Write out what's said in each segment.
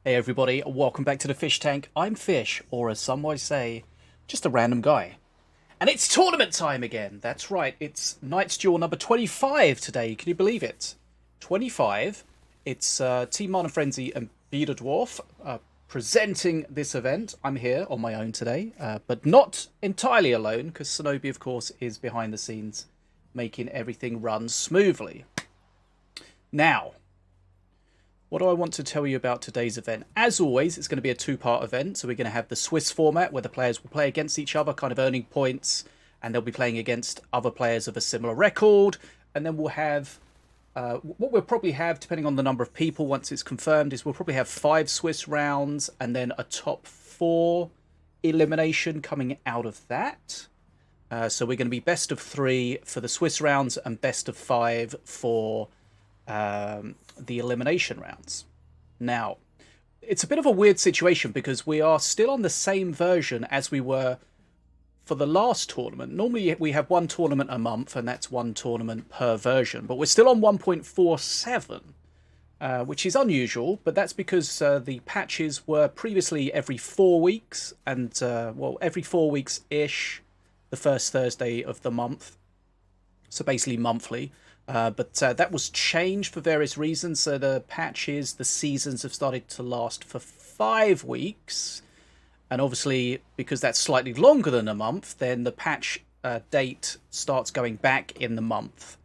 Hey everybody, welcome back to the Fish Tank. I'm Fish, or as some might say, just a random guy. And it's tournament time again. That's right, it's Knight's Duel number 25 today. Can you believe it? 25. It's Team Mana Frenzy and BetaDwarf presenting this event. I'm here on my own today, but not entirely alone, because Sinobii, of course, is behind the scenes, making everything run smoothly. Now, what do I want to tell you about today's event? As always, it's going to be a two-part event. So we're going to have the Swiss format where the players will play against each other, kind of earning points, and they'll be playing against other players of a similar record. And then we'll have, what we'll probably have, depending on the number of people once it's confirmed, is we'll probably have 5 Swiss rounds and then a top 4 elimination coming out of that. So we're going to be best of 3 for the Swiss rounds and best of 5 for the elimination rounds. Now, it's a bit of a weird situation because we are still on the same version as we were for the last tournament. Normally we have one tournament a month and that's one tournament per version, but we're still on 1.47, which is unusual, but that's because the patches were previously every 4 weeks and, well, every 4 weeks-ish, the first Thursday of the month. So basically monthly. But that was changed for various reasons. So the patches, the seasons have started to last for 5 weeks. And obviously, because that's slightly longer than a month, then the patch date starts going back in the month.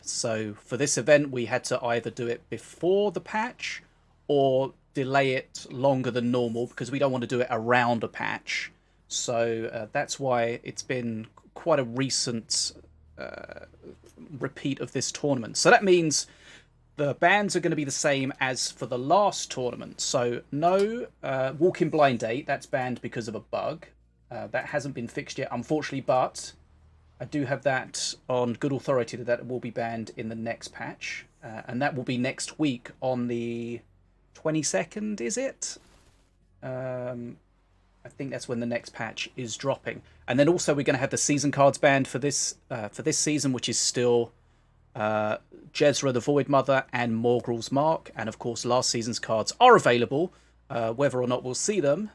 So for this event, we had to either do it before the patch or delay it longer than normal because we don't want to do it around a patch. So that's why it's been quite a recent repeat of this tournament. So that means the bans are going to be the same as for the last tournament. So no walk-in blind date, that's banned because of a bug. That hasn't been fixed yet, unfortunately, but I do have that on good authority that it will be banned in the next patch. And that will be next week on the 22nd, is it? I think that's when the next patch is dropping. And then also we're going to have the season cards banned for this season, which is still Jezra the Void Mother and Morgrul's Mark. And of course, last season's cards are available. Whether or not we'll see them,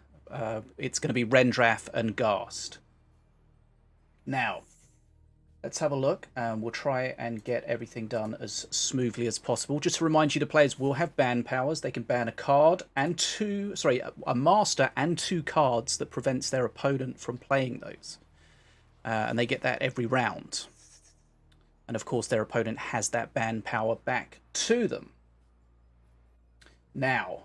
it's going to be Rendrath and Ghast. Now, let's have a look. We'll try and get everything done as smoothly as possible. Just to remind you, the players will have ban powers. They can ban a card and a master and 2 cards that prevents their opponent from playing those. And they get that every round. And of course, their opponent has that ban power back to them. Now,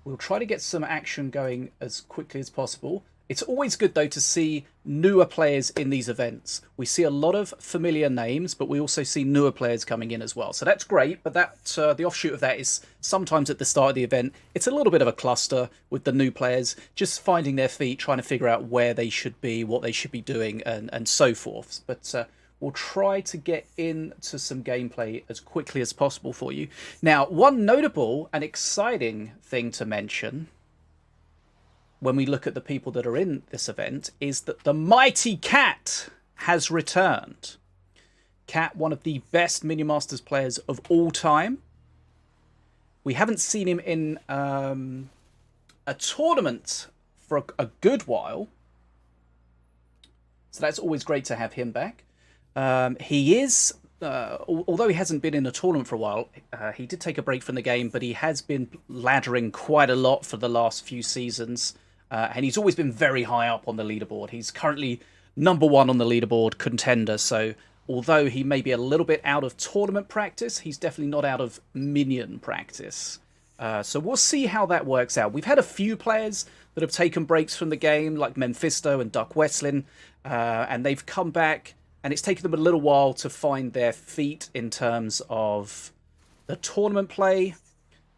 we'll try to get some action going as quickly as possible. It's always good, though, to see newer players in these events. We see a lot of familiar names, but we also see newer players coming in as well. So that's great, but that the offshoot of that is sometimes at the start of the event, it's a little bit of a cluster with the new players, just finding their feet, trying to figure out where they should be, what they should be doing, and so forth. But we'll try to get into some gameplay as quickly as possible for you. Now, one notable and exciting thing to mention when we look at the people that are in this event is that the mighty Katt has returned. Katt, one of the best Minion Masters players of all time. We haven't seen him in a tournament for a good while. So that's always great to have him back. He is, although he hasn't been in a tournament for a while, he did take a break from the game, but he has been laddering quite a lot for the last few seasons. And he's always been very high up on the leaderboard. He's currently #1 on the leaderboard, contender. So although he may be a little bit out of tournament practice, he's definitely not out of minion practice. So we'll see how that works out. We've had a few players that have taken breaks from the game, like Memfisto and Duck Westlin, and they've come back, and it's taken them a little while to find their feet in terms of the tournament play.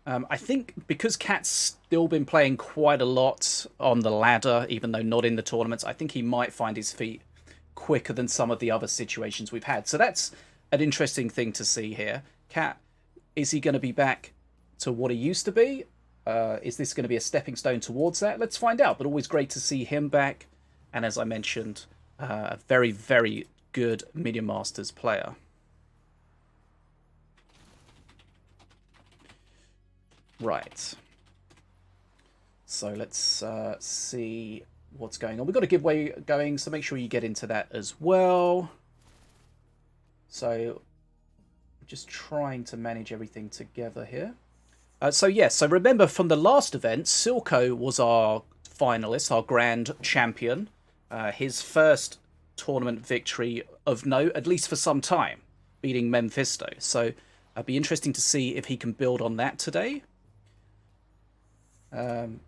I think because Katt's still been playing quite a lot on the ladder, even though not in the tournaments, I think he might find his feet quicker than some of the other situations we've had. So that's an interesting thing to see here. Katt, is he going to be back to what he used to be? Is this going to be a stepping stone towards that? Let's find out. But always great to see him back. And as I mentioned, a very, very good Minion Masters player. Right. So let's see what's going on. We've got a giveaway going, so make sure you get into that as well. So I'm just trying to manage everything together here. So remember from the last event, Silco was our finalist, our grand champion. His first tournament victory of note, at least for some time, beating Memfisto. So it'd be interesting to see if he can build on that today. And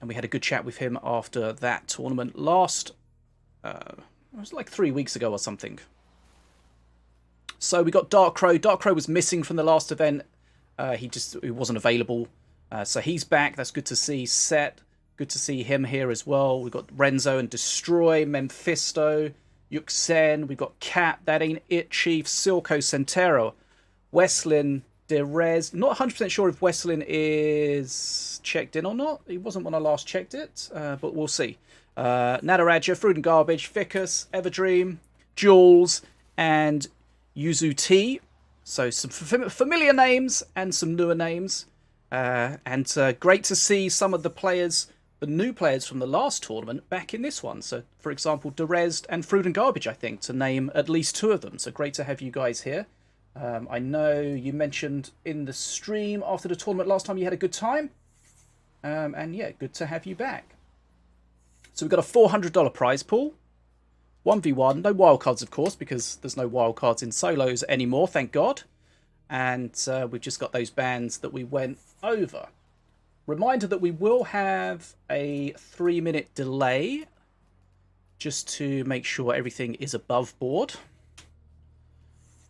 we had a good chat with him after that tournament last... it was like 3 weeks ago or something. So we got Dark Crow. Dark Crow was missing from the last event. He wasn't available. So he's back. That's good to see. Set. Good to see him here as well. We've got Renzo and Destroy, Memfisto, YkZen. We've got Katt. That ain't it, Chief. Silco, Sentera, Westlin, Derez. Not 100% sure if Westlin is checked in or not. He wasn't when I last checked it, but we'll see. Nataraja, Fruit and Garbage, Ficus, Everdream, Jules, and Yuzu T. So some familiar names and some newer names. And great to see some of the players, the new players from the last tournament, back in this one. So, for example, Derez and Fruit and Garbage, I think, to name at least 2 of them. So great to have you guys here. I know you mentioned in the stream after the tournament last time you had a good time. And yeah, good to have you back. So we've got a $400 prize pool. 1v1, no wildcards, of course, because there's no wildcards in solos anymore, thank God. And we've just got those bands that we went over. Reminder that we will have a 3-minute delay just to make sure everything is above board.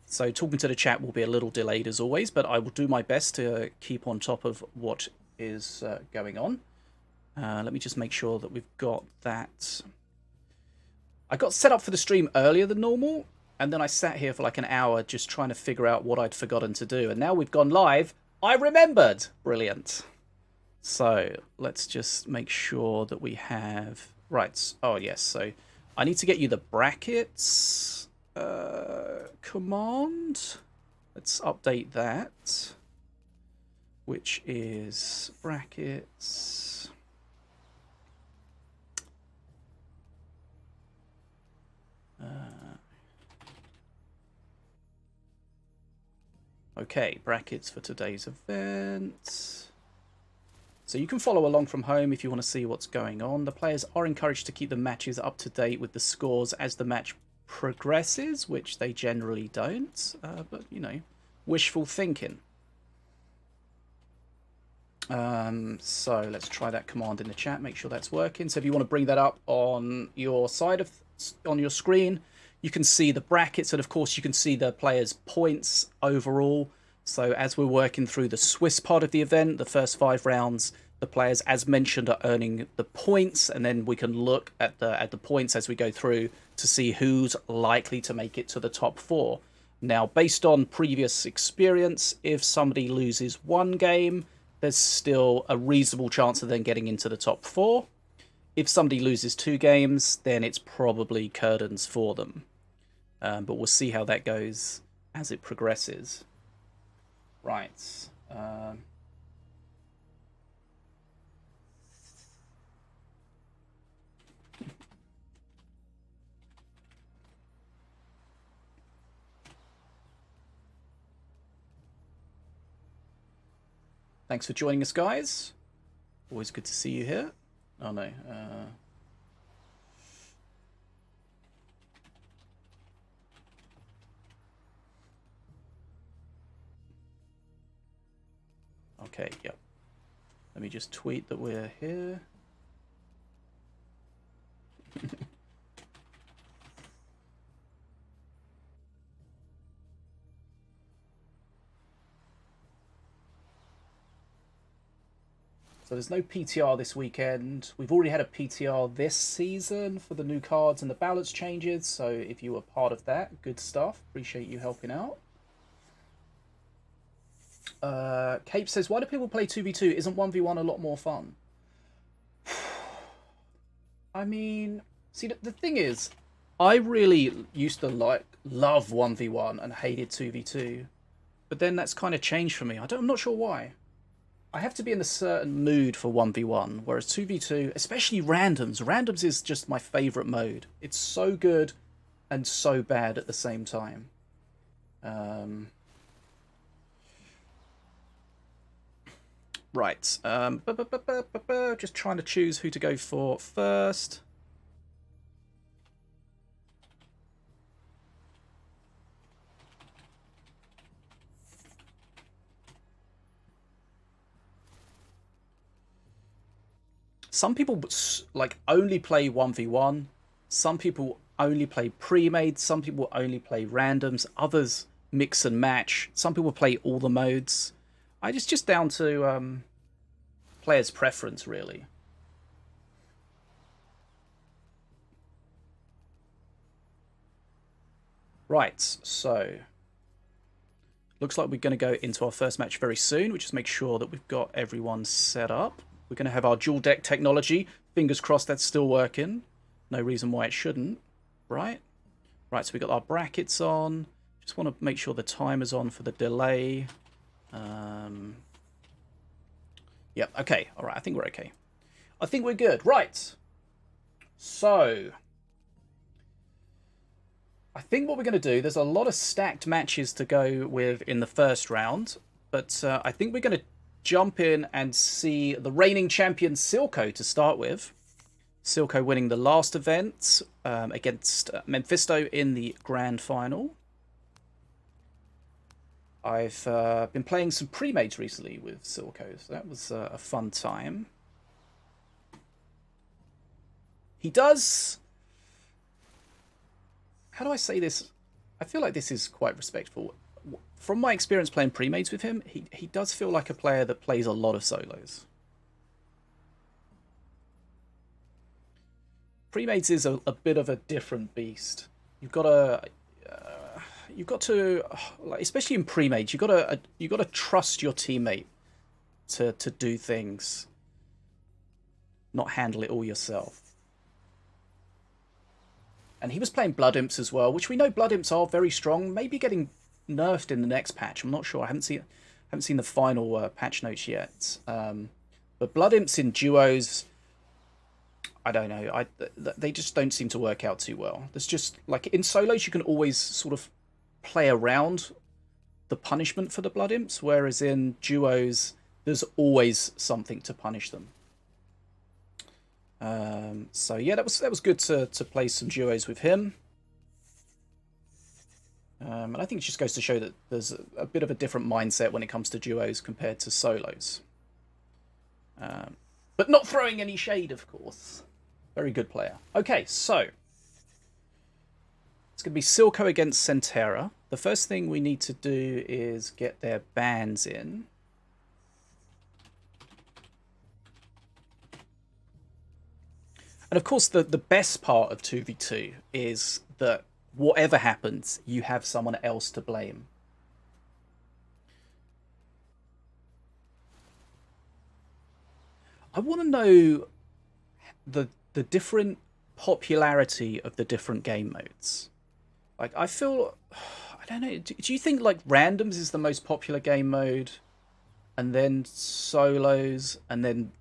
So talking to the chat will be a little delayed as always, but I will do my best to keep on top of what is going on. Let me just make sure that we've got that. I got set up for the stream earlier than normal, and then I sat here for like an hour just trying to figure out what I'd forgotten to do. And now we've gone live. I remembered! Brilliant. So let's just make sure that we have... Right. Oh, yes. So I need to get you the brackets command. Let's update that. Which is brackets... Okay, brackets for today's event. So you can follow along from home if you want to see what's going on. The players are encouraged to keep the matches up to date with the scores as the match progresses, which they generally don't. But, you know, wishful thinking. So let's try that command in the chat, make sure that's working. So if you want to bring that up on your side of on your screen, you can see the brackets, and of course you can see the players' points overall. So as we're working through the Swiss part of the event, the first 5 rounds, the players, as mentioned, are earning the points, and then we can look at the points as we go through to see who's likely to make it to the top 4. Now, based on previous experience, if somebody loses 1 game, there's still a reasonable chance of them getting into the top 4. If somebody loses 2 games, then it's probably curtains for them. But we'll see how that goes as it progresses. Right. Thanks for joining us, guys. Always good to see you here. Oh, no. Okay, yep. Let me just tweet that we're here. So there's no PTR this weekend. We've already had a PTR this season for the new cards and the balance changes. So if you were part of that, good stuff. Appreciate you helping out. Cape says, why do people play 2v2? Isn't 1v1 a lot more fun? I mean, see, the thing is, I really used to love 1v1 and hated 2v2. But then that's kind of changed for me. I'm not sure why. I have to be in a certain mood for 1v1, whereas 2v2, especially randoms is just my favourite mode. It's so good and so bad at the same time. Right. Just trying to choose who to go for first. Some people like only play 1v1. Some people only play pre-made. Some people only play randoms. Others mix and match. Some people play all the modes. It's just down to players' preference, really. Right, so looks like we're going to go into our first match very soon. We just make sure that we've got everyone set up. We're going to have our dual deck technology. Fingers crossed that's still working. No reason why it shouldn't, right? Right, so we got our brackets on. Just want to make sure the timer's on for the delay. Yep, okay. All right, I think we're okay. I think we're good. Right. So, I think what we're going to do, there's a lot of stacked matches to go with in the first round, but I think we're going to jump in and see the reigning champion Silco to start with. Silco winning the last event against Memfisto in the grand final. I've been playing some pre-mates recently with Silco, so that was a fun time. He does... How do I say this? I feel like this is quite respectful. From my experience playing pre-mates with him, he does feel like a player that plays a lot of solos. Pre-mates is a bit of a different beast. You've got to, like, especially in pre-mates, you've got to trust your teammate to do things, not handle it all yourself. And he was playing Blood Imps as well, which we know Blood Imps are very strong. Maybe getting nerfed in the next patch. I'm not sure. I haven't seen the final patch notes yet. But Blood Imps in duos, I don't know. They just don't seem to work out too well. There's just, like, in solos you can always sort of play around the punishment for the Blood Imps, whereas in duos there's always something to punish them. So yeah, that was good to play some duos with him. And I think it just goes to show that there's a bit of a different mindset when it comes to duos compared to solos. But not throwing any shade, of course. Very good player. Okay, so it's going to be Silco against Sentera. The first thing we need to do is get their bans in. And of course, the best part of 2v2 is that whatever happens, you have someone else to blame. I want to know the different popularity of the different game modes. Like, I feel... I don't know. Do you think, like, randoms is the most popular game mode? And then solos? And then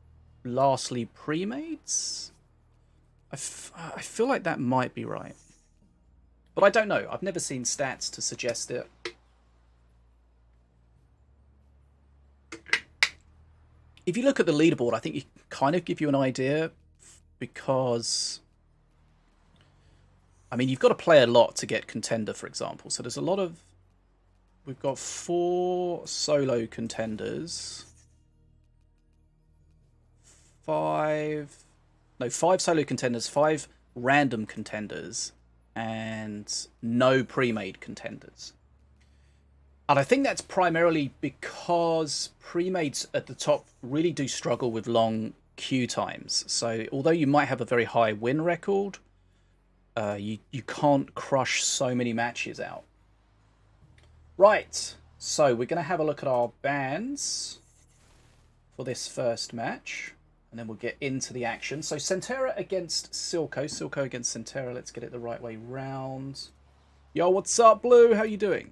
lastly pre-mates? I feel like that might be right. But I don't know. I've never seen stats to suggest it. If you look at the leaderboard, I think you kind of give you an idea, because, I mean, you've got to play a lot to get contender, for example. So there's a lot of... We've got 4 solo contenders. 5 solo contenders, 5 random contenders, and no pre-made contenders. And I think that's primarily because pre-mades at the top really do struggle with long queue times. So although you might have a very high win record, you can't crush so many matches out. Right, so we're going to have a look at our bans for this first match. And then we'll get into the action. So Sentera against Silco. Silco against Sentera. Let's get it the right way round. Yo, what's up, Blue? How you doing?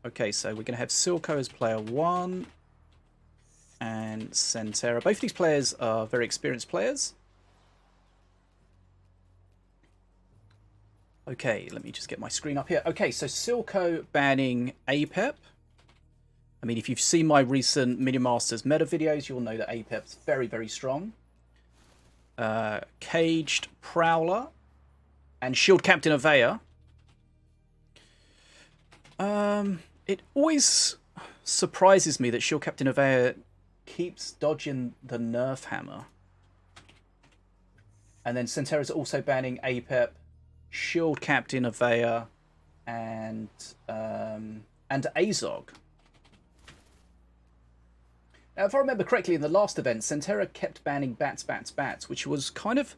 Okay, so we're going to have Silco as player 1. and Sentera. Both of these players are very experienced players. Okay, let me just get my screen up here. Okay, so Silco banning APEP. I mean, if you've seen my recent Minion Masters meta videos, you'll know that APEP's very, very strong. Caged Prowler and Shield Captain Avea. It always surprises me that Shield Captain Avea keeps dodging the Nerf Hammer. And then Sentera's also banning APEP, Shield Captain Avea, and Azog. Now, if I remember correctly, in the last event, Sentera kept banning Bats, which was kind of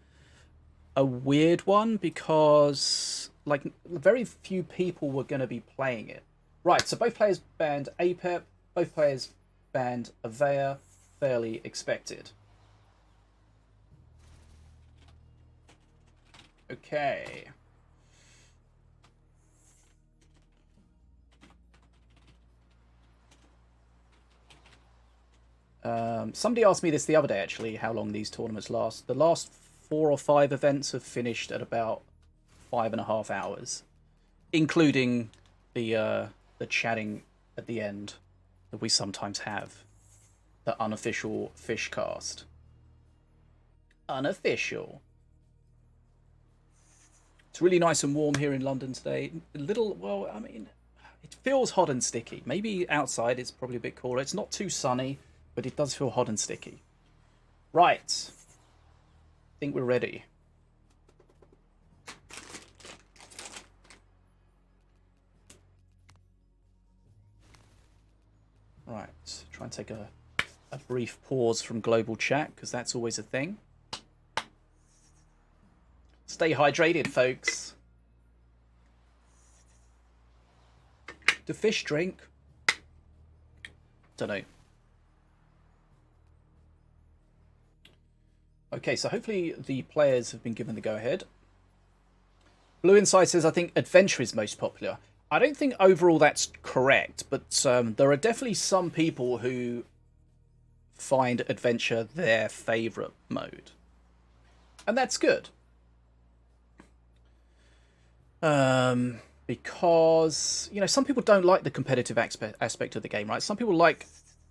a weird one because, like, very few people were going to be playing it. Right, so both players banned APEP, both players banned Avea, fairly expected. Okay. Somebody asked me this the other day, actually, how long these tournaments last. The last 4 or 5 events have finished at about 5.5 hours, including the chatting at the end that we sometimes have, the unofficial fish cast. Unofficial. It's really nice and warm here in London today. A little, well, I mean, it feels hot and sticky. Maybe outside it's probably a bit cooler. It's not too sunny, but it does feel hot and sticky. Right. I think we're ready. Right. Try and take a brief pause from global chat, because that's always a thing. Stay hydrated, folks. Do fish drink? Don't know. Okay, so hopefully the players have been given the go-ahead. Blue Inside says, I think Adventure is most popular. I don't think overall that's correct, but there are definitely some people who find Adventure their favourite mode. And that's good. Because, you know, some people don't like the competitive aspect of the game, right? Some people like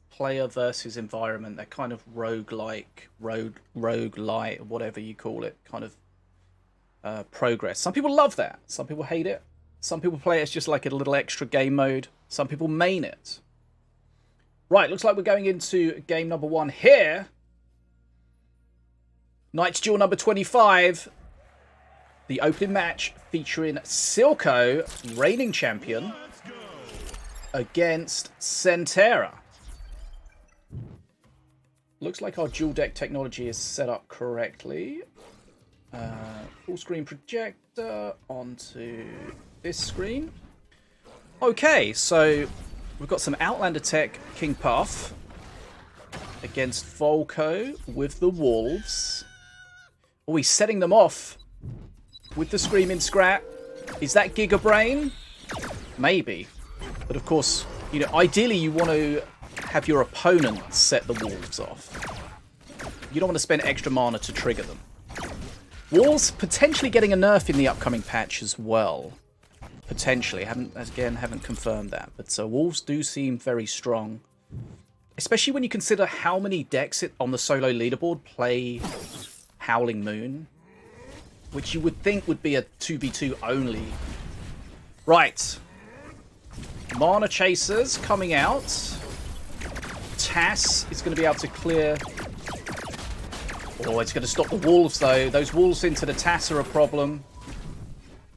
player versus environment, that kind of roguelike, roguelite, whatever you call it, kind of progress. Some people love that. Some people hate it. Some people play it as just like a little extra game mode. Some people main it. Right, looks like we're going into game number 1 here. Knight's Duel number 25. The opening match featuring Silco, reigning champion, against Sentera. Looks like our dual deck technology is set up correctly. Full screen projector onto this screen. Okay, so we've got some Outlander tech, King Puff, against Volko with the Wolves. Oh, he's setting them off with the Screaming Scrat. Is that Giga Brain? Maybe. But of course, you know, ideally you want to have your opponent set the Wolves off. You don't want to spend extra mana to trigger them. Wolves potentially getting a nerf in the upcoming patch as well. Potentially. Haven't confirmed that. But Wolves do seem very strong. Especially when you consider how many decks on the solo leaderboard play Howling Moon, which you would think would be a 2v2 only. Right. Mana Chasers coming out. Tass is going to be able to clear. Oh, it's going to stop the Wolves, though. Those Wolves into the Tass are a problem.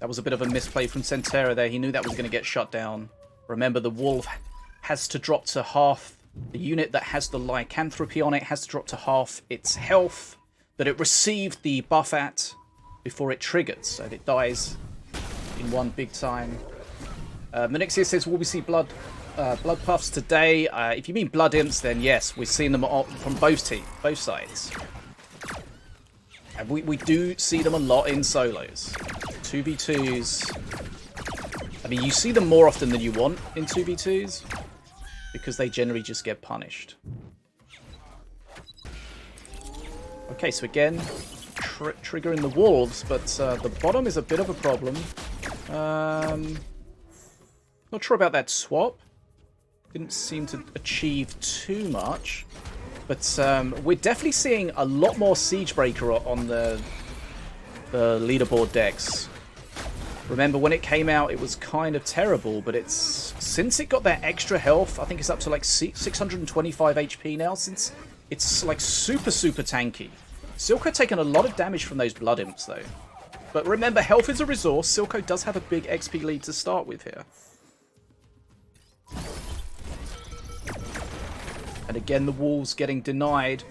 That was a bit of a misplay from Sentera there. He knew that was going to get shut down. Remember, the Wolf has to drop to half. The unit that has the Lycanthropy on it has to drop to half its health that it received the buff at before it triggers, so it dies in one big time. Manixia says, will we see blood puffs today? If you mean blood imps, then yes, we've seen them from both sides. And we do see them a lot in solos. 2v2s. I mean, you see them more often than you want in 2v2s, because they generally just get punished. Okay, so again, triggering the wolves, but the bottom is a bit of a problem. Not sure about that swap. Didn't seem to achieve too much. But we're definitely seeing a lot more Siegebreaker on the leaderboard decks. Remember, when it came out, it was kind of terrible, but since it got that extra health, I think it's up to like 625 HP now, since it's like super tanky. Silco taken a lot of damage from those Blood Imps, though. But remember, health is a resource. Silco does have a big XP lead to start with here. And again, the wolves getting denied.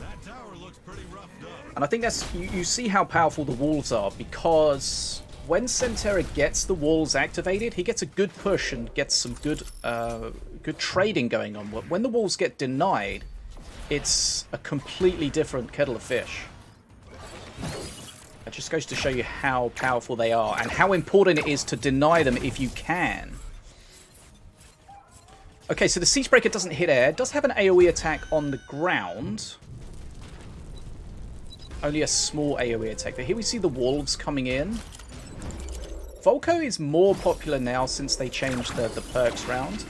That tower looks pretty roughed up. And I think that's you see how powerful the wolves are, because when Sentera gets the wolves activated, he gets a good push and gets some good trading going on. When the wolves get denied, it's a completely different kettle of fish. It just goes to show you how powerful they are and how important it is to deny them if you can. Okay, so the Siegebreaker doesn't hit air. It does have an AoE attack on the ground. Only a small AoE attack. But here we see the wolves coming in. Volko is more popular now since they changed the perks round.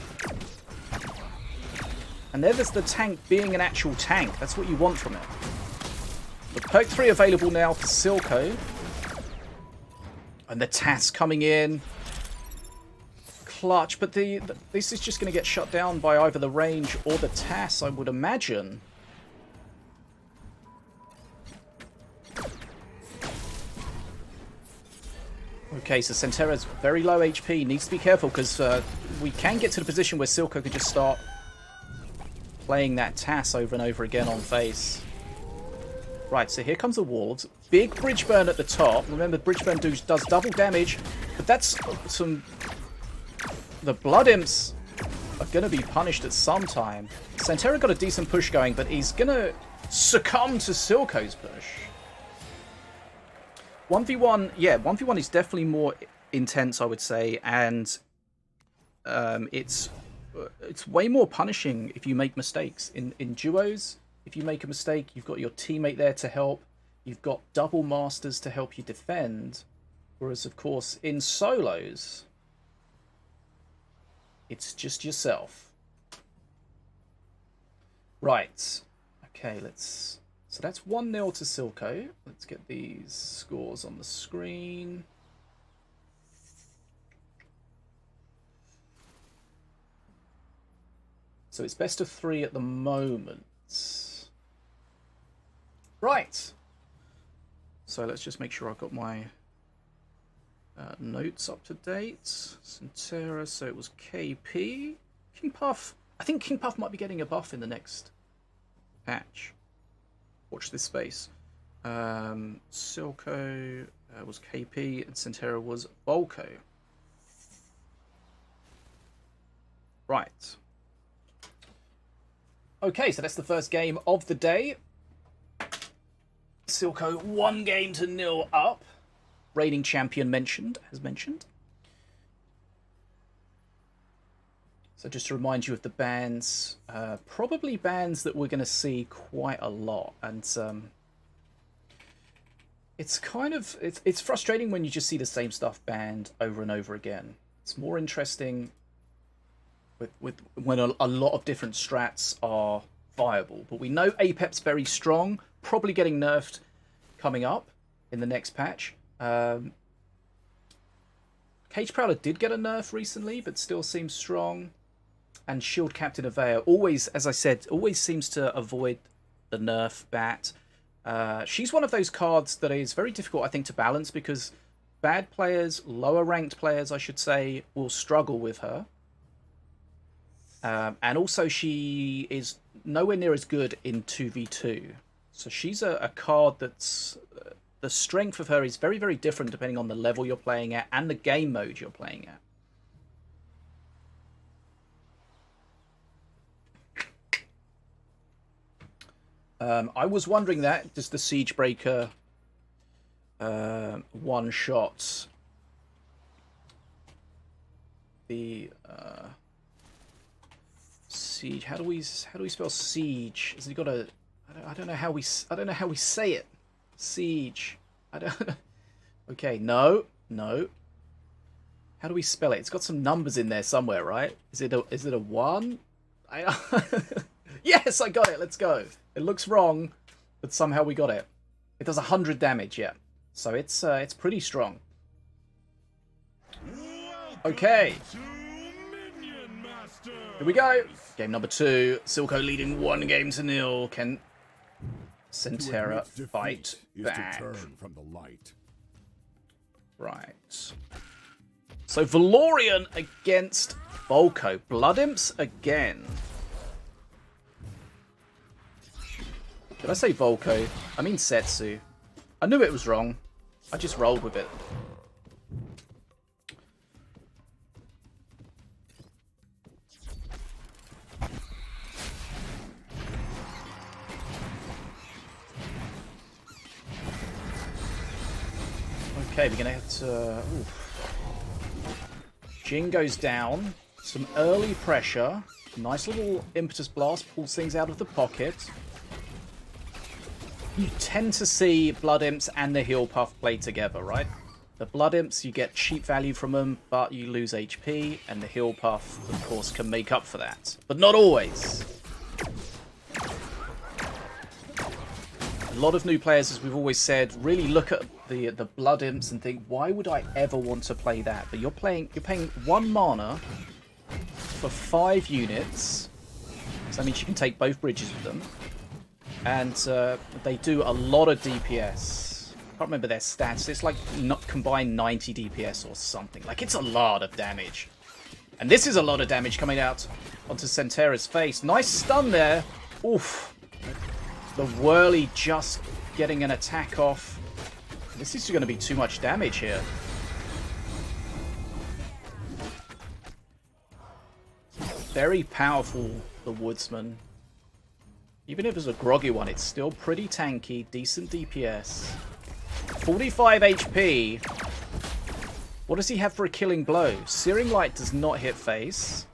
And there's the tank being an actual tank. That's what you want from it. The perk 3 available now for Silco. And the TAS coming in. Clutch, but this is just going to get shut down by either the range or the TAS, I would imagine. Okay, so Sentera's very low HP. Needs to be careful, because we can get to the position where Silco could just start playing that TAS over and over again on face. Right, so here comes the wolves. Big bridge burn at the top. Remember, bridge burn does double damage, but that's some... The Blood Imps are going to be punished at some time. Sentera got a decent push going, but he's going to succumb to Silco's push. 1v1, yeah, 1v1 is definitely more intense, I would say, and it's way more punishing if you make mistakes. In duos, if you make a mistake, you've got your teammate there to help. You've got double masters to help you defend. Whereas, of course, in solos... it's just yourself. Right. Okay, let's... So that's 1-0 to Silco. Let's get these scores on the screen. So it's best of 3 at the moment. Right. So let's just make sure I've got my... notes up to date. Sentera, so it was KP. King Puff. I think King Puff might be getting a buff in the next patch. Watch this space. Silco was KP and Sentera was Volko. Right. Okay, so that's the first game of the day. Silco 1-0 up. Reigning champion as mentioned. So just to remind you of the bans, probably bans that we're going to see quite a lot, and it's kind of it's frustrating when you just see the same stuff banned over and over again. It's more interesting with when a lot of different strats are viable. But we know Apep's very strong, probably getting nerfed coming up in the next patch. Cage Prowler did get a nerf recently, but still seems strong. And Shield Captain Avea always, as I said, always seems to avoid the nerf bat. She's one of those cards that is very difficult, I think, to balance, because bad players, lower ranked players, I should say, will struggle with her. And also she is nowhere near as good in 2v2. So she's a card that's... the strength of her is very, very different depending on the level you're playing at and the game mode you're playing at. I was wondering that. Does the Siegebreaker one-shot the Siege. How do we spell siege? Has he got a? I don't know how we say it. Siege. I don't. Okay, no. How do we spell it? It's got some numbers in there somewhere, right? Is it a 1? Yes, I got it. Let's go. It looks wrong, but somehow we got it. It does 100 damage, yeah. So it's pretty strong. Okay. Minion Masters. Here we go. Game number 2. Silco leading 1-0. Can Sentera fight back? To turn from the light. Right. So Valorian against Volko. Blood Imps again. Did I say Volko? I mean Setsu. I knew it was wrong. I just rolled with it. Okay, we're gonna have to... Jin goes down. Some early pressure. Nice little impetus blast. Pulls things out of the pocket. You tend to see Blood Imps and the heal puff play together, right? The Blood Imps, you get cheap value from them, but you lose HP. And the heal puff, of course, can make up for that. But not always. A lot of new players, as we've always said, really look at the Blood Imps and think, why would I ever want to play that? But you're paying 1 mana for 5 units. So that means you can take both bridges with them. And they do a lot of DPS. I can't remember their stats. It's like not combined 90 DPS or something. Like, it's a lot of damage. And this is a lot of damage coming out onto Sentera's face. Nice stun there. Oof. The Whirly just getting an attack off. This is going to be too much damage here. Very powerful, the Woodsman. Even if it's a groggy one, it's still pretty tanky, decent DPS. 45 HP. What does he have for a killing blow? Searing Light does not hit face.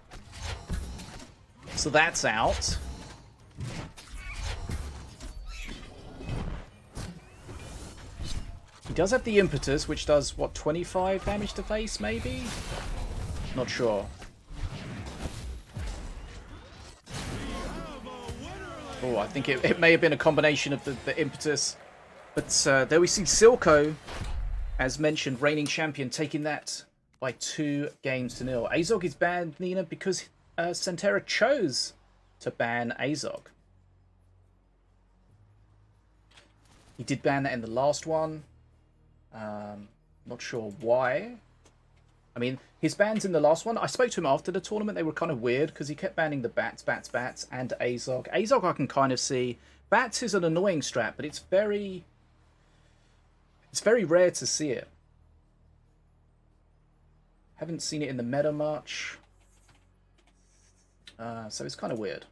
So that's out. He does have the impetus, which does, what, 25 damage to face, maybe? Not sure. Oh, I think it may have been a combination of the impetus. But there we see Silco, as mentioned, reigning champion, taking that by 2-0. Azog is banned, Nina, because Sentera chose to ban Azog. He did ban that in the last one. Not sure why. I mean, his bans in the last one, I spoke to him after the tournament. They were kind of weird because he kept banning the Bats, and Azog. Azog I can kind of see. Bats is an annoying strat, but it's very rare to see it. Haven't seen it in the meta much. So it's kind of weird.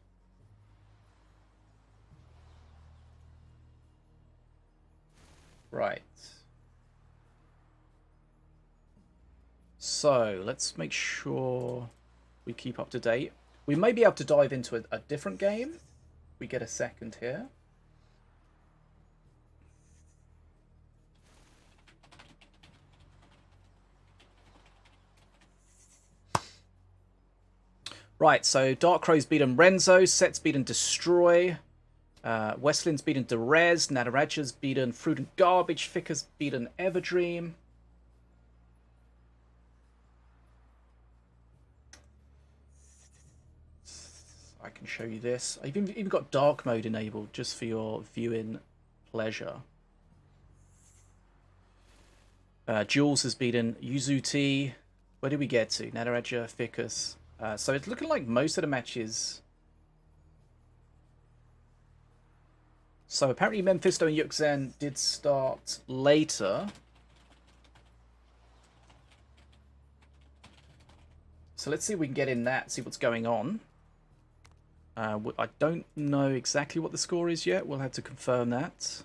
Right. So, let's make sure we keep up to date. We may be able to dive into a different game. We get a second here. Right, so Dark Crow's beaten Renzo, Set's beaten Destroy, Westland's beaten Derez, Nataraja's beaten Fruit and Garbage, Ficus beaten Everdream. I can show you this. I've even got dark mode enabled just for your viewing pleasure. Jules has beaten Yuzuti. Where did we get to? Nataraja, Ficus. So it's looking like most of the matches. So apparently Memfisto and YkZen did start later. So let's see if we can get in that, see what's going on. I don't know exactly what the score is yet. We'll have to confirm that.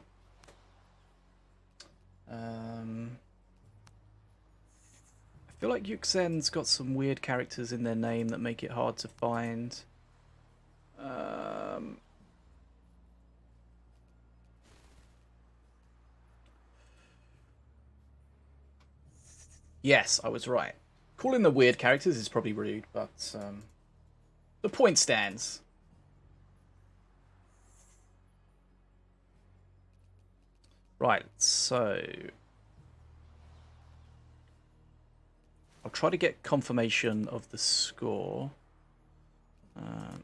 I feel like YkZen's got some weird characters in their name that make it hard to find. Yes, I was right. Calling them weird characters is probably rude, but the point stands. Right, so I'll try to get confirmation of the score. I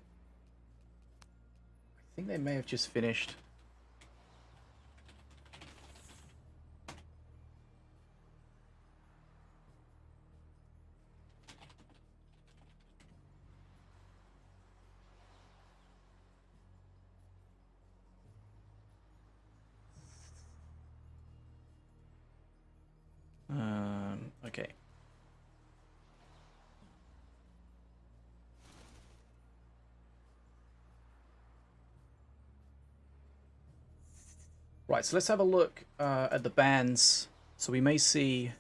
think they may have just finished. Okay. Right, so let's have a look at the bans. So we may see...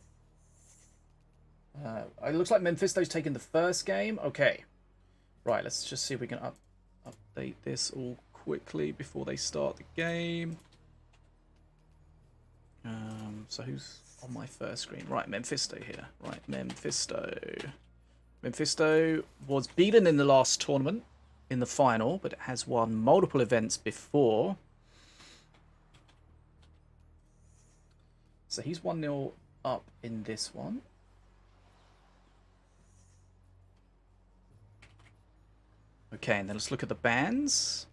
it looks like Memfisto's taken the first game. Okay. Right, let's just see if we can update this all quickly before they start the game. So who's on my first screen? Right, Memfisto here. Right, Memfisto. Memfisto was beaten in the last tournament in the final, but it has won multiple events before. So he's 1-0 up in this one. Okay, and then let's look at the bans.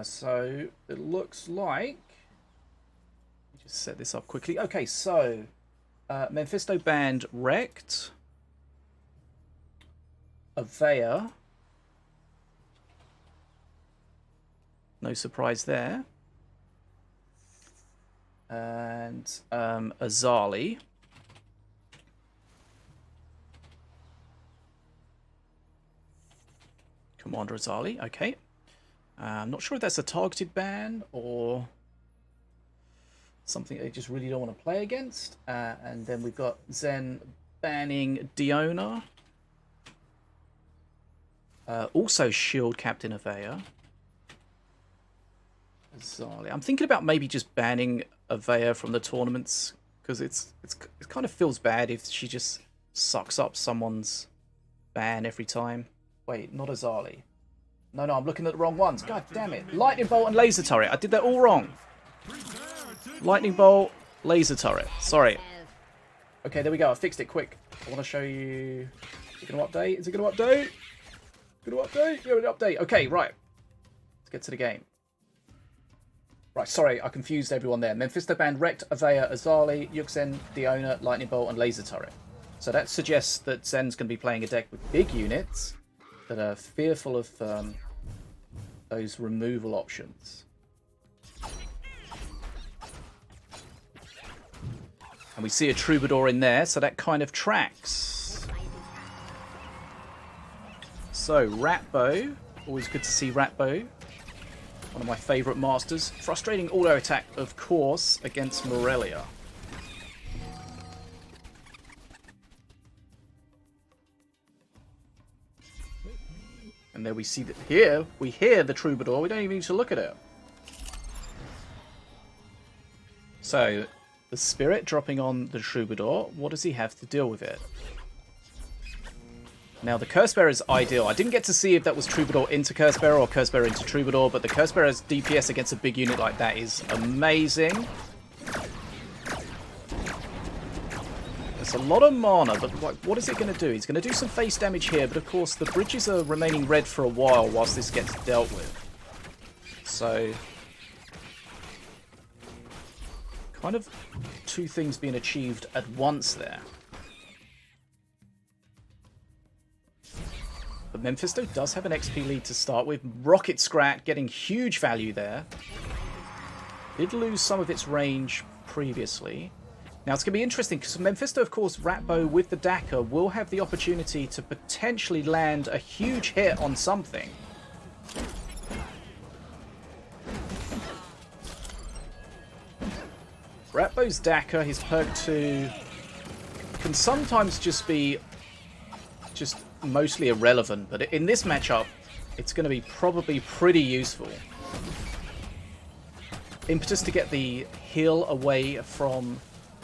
So it looks like... Let me just set this up quickly. Okay, so Memfisto banned Wrecked, Avea. No surprise there. And Azali. Commander Azali, okay. I'm not sure if that's a targeted ban or something they just really don't want to play against. And then we've got Zen banning Diona. Also Shield Captain Avea. Azali. I'm thinking about maybe just banning Avea from the tournaments because it kind of feels bad if she just sucks up someone's ban every time. Wait, not Azali. No, I'm looking at the wrong ones. God damn it. Lightning Bolt and Laser Turret. I did that all wrong. Lightning Bolt, Laser Turret. Sorry. Okay, there we go. I fixed it quick. I want to show you... Is it going to update? Is it going to update? Going to update? Yeah, it'll update. Okay, right. Let's get to the game. Right, sorry, I confused everyone there. Memfisto banned Wrecked, Avea, Azali, YkZen, Diona, Lightning Bolt, and Laser Turret. So that suggests that Zen's going to be playing a deck with big units that are fearful of those removal options. And we see a Troubadour in there, so that kind of tracks. So, Ratbo. Always good to see Ratbo. One of my favourite masters. Frustrating auto attack, of course, against Morelia. And there we see that here, we hear the Troubadour, we don't even need to look at it. So, the Spirit dropping on the Troubadour, what does he have to deal with it? Now, the Cursebearer is ideal. I didn't get to see if that was Troubadour into Cursebearer or Cursebearer into Troubadour, but the Cursebearer's DPS against a big unit like that is amazing. It's a lot of mana, but what is it going to do? He's going to do some face damage here, but of course the bridges are remaining red for a while whilst this gets dealt with. So, kind of two things being achieved at once there. But Memfisto does have an XP lead to start with. Rocket Scrat getting huge value there. Did lose some of its range previously. Now it's going to be interesting because Memfisto, of course, Ratbo with the Daka will have the opportunity to potentially land a huge hit on something. Ratbo's Daka, his perk 2, can sometimes just be mostly irrelevant, but in this matchup, it's going to be probably pretty useful. Impetus to get the heal away from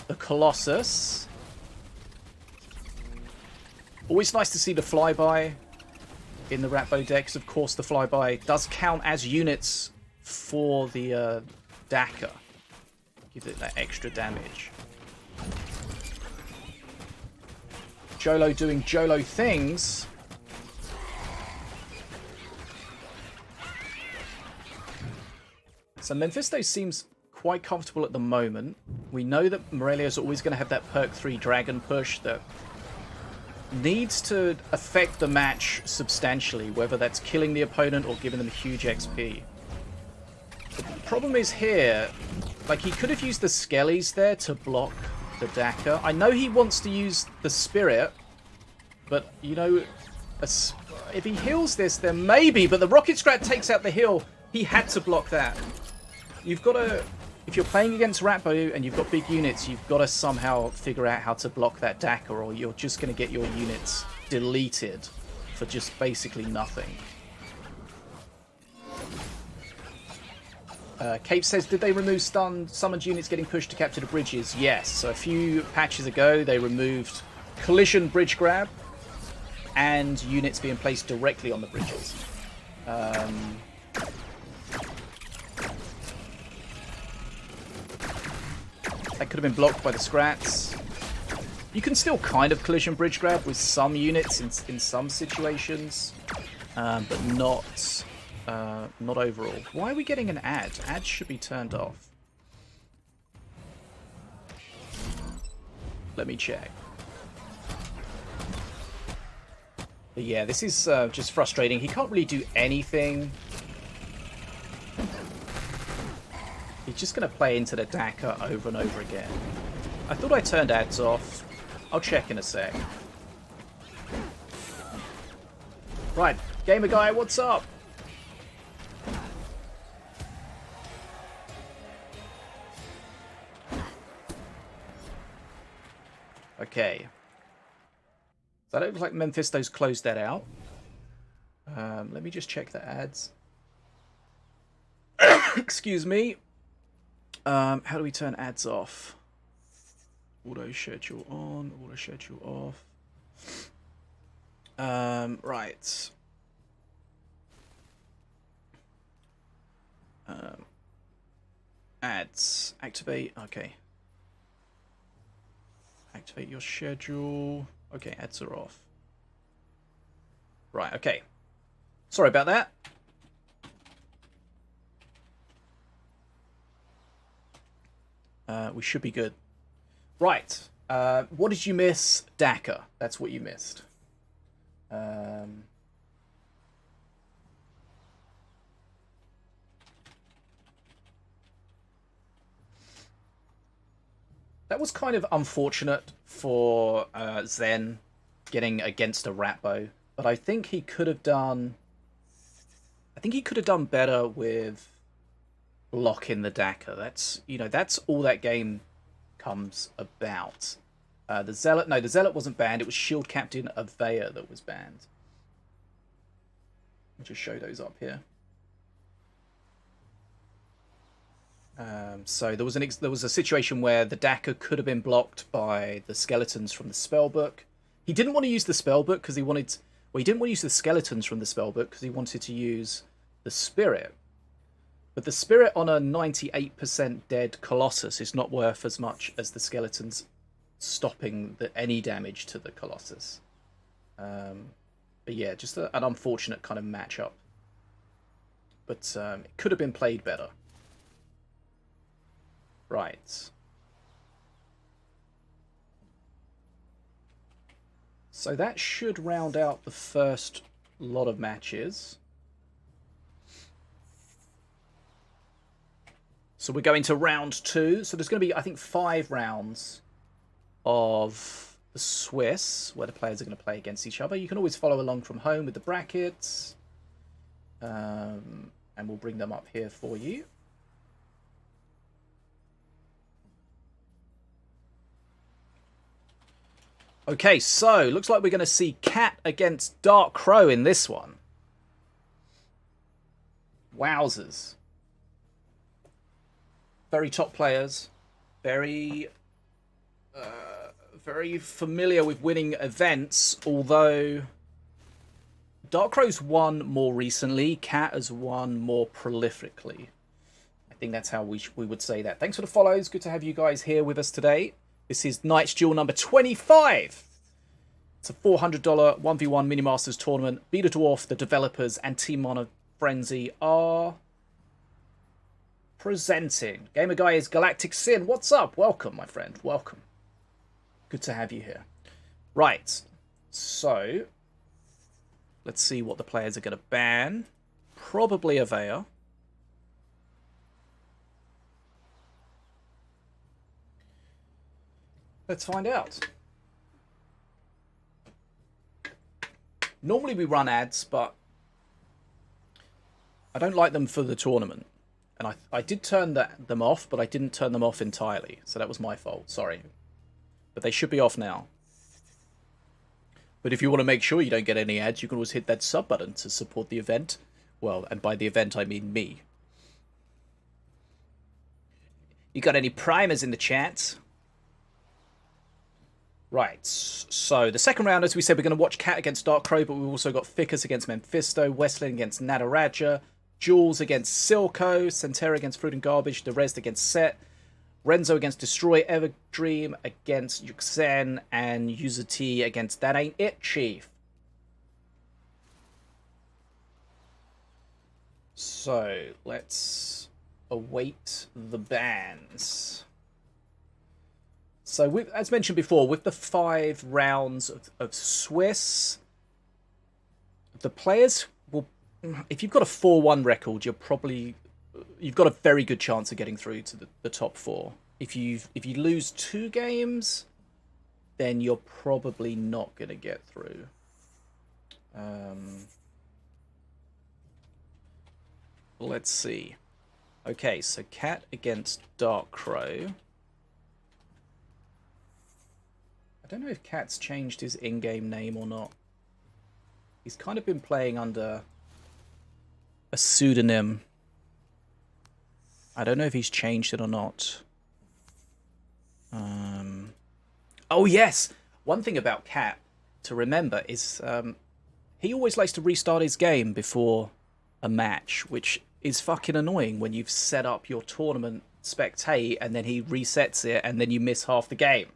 the Colossus. Always nice to see the flyby in the Ratbo decks. Of course, the flyby does count as units for the Daka. Gives it that extra damage. Jolo doing Jolo things. So Memfisto seems quite comfortable at the moment. We know that Morelio's always going to have that perk 3 dragon push that needs to affect the match substantially, whether that's killing the opponent or giving them huge XP. The problem is here, like, he could have used the Skellies there to block the Daka. I know he wants to use the Spirit, but, you know, if he heals this, then maybe, but the Rocket Scrat takes out the heal. He had to block that. You've got to, if you're playing against Ratbo and you've got big units, you've got to somehow figure out how to block that Daka, or you're just going to get your units deleted for just basically nothing. Cape says, did they remove summoned units getting pushed to capture the bridges? Yes. So a few patches ago, they removed collision bridge grab and units being placed directly on the bridges. That could have been blocked by the Scrats. You can still kind of collision bridge grab with some units in some situations, but not overall. Why are we getting an ad? Ads should be turned off. Let me check. But yeah, this is just frustrating. He can't really do anything. He's just going to play into the Daka over and over again. I thought I turned ads off. I'll check in a sec. Right, Gamer Guy, what's up? Okay. So that looks like Memfisto's closed that out. Let me just check the ads. Excuse me. How do we turn ads off? Auto schedule on, auto schedule off. Right. Ads. Activate. Okay. Activate your schedule. Okay, ads are off. Right, okay. Sorry about that. We should be good. Right. What did you miss? Daka. That's what you missed. That was kind of unfortunate for Zen getting against a Ratbo, but I think he could have done... I think he could have done better with blocking the Daka. That's, you know, that's all that game comes about. The Zealot, no, the Zealot wasn't banned. It was Shield Captain Avea that was banned. I'll just show those up here. So there was a situation where the Daka could have been blocked by the skeletons from the spellbook. He didn't want to use the spellbook because he wanted... Well, he didn't want to use the skeletons from the spellbook because he wanted to use the Spirit. But the Spirit on a 98% dead Colossus is not worth as much as the skeletons stopping any damage to the Colossus. But yeah, just an unfortunate kind of matchup. But it could have been played better. Right. So that should round out the first lot of matches. So we're going to round 2. So there's going to be, I think, 5 rounds of the Swiss, where the players are going to play against each other. You can always follow along from home with the brackets. And we'll bring them up here for you. Okay, so looks like we're going to see Katt against Dark Crow in this one. Wowzers. Very top players. Very familiar with winning events, although Dark Crow's won more recently. Katt has won more prolifically. I think that's how we would say that. Thanks for the follows. Good to have you guys here with us today. This is Night's Duel number 25. It's a $400 1v1 Minion Masters tournament. BetaDwarf, the developers, and Team Mono Frenzy are presenting. Gamer Guy is YkZen. What's up? Welcome, my friend. Welcome. Good to have you here. Right. So, let's see what the players are going to ban. Probably a Veya. Let's find out. Normally we run ads, but I don't like them for the tournament. And I did turn them off, but I didn't turn them off entirely. So that was my fault. Sorry. But they should be off now. But if you want to make sure you don't get any ads, you can always hit that sub button to support the event. Well, and by the event, I mean me. You got any primers in the chat? Right, so the second round, as we said, we're going to watch Katt against Dark Crow, but we've also got Ficus against Memfisto, Westlin against Nataraja, Jules against Silco, Sentera against Fruit and Garbage, Derez against Set, Renzo against Destroy, Everdream against YkZen, and YkZen against That Ain't It, Chief. So, let's await the bans. So, as mentioned before, with the 5 rounds of Swiss, the players will... If you've got a 4-1 record, you've got a very good chance of getting through to the top 4. If you lose 2 games, then you're probably not going to get through. Let's see. Okay, so Katt against Dark Crow. I don't know if Katt's changed his in-game name or not. He's kind of been playing under a pseudonym. I don't know if he's changed it or not. Oh, yes! One thing about Katt to remember is he always likes to restart his game before a match, which is fucking annoying when you've set up your tournament spectate and then he resets it and then you miss half the game.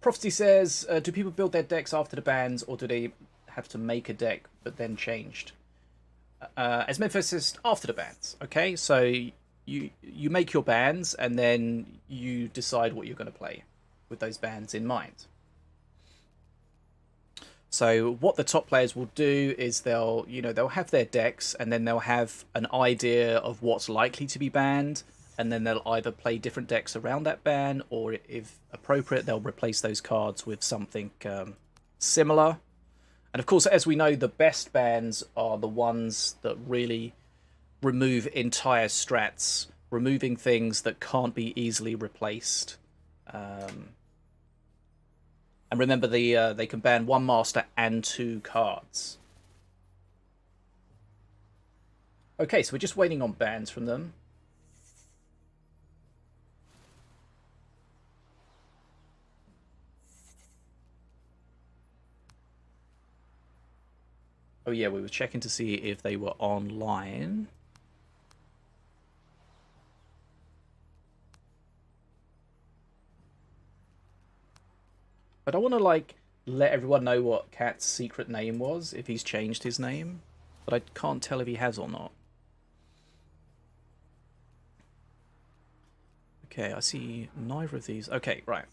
Prophecy says, do people build their decks after the bans, or do they have to make a deck but then changed? As Memphis says, after the bans. Okay, so you make your bans and then you decide what you're going to play with those bans in mind. So what the top players will do is they'll have their decks and then they'll have an idea of what's likely to be banned. And then they'll either play different decks around that ban, or if appropriate, they'll replace those cards with something similar. And of course, as we know, the best bans are the ones that really remove entire strats, removing things that can't be easily replaced. And remember, they can ban 1 master and 2 cards. Okay, so we're just waiting on bans from them. Oh yeah, we were checking to see if they were online. I don't want to, like, let everyone know what Katt's secret name was, if he's changed his name. But I can't tell if he has or not. Okay, I see neither of these. Okay, right.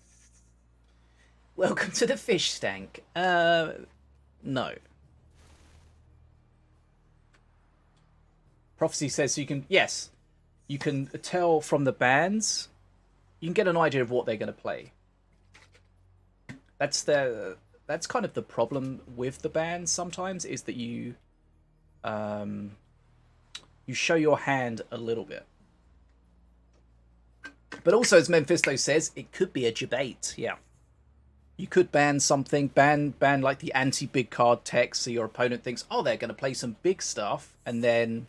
Welcome to the fish stank. No. Prophecy says you can, yes, you can tell from the bans, you can get an idea of what they're going to play. That's kind of the problem with the bans sometimes, is that you show your hand a little bit. But also, as Memfisto says, it could be a debate. Yeah. You could ban something, ban like the anti-big card text, so your opponent thinks, oh, they're going to play some big stuff, and then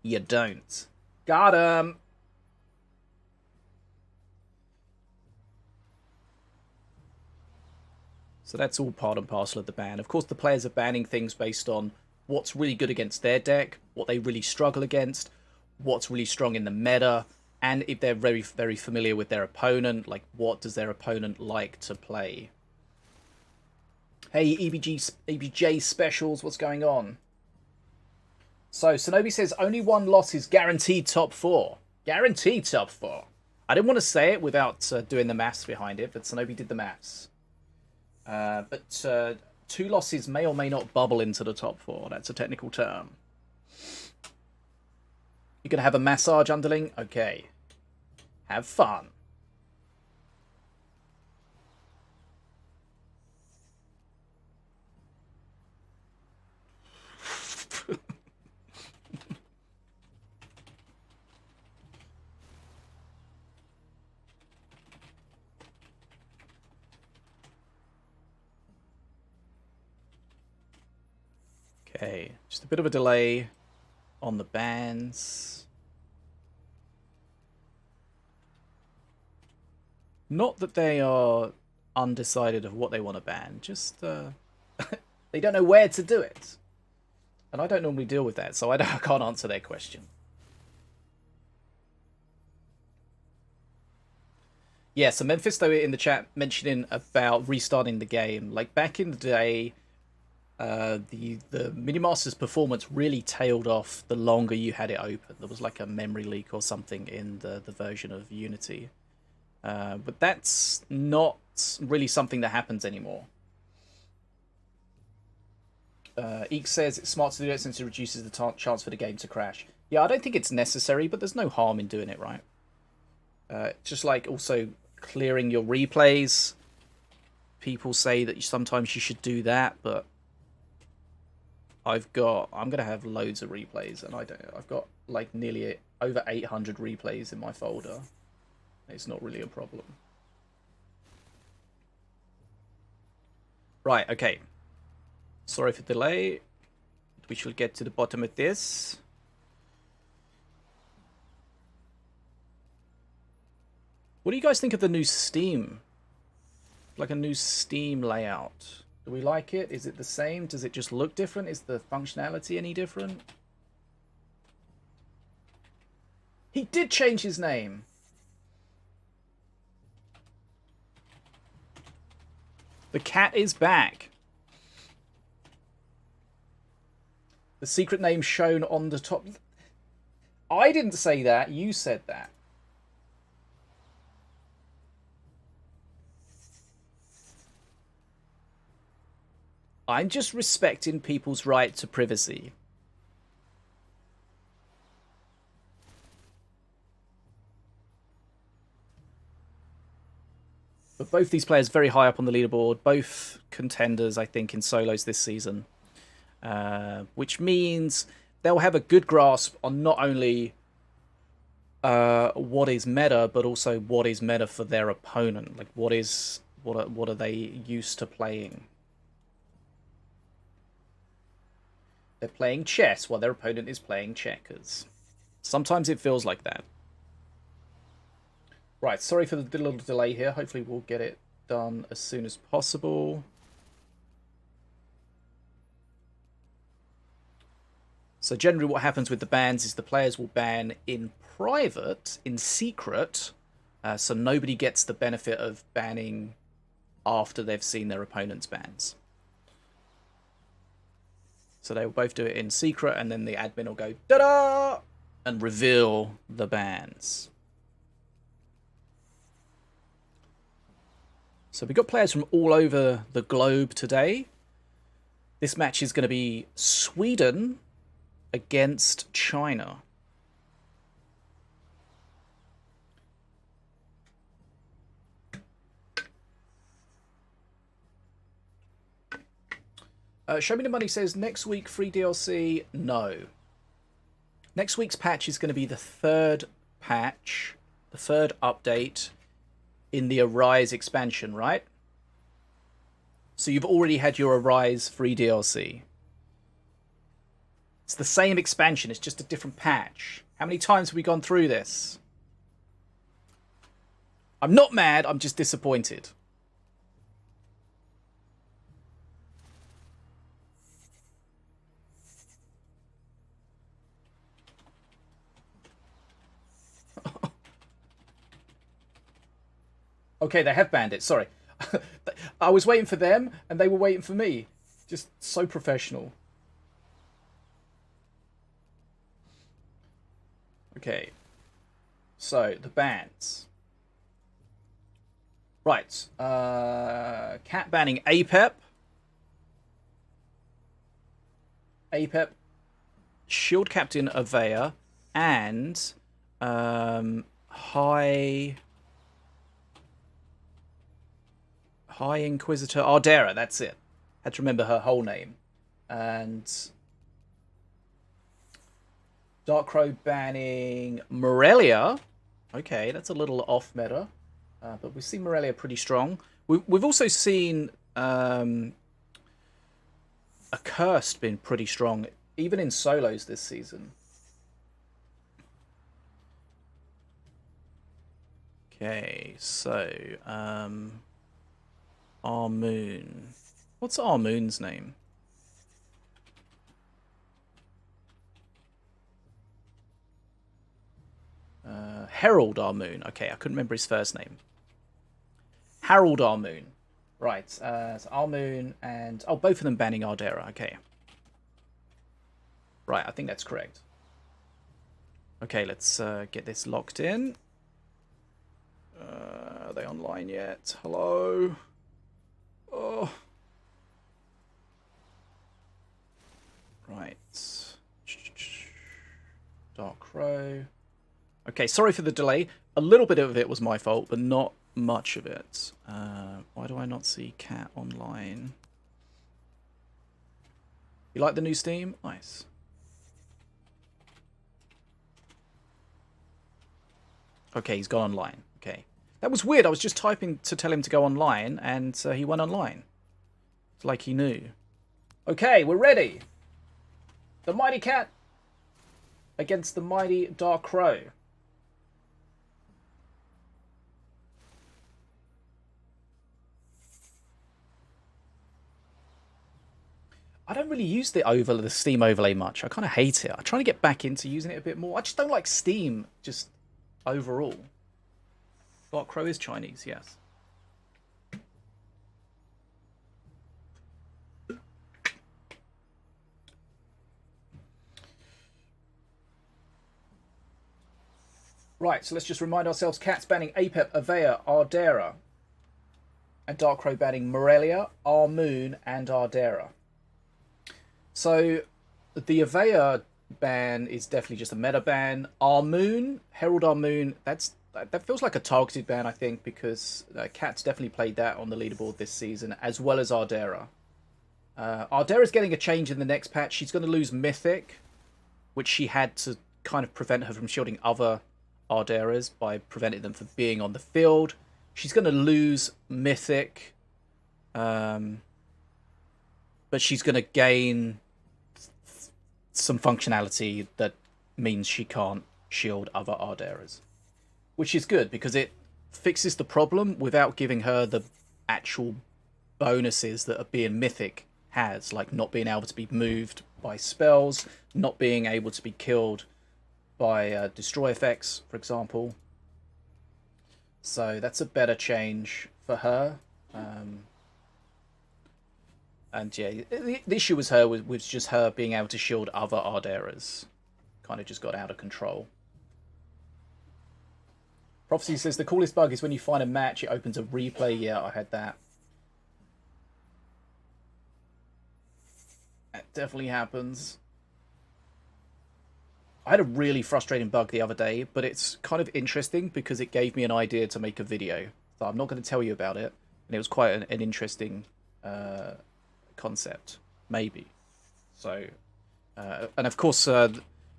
you don't. Got him! So that's all part and parcel of the ban. Of course, the players are banning things based on what's really good against their deck, what they really struggle against, what's really strong in the meta, and if they're very, very familiar with their opponent, like what does their opponent like to play. Hey, EBJ Specials, what's going on? So, Sinobii says only one loss is guaranteed top 4. Guaranteed top 4. I didn't want to say it without doing the maths behind it, but Sinobii did the maths. But 2 losses may or may not bubble into the top 4. That's a technical term. You're going to have a massage, underling? Okay. Have fun. Okay, just a bit of a delay on the bans. Not that they are undecided of what they want to ban, just they don't know where to do it. And I don't normally deal with that, so I can't answer their question. Yeah, so Memfisto in the chat mentioning about restarting the game. Like back in the day, the Minion Masters performance really tailed off the longer you had it open. There was like a memory leak or something in the version of Unity. But that's not really something that happens anymore. Eek says it's smart to do it since it reduces the chance for the game to crash. Yeah, I don't think it's necessary, but there's no harm in doing it, right? Just like also clearing your replays. People say that sometimes you should do that, but I'm gonna have loads of replays, and I've got like nearly over 800 replays in my folder. It's not really a problem. Right, okay. Sorry for the delay. We shall get to the bottom of this. What do you guys think of the new Steam? Like a new Steam layout. Do we like it? Is it the same? Does it just look different? Is the functionality any different? He did change his name. The cat is back. The secret name shown on the top. I didn't say that. You said that. I'm just respecting people's right to privacy. But both these players very high up on the leaderboard. Both contenders, I think, in solos this season. Which means they'll have a good grasp on not only what is meta, but also what is meta for their opponent. Like what are they used to playing? They're playing chess while their opponent is playing checkers. Sometimes it feels like that. Right, sorry for the little delay here. Hopefully we'll get it done as soon as possible. So generally what happens with the bans is the players will ban in private, in secret, so nobody gets the benefit of banning after they've seen their opponent's bans. So they will both do it in secret, and then the admin will go, ta-da! And reveal the bans. So we've got players from all over the globe today. This match is going to be Sweden against China. Show Me the Money says, next week free DLC? No. Next week's patch is going to be the 3rd patch The third update in the Arise expansion, right? So you've already had your Arise free DLC. It's the same expansion, it's just a different patch. How many times have we gone through this? I'm not mad, I'm just disappointed. Okay, they have banned it, sorry. I was waiting for them, and they were waiting for me. Just so professional. Okay. So, the bans. Right. Katt banning APEP. APEP. Shield Captain Avea. And... High Inquisitor Ardera, that's it. Had to remember her whole name. And Dark Crow banning Morelia. Okay, that's a little off meta. But we've seen Morelia pretty strong. We've also seen Accursed been pretty strong, even in solos this season. Okay, so Armoon. What's Armoon's name? Herald Armoon. Okay, I couldn't remember his first name. Harold Armoon. Right, so Armoon and... Oh, both of them banning Ardera. Okay. Right, I think that's correct. Okay, let's get this locked in. Are they online yet? Hello? Oh. Right. Dark Crow. Okay, sorry for the delay. A little bit of it was my fault, but not much of it. Why do I not see Katt online? You like the new Steam? Nice. Okay, he's gone online. Okay. That was weird. I was just typing to tell him to go online, and he went online. It's like he knew. Okay, we're ready. The mighty Katt against the mighty Dark Crow. I don't really use the Steam overlay much. I kind of hate it. I'm trying to get back into using it a bit more. I just don't like Steam, just overall. Dark Crow is Chinese, yes. Right, so let's just remind ourselves. Katt's banning APEP, Avea, Ardera. And Dark Crow banning Morelia, Armoon, and Ardera. So, the Avea ban is definitely just a meta ban. Armoon, Herald Armoon, that feels like a targeted ban, I think, because Katt's definitely played that on the leaderboard this season, as well as Ardera. Ardera's getting a change in the next patch. She's going to lose Mythic, which she had to kind of prevent her from shielding other Arderas by preventing them from being on the field. She's going to lose Mythic, but she's going to gain some functionality that means she can't shield other Arderas. Which is good, because it fixes the problem without giving her the actual bonuses that a being Mythic has, like not being able to be moved by spells, not being able to be killed by destroy effects, for example. So that's a better change for her. And yeah, the issue was just her being able to shield other Arderas. Kind of just got out of control. Prophecy says the coolest bug is when you find a match, it opens a replay. Yeah, I had that. That definitely happens. I had a really frustrating bug the other day, but it's kind of interesting because it gave me an idea to make a video. So I'm not going to tell you about it. And it was quite an interesting concept, maybe. So, and of course, so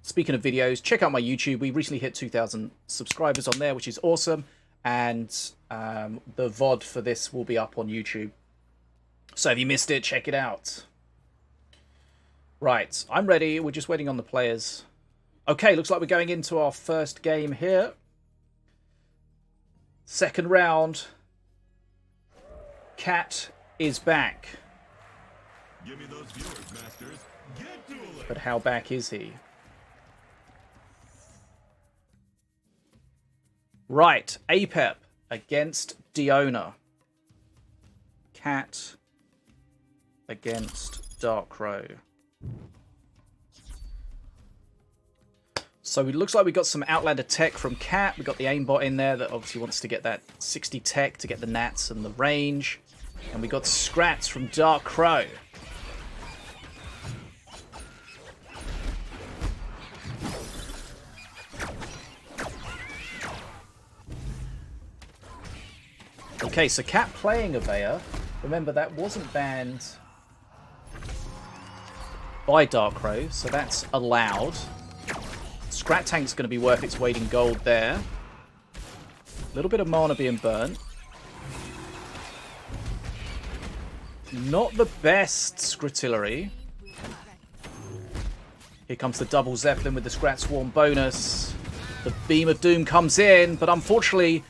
speaking of videos, check out my YouTube. We recently hit 2,000 subscribers on there, which is awesome. And the VOD for this will be up on YouTube. So if you missed it, check it out. Right, I'm ready. We're just waiting on the players. Okay, looks like we're going into our first game here. Second round. Katt is back. Give me those viewers, masters. Get dueling. But how back is he? Right, Apep against Diona. Katt against Darkrow. So it looks like we got some Outlander tech from Katt. We got the aimbot in there that obviously wants to get that 60 tech to get the nats and the range. And we got Scrats from Darkrow. Okay, so Katt playing Avea. Remember, that wasn't banned by Darkrow, so that's allowed. Scrat Tank's going to be worth its weight in gold there. A little bit of mana being burnt. Not the best Scritillery. Here comes the double Zeppelin with the Scrat Swarm bonus. The Beam of Doom comes in, but unfortunately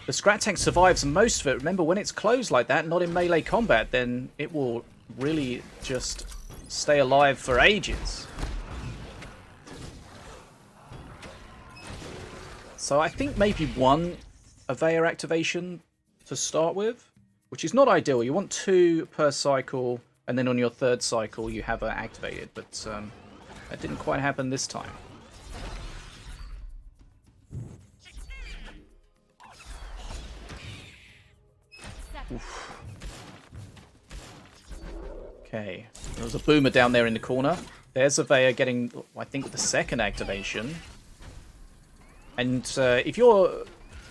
the Scrat Tank survives most of it. Remember, when it's closed like that, not in melee combat, then it will really just stay alive for ages. So I think maybe one Avea activation to start with, which is not ideal. You want 2 per cycle, and then on your 3rd cycle you have her activated, but that didn't quite happen this time. Oof. Okay, there was a boomer down there in the corner. There's Avea getting, I think, the 2nd activation. And if you're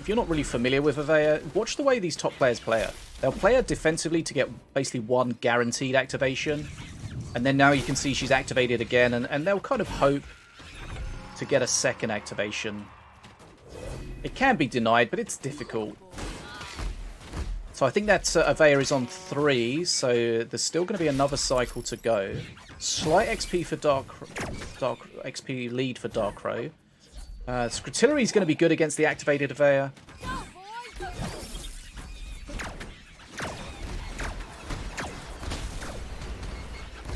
not really familiar with Avea, watch the way these top players play her. They'll play her defensively to get basically 1 guaranteed activation. And then now you can see she's activated again, and they'll kind of hope to get a 2nd activation. It can be denied, but it's difficult. So I think that Avea is on 3, so there's still going to be another cycle to go. Slight XP for Dark XP lead for Darkrow. Scritillery is going to be good against the activated Avea.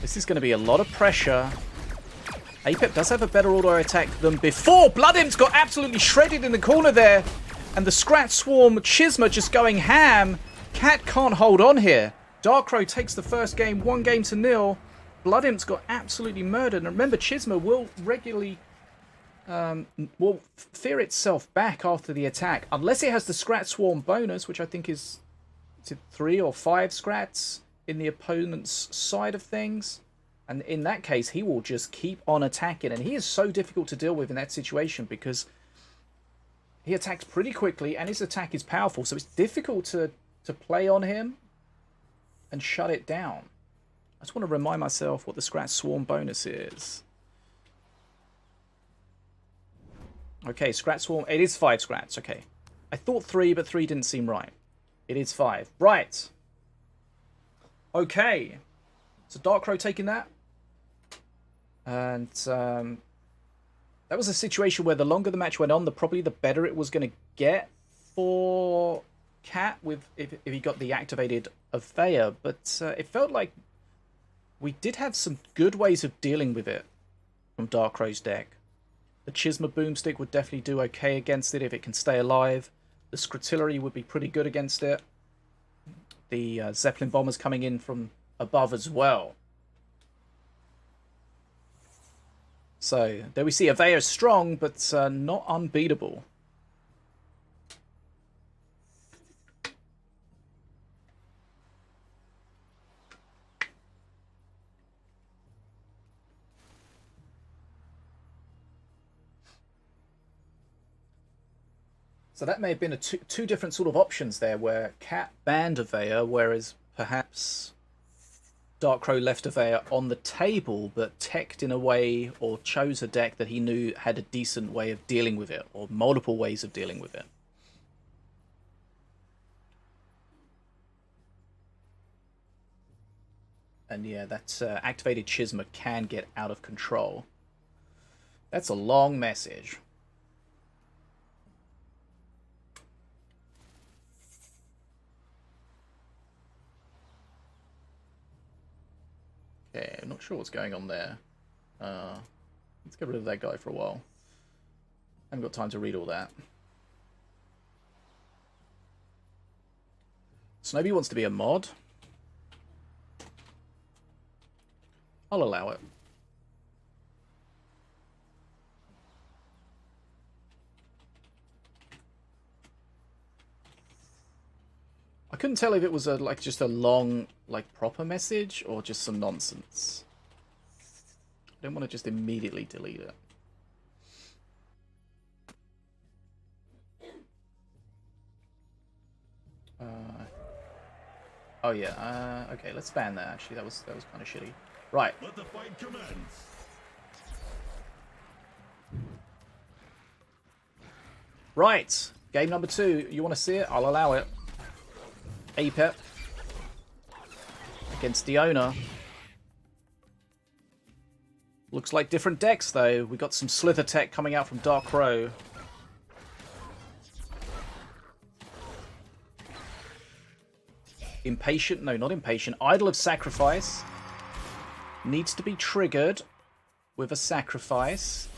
This is going to be a lot of pressure. Apep does have a better auto attack than before. Blood Imp's got absolutely shredded in the corner there. And the Scrat Swarm Chisma just going ham. Katt can't hold on here. Darkrow takes the first game, 1-0. Blood Imp's got absolutely murdered. And remember, Chisma will regularly will fear itself back after the attack, unless it has the Scrat Swarm bonus, which I think is 3 or 5 Scrats in the opponent's side of things. And in that case, he will just keep on attacking. And he is so difficult to deal with in that situation because he attacks pretty quickly and his attack is powerful. So it's difficult to play on him and shut it down. I just want to remind myself what the Scrat Swarm bonus is. Okay, Scrat Swarm. It is 5 Scrats. Okay. I thought 3, but 3 didn't seem right. It is 5. Right. Okay. So Darkrow taking that. And that was a situation where the longer the match went on, probably the better it was going to get for Katt with if he got the activated Avea. But it felt like we did have some good ways of dealing with it from Darkrow's deck. The Chisma Boomstick would definitely do okay against it if it can stay alive. The Scritillery would be pretty good against it. The Zeppelin Bombers coming in from above as well. So there we see Avea is strong, but not unbeatable. So that may have been two different sort of options there, where Katt banned Avea, whereas perhaps Dark Crow left a Veil on the table, but teched in a way, or chose a deck that he knew had a decent way of dealing with it, or multiple ways of dealing with it. And yeah, that activated Chisma can get out of control. That's a long message. Okay, I'm not sure what's going on there. Let's get rid of that guy for a while. I haven't got time to read all that. Sinobii wants to be a mod. I'll allow it. I couldn't tell if it was like just a long, like proper message or just some nonsense. I don't want to just immediately delete it. Oh yeah. Okay, let's ban that. Actually, that was kind of shitty. Right. Let the fight commence. Right. Game number 2. You want to see it? I'll allow it. Apep against Diona. Looks like different decks though. We got some Slither tech coming out from Dark Crow. Impatient? No, not Impatient. Idol of Sacrifice. Needs to be triggered with a sacrifice.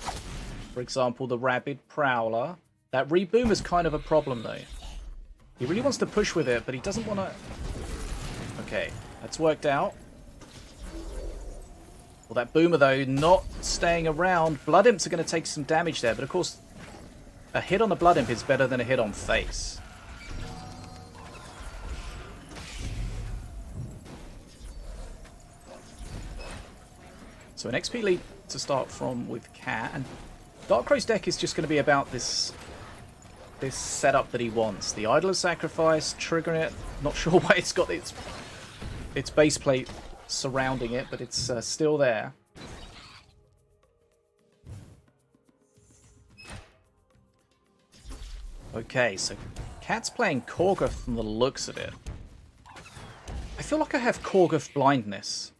For example, the Rabid Prowler. That Reboom is kind of a problem though. He really wants to push with it, but he doesn't want to... Okay, that's worked out. Well, that Boomer though, not staying around. Blood Imps are going to take some damage there, but of course, a hit on the Blood Imp is better than a hit on face. So an XP lead to start from with Katt, and Dark Crow's deck is just going to be about this setup that he wants. The Idol of Sacrifice, triggering it. Not sure why it's got its base plate surrounding it, but it's still there. Okay, so Katt's playing Korgoth from the looks of it. I feel like I have Korgoth blindness.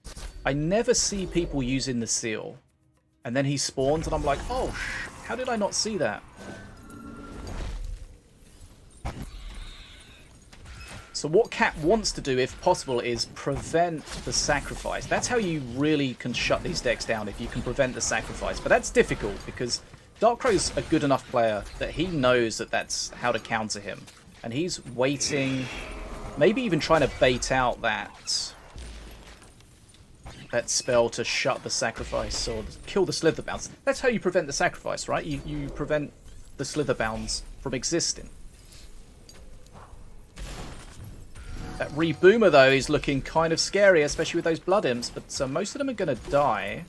I never see people using the seal. And then he spawns and I'm like, oh, how did I not see that? So what Katt wants to do, if possible, is prevent the sacrifice. That's how you really can shut these decks down, if you can prevent the sacrifice. But that's difficult, because Dark Crow's a good enough player that he knows that that's how to counter him. And he's waiting, maybe even trying to bait out that spell to shut the sacrifice or kill the Slither Bounds. That's how you prevent the sacrifice, right? You prevent the Slither Bounds from existing. That Reboomer, though, is looking kind of scary, especially with those Blood Imps, but most of them are going to die.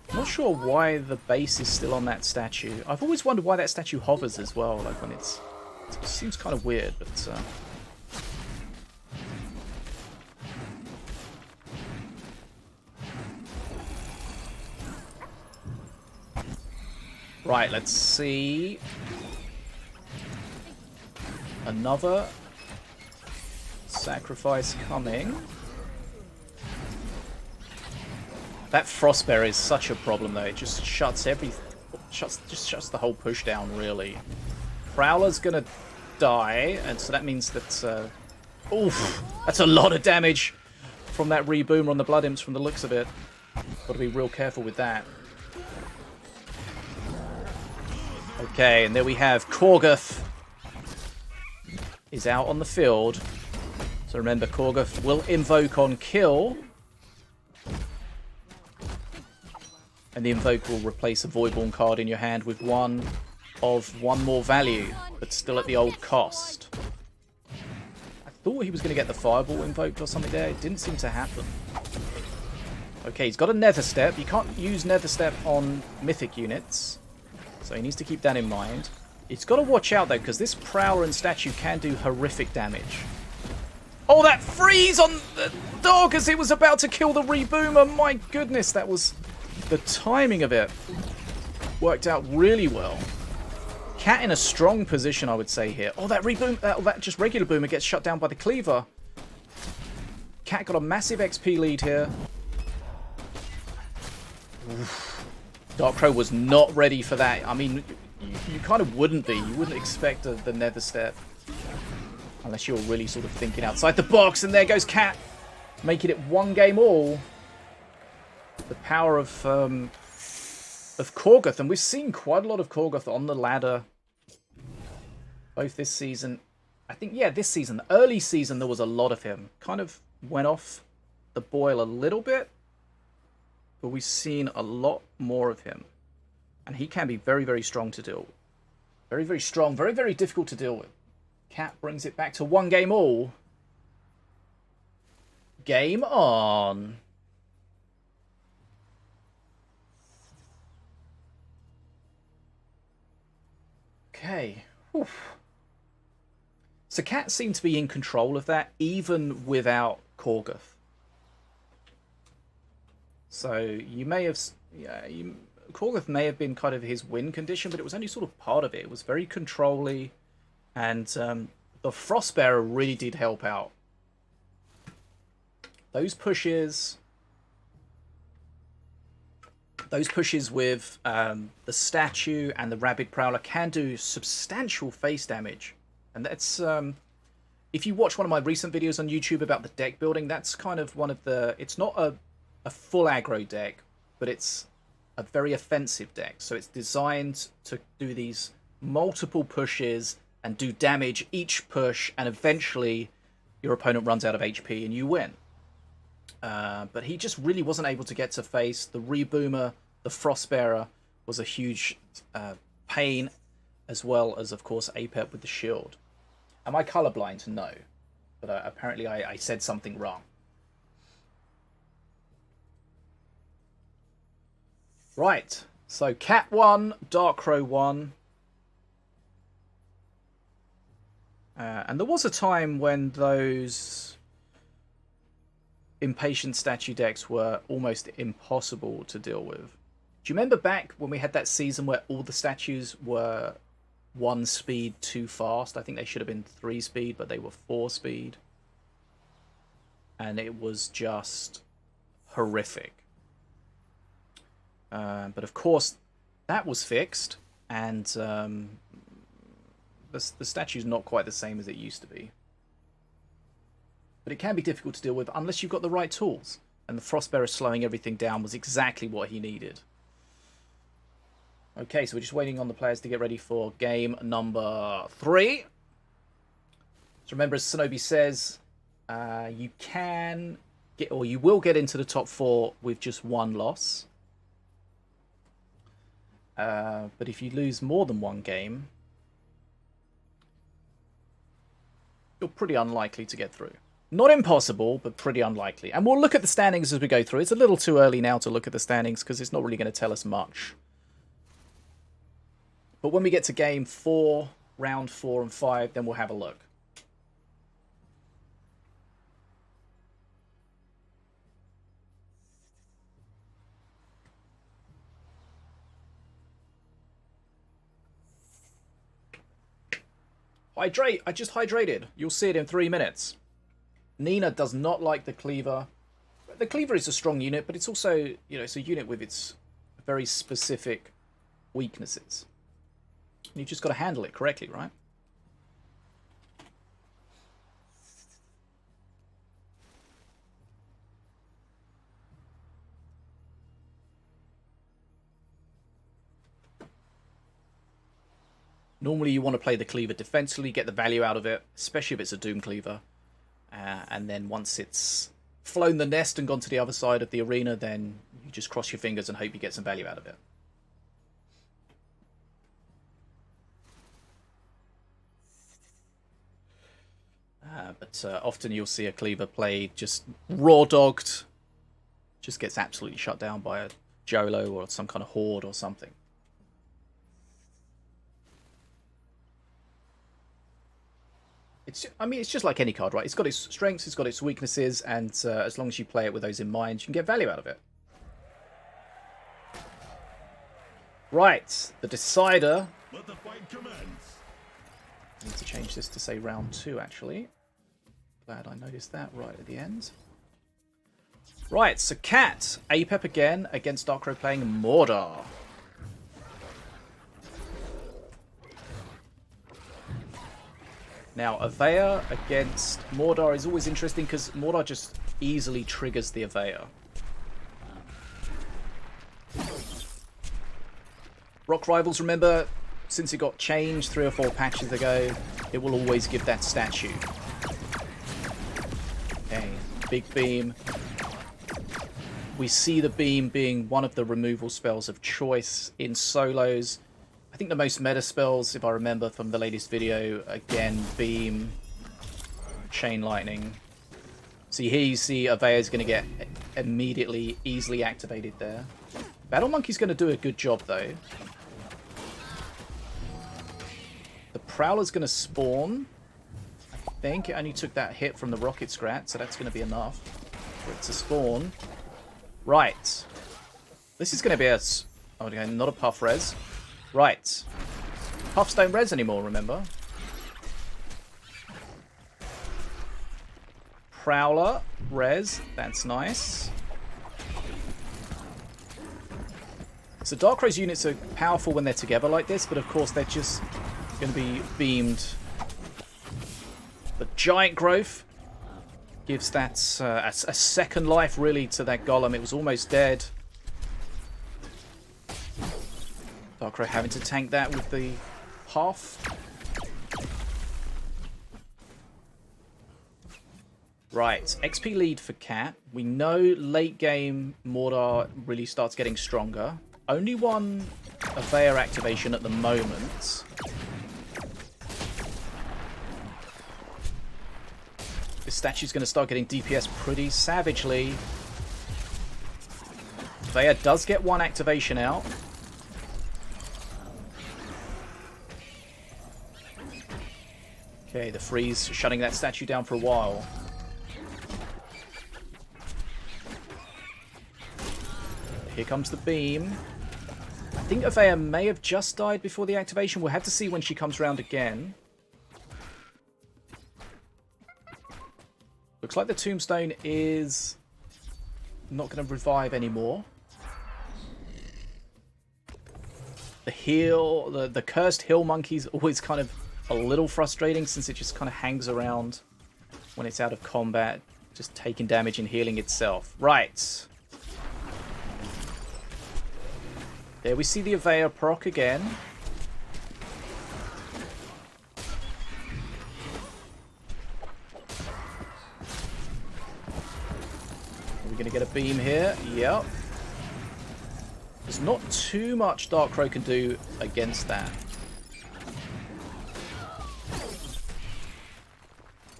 I'm not sure why the base is still on that statue. I've always wondered why that statue hovers as well, like when it seems kind of weird, but... Right, let's see. Another sacrifice coming. That Frostbear is such a problem though. It just shuts just shuts the whole push down really. Prowler's gonna die, and so that means that oof, that's a lot of damage from that Reboomer on the Blood Imps from the looks of it. Gotta be real careful with that. Okay, and there we have Korgoth is out on the field. So remember, Korgoth will invoke on kill. And the invoke will replace a Voidborn card in your hand with one more value, but still at the old cost. I thought he was going to get the Fireball invoked or something there. It didn't seem to happen. Okay, he's got a Nether Step. You can't use Nether Step on Mythic units. So he needs to keep that in mind. He's got to watch out though, because this Prowler and statue can do horrific damage. Oh, that freeze on the dog as it was about to kill the reboomer. My goodness, that was... The timing of it worked out really well. Katt in a strong position, I would say, here. Oh, that reboom... that just regular boomer gets shut down by the cleaver. Katt got a massive XP lead here. Oof. Dark Crow was not ready for that. I mean, you kind of wouldn't be. You wouldn't expect the nether step. Unless you're really sort of thinking outside the box. And there goes Katt, making it 1 game all. The power of Korgoth. And we've seen quite a lot of Korgoth on the ladder. Both this season. I think, yeah, this season. Early season, there was a lot of him. Kind of went off the boil a little bit. But we've seen a lot more of him. And he can be very, very strong to deal with. Very, very strong. Very, very difficult to deal with. Katt brings it back to 1 game all. Game on. Okay. Whew. So Katt seemed to be in control of that, even without Korgoth. So you may have... Yeah, Korgoth may have been kind of his win condition, but it was only sort of part of it. It was very control-y. And the Frostbearer really did help out. Those pushes with the statue and the Rabid Prowler can do substantial face damage. And that's, if you watch one of my recent videos on YouTube about the deck building, that's kind of one of the... It's not a full aggro deck, but it's a very offensive deck. So it's designed to do these multiple pushes and do damage each push, and eventually your opponent runs out of HP and you win. But he just really wasn't able to get to face. The Reboomer, the Frostbearer, was a huge pain, as well as, of course, Apep with the shield. Am I colorblind? No. But apparently I said something wrong. Right. So Katt won, Dark Crow won. And there was a time when those impatient statue decks were almost impossible to deal with. Do you remember back when we had that season where all the statues were 1 speed too fast? I think they should have been 3 speed, but they were 4 speed. And it was just horrific. But of course, that was fixed, and the statue's not quite the same as it used to be. But it can be difficult to deal with unless you've got the right tools. And the Frostbearer slowing everything down was exactly what he needed. Okay, so we're just waiting on the players to get ready for game number 3. So remember, as Sinobii says, you can get, or you will get into the top 4 with just 1 loss. But if you lose more than 1 game, you're pretty unlikely to get through. Not impossible, but pretty unlikely. And we'll look at the standings as we go through. It's a little too early now to look at the standings because it's not really going to tell us much. But when we get to game 4, round 4 and 5, then we'll have a look. Hydrate! I just hydrated. You'll see it in 3 minutes. Nina does not like the cleaver. The cleaver is a strong unit, but it's also, you know, it's a unit with its very specific weaknesses. You've just got to handle it correctly, right? Normally you want to play the cleaver defensively, get the value out of it, especially if it's a Doom cleaver. And then once it's flown the nest and gone to the other side of the arena, then you just cross your fingers and hope you get some value out of it. But often you'll see a cleaver played just raw-dogged, just gets absolutely shut down by a Jolo or some kind of horde or something. I mean, it's just like any card, right? It's got its strengths, it's got its weaknesses, and as long as you play it with those in mind, you can get value out of it. Right, the decider. Let the fight commence. I need to change this to say round 2, actually. Glad I noticed that right at the end. Right, so Katt, Apep again against Darkrai playing Mordor. Now, Avea against Mordor is always interesting because Mordor just easily triggers the Avea. Rock Rivals, remember, since it got changed 3 or 4 patches ago, it will always give that statue. Okay, Big Beam. We see the Beam being one of the removal spells of choice in solos. I think the most meta spells, if I remember from the latest video, again, Beam, Chain Lightning. See, here you see Avea is going to get immediately, easily activated there. Battle Monkey's going to do a good job, though. The Prowler's going to spawn. I think it only took that hit from the Rocket Scrat, so that's going to be enough for it to spawn. Right. This is going to be a... Oh, okay, not a Puff Res. Right. Puffs don't res anymore, remember? Prowler, res. That's nice. So Darkray's units are powerful when they're together like this, but of course they're just going to be beamed. The Giant Growth gives that a second life, really, to that Golem. It was almost dead. Darkrai having to tank that with the half. Right, XP lead for Katt. We know late game Mordor really starts getting stronger. Only one Avea activation at the moment. This statue's going to start getting DPS pretty savagely. Avea does get one activation out. Okay, the freeze shutting that statue down for a while. Here comes the beam. I think Avea may have just died before the activation. We'll have to see when she comes round again. Looks like the tombstone is not going to revive anymore. The heal, the cursed hill monkey's always kind of a little frustrating since it just kind of hangs around when it's out of combat, just taking damage and healing itself. Right. There we see the Avea proc again. Are we going to get a beam here? Yep. There's not too much Darkrai can do against that.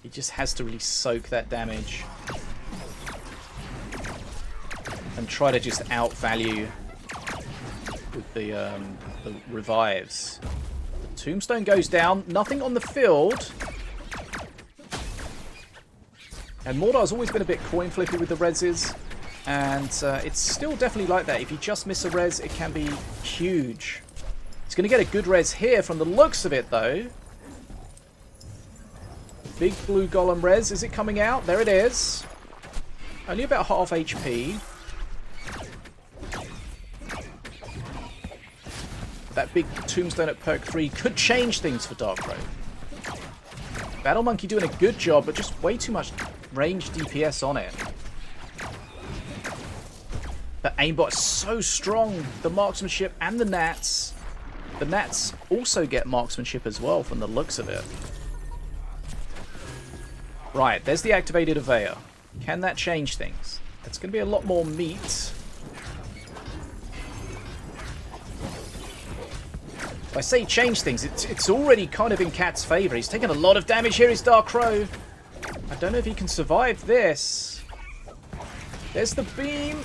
He just has to really soak that damage and try to just outvalue with the revives. The tombstone goes down. Nothing on the field. And Mordor's always been a bit coin flippy with the reses. And it's still definitely like that. If you just miss a res, it can be huge. He's going to get a good res here from the looks of it, though. Big blue golem res. Is it coming out? There it is. Only about half HP. That big tombstone at perk 3 could change things for Darkrai. Battle Monkey doing a good job, but just way too much range DPS on it. The aimbot is so strong. The marksmanship and the nats. The nats also get marksmanship as well from the looks of it. Right, there's the activated Avea. Can that change things? It's going to be a lot more meat. If I say change things, it's already kind of in Katt's favour. He's taking a lot of damage here, his Darkrai. I don't know if he can survive this. There's the beam.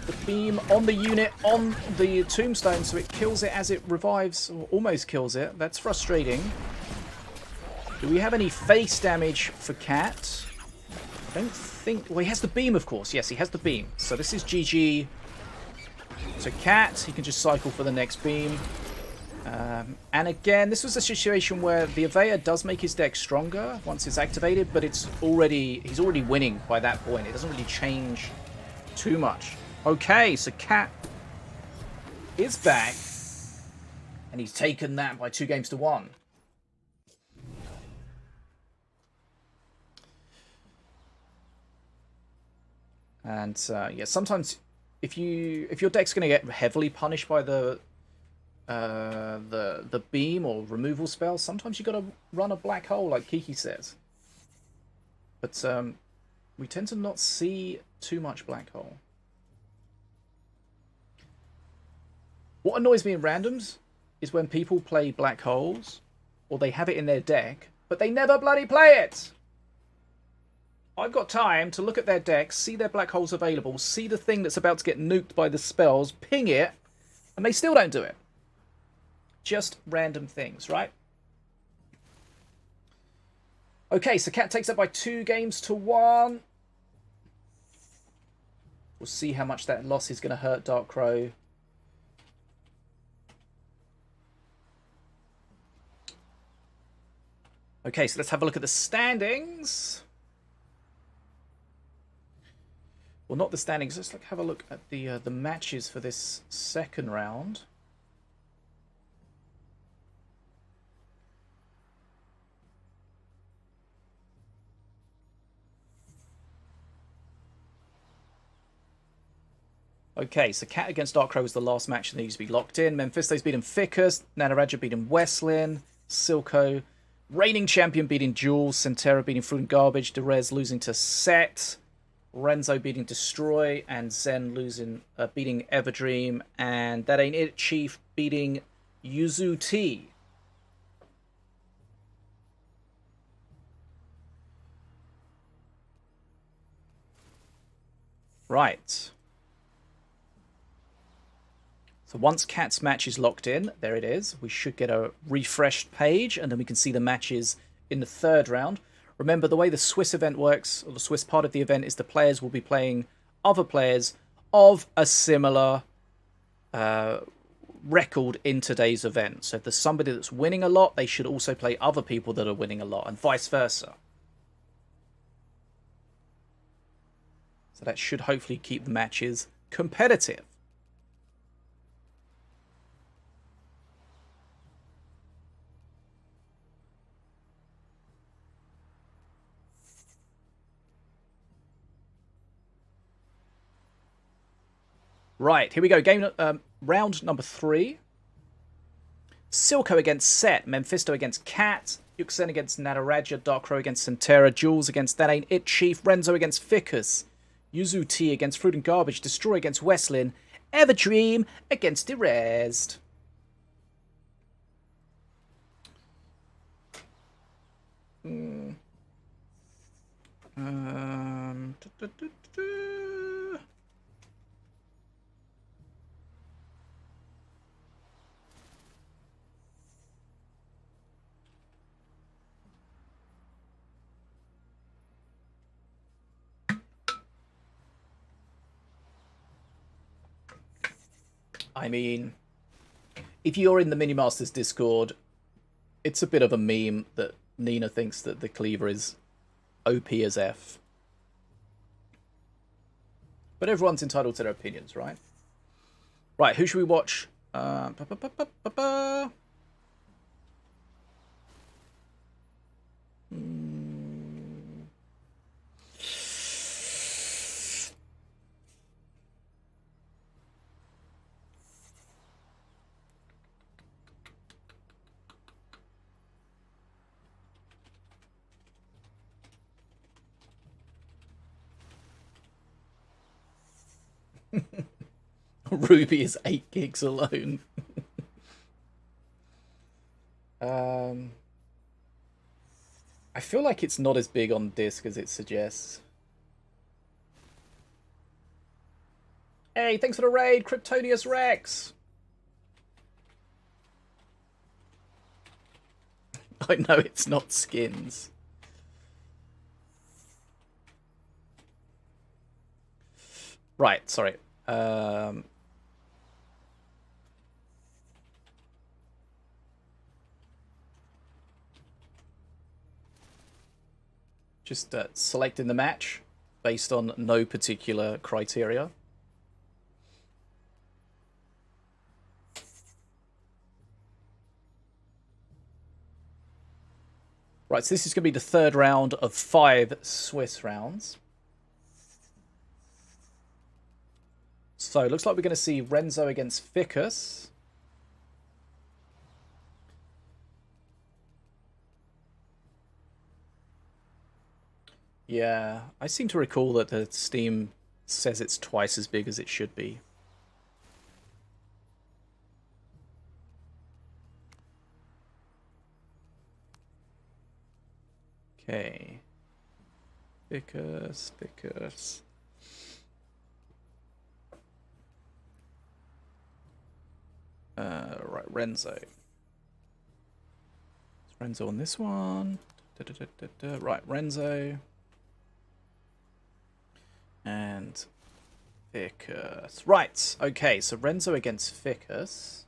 The beam on the unit, on the tombstone, so it kills it as it revives, or almost kills it. That's frustrating. Do we have any face damage for Katt? I don't think... Well, he has the beam, of course. Yes, he has the beam. So this is GG. So Katt, he can just cycle for the next beam. And again, this was a situation where the Evea does make his deck stronger once it's activated, but he's already winning by that point. It doesn't really change too much. Okay, so Katt is back, and he's taken that by 2-1. And yeah, sometimes if your deck's going to get heavily punished by the beam or removal spell, sometimes you got to run a black hole, like Kiki says. But we tend to not see too much black hole. What annoys me in randoms is when people play black holes, or they have it in their deck, but they never bloody play it. I've got time to look at their deck, see their black holes available, see the thing that's about to get nuked by the spells, ping it, and they still don't do it. Just random things, right? Okay, so Katt takes up by 2-1. We'll see how much that loss is going to hurt Dark Crow. Okay, so let's have a look at the standings. Well, not the standings. Let's have a look at the matches for this second round. Okay, so Katt against Dark Crow was the last match that needs to be locked in. Memfisto's beating Ficus. Nataraja beating Weslin. Silco. Reigning champion beating Jules. Sentera beating Fruit and Garbage. Derez losing to Set. Renzo beating Destroy. And YkZen beating Everdream. And That Ain't It Chief beating Yuzu T. Right. So once Katt's match is locked in, there it is, we should get a refreshed page, and then we can see the matches in the third round. Remember, the way the Swiss event works, or the Swiss part of the event, is the players will be playing other players of a similar record in today's event. So if there's somebody that's winning a lot, they should also play other people that are winning a lot, and vice versa. So that should hopefully keep the matches competitive. Right, here we go. Round number 3. Silco against Set. Memfisto against Katt. YkZen against Nataraja. Dark Crow against Sentera. Jules against That Ain't It Chief. Renzo against Ficus. Yuzu T against Fruit and Garbage. Destroy against Weslin. Everdream against Derez. I mean, if you're in the Minion Masters Discord, it's a bit of a meme that Nina thinks that the Cleaver is OP as F. But everyone's entitled to their opinions, right? Right, who should we watch? Ruby is 8 gigs alone. I feel like it's not as big on disc as it suggests. Hey, thanks for the raid, Kryptonius Rex. I know it's not skins. Right, sorry. Just selecting the match based on no particular criteria. Right, so this is going to be the third round of 5 Swiss rounds. So it looks like we're going to see Renzo against Ficus. Yeah, I seem to recall that the Steam says it's twice as big as it should be. Okay. Ficus. Right, Renzo. It's Renzo on this one. Right, Renzo. And Ficus. Right, okay, so Renzo against Ficus.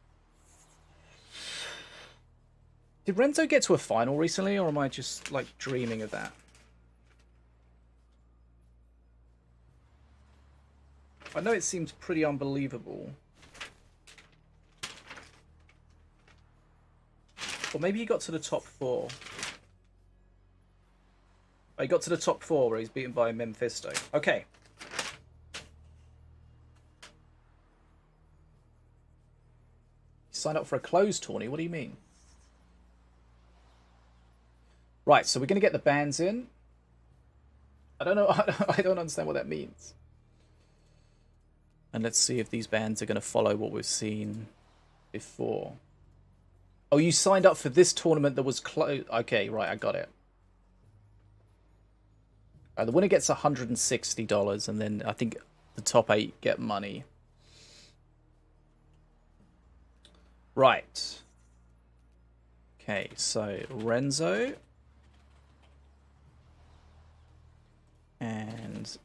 Did Renzo get to a final recently, or am I just, like, dreaming of that? I know it seems pretty unbelievable. Or maybe he got to the top 4. Oh, he got to the top 4 where he's beaten by Memfisto. Okay. You signed up for a closed tourney? What do you mean? Right, so we're going to get the bans in. I don't know. I don't understand what that means. And let's see if these bans are going to follow what we've seen before. Oh, you signed up for this tournament that was closed. Okay, right, I got it. The winner gets $160, and then I think the top 8 get money. Right. Okay, so Renzo. And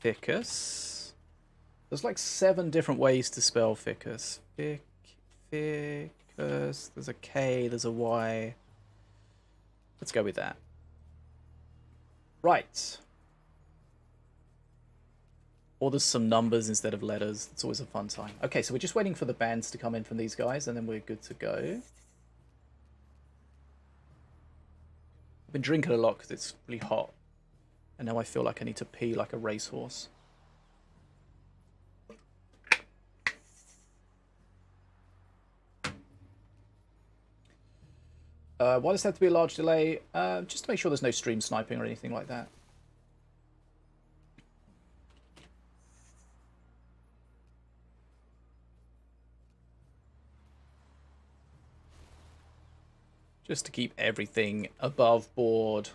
Ficus. There's like 7 different ways to spell Ficus. Ficus. There's a K, there's a Y. Let's go with that. Right. Or there's some numbers instead of letters. It's always a fun time. Okay, so we're just waiting for the bans to come in from these guys, and then we're good to go. I've been drinking a lot because it's really hot. And now I feel like I need to pee like a racehorse. Why does there have to be a large delay? Just to make sure there's no stream sniping or anything like that. Just to keep everything above board.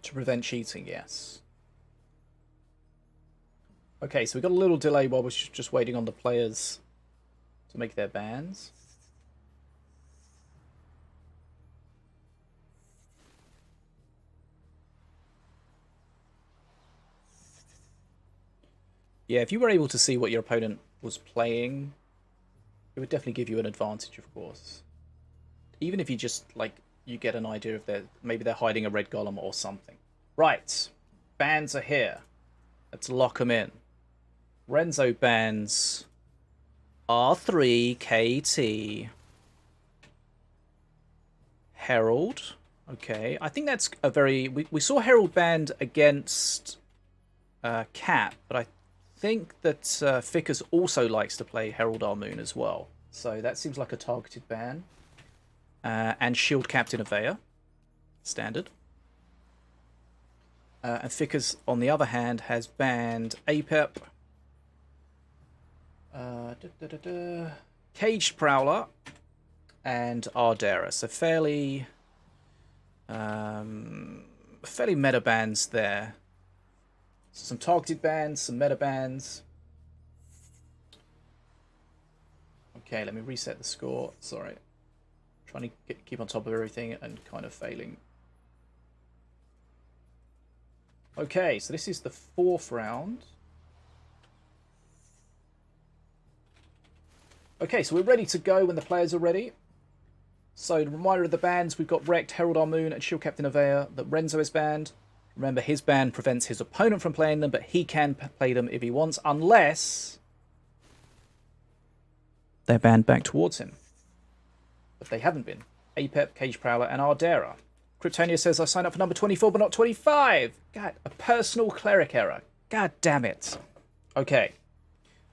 To prevent cheating, yes. Okay, so we got a little delay while we're just waiting on the players to make their bans. Yeah, if you were able to see what your opponent was playing, it would definitely give you an advantage, of course. Even if you just, like, you get an idea of maybe they're hiding a red golem or something. Right, bans are here. Let's lock them in. Renzo bans R3, KT, Herald. Okay, I think that's a very... We saw Herald banned against Katt, but I think that Ficus also likes to play Herald Armoon as well. So that seems like a targeted ban. And Shield Captain Avea. Standard. And Ficus, on the other hand, has banned Apep, Caged Prowler, and Ardera. So fairly fairly meta bans there. Some targeted bans, some meta bans. Okay, let me reset the score. Sorry. Trying to keep on top of everything and kind of failing. Okay, so this is the 4th round. Okay, so we're ready to go when the players are ready. So, the reminder of the bans, we've got Wrecked, Herald Our Moon, and Shield Captain Avea that Renzo is banned. Remember, his ban prevents his opponent from playing them, but he can play them if he wants, unless they're banned back towards him. But they haven't been. Apep, Cage Prowler, and Ardera. Kryptonia says, I signed up for number 24, but not 25. God, a personal cleric error. God damn it. Okay.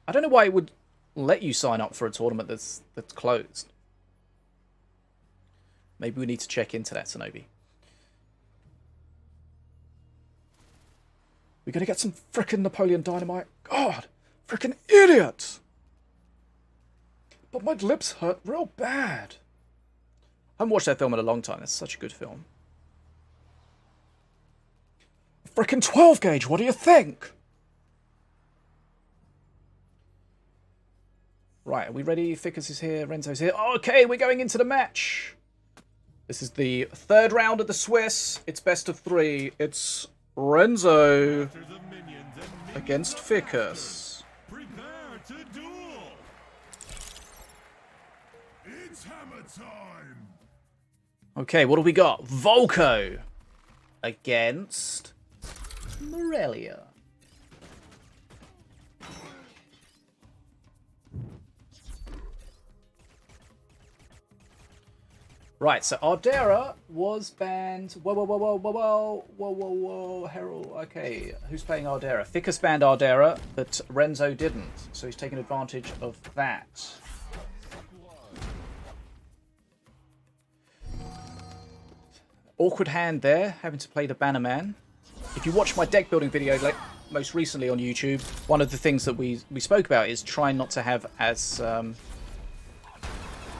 I don't know why it would let you sign up for a tournament that's closed. Maybe we need to check into that, Sinobii. We're going to get some frickin' Napoleon Dynamite. God, frickin' idiot. But my lips hurt real bad. I haven't watched that film in a long time. It's such a good film. Frickin' 12 gauge, what do you think? Right, are we ready? Ficus is here, Renzo's here. Okay, we're going into the match. This is the 3rd round of the Swiss. It's best of 3. It's Renzo against Ficus. Prepare to duel. It's hammer time. Okay, what do we got? Volko against Morelia. Right, so Ardera was banned. Whoa, Herald. Okay, who's playing Ardera? Ficus banned Ardera, but Renzo didn't. So he's taking advantage of that. Awkward hand there, having to play the Banner Man. If you watch my deck building video, like most recently on YouTube, one of the things that we spoke about is trying not to have, as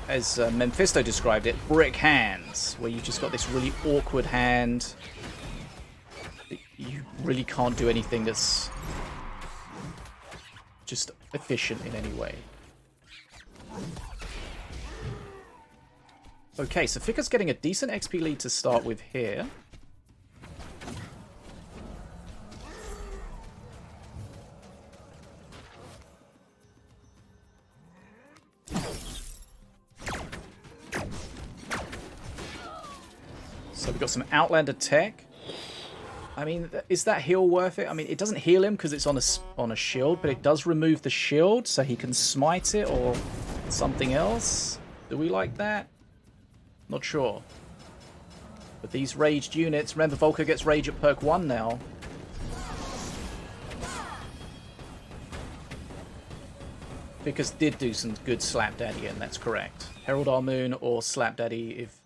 Memfisto described it, brick hands, where you just got this really awkward hand. You really can't do anything that's just efficient in any way. Okay, so Ficus getting a decent XP lead to start with here. So we've got some Outlander tech. I mean, is that heal worth it? I mean, it doesn't heal him because it's on a shield, but it does remove the shield so he can smite it or something else. Do we like that? Not sure. But these raged units, remember Volker gets rage at perk 1 now. Ficus did do some good Slapdaddy, and that's correct. Herald Our Moon or Slapdaddy if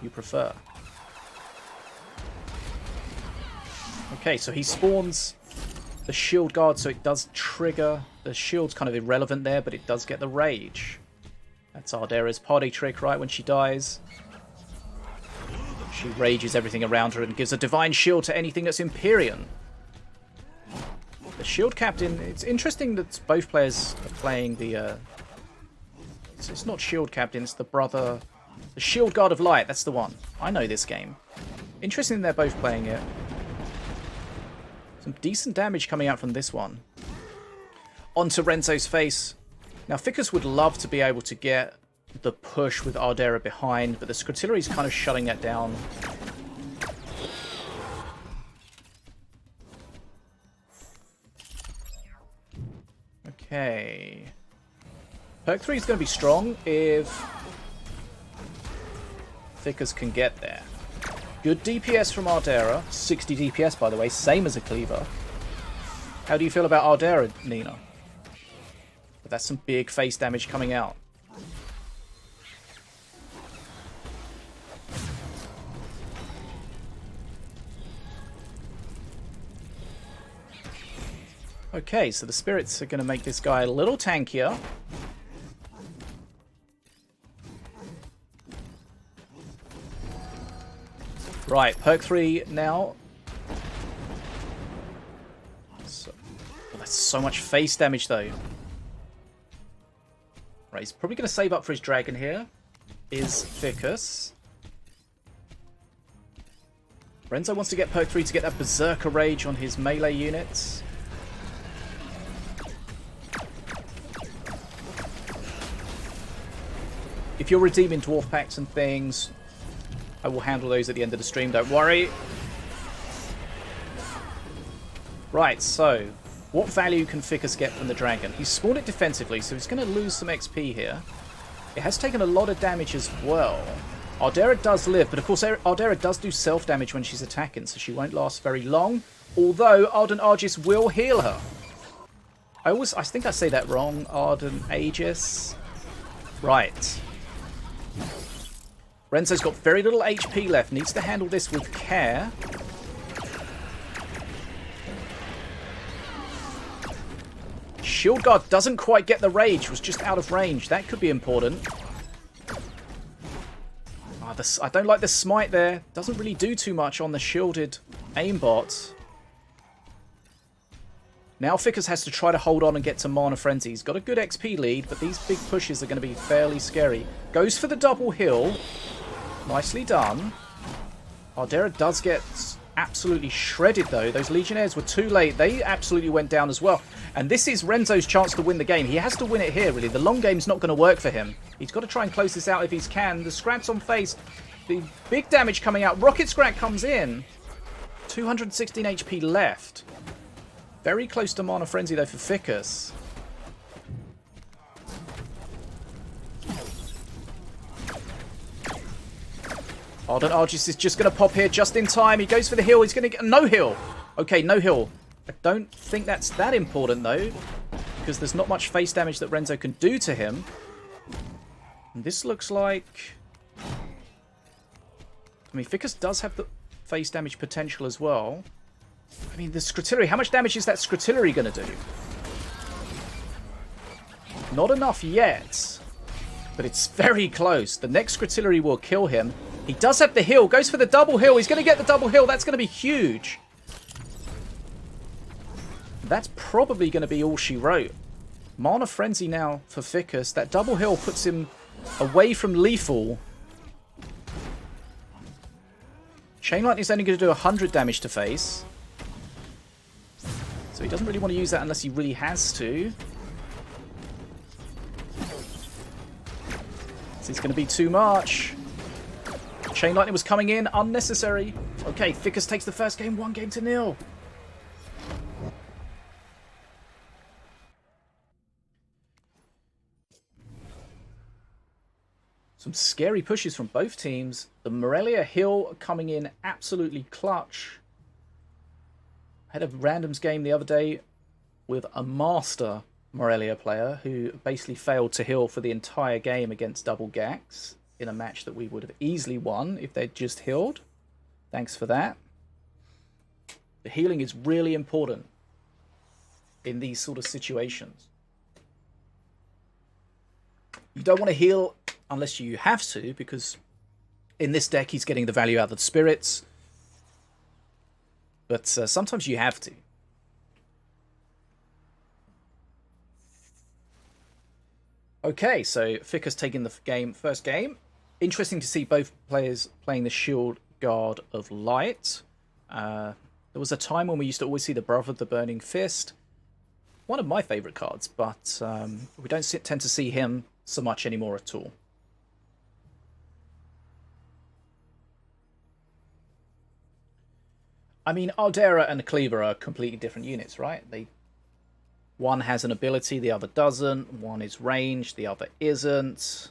you prefer. Okay, so he spawns the shield guard, so it does trigger. The shield's kind of irrelevant there, but it does get the rage. That's Ardera's party trick, right? When she dies, she rages everything around her and gives a divine shield to anything that's Empyrean. The shield captain, it's interesting that both players are playing the... it's not shield captain, it's the brother... The shield guard of light, that's the one. I know this game. Interesting they're both playing it. Some decent damage coming out from this one. Onto Renzo's face. Now, Ficus would love to be able to get the push with Ardera behind, but the Scrotillery is kind of shutting that down. Okay. Perk 3 is going to be strong if Ficus can get there. Good DPS from Ardera. 60 DPS, by the way. Same as a Cleaver. How do you feel about Ardera, Nina? But that's some big face damage coming out. Okay, so the spirits are going to make this guy a little tankier. Right, perk 3 now. So, oh, that's so much face damage though. Right, he's probably going to save up for his dragon here. Is Ficus. Renzo wants to get perk 3 to get that Berserker Rage on his melee units. If you're redeeming dwarf packs and things, I will handle those at the end of the stream, don't worry. Right, so what value can Ficus get from the dragon? He's spawned it defensively, so he's going to lose some XP here. It has taken a lot of damage as well. Ardera does live, but of course Ardera does do self-damage when she's attacking, so she won't last very long. Although Ardent Aegis will heal her. I think I say that wrong. Ardent Aegis. Right. Renzo's got very little HP left. Needs to handle this with care. Shield Guard doesn't quite get the rage. Was just out of range. That could be important. I don't like the smite there. Doesn't really do too much on the shielded aimbot. Now Ficus has to try to hold on and get to Mana Frenzy. He's got a good XP lead, but these big pushes are going to be fairly scary. Goes for the double hill. Nicely done. Ardera does get absolutely shredded though. Those Legionnaires were too late. They absolutely went down as well. And this is Renzo's chance to win the game. He has to win it here, really. The long game's not going to work for him. He's got to try and close this out if he can. The Scrats on face. The big damage coming out. Rocket Scrat comes in. 216 HP left. Very close to Mana Frenzy though for Ficus. Ardent Aegis is just going to pop here just in time. He goes for the heal. He's going to get no heal. Okay, no heal. I don't think that's that important though, because there's not much face damage that Renzo can do to him. And this looks like... I mean, Ficus does have the face damage potential as well. I mean, the Scrotillery, how much damage is that Scrotillery going to do? Not enough yet, but it's very close. The next Scrotillery will kill him. He does have the heal, goes for the double heal. He's going to get the double heal. That's going to be huge. That's probably going to be all she wrote. Mana Frenzy now for Ficus. That double heal puts him away from lethal. Chain Lightning is only going to do 100 damage to face. So he doesn't really want to use that unless he really has to. This is going to be too much. Chain Lightning was coming in. Unnecessary. Okay, Ficus takes the first game. 1-0. Some scary pushes from both teams. The Morelia Hill coming in absolutely clutch. I had a randoms game the other day with a master Morelia player who basically failed to heal for the entire game against double Gax in a match that we would have easily won if they'd just healed. Thanks for that. The healing is really important in these sort of situations. You don't want to heal unless you have to, because in this deck he's getting the value out of the spirits. But sometimes you have to. Okay, so Ficus taking the first game. Interesting to see both players playing the Shield Guard of Light. There was a time when we used to always see the Brother of the Burning Fist. One of my favourite cards, but we don't tend to see him so much anymore at all. I mean, Ardera and Cleaver are completely different units, right? One has an ability, the other doesn't. One is ranged, the other isn't.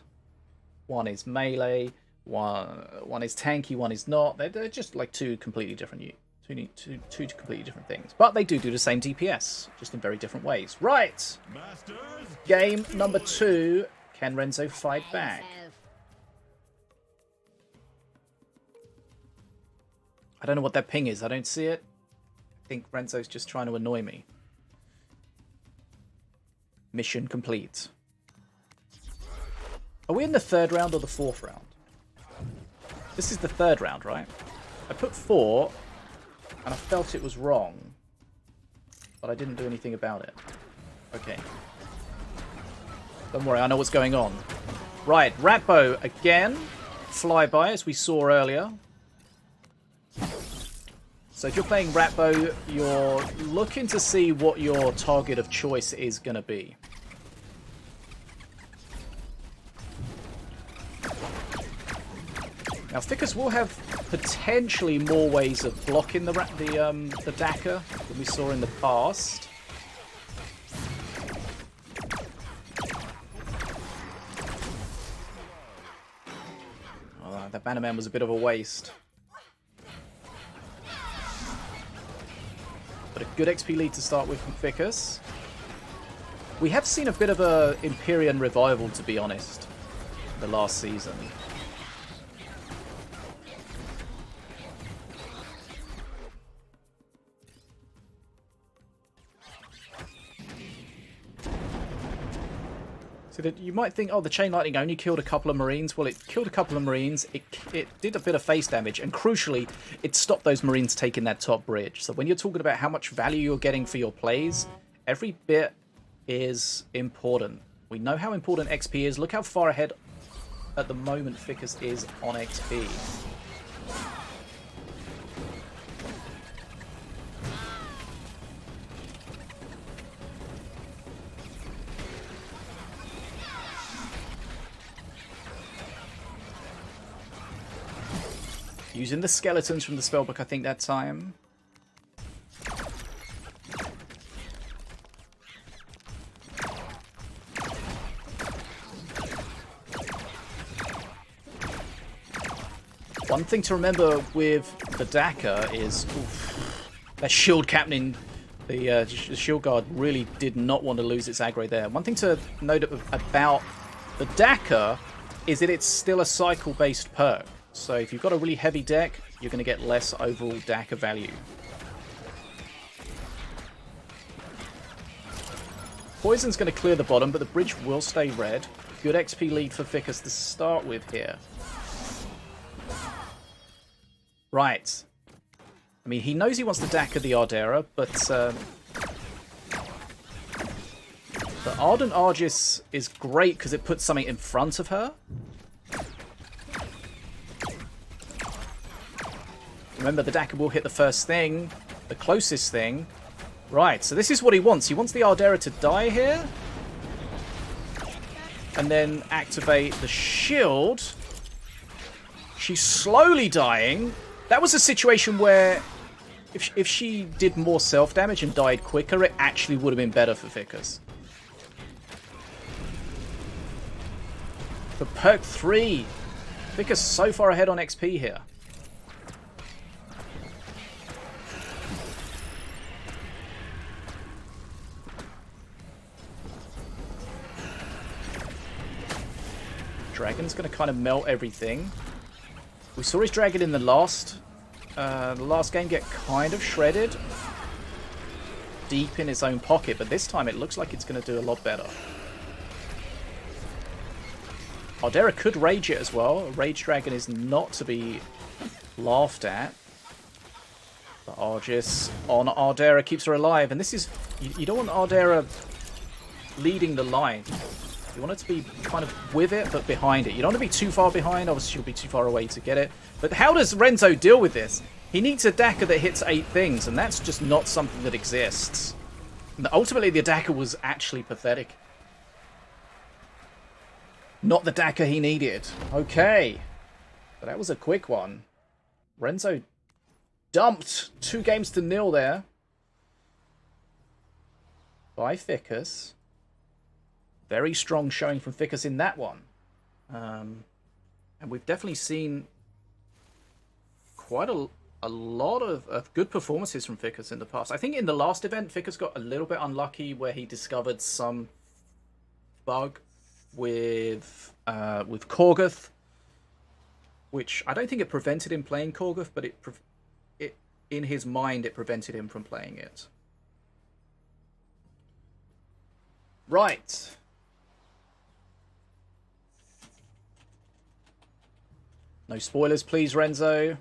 One is melee, one is tanky, one is not. They're just like two completely different two completely different things. But they do the same DPS, just in very different ways. Right! Masters. Game number 2. Can Renzo fight back? I don't know what that ping is. I don't see it. I think Renzo's just trying to annoy me. Mission complete. Are we in the 3rd round or the 4th round? This is the 3rd round, right? I put 4, and I felt it was wrong. But I didn't do anything about it. Okay. Don't worry, I know what's going on. Right, Ratbo again. Flyby, as we saw earlier. So if you're playing Ratbo, you're looking to see what your target of choice is going to be. Now, Ficus will have potentially more ways of blocking the Daka than we saw in the past. Oh, that Bannerman was a bit of a waste. But a good XP lead to start with from Ficus. We have seen a bit of a Empyrean revival, to be honest, the last season. So that you might think, oh, the Chain Lightning only killed a couple of Marines. Well, it killed a couple of Marines. It did a bit of face damage. And crucially, it stopped those Marines taking that top bridge. So when you're talking about how much value you're getting for your plays, every bit is important. We know how important XP is. Look how far ahead at the moment Ficus is on XP. Using the skeletons from the spellbook, I think, that time. One thing to remember with the Daka is that shield captaining, the shield guard really did not want to lose its aggro there. One thing to note about the Daka is that it's still a cycle-based perk. So if you've got a really heavy deck, you're going to get less overall Daka value. Poison's going to clear the bottom, but the bridge will stay red. Good XP lead for Ficus to start with here. Right. I mean, he knows he wants to Daka the Ardera, but the Ardent Argus is great because it puts something in front of her. Remember, the Daka will hit the first thing, the closest thing. Right, so this is what he wants. He wants the Ardera to die here. And then activate the shield. She's slowly dying. That was a situation where if she did more self-damage and died quicker, it actually would have been better for Ficus. For perk 3, Ficus so far ahead on XP here. Dragon's going to kind of melt everything. We saw his dragon in the last game get kind of shredded deep in his own pocket, but this time it looks like it's going to do a lot better. Ardera could rage it as well. A rage dragon is not to be laughed at. But Argus on Ardera keeps her alive, and this is... You don't want Ardera leading the line. You want it to be kind of with it, but behind it. You don't want to be too far behind. Obviously, you'll be too far away to get it. But how does Renzo deal with this? He needs a Daka that hits 8 things, and that's just not something that exists. And ultimately, the Daka was actually pathetic. Not the Daka he needed. Okay. But that was a quick one. Renzo dumped 2 games to 0 there. By Ficus. Very strong showing from Ficus in that one. And we've definitely seen quite a lot of good performances from Ficus in the past. I think in the last event, Ficus got a little bit unlucky where he discovered some bug with Korgoth, which I don't think it prevented him playing Korgoth, but it in his mind it prevented him from playing it. Right. No spoilers, please, Renzo.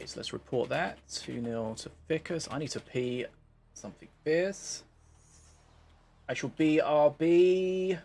Okay, so let's report that. 2-0 to Ficus. I need to pee something fierce. I shall BRB.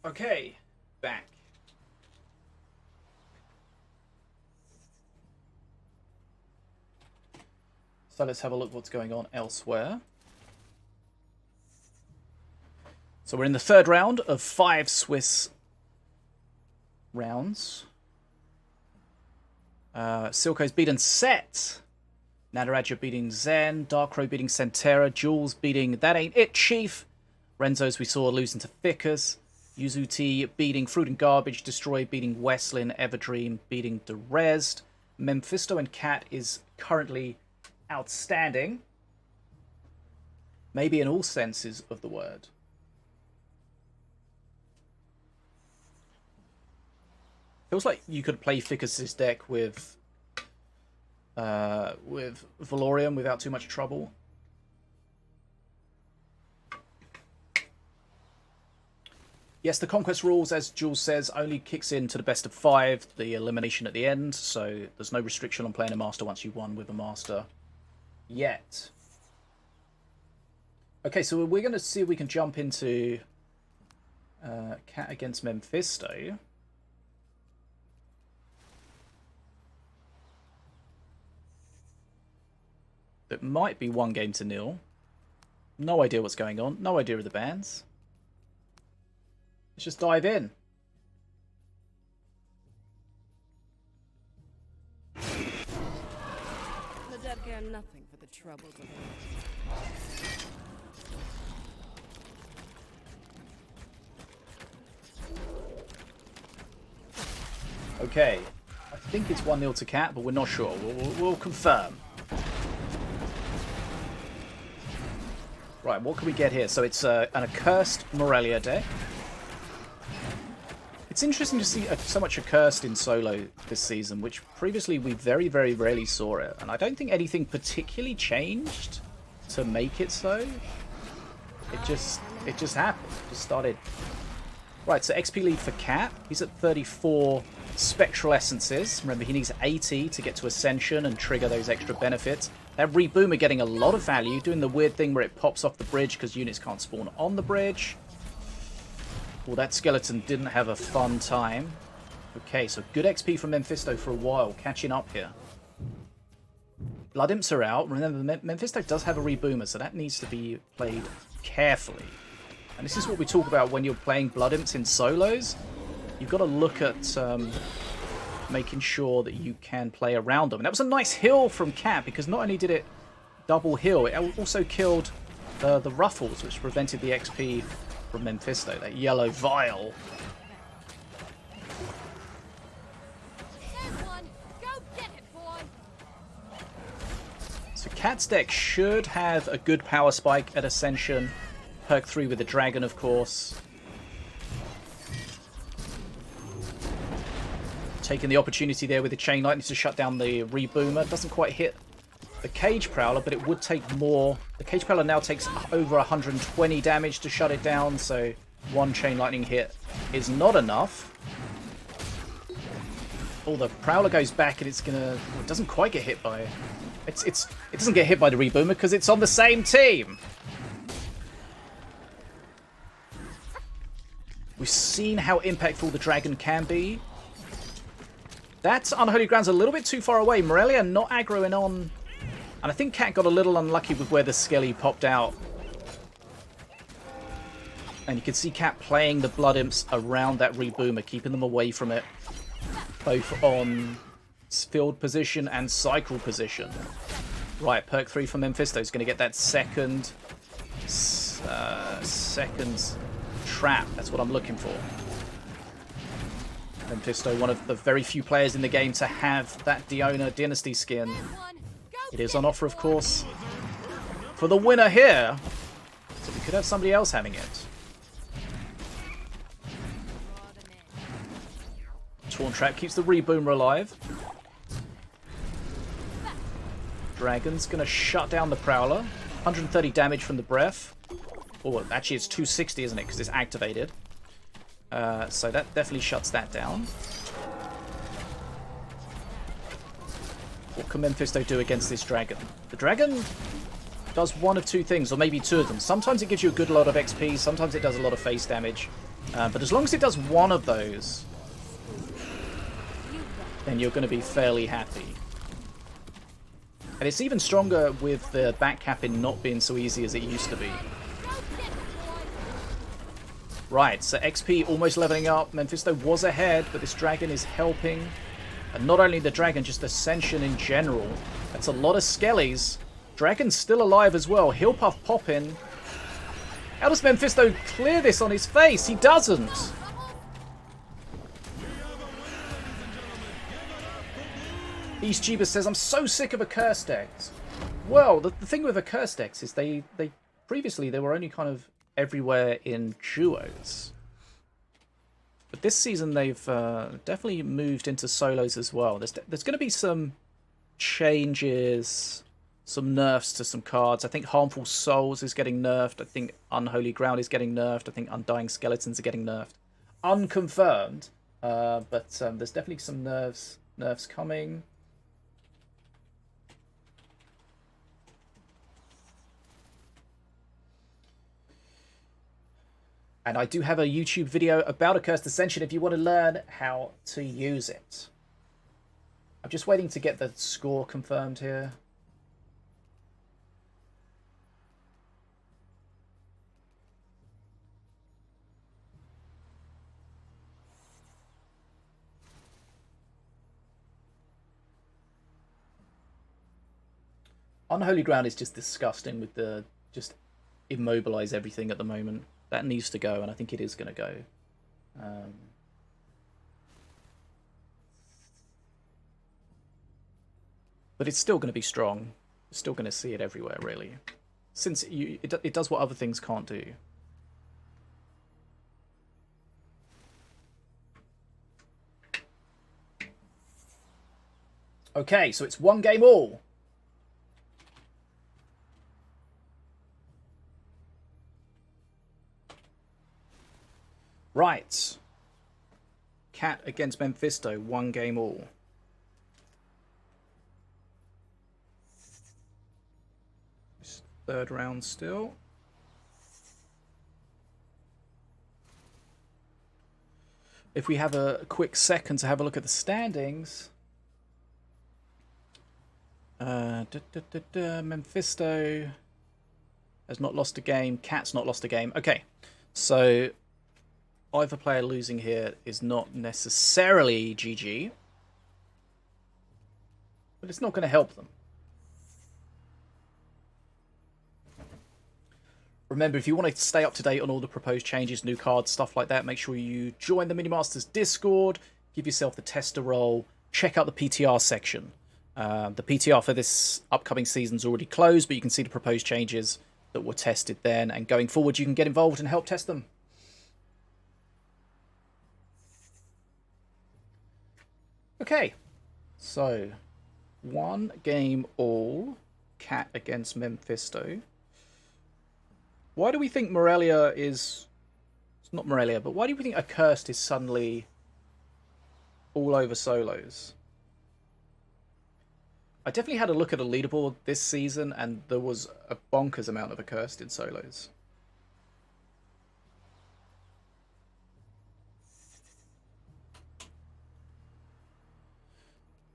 Okay, back. So let's have a look what's going on elsewhere. So we're in the third round of 5 Swiss rounds. Silco's beaten Set. Nataraja beating Zen. Darkrow beating Sentera. Jules beating That Ain't It Chief. Renzo, as we saw, losing to Ficus. Yuzuti beating Fruit and Garbage. Destroy beating Westlin. Everdream beating Derezd. Memfisto and Katt is currently outstanding. Maybe in all senses of the word. Feels like you could play Ficus's deck with Valorium without too much trouble. Yes, the Conquest rules, as Jules says, only kicks in to the best of 5, the elimination at the end, so there's no restriction on playing a Master once you've won with a Master yet. Okay, so we're going to see if we can jump into Katt against Memfisto. It might be 1-0. No idea what's going on. No idea of the bans. Let's just dive in. The dead care nothing for the troubles of life. Okay. I think it's 1-0 to Katt, but we're not sure. We'll confirm. Right, what can we get here? So it's an Accursed Morelia deck. It's interesting to see so much Accursed in solo this season, which previously we very, very rarely saw it. And I don't think anything particularly changed to make it so. It just happened. It just started. Right, so XP lead for Katt. He's at 34 Spectral Essences. Remember, he needs 80 to get to Ascension and trigger those extra benefits. That Reboomer getting a lot of value, doing the weird thing where it pops off the bridge because units can't spawn on the bridge. Well, that skeleton didn't have a fun time. Okay, so good XP from Memfisto for a while, catching up here. Blood Imps are out. Remember, Memfisto does have a Reboomer, so that needs to be played carefully. And this is what we talk about when you're playing Blood Imps in solos. You've got to look at making sure that you can play around them. And that was a nice heal from Katt, because not only did it double heal, it also killed the Ruffles, which prevented the XP from Memfisto, that yellow vial. There's one. Go get it, boy. So Katt's deck should have a good power spike at Ascension. Perk 3 with the dragon, of course. Taking the opportunity there with the Chain Lightning to shut down the Reboomer. Doesn't quite hit the Cage Prowler, but it would take more. The Cage Prowler now takes over 120 damage to shut it down, so one Chain Lightning hit is not enough. Oh, the Prowler goes back and it's gonna... Well, it doesn't quite get hit by... It doesn't get hit by the Reboomer because it's on the same team. We've seen how impactful the Dragon can be. That Unholy Ground's a little bit too far away. Morelia not aggroing on. And I think Katt got a little unlucky with where the Skelly popped out. And you can see Katt playing the Blood Imps around that Reboomer, keeping them away from it. Both on field position and cycle position. Right, perk 3 for Memfisto is going to get that second trap. That's what I'm looking for. Memfisto, one of the very few players in the game to have that Diona Dynasty skin. It is on offer, of course, for the winner here. So we could have somebody else having it. Torn Trap keeps the Reboomer alive. Dragon's going to shut down the Prowler. 130 damage from the Breath. Oh, actually it's 260, isn't it? Because it's activated. So that definitely shuts that down. What can Memfisto do against this Dragon? The Dragon does one of two things, or maybe two of them. Sometimes it gives you a good lot of XP, sometimes it does a lot of face damage. But as long as it does one of those, then you're going to be fairly happy. And it's even stronger with the backcapping not being so easy as it used to be. Right, so XP almost leveling up. Memfisto was ahead, but this Dragon is helping. And not only the Dragon, just Ascension in general. That's a lot of Skellies. Dragon's still alive as well. Heal Puff popping. How does Memfisto clear this on his face? He doesn't. East Jeebus says, I'm so sick of Accursed decks. Well, the thing with Accursed decks is they previously they were only kind of everywhere in duos. But this season they've definitely moved into solos as well. There's going to be some changes, some nerfs to some cards. I think Harmful Souls is getting nerfed. I think Unholy Ground is getting nerfed. I think Undying Skeletons are getting nerfed. Unconfirmed, but there's definitely some nerfs coming. And I do have a YouTube video about Accursed Ascension if you want to learn how to use it. I'm just waiting to get the score confirmed here. Unholy Ground is just disgusting with the just immobilize everything at the moment. That needs to go, and I think it is going to go. But it's still going to be strong. You're still going to see it everywhere, really. Since it does what other things can't do. Okay, so it's 1 game all. Right. Katt against Memfisto, 1 game all. Third round still. If we have a quick second to have a look at the standings. Memfisto has not lost a game. Katt's not lost a game. Okay, so either player losing here is not necessarily GG, but it's not going to help them. Remember, if you want to stay up to date on all the proposed changes, new cards, stuff like that, make sure you join the Minion Masters Discord, give yourself the tester role, check out the PTR section. The PTR for this upcoming season's already closed, but you can see the proposed changes that were tested then, and going forward you can get involved and help test them. Okay, so 1 game all, Katt against Memfisto. Why do we think Morelia is... It's not Morelia, but why do we think Accursed is suddenly all over solos? I definitely had a look at a leaderboard this season, and there was a bonkers amount of Accursed in solos.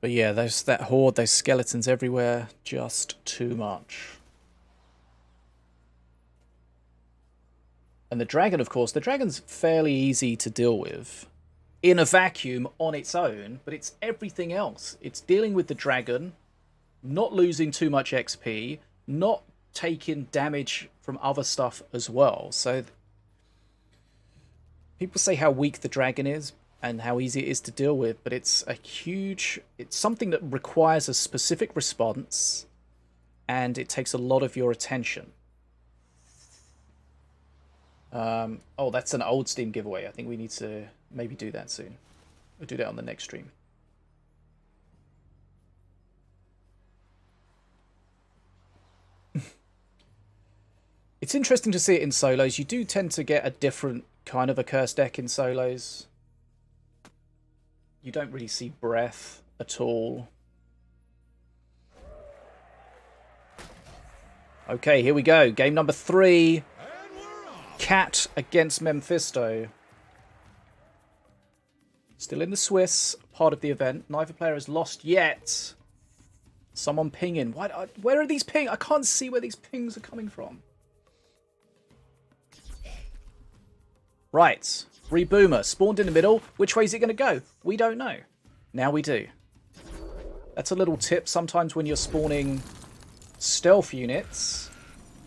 But yeah, that horde, those skeletons everywhere, just too much. And the dragon, of course, the dragon's fairly easy to deal with in a vacuum on its own, but it's everything else. It's dealing with the dragon, not losing too much XP, not taking damage from other stuff as well. So people say how weak the dragon is and how easy it is to deal with, but it's something that requires a specific response, and it takes a lot of your attention. Oh, that's an old Steam giveaway. I think we need to maybe do that soon. We'll do that on the next stream. It's interesting to see it in solos. You do tend to get a different kind of Accursed deck in solos. You don't really see breath at all. Okay, here we go. Game number 3. Katt against Memfisto. Still in the Swiss part of the event. Neither player has lost yet. Someone pinging. Where are these pings? I can't see where these pings are coming from. Right. Reboomer. Spawned in the middle. Which way is it going to go? We don't know. Now we do. That's a little tip. Sometimes when you're spawning stealth units,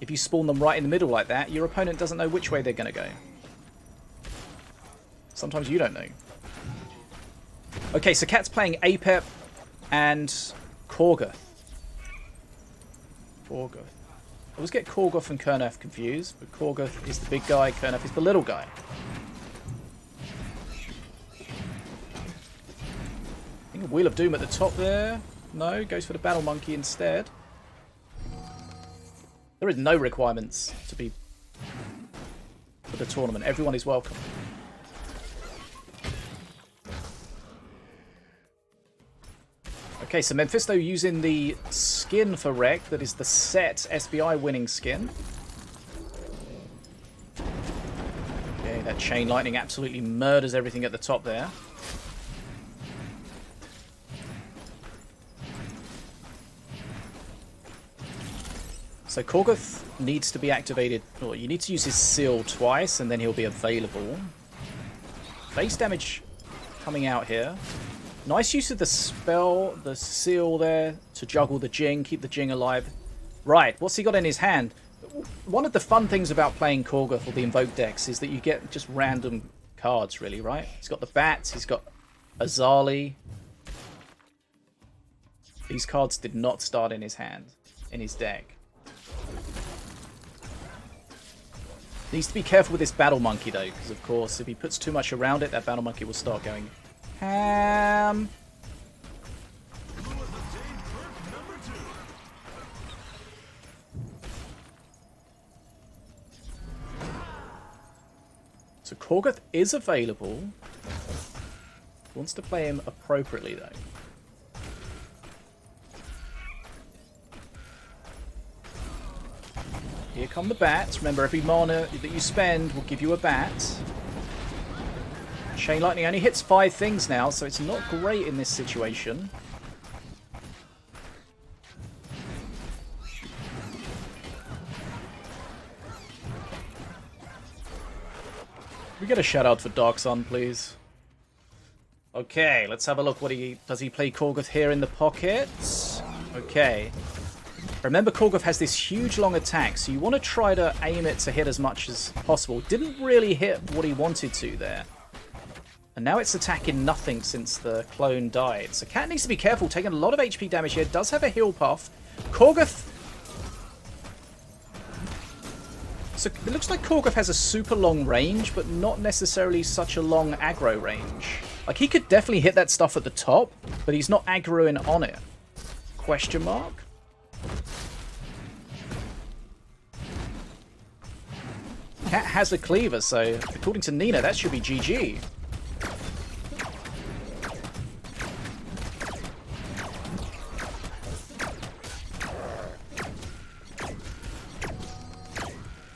if you spawn them right in the middle like that, your opponent doesn't know which way they're going to go. Sometimes you don't know. Okay, so Katt's playing Apep and Korgoth. I always get Korgoth and Kurnoth confused, but Korgoth is the big guy, Kurnoth is the little guy. I think a Wheel of Doom at the top there. No, goes for the Battle Monkey instead. There is no requirements to be for the tournament. Everyone is welcome. Okay, so Memfisto using the skin for Wreck, that is the set SBI winning skin. Okay, that Chain Lightning absolutely murders everything at the top there. So Korgoth needs to be activated. Well, you need to use his seal twice, and then he'll be available. Base damage coming out here. Nice use of the spell, the seal there, to juggle the Jing, keep the Jing alive. Right, what's he got in his hand? One of the fun things about playing Korgoth or the Invoke decks is that you get just random cards, really, right? He's got the Bats, he's got Azali. These cards did not start in his hand, in his deck. Needs to be careful with this Battle Monkey, though, because, of course, if he puts too much around it, that Battle Monkey will start going ham. So Korgoth is available. Wants to play him appropriately, though. Here come the bats. Remember, every mana that you spend will give you a bat. Chain Lightning only hits 5 things now, so it's not great in this situation. Can we get a shout out for Dark Sun, please? Okay, let's have a look. Does he play Korgoth here in the pocket? Okay. Remember, Korgoth has this huge long attack, so you want to try to aim it to hit as much as possible. Didn't really hit what he wanted to there. And now it's attacking nothing since the clone died. So Katt needs to be careful, taking a lot of HP damage here. Does have a heal puff. YkZen. So it looks like YkZen has a super long range, but not necessarily such a long aggro range. Like, he could definitely hit that stuff at the top, but he's not aggroing on it. Question mark? Katt has a cleaver, so according to Nina, that should be GG.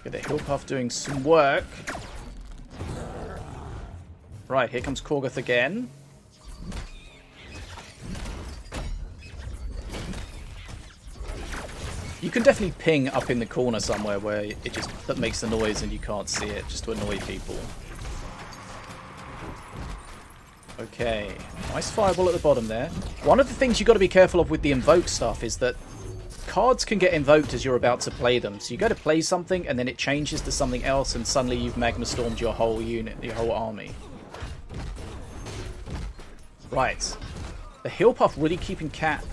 Get the heal puff doing some work. Right, here comes YkZen again. You can definitely ping up in the corner somewhere where it just that makes the noise and you can't see it, just to annoy people. Okay, nice fireball at the bottom there. One of the things you've got to be careful of with the invoke stuff is that cards can get invoked as you're about to play them. So you go to play something and then it changes to something else and suddenly you've Magma Stormed your whole unit, your whole army. Right. The heal puff really keeping Katt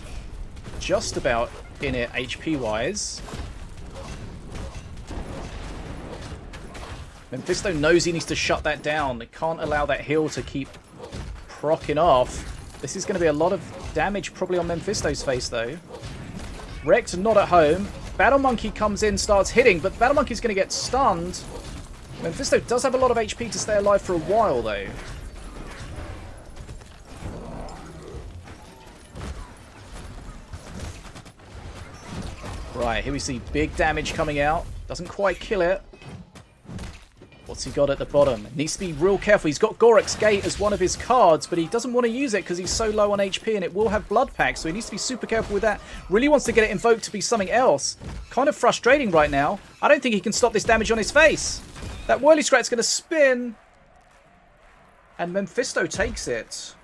just about in it HP-wise. Memfisto knows he needs to shut that down. They can't allow that heal to keep procking off. This is going to be a lot of damage probably on Memfisto's face, though. Rex not at home. Battle Monkey comes in, starts hitting, but Battle Monkey's going to get stunned. Memfisto does have a lot of HP to stay alive for a while, though. Right, here we see big damage coming out. Doesn't quite kill it. What's he got at the bottom? Needs to be real careful. He's got Gorok's Gate as one of his cards, but he doesn't want to use it because he's so low on HP and it will have Blood Pack, so he needs to be super careful with that. Really wants to get it invoked to be something else. Kind of frustrating right now. I don't think he can stop this damage on his face. That Whirly Scrat's going to spin. And Memfisto takes it.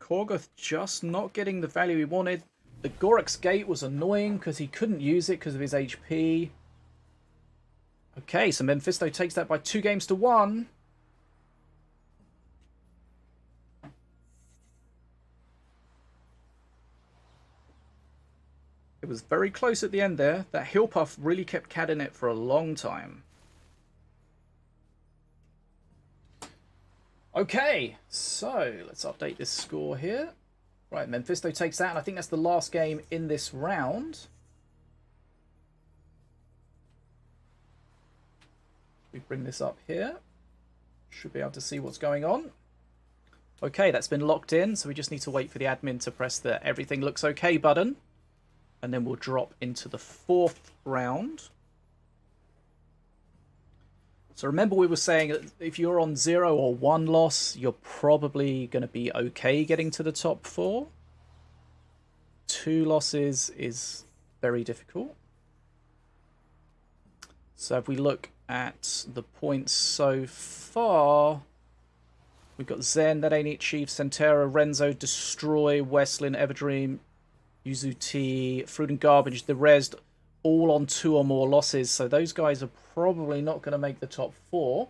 YkZen just not getting the value he wanted. The Gorok's Gate was annoying because he couldn't use it because of his HP. Okay, so Memfisto takes that by 2 games to 1. It was very close at the end there. That heal puff really kept Katt in it for a long time. Okay, so let's update this score here. Right, Memfisto takes that, and I think that's the last game in this round. We bring this up here. Should be able to see what's going on. Okay, that's been locked in, so we just need to wait for the admin to press the everything looks okay button. And then we'll drop into the 4th round. So remember we were saying that if you're on 0 or 1 loss, you're probably going to be okay getting to the top 4. 2 losses is very difficult. So if we look at the points so far, we've got Zen, That Ain't It Chief, Sentera, Renzo, Destroy, Westlin, Everdream, Yuzu T, Fruit and Garbage, the Rest, all on 2 or more losses. So those guys are probably not going to make the top 4.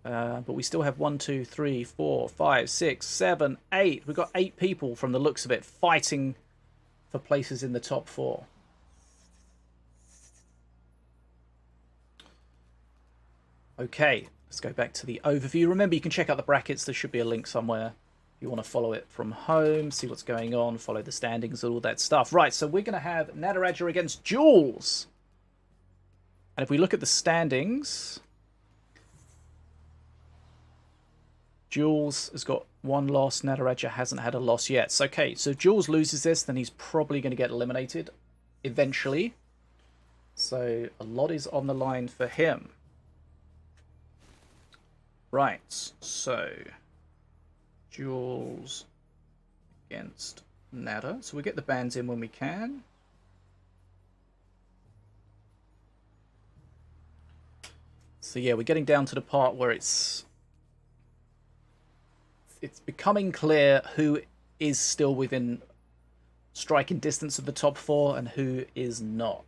But we still have 1, 2, 3, 4, 5, 6, 7, 8. We've got 8 people from the looks of it fighting for places in the top 4. Okay, let's go back to the overview. Remember, you can check out the brackets. There should be a link somewhere. If you want to follow it from home, see what's going on, follow the standings, all that stuff. Right, so we're going to have Nataraja against Jules. And if we look at the standings, Jules has got 1 loss. Nataraja hasn't had a loss yet. So, okay, so Jules loses this, then he's probably going to get eliminated eventually. So a lot is on the line for him. Right, so Jules against Nata. So we get the bans in when we can. So yeah, we're getting down to the part where it's becoming clear who is still within striking distance of the top 4 and who is not.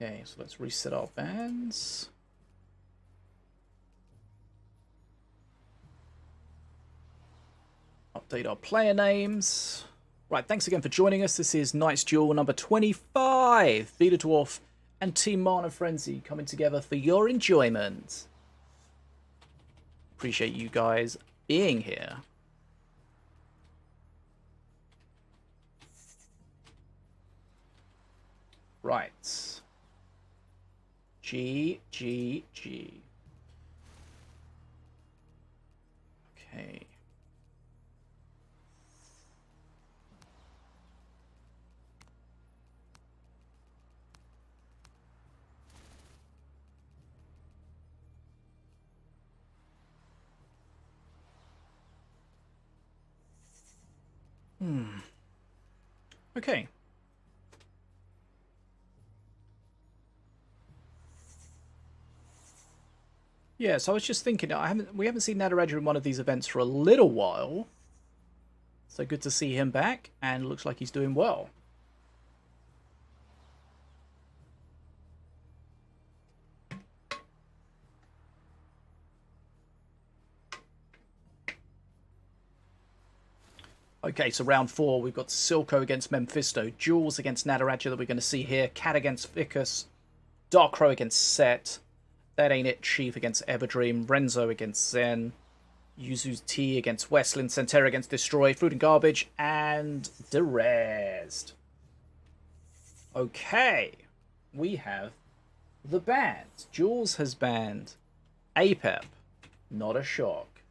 Okay, so let's reset our bands. Update our player names. Right, thanks again for joining us. This is Night's Duel number 25. BetaDwarf and Team Mana Frenzy coming together for your enjoyment. Appreciate you guys being here. Right. G. Okay. Okay. Yeah, so I was just thinking, we haven't seen Nataraja in one of these events for a little while. So good to see him back, and looks like he's doing well. Okay, so round 4, we've got Silco against Memfisto, Jules against Nataraja that we're going to see here, Katt against Ficus, Darkrow against Set, That Ain't It Chief against Everdream, Renzo against Zen, Yuzu's T against Westlin, Sentera against Destroy, Food and Garbage, and Derezed. Okay, we have the bans. Jules has banned Apep, not a shock.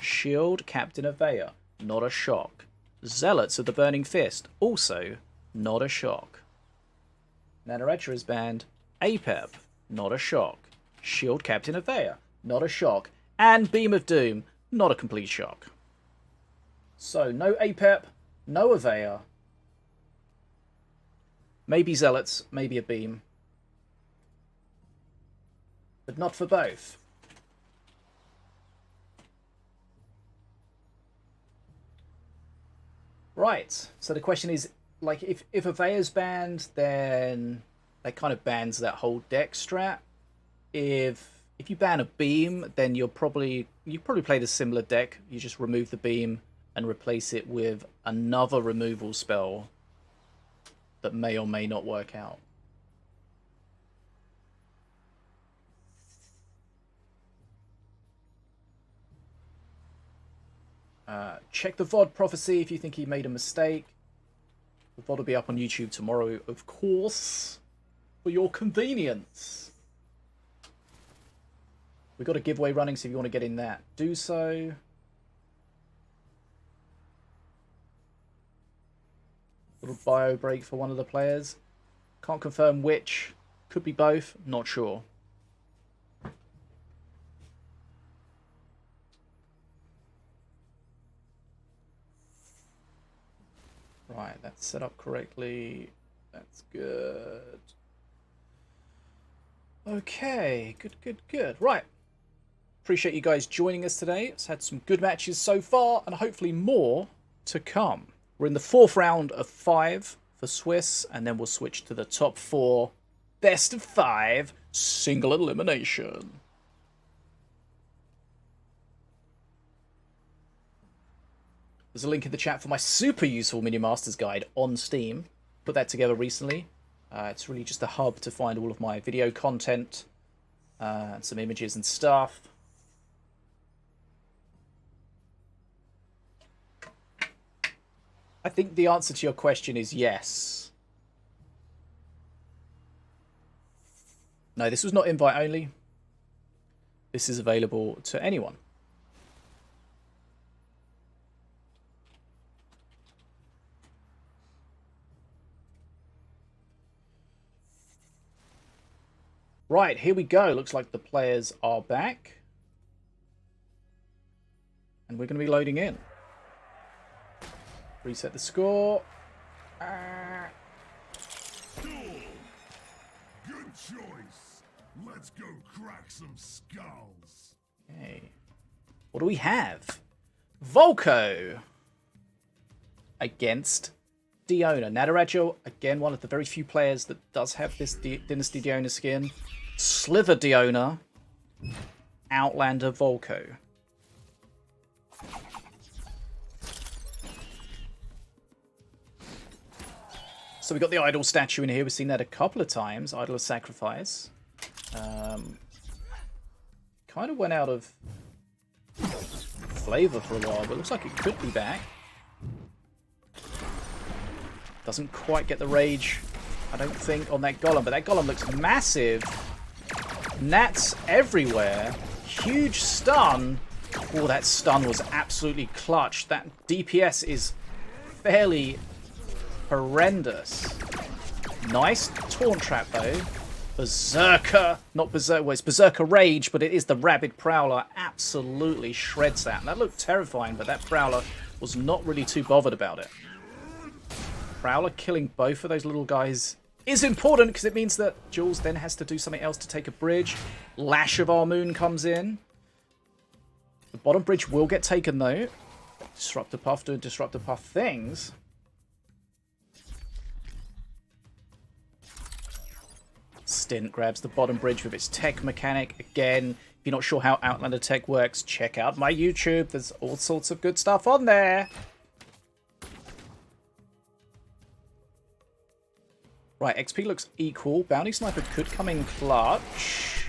Shield, Captain of Vaya, not a shock. Zealots of the Burning Fist, also not a shock. Nataraja has banned Apep, not a shock. Shield, Captain of Vaya, not a shock. And Beam of Doom, not a complete shock. So, no Apep, no Avaya. Maybe Zealots, maybe a Beam. But not for both. Right, so the question is, like, if Avaya's banned, then that kind of bans that whole deck strat. If you ban a beam, then you probably play the similar deck. You just remove the beam and replace it with another removal spell that may or may not work out. Check the VOD prophecy if you think he made a mistake. The VOD will be up on YouTube tomorrow, of course, for your convenience. We've got a giveaway running, so if you want to get in that, do so. Little bio break for one of the players. Can't confirm which. Could be both. Not sure. Right, that's set up correctly. That's good. Okay, good. Right. Appreciate you guys joining us today. It's had some good matches so far, and hopefully more to come. We're in the 4th round of 5 for Swiss, and then we'll switch to the top 4 best of 5 single elimination. There's a link in the chat for my super useful Minion Masters guide on Steam. Put that together recently. It's really just a hub to find all of my video content, and some images and stuff. I think the answer to your question is yes. No, this was not invite only. This is available to anyone. Right, here we go. Looks like the players are back. And we're going to be loading in. Reset the score. Duel. Good choice. Let's go crack some skulls. Okay. What do we have? Volko against Diona. Nataraja, again, one of the very few players that does have this Dynasty Diona skin. Slither Diona. Outlander Volko. So we got the idol statue in here. We've seen that a couple of times. Idol of Sacrifice. Kind of went out of flavor for a while, but looks like it could be back. Doesn't quite get the rage, I don't think, on that golem, but that golem looks massive. Nats everywhere. Huge stun. Oh, that stun was absolutely clutch. That DPS is fairly horrendous. Nice taunt trap, though. Berserker. Not Berserker. Well, it's Berserker Rage, but it is the Rabid Prowler. Absolutely shreds that. And that looked terrifying, but that Prowler was not really too bothered about it. Prowler killing both of those little guys is important because it means that Jules then has to do something else to take a bridge. Lash of Armoon comes in. The bottom bridge will get taken, though. Disruptor Puff doing Disruptor Puff things. Stint grabs the bottom bridge with its tech mechanic. Again, if you're not sure how Outlander tech works, check out my YouTube. There's all sorts of good stuff on there. Right, XP looks equal. Bounty Sniper could come in clutch.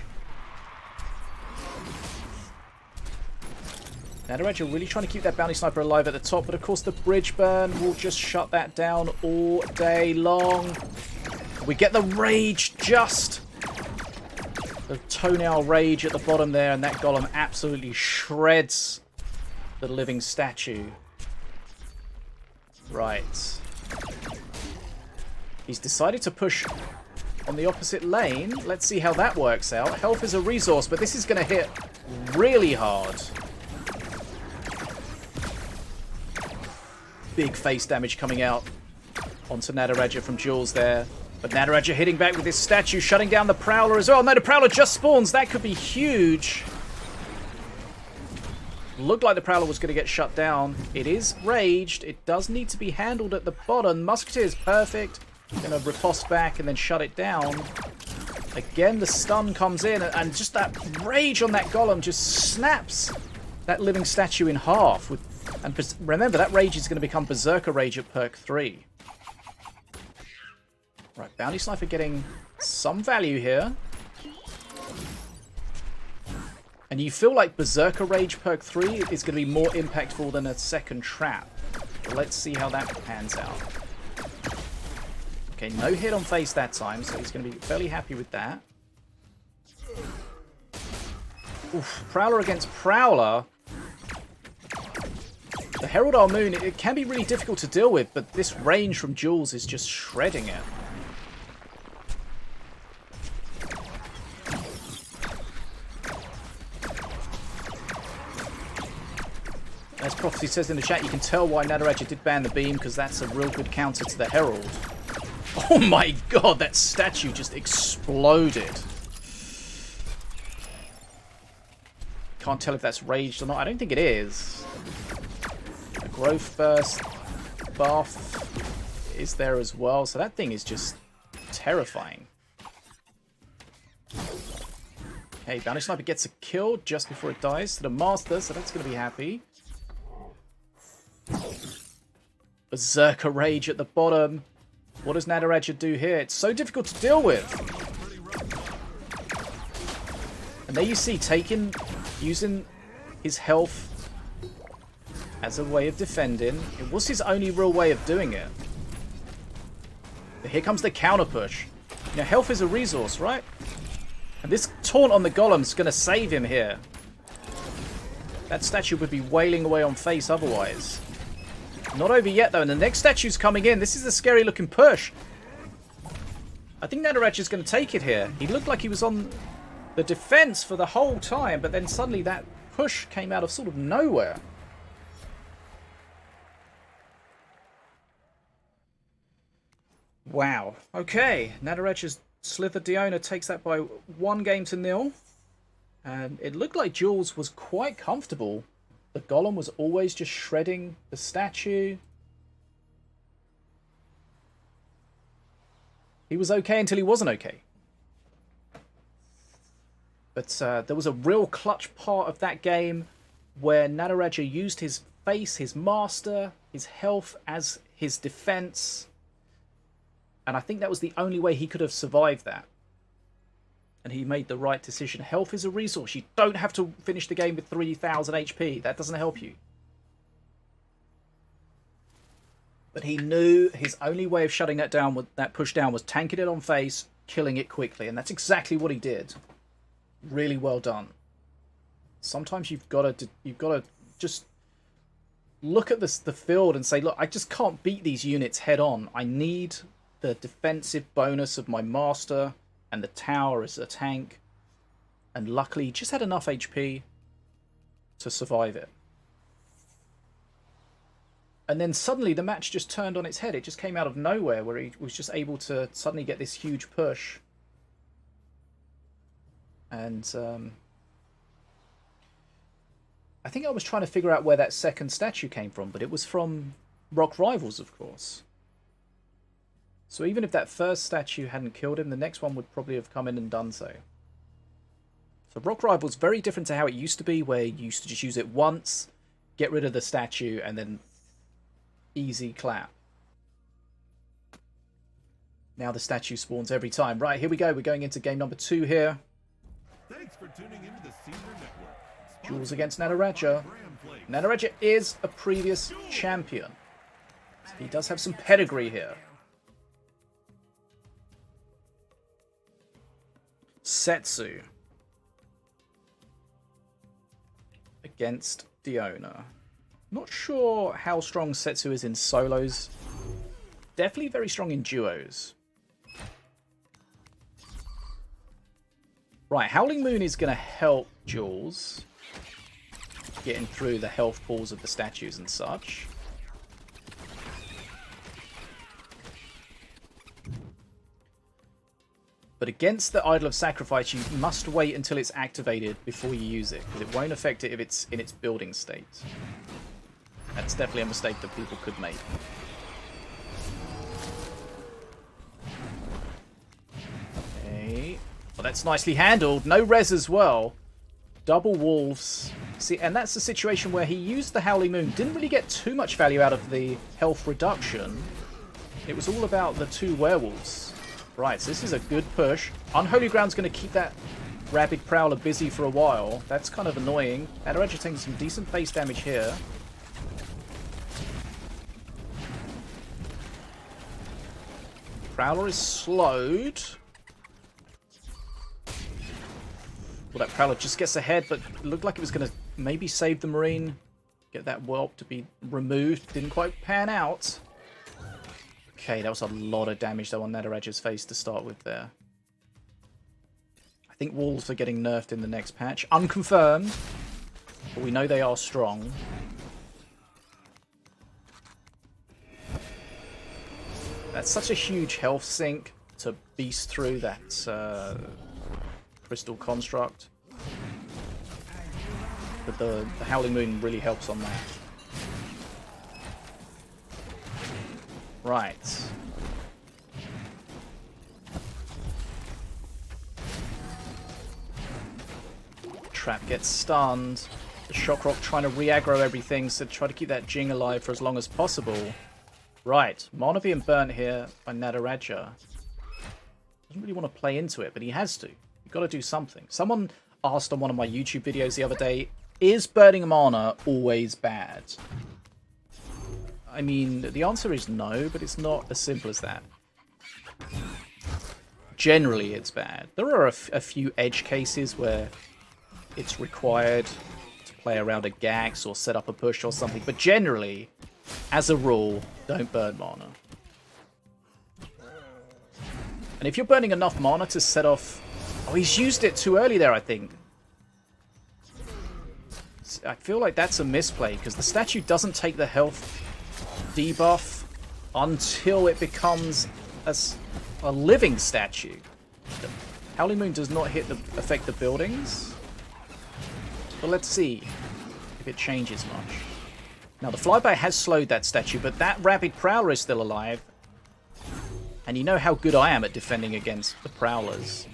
Nataraja really trying to keep that Bounty Sniper alive at the top, but of course the bridge burn will just shut that down all day long. We get the rage just. The toenail rage at the bottom there, and that golem absolutely shreds the living statue. Right. He's decided to push on the opposite lane. Let's see how that works out. Health is a resource, but this is going to hit really hard. Big face damage coming out onto Nataraja from Jules there. But Nataraja hitting back with this statue, shutting down the Prowler as well. No, the Prowler just spawns. That could be huge. Looked like the Prowler was going to get shut down. It is raged. It does need to be handled at the bottom. Musketeer is perfect. Going to riposte back and then shut it down. Again, the stun comes in, and just that rage on that golem just snaps that living statue in half. And remember, that rage is going to become Berserker Rage at perk 3. Right, Bounty Sniper getting some value here. And you feel like Berserker Rage perk 3 is going to be more impactful than a second trap. But let's see how that pans out. Okay, no hit on face that time, so he's going to be fairly happy with that. Oof, Prowler against Prowler. The Herald Armoon, it can be really difficult to deal with, but this range from Jules is just shredding it. As Prophecy says in the chat, you can tell why Nataraja did ban the beam, because that's a real good counter to the Herald. Oh my god, that statue just exploded. Can't tell if that's raged or not. I don't think it is. A growth burst buff is there as well, so that thing is just terrifying. Okay, Bounty Sniper gets a kill just before it dies to the Master, so that's going to be happy. Berserker Rage at the bottom. What does Nataraja do here? It's so difficult to deal with. And there you see, using his health as a way of defending. It was his only real way of doing it. But here comes the counter push. You know, health is a resource, right? And this taunt on the golem is going to save him here. That statue would be wailing away on face otherwise. Not over yet, though, and the next statue's coming in. This is a scary looking push. I think Nataraja's going to take it here. He looked like he was on the defense for the whole time, but then suddenly that push came out of sort of nowhere. Wow. Okay, Nataraja's Slither Diona takes that by 1-0. And it looked like Jules was quite comfortable. The golem was always just shredding the statue. He was okay until he wasn't okay. But there was a real clutch part of that game where Nataraja used his face, his master, his health as his defense. And I think that was the only way he could have survived that. And he made the right decision. Health is a resource. You don't have to finish the game with 3,000 HP. That doesn't help you. But he knew his only way of shutting that down, that push down, was tanking it on face, killing it quickly. And that's exactly what he did. Really well done. Sometimes you've got to just look at the field and say, look, I just can't beat these units head on. I need the defensive bonus of my master and the tower as a tank. And luckily, he just had enough HP to survive it. And then suddenly the match just turned on its head. It just came out of nowhere where he was just able to suddenly get this huge push. And I think I was trying to figure out where that second statue came from, but it was from Rock Rivals, of course. So even if that first statue hadn't killed him, the next one would probably have come in and done so. So Rock Rivals, very different to how it used to be, where you used to just use it once, get rid of the statue, and then easy clap. Now the statue spawns every time. Right, here we go. We're going into game number 2 here. Thanks for tuning into the Senior Network. Jules against Nataraja. Nataraja is a previous champion. So he does have some pedigree here. Setsu against Diona. Not sure how strong Setsu is in solos. Definitely very strong in duos. Right, Howling Moon is going to help Jules getting through the health pools of the statues and such. But against the Idol of Sacrifice, you must wait until it's activated before you use it, because it won't affect it if it's in its building state. That's definitely a mistake that people could make. Okay. Well, that's nicely handled. No res as well. Double wolves. See, and that's the situation where he used the Howling Moon. Didn't really get too much value out of the health reduction. It was all about the 2 werewolves. Right, so this is a good push. Unholy Ground's going to keep that Rabid Prowler busy for a while. That's kind of annoying. Nataraja taking some decent base damage here. Prowler is slowed. Well, that Prowler just gets ahead, but it looked like it was going to maybe save the Marine. Get that whelp to be removed. Didn't quite pan out. Okay, that was a lot of damage though on Nataraja's face to start with there. I think wolves are getting nerfed in the next patch. Unconfirmed, but we know they are strong. That's such a huge health sink to beast through that crystal construct. But the Howling Moon really helps on that. Right. Trap gets stunned. The Shock Rock trying to re-aggro everything, so try to keep that Jing alive for as long as possible. Right. Mana being burnt here by Nataraja. Doesn't really want to play into it, but he has to. You've got to do something. Someone asked on one of my YouTube videos the other day, is burning mana always bad? I mean, the answer is no, but it's not as simple as that. Generally, it's bad. There are a few edge cases where it's required to play around a Gax or set up a push or something, but generally, as a rule, don't burn mana. And if you're burning enough mana to set off... Oh, he's used it too early there, I think. I feel like that's a misplay, because the statue doesn't take the health debuff until it becomes a living statue. The Howling Moon does not affect the buildings. But let's see if it changes much. Now the flyby has slowed that statue, but that Rabid Prowler is still alive. And you know how good I am at defending against the Prowlers.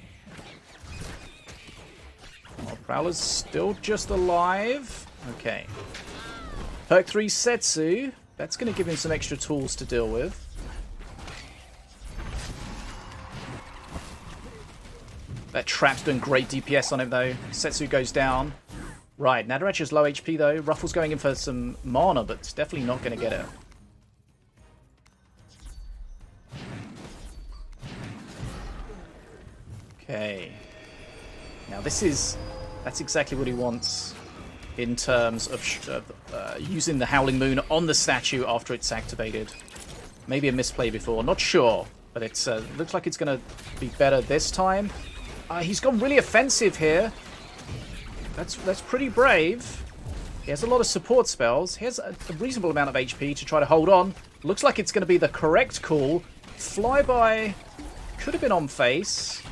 Oh, Prowler's still just alive. Okay. Perk 3 Setsu. That's going to give him some extra tools to deal with. That trap's doing great DPS on him, though. Setsu goes down. Right, Nataraja's low HP, though. Ruffle's going in for some mana, but it's definitely not going to get it. Okay. Now, that's exactly what he wants in terms of using the Howling Moon on the statue after it's activated. Maybe a misplay before, not sure. But it looks like it's going to be better this time. He's gone really offensive here. That's pretty brave. He has a lot of support spells. He has a reasonable amount of HP to try to hold on. Looks like it's going to be the correct call. Flyby could have been on face.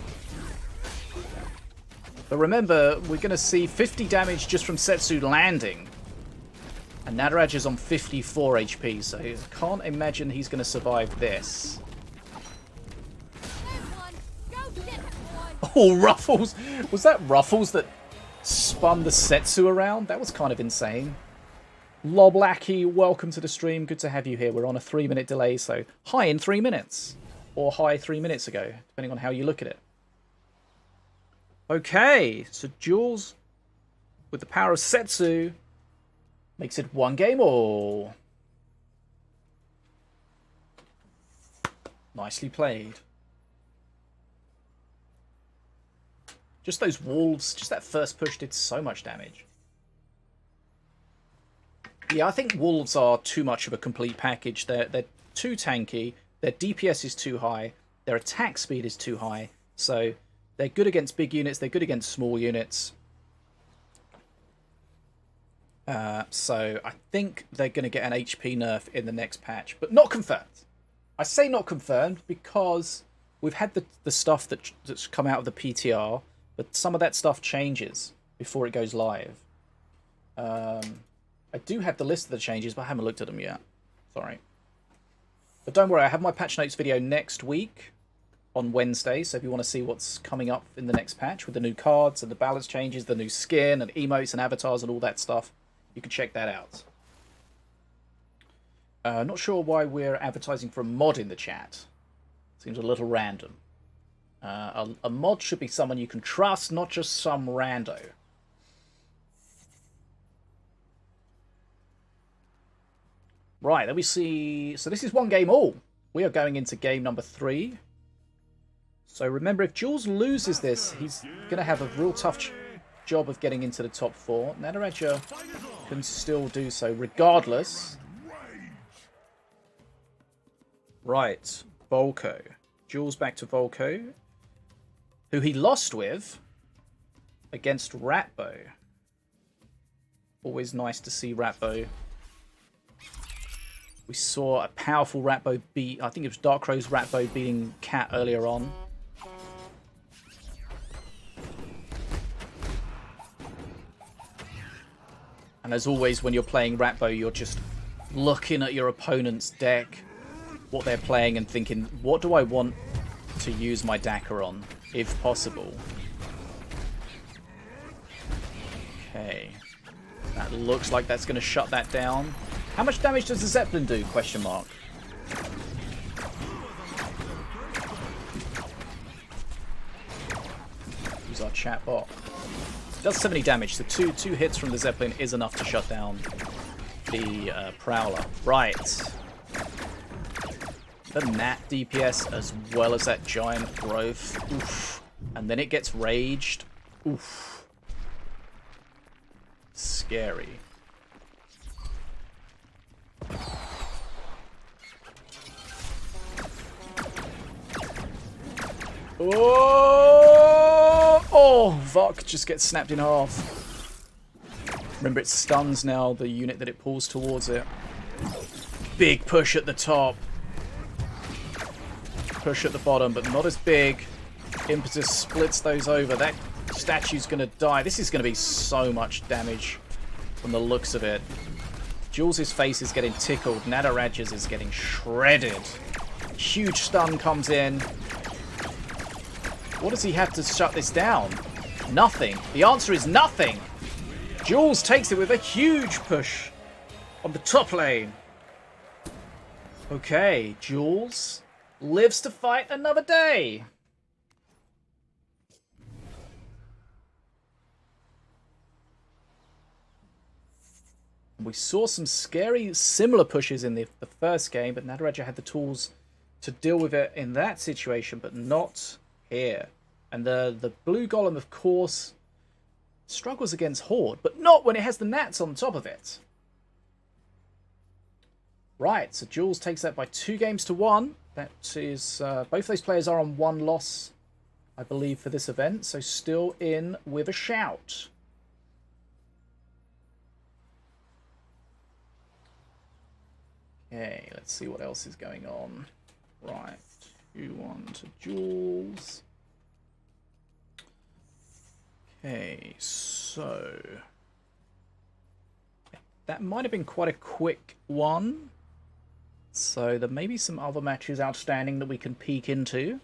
But remember, we're going to see 50 damage just from Setsu landing. And Nataraja's on 54 HP, so I can't imagine he's going to survive this. Oh, Ruffles! Was that Ruffles that spun the Setsu around? That was kind of insane. Loblaki, welcome to the stream. Good to have you here. We're on a 3-minute delay, so high in 3 minutes. Or high 3 minutes ago, depending on how you look at it. Okay, so Jules, with the power of Setsu, makes it 1 game all. Nicely played. Just those wolves, just that first push did so much damage. Yeah, I think wolves are too much of a complete package. They're too tanky, their DPS is too high, their attack speed is too high, so they're good against big units, they're good against small units. So I think they're going to get an HP nerf in the next patch, but not confirmed. I say not confirmed because we've had the stuff that's come out of the PTR, but some of that stuff changes before it goes live. I do have the list of the changes, but I haven't looked at them yet. Sorry. But don't worry, I have my patch notes video next week on Wednesday, so if you want to see what's coming up in the next patch with the new cards and the balance changes, the new skin and emotes and avatars and all that stuff, you can check that out. Not sure why we're advertising for a mod in the chat. Seems a little random. A mod should be someone you can trust, not just some rando. Right, let me see. So this is 1 game all. We are going into game number 3. So remember, if Jules loses this, he's going to have a real tough job of getting into the top 4. Nataraja can still do so regardless. Right, Volko. Jules back to Volko, who he lost with against Ratbo. Always nice to see Ratbo. We saw a powerful Ratbo beat, I think it was Darkrow's Ratbo beating Katt earlier on. And as always, when you're playing Ratbo, you're just looking at your opponent's deck, what they're playing, and thinking, what do I want to use my Daka on, if possible? Okay. That looks like that's going to shut that down. How much damage does the Zeppelin do? Question mark. Use our chat bot. Does 70 damage, so two hits from the Zeppelin is enough to shut down the Prowler. Right. The Nat DPS as well as that giant growth. Oof. And then it gets raged. Oof. Scary. Oh, Vok just gets snapped in half. Remember, it stuns now the unit that it pulls towards it. Big push at the top. Push at the bottom, but not as big. Impetus splits those over. That statue's going to die. This is going to be so much damage from the looks of it. Jules' face is getting tickled. Nataraja's is getting shredded. Huge stun comes in. What does he have to shut this down? Nothing. The answer is nothing. Jules takes it with a huge push on the top lane. Okay, Jules lives to fight another day. We saw some scary, similar pushes in the first game, but Nataraja had the tools to deal with it in that situation, but not here. And the blue golem, of course, struggles against Horde, but not when it has the Nats on top of it. Right, so Jules takes that by 2-1. That is, both those players are on 1 loss, I believe, for this event, so still in with a shout. Okay, let's see what else is going on. Right, 2-1 to Jules. Okay, so that might have been quite a quick one. So there may be some other matches outstanding that we can peek into.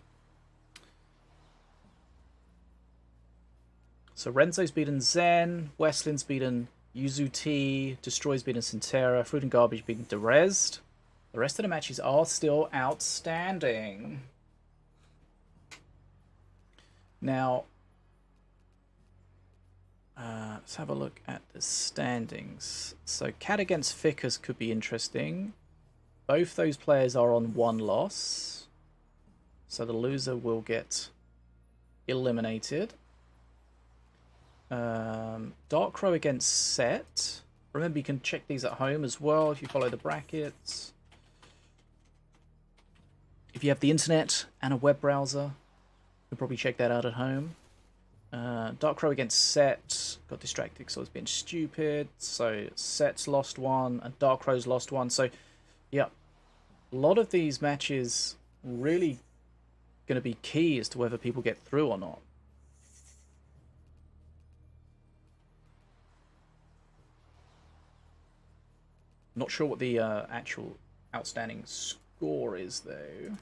So Renzo's beaten Zen, Westland's beaten Yuzu, Destroy's beaten Sentera, Fruit and Garbage beaten Derezed. The rest of the matches are still outstanding. Now, let's have a look at the standings. So Katt against Ficus could be interesting. Both those players are on 1 loss. So the loser will get eliminated. Dark Crow against Set. Remember, you can check these at home as well if you follow the brackets. If you have the internet and a web browser, you can probably check that out at home. Dark Crow against Set. Got distracted because I was being stupid. So Set's lost 1 and Dark Crow's lost 1. So, yeah, a lot of these matches really going to be key as to whether people get through or not. Not sure what the actual outstanding score is, though.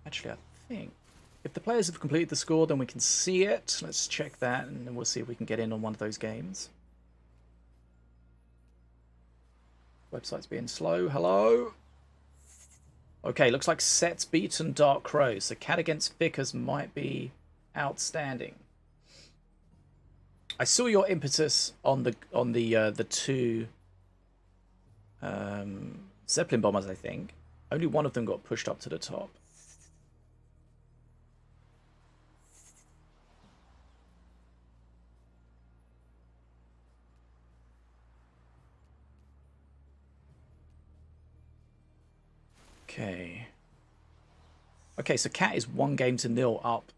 Actually, I think if the players have completed the score, then we can see it. Let's check that, and then we'll see if we can get in on one of those games. Website's being slow. Hello? Okay, looks like Set's beaten Dark Crow, so Katt against Ficus might be outstanding. I saw your impetus on the 2 Zeppelin bombers, I think. Only one of them got pushed up to the top. Okay. Okay, so Katt is 1-0 up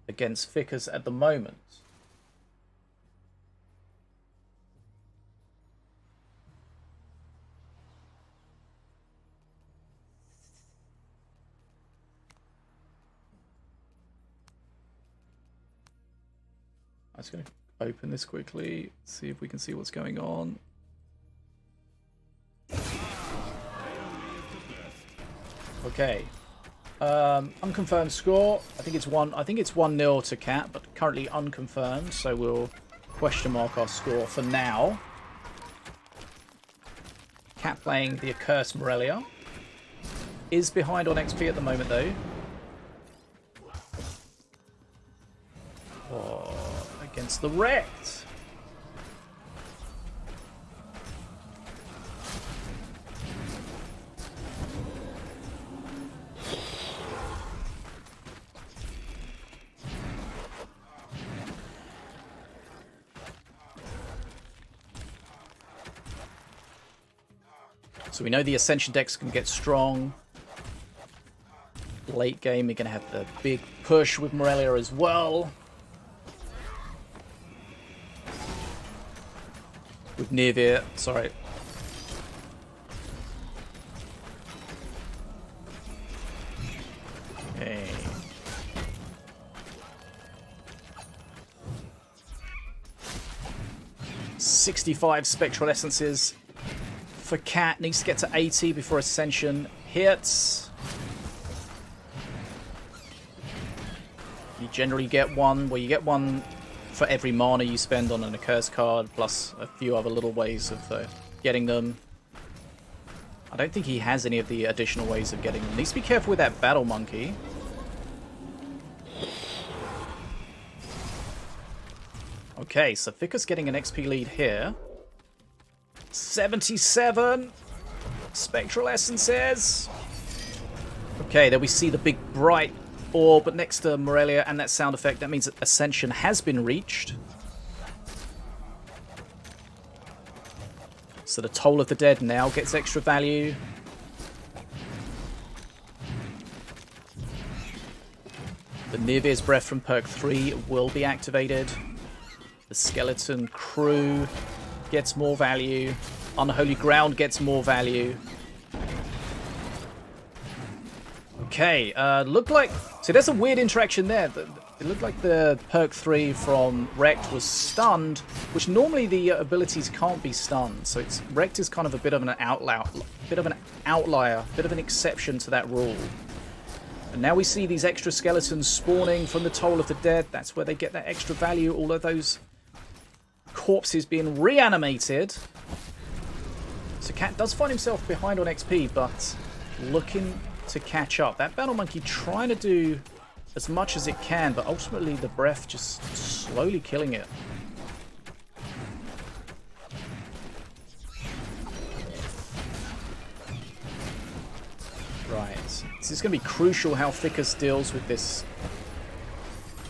against Ficus at the moment. I'm just going to open this quickly, see if we can see what's going on. Okay. Unconfirmed score. I think it's 1-0 to Katt, but currently unconfirmed, so we'll question mark our score for now. Katt playing the Accursed Morelia. Is behind on XP at the moment, though. Oh, against the Wrecked. So we know the Ascension decks can get strong. Late game, you're going to have the big push with Morelia as well. With Nivea, sorry. Okay. $65 Spectral Essences for Katt. Needs to get to 80 before Ascension hits. You generally get one, well, you get one for every mana you spend on an Accursed card, plus a few other little ways of getting them. I don't think he has any of the additional ways of getting them. Needs to be careful with that Battle Monkey. Okay, so Ficus getting an XP lead here. 77 Spectral Essences. Okay, there we see the big bright orb next to Morelia and that sound effect. That means that Ascension has been reached. So the Toll of the Dead now gets extra value. The Nirvir's Breath from perk 3 will be activated. The Skeleton Crew gets more value. Unholy Ground gets more value. Okay, looked like... So there's a weird interaction there. It looked like the perk 3 from Wrecked was stunned, which normally the abilities can't be stunned. So it's Wrecked is kind of a bit of an outlier, bit of an exception to that rule. And now we see these extra skeletons spawning from the Toll of the Dead. That's where they get that extra value. All of those corpses being reanimated. So Katt does find himself behind on XP, but looking to catch up. That Battle Monkey trying to do as much as it can, but ultimately the breath just slowly killing it. Right. This is going to be crucial how Ficus deals with this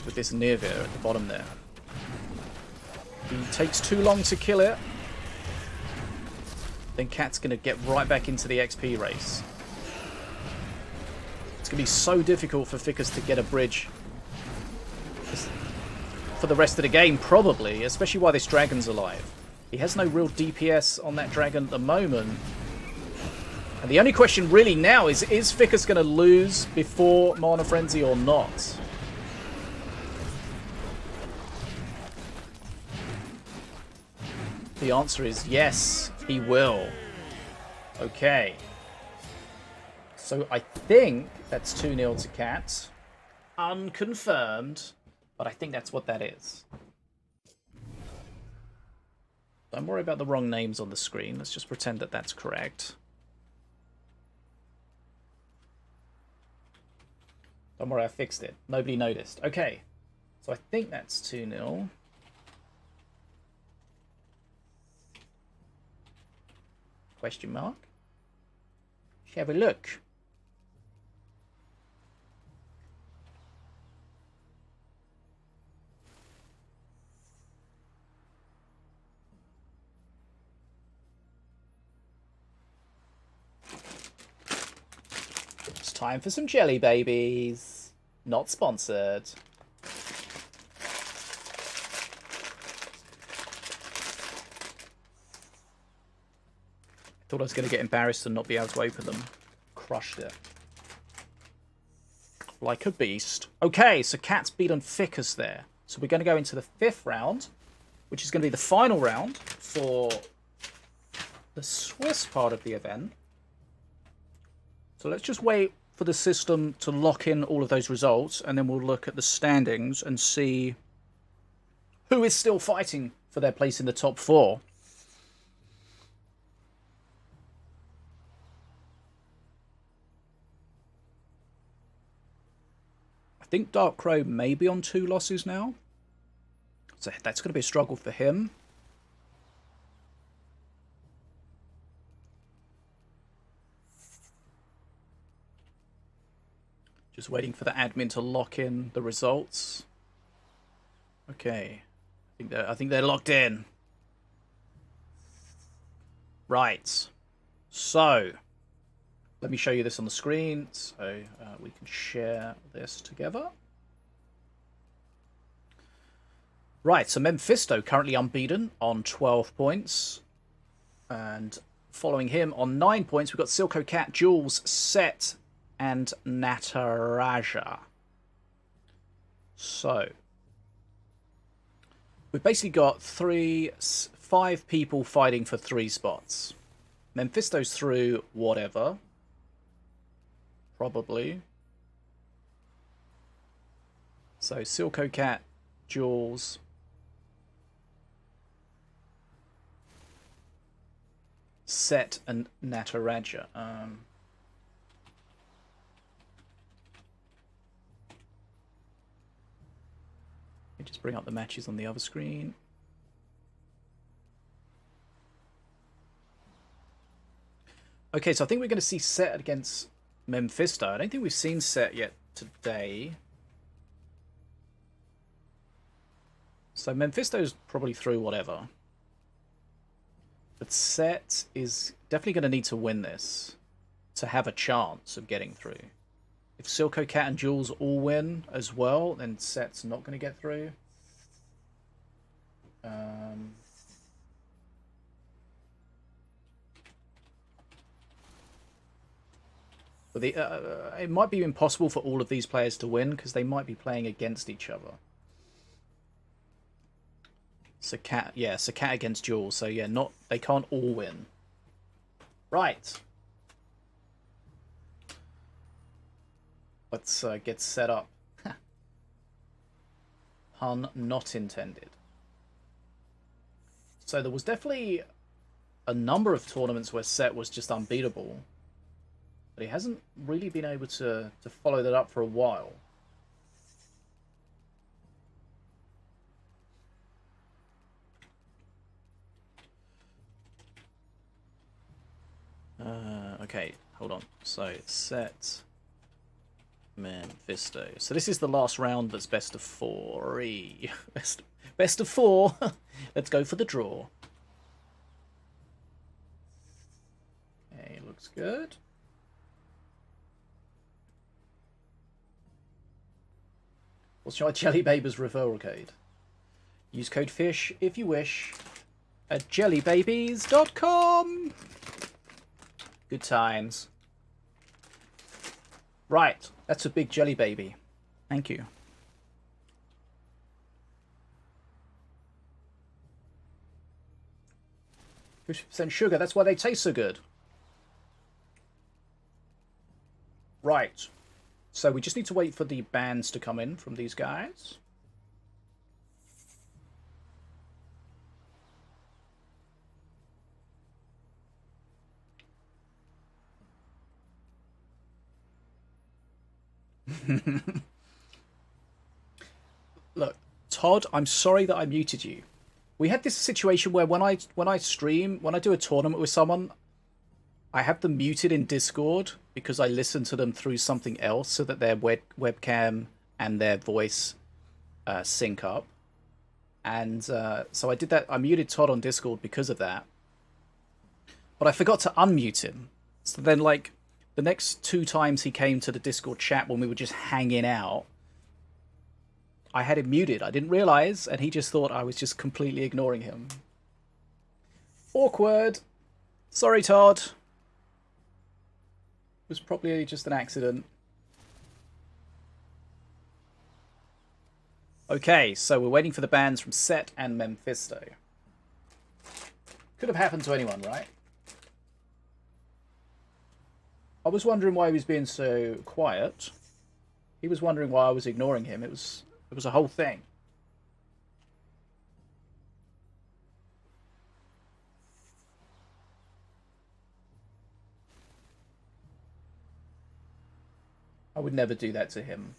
Nirvir at the bottom there. He takes too long to kill it. Then Katt's going to get right back into the XP race. It's going to be so difficult for Ficus to get a bridge for the rest of the game, probably, especially while this dragon's alive. He has no real DPS on that dragon at the moment. And the only question really now is Ficus going to lose before Mana Frenzy or not? The answer is yes, he will. Okay. So I think that's 2-0 to Katt. Unconfirmed, but I think that's what that is. Don't worry about the wrong names on the screen. Let's just pretend that that's correct. Don't worry, I fixed it. Nobody noticed. Okay. So I think that's 2-0. Question mark? Shall we look? It's time for some jelly babies. Not sponsored. Thought I was going to get embarrassed and not be able to open them. Crushed it. Like a beast. Okay, so Katt's beaten Ficus there. So we're going to go into the 5th round, which is going to be the final round for the Swiss part of the event. So let's just wait for the system to lock in all of those results, and then we'll look at the standings and see who is still fighting for their place in the top 4. I think Dark Crow may be on 2 losses now. So that's going to be a struggle for him. Just waiting for the admin to lock in the results. Okay. I think they're locked in. Right. So let me show you this on the screen so we can share this together. Right, so Memfisto currently unbeaten on 12 points. And following him on 9 points, we've got Silco, Katt, Jules, Set, and Nataraja. So we've basically got 5 people fighting for 3 spots. Memfisto's through whatever. Probably. So Silco, Katt, Jules. Set and Nataraja. Let me just bring up the matches on the other screen. Okay, so I think we're going to see Set against Memfisto. I don't think we've seen Set yet today. So Memfisto's probably through whatever. But Set is definitely going to need to win this to have a chance of getting through. If Silco, Katt, and Jules all win as well, then Set's not going to get through. But it might be impossible for all of these players to win because they might be playing against each other. So Katt, yeah, so Katt against Jules. So yeah, they can't all win. Right. Let's get set up. Pun not intended. So there was definitely a number of tournaments where Set was just unbeatable. But he hasn't really been able to follow that up for a while. Okay, hold on. So, Set, Memfisto. So this is the last round that's best of 4. Best of 4. Let's go for the draw. Okay, looks good. What's your Jelly Babies referral code? Use code FISH if you wish at jellybabies.com. Good times. Right, that's a big jelly baby. Thank you. %, sugar, that's why they taste so good. Right. So we just need to wait for the bans to come in from these guys. Look, Todd, I'm sorry that I muted you. We had this situation where when I stream, when I do a tournament with someone, I have them muted in Discord because I listen to them through something else so that their webcam and their voice sync up. And so I did that. I muted Todd on Discord because of that. But I forgot to unmute him. So then, like, the next 2 times he came to the Discord chat when we were just hanging out, I had him muted. I didn't realise, and he just thought I was just completely ignoring him. Awkward. Sorry, Todd. It was probably just an accident. Okay, so we're waiting for the bans from Set and Memfisto. Could have happened to anyone, right? I was wondering why he was being so quiet. He was wondering why I was ignoring him. It was a whole thing. I would never do that to him.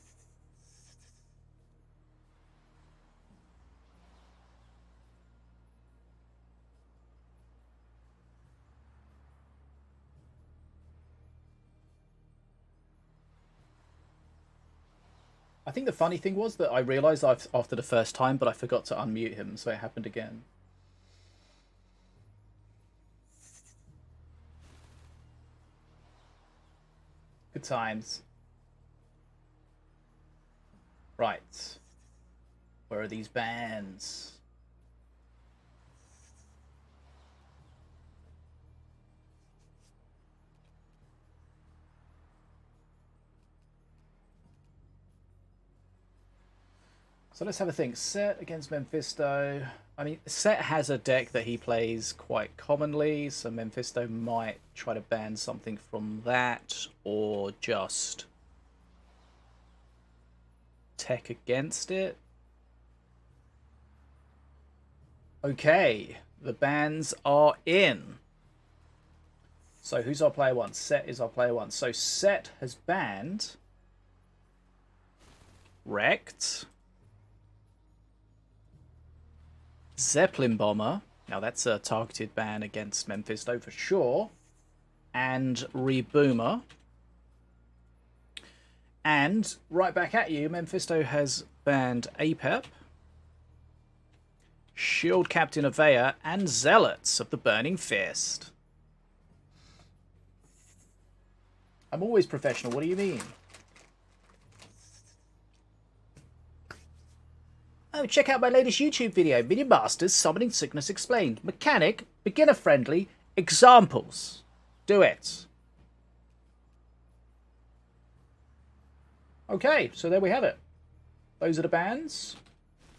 I think the funny thing was that I realised after the first time, but I forgot to unmute him, so it happened again. Good times. Right. Where are these bans? So let's have a think. Set against Memfisto. I mean, Set has a deck that he plays quite commonly, so Memfisto might try to ban something from that, or just tech against it. Okay, the bans are in. So who's our player one? Set is our player one. So Set has banned Wrecked, Zeppelin Bomber. Now that's a targeted ban against Memfisto for sure. And Reboomer. And right back at you, Memfisto has banned Apep, Shield Captain Avea, and Zealots of the Burning Fist. I'm always professional, what do you mean? Oh, check out my latest YouTube video, Minion Masters Summoning Sickness Explained. Mechanic, beginner friendly, examples. Do it. Okay, so there we have it. Those are the bans.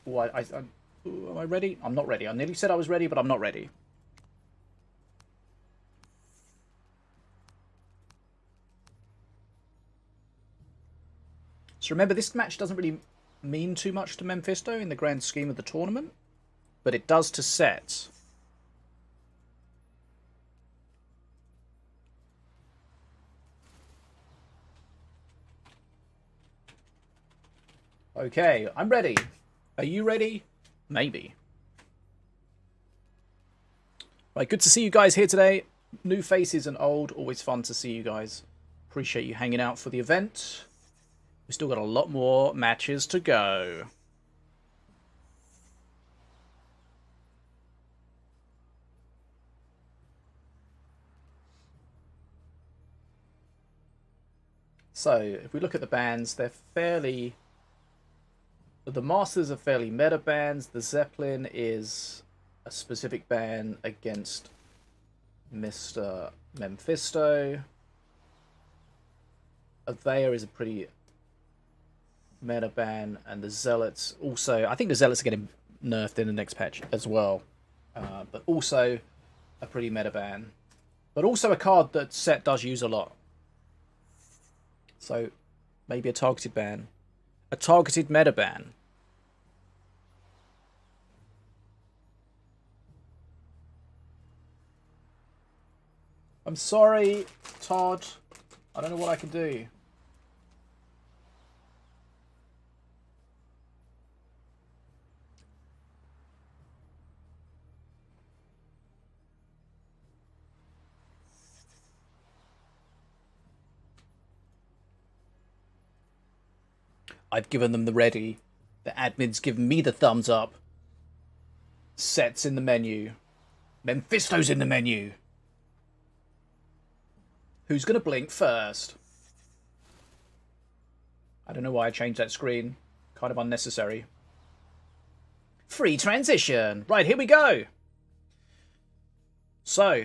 Oh, am I ready? I'm not ready. I nearly said I was ready, but I'm not ready. So remember, this match doesn't really mean too much to Memfisto in the grand scheme of the tournament, but it does to Set. Okay, I'm ready. Are you ready? Maybe. Right, good to see you guys here today. New faces and old, always fun to see you guys. Appreciate you hanging out for the event. We've still got a lot more matches to go. So, if we look at the bans, they're fairly... The Masters are fairly meta bans. The Zeppelin is a specific ban against Mr. Memfisto. Avea is a pretty meta ban, and the Zealots also... I think the Zealots are getting nerfed in the next patch as well. But also a pretty meta ban. But also a card that Set does use a lot. So maybe a targeted ban. A targeted meta ban. I'm sorry, Todd. I don't know what I can do. I've given them the ready. The admin's given me the thumbs up. Set's in the menu. Memfisto's in the menu. Who's going to blink first? I don't know why I changed that screen. Kind of unnecessary. Free transition. Right, here we go. So,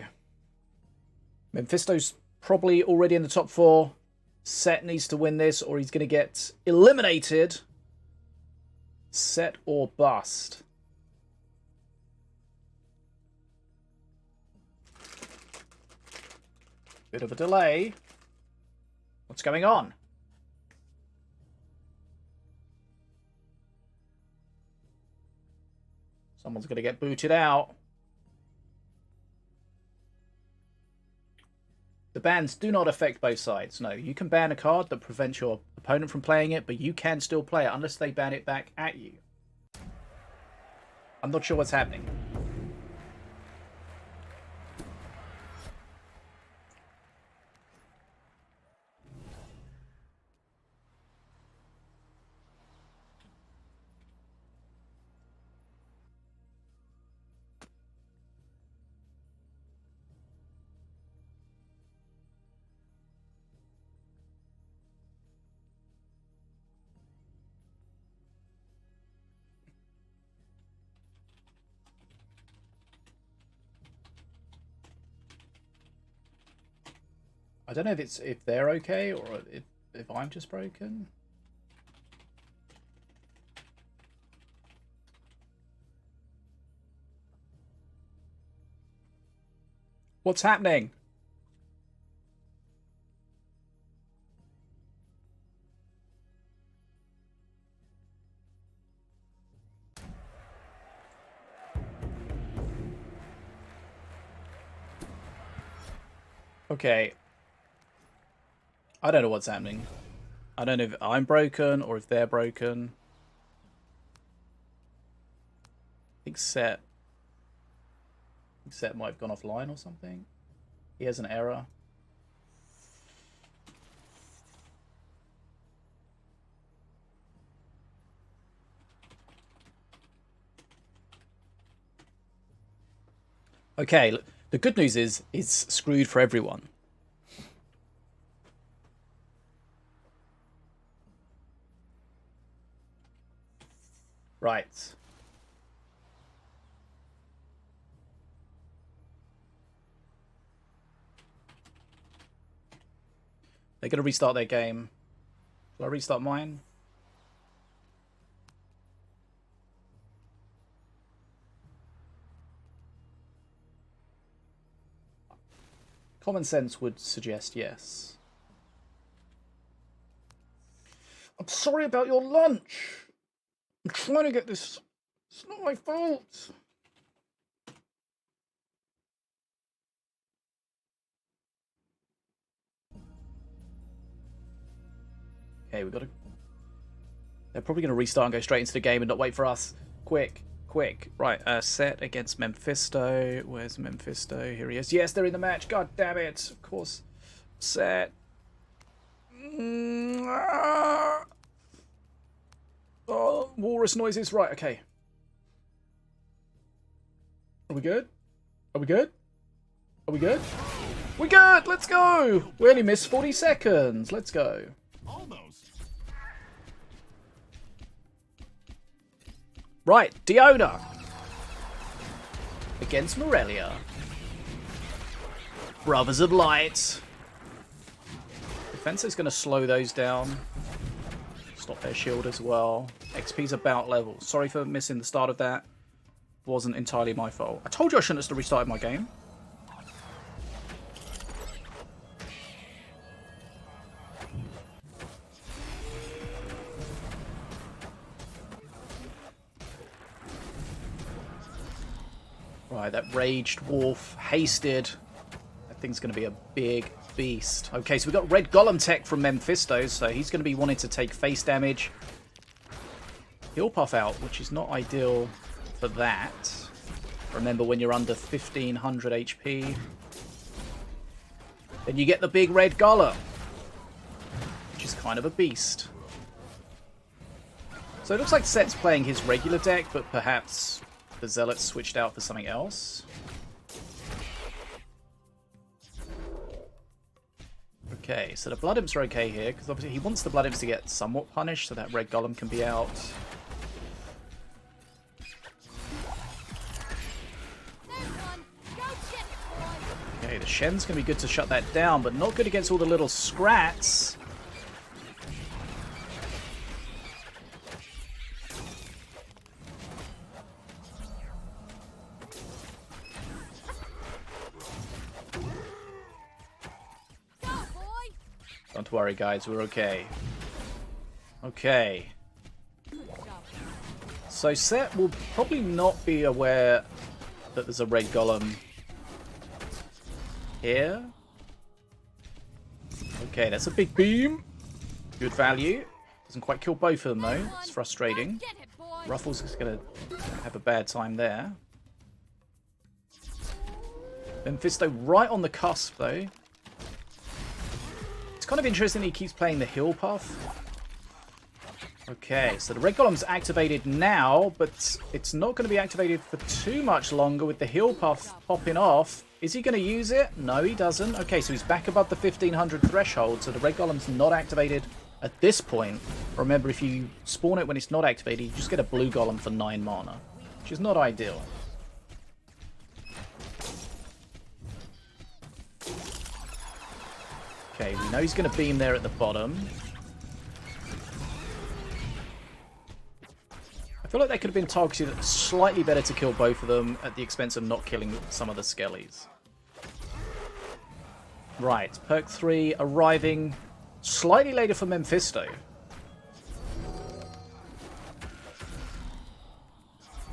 Memfisto's probably already in the top 4. Set needs to win this or he's going to get eliminated. Set or bust. Bit of a delay. What's going on? Someone's going to get booted out. The bans do not affect both sides. No, you can ban a card that prevents your opponent from playing it, but you can still play it unless they ban it back at you. I'm not sure what's happening. I don't know if they're okay or if I'm just broken. What's happening? Okay. I don't know what's happening. I don't know if I'm broken or if they're broken. I think Set might have gone offline or something. He has an error. Okay, the good news is it's screwed for everyone. Right. They're going to restart their game. Shall I restart mine? Common sense would suggest yes. I'm sorry about your lunch. I'm trying to get this. It's not my fault. Okay, we've got to... They're probably going to restart and go straight into the game and not wait for us. Quick, quick. Right, Set against Memfisto. Where's Memfisto? Here he is. Yes, they're in the match. God damn it. Of course. Set. Oh, walrus noises. Right, okay. Are we good? Are we good? Are we good? We're good! Let's go! We only missed 40 seconds. Let's go. Almost. Right, Diona against Morelia. Brothers of Light. Defense is going to slow those down. Stop their shield as well. XP's about level. Sorry for missing the start of that. Wasn't entirely my fault. I told you I shouldn't have restarted my game. Right, that raged wolf, hasted. That thing's going to be a big beast. Okay, so we've got red golem tech from Memfisto, so he's going to be wanting to take face damage. Heal puff out, which is not ideal for that. Remember, when you're under 1500 HP, then you get the big red golem, which is kind of a beast. So it looks like Set's playing his regular deck, but perhaps the Zealots switched out for something else. Okay, so the Blood Imps are okay here, because obviously he wants the Blood Imps to get somewhat punished, so that red golem can be out. Okay, the Shen's going to be good to shut that down, but not good against all the little scrats. Don't worry, guys, we're okay. Okay. So Set will probably not be aware that there's a red golem here. Okay, that's a big beam. Good value. Doesn't quite kill both of them, though. It's frustrating. Ruffles is going to have a bad time there. Memfisto right on the cusp, though. It's kind of interesting he keeps playing the heal puff. Okay, so the red golem's activated now, but it's not going to be activated for too much longer with the heal puff popping off. Is he going to use it? No, he doesn't. Okay, so he's back above the 1500 threshold, so the red golem's not activated at this point. Remember, if you spawn it when it's not activated, you just get a blue golem for 9 mana, which is not ideal. Okay, we know he's going to beam there at the bottom. I feel like they could have been targeted slightly better to kill both of them at the expense of not killing some of the skellies. Right, perk 3 arriving slightly later for Memfisto.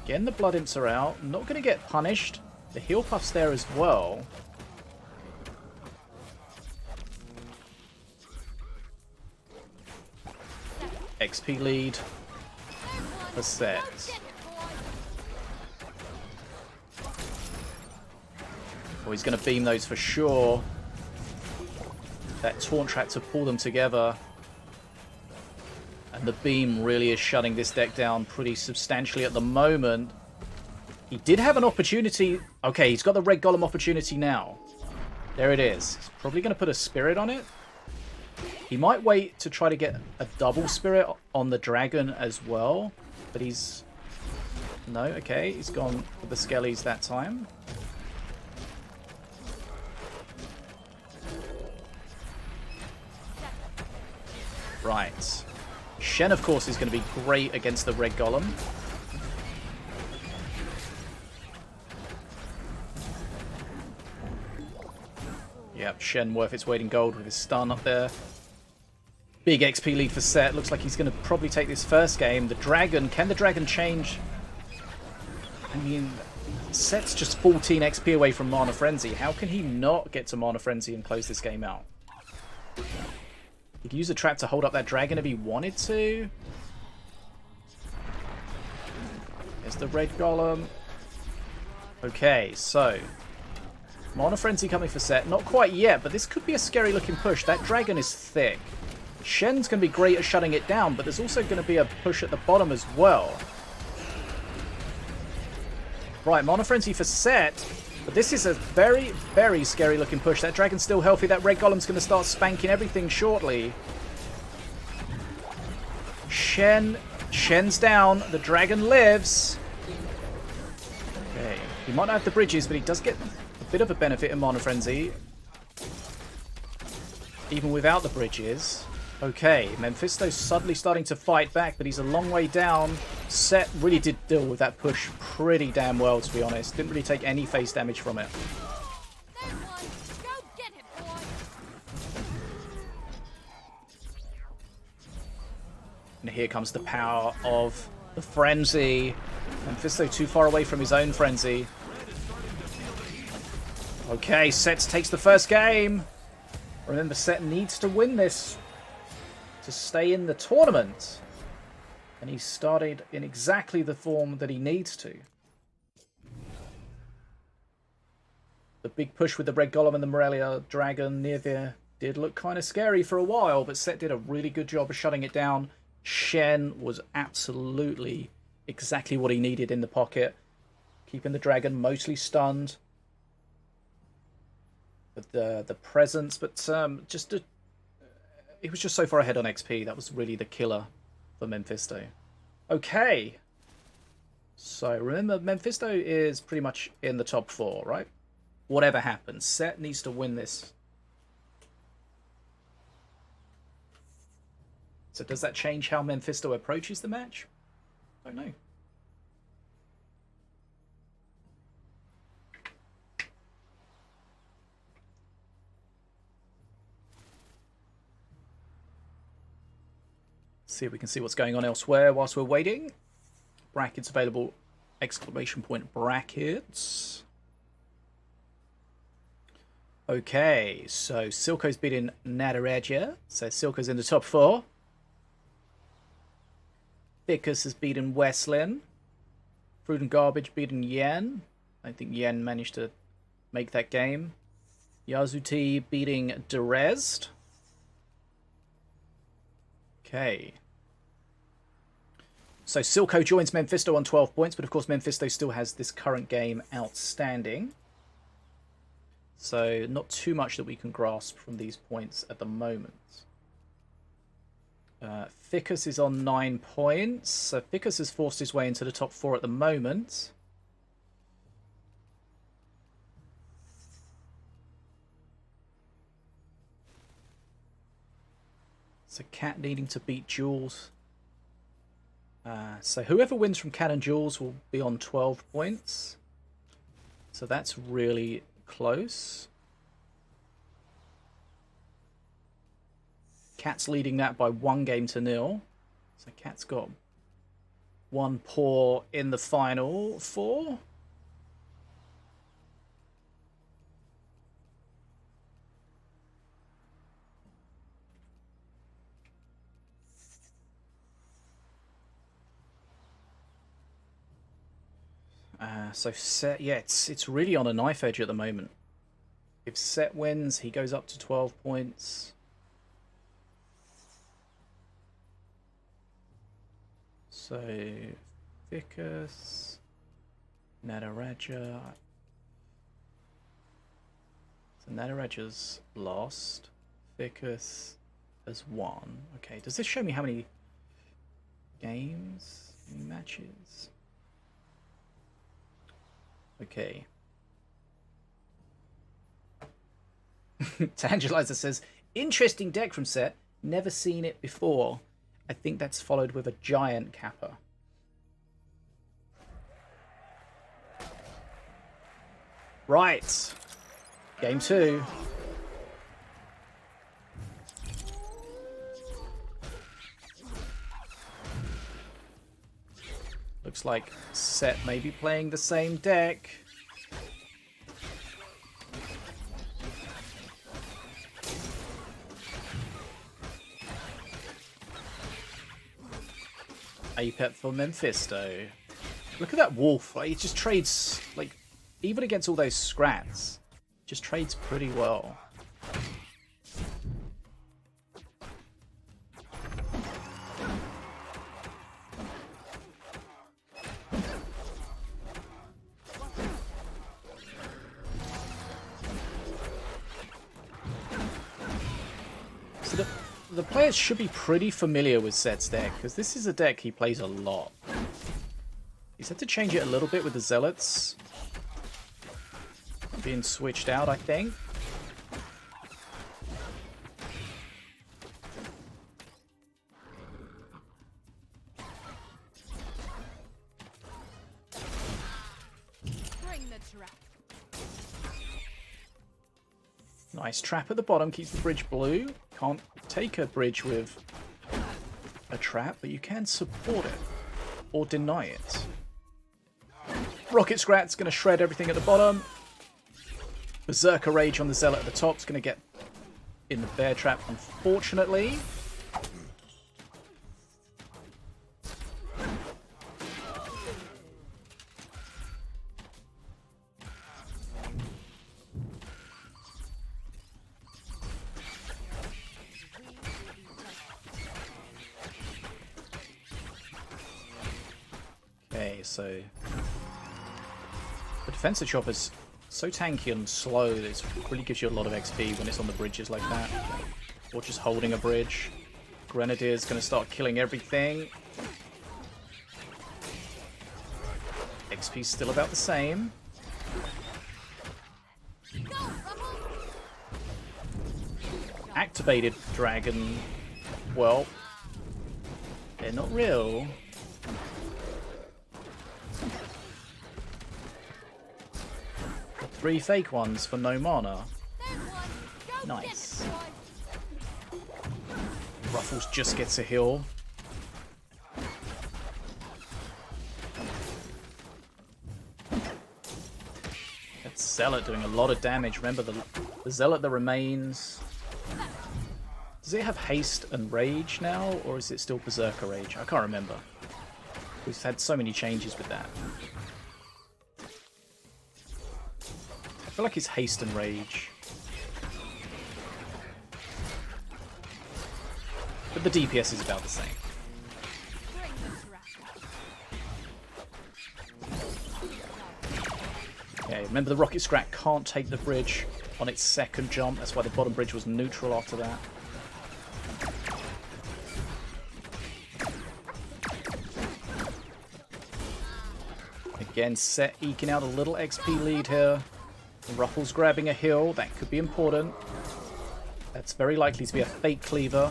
Again, the Blood Imps are out. Not going to get punished. The heal puff's there as well. XP lead for Set. Oh, he's going to beam those for sure. That taunt trap to pull them together. And the beam really is shutting this deck down pretty substantially at the moment. He did have an opportunity. Okay, he's got the Red Golem opportunity now. There it is. He's probably going to put a Spirit on it. He might wait to try to get a double Spirit on the Dragon as well. But he's... No, okay. He's gone for the Skellies that time. Right. Shen, of course, is going to be great against the Red Golem. Yep, Shen worth its weight in gold with his stun up there. Big XP lead for Set. Looks like he's going to probably take this first game. The Dragon, can the Dragon change? I mean, Set's just 14 XP away from Mana Frenzy. How can he not get to Mana Frenzy and close this game out? He could use a trap to hold up that Dragon if he wanted to. There's the Red Golem. Okay, so Mana Frenzy coming for Set. Not quite yet, but this could be a scary looking push. That Dragon is thick. Shen's going to be great at shutting it down, but there's also going to be a push at the bottom as well. Right, Mana Frenzy for Set. But this is a very, very scary looking push. That Dragon's still healthy. That Red Golem's going to start spanking everything shortly. Shen's down. The Dragon lives. Okay. He might not have the bridges, but he does get a bit of a benefit in Mana Frenzy. Even without the bridges. Okay, Memfisto's suddenly starting to fight back, but he's a long way down. Set really did deal with that push pretty damn well, to be honest. Didn't really take any face damage from it. And here comes the power of the Frenzy. Memfisto too far away from his own Frenzy. Okay, Set takes the first game. Remember, Set needs to win this to stay in the tournament. And he started in exactly the form that he needs to. The big push with the Red Golem and the Morelia Dragon near there did look kind of scary for a while, but Set did a really good job of shutting it down. Shen was absolutely exactly what he needed in the pocket, keeping the Dragon mostly stunned. With the presence, but he was just so far ahead on XP. That was really the killer for Memfisto. Okay. So remember, Memfisto is pretty much in the top 4, right? Whatever happens, Set needs to win this. So does that change how Memfisto approaches the match? Don't know. See if we can see what's going on elsewhere whilst we're waiting. Brackets available, exclamation point brackets. Okay, so Silco's beating Nataraja, so Silco's in the top 4. Ficus has beaten Westlin. Fruit and Garbage beaten Yen. I think Yen managed to make that game. Yazuti beating Derezd. Okay. So Silco joins Memfisto on 12 points, but of course Memfisto still has this current game outstanding. So not too much that we can grasp from these points at the moment. Ficus is on 9 points. So Ficus has forced his way into the top 4 at the moment. So Katt needing to beat Jules. So whoever wins from Katt and Jules will be on 12 points. So that's really close. Katt's leading that by 1-0. So Katt's got 1 paw in the final 4. So Set, yeah, it's really on a knife edge at the moment. If Set wins, he goes up to 12 points. So Ficus, Nataraja. So Nataraja's lost. Ficus has won. Okay, does this show me how many games, how many matches? Okay. Tangelizer says, interesting deck from Set. Never seen it before. I think that's followed with a giant kappa. Right. Game 2. Looks like Set may be playing the same deck. Apep for Memfisto. Look at that wolf. Like, he just trades, like, even against all those scrats, just trades pretty well. So the players should be pretty familiar with Set's deck, because this is a deck he plays a lot. He's had to change it a little bit with the Zealots being switched out, I think. Bring the trap. Nice trap at the bottom, keeps the bridge blue. Can't take a bridge with a trap, but you can support it or deny it. Rocket Scrat's going to shred everything at the bottom. Berserker Rage on the Zealot at the top is going to get in the bear trap, unfortunately. Okay, so the defensive chopper's so tanky and slow that it really gives you a lot of XP when it's on the bridges like that. Or just holding a bridge. Grenadier's going to start killing everything. XP's still about the same. Activated dragon. Well, they're not real. Three fake ones for no mana. Nice. Ruffles just gets a heal. That's Zealot doing a lot of damage. Remember the Zealot that remains. Does it have haste and rage now, or is it still Berserker Rage? I can't remember. We've had so many changes with that. I feel like it's haste and rage. But the DPS is about the same. Okay, remember the Rocket Scrat can't take the bridge on its second jump. That's why the bottom bridge was neutral after that. Again, Set eking out a little XP lead here. Ruffles grabbing a hill, that could be important. That's very likely to be a fake cleaver.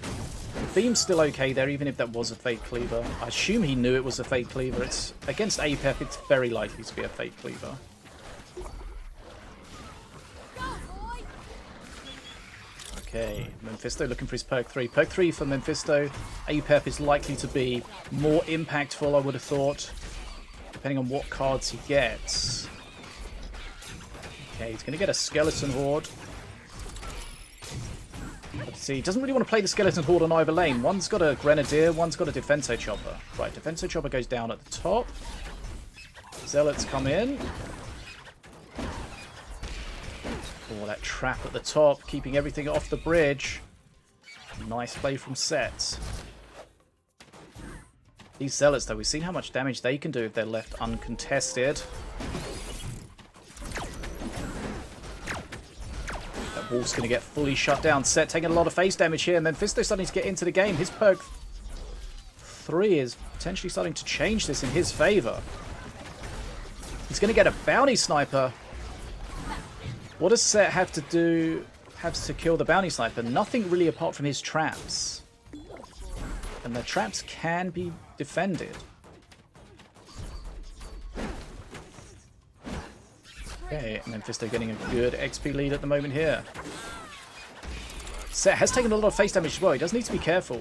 The beam's still okay there, even if that was a fake cleaver. I assume he knew it was a fake cleaver. It's against Apep, it's very likely to be a fake cleaver. Okay, Memfisto looking for his perk 3. Perk 3 for Memfisto. APEP is likely to be more impactful, I would have thought, depending on what cards he gets. Okay, he's going to get a Skeleton Horde. Let's see, he doesn't really want to play the Skeleton Horde on either lane. One's got a Grenadier, one's got a Defenso Chopper. Right, Defenso Chopper goes down at the top. Zealots come in. Oh, that trap at the top, keeping everything off the bridge. Nice play from Set. These Zealots, though, we've seen how much damage they can do if they're left uncontested. That Wolf's going to get fully shut down. Set taking a lot of face damage here. Memfisto starting to get into the game. His perk 3 is potentially starting to change this in his favour. He's going to get a Bounty Sniper. What does Set have to do? Have to kill the Bounty Sniper? Nothing really apart from his traps. And the traps can be defended. Okay, Memfisto getting a good XP lead at the moment here. Set has taken a lot of face damage as well. He does need to be careful.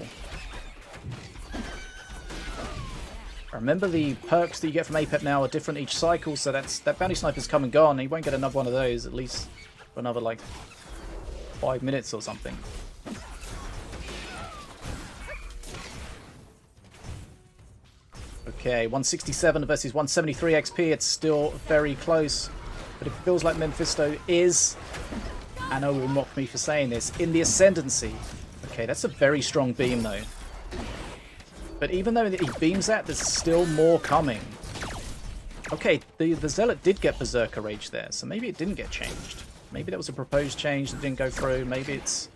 Remember, the perks that you get from APEP now are different each cycle, so that Bounty Sniper's come and gone. He won't get another one of those, at least for another, like, 5 minutes or something. Okay, 167 versus 173 XP. It's still very close, but it feels like Memfisto is, I know will mock me for saying this, in the ascendancy. Okay, that's a very strong beam, though. But even though he beams that, there's still more coming. Okay, the Zealot did get Berserker Rage there, so maybe it didn't get changed. Maybe that was a proposed change that didn't go through. Maybe it's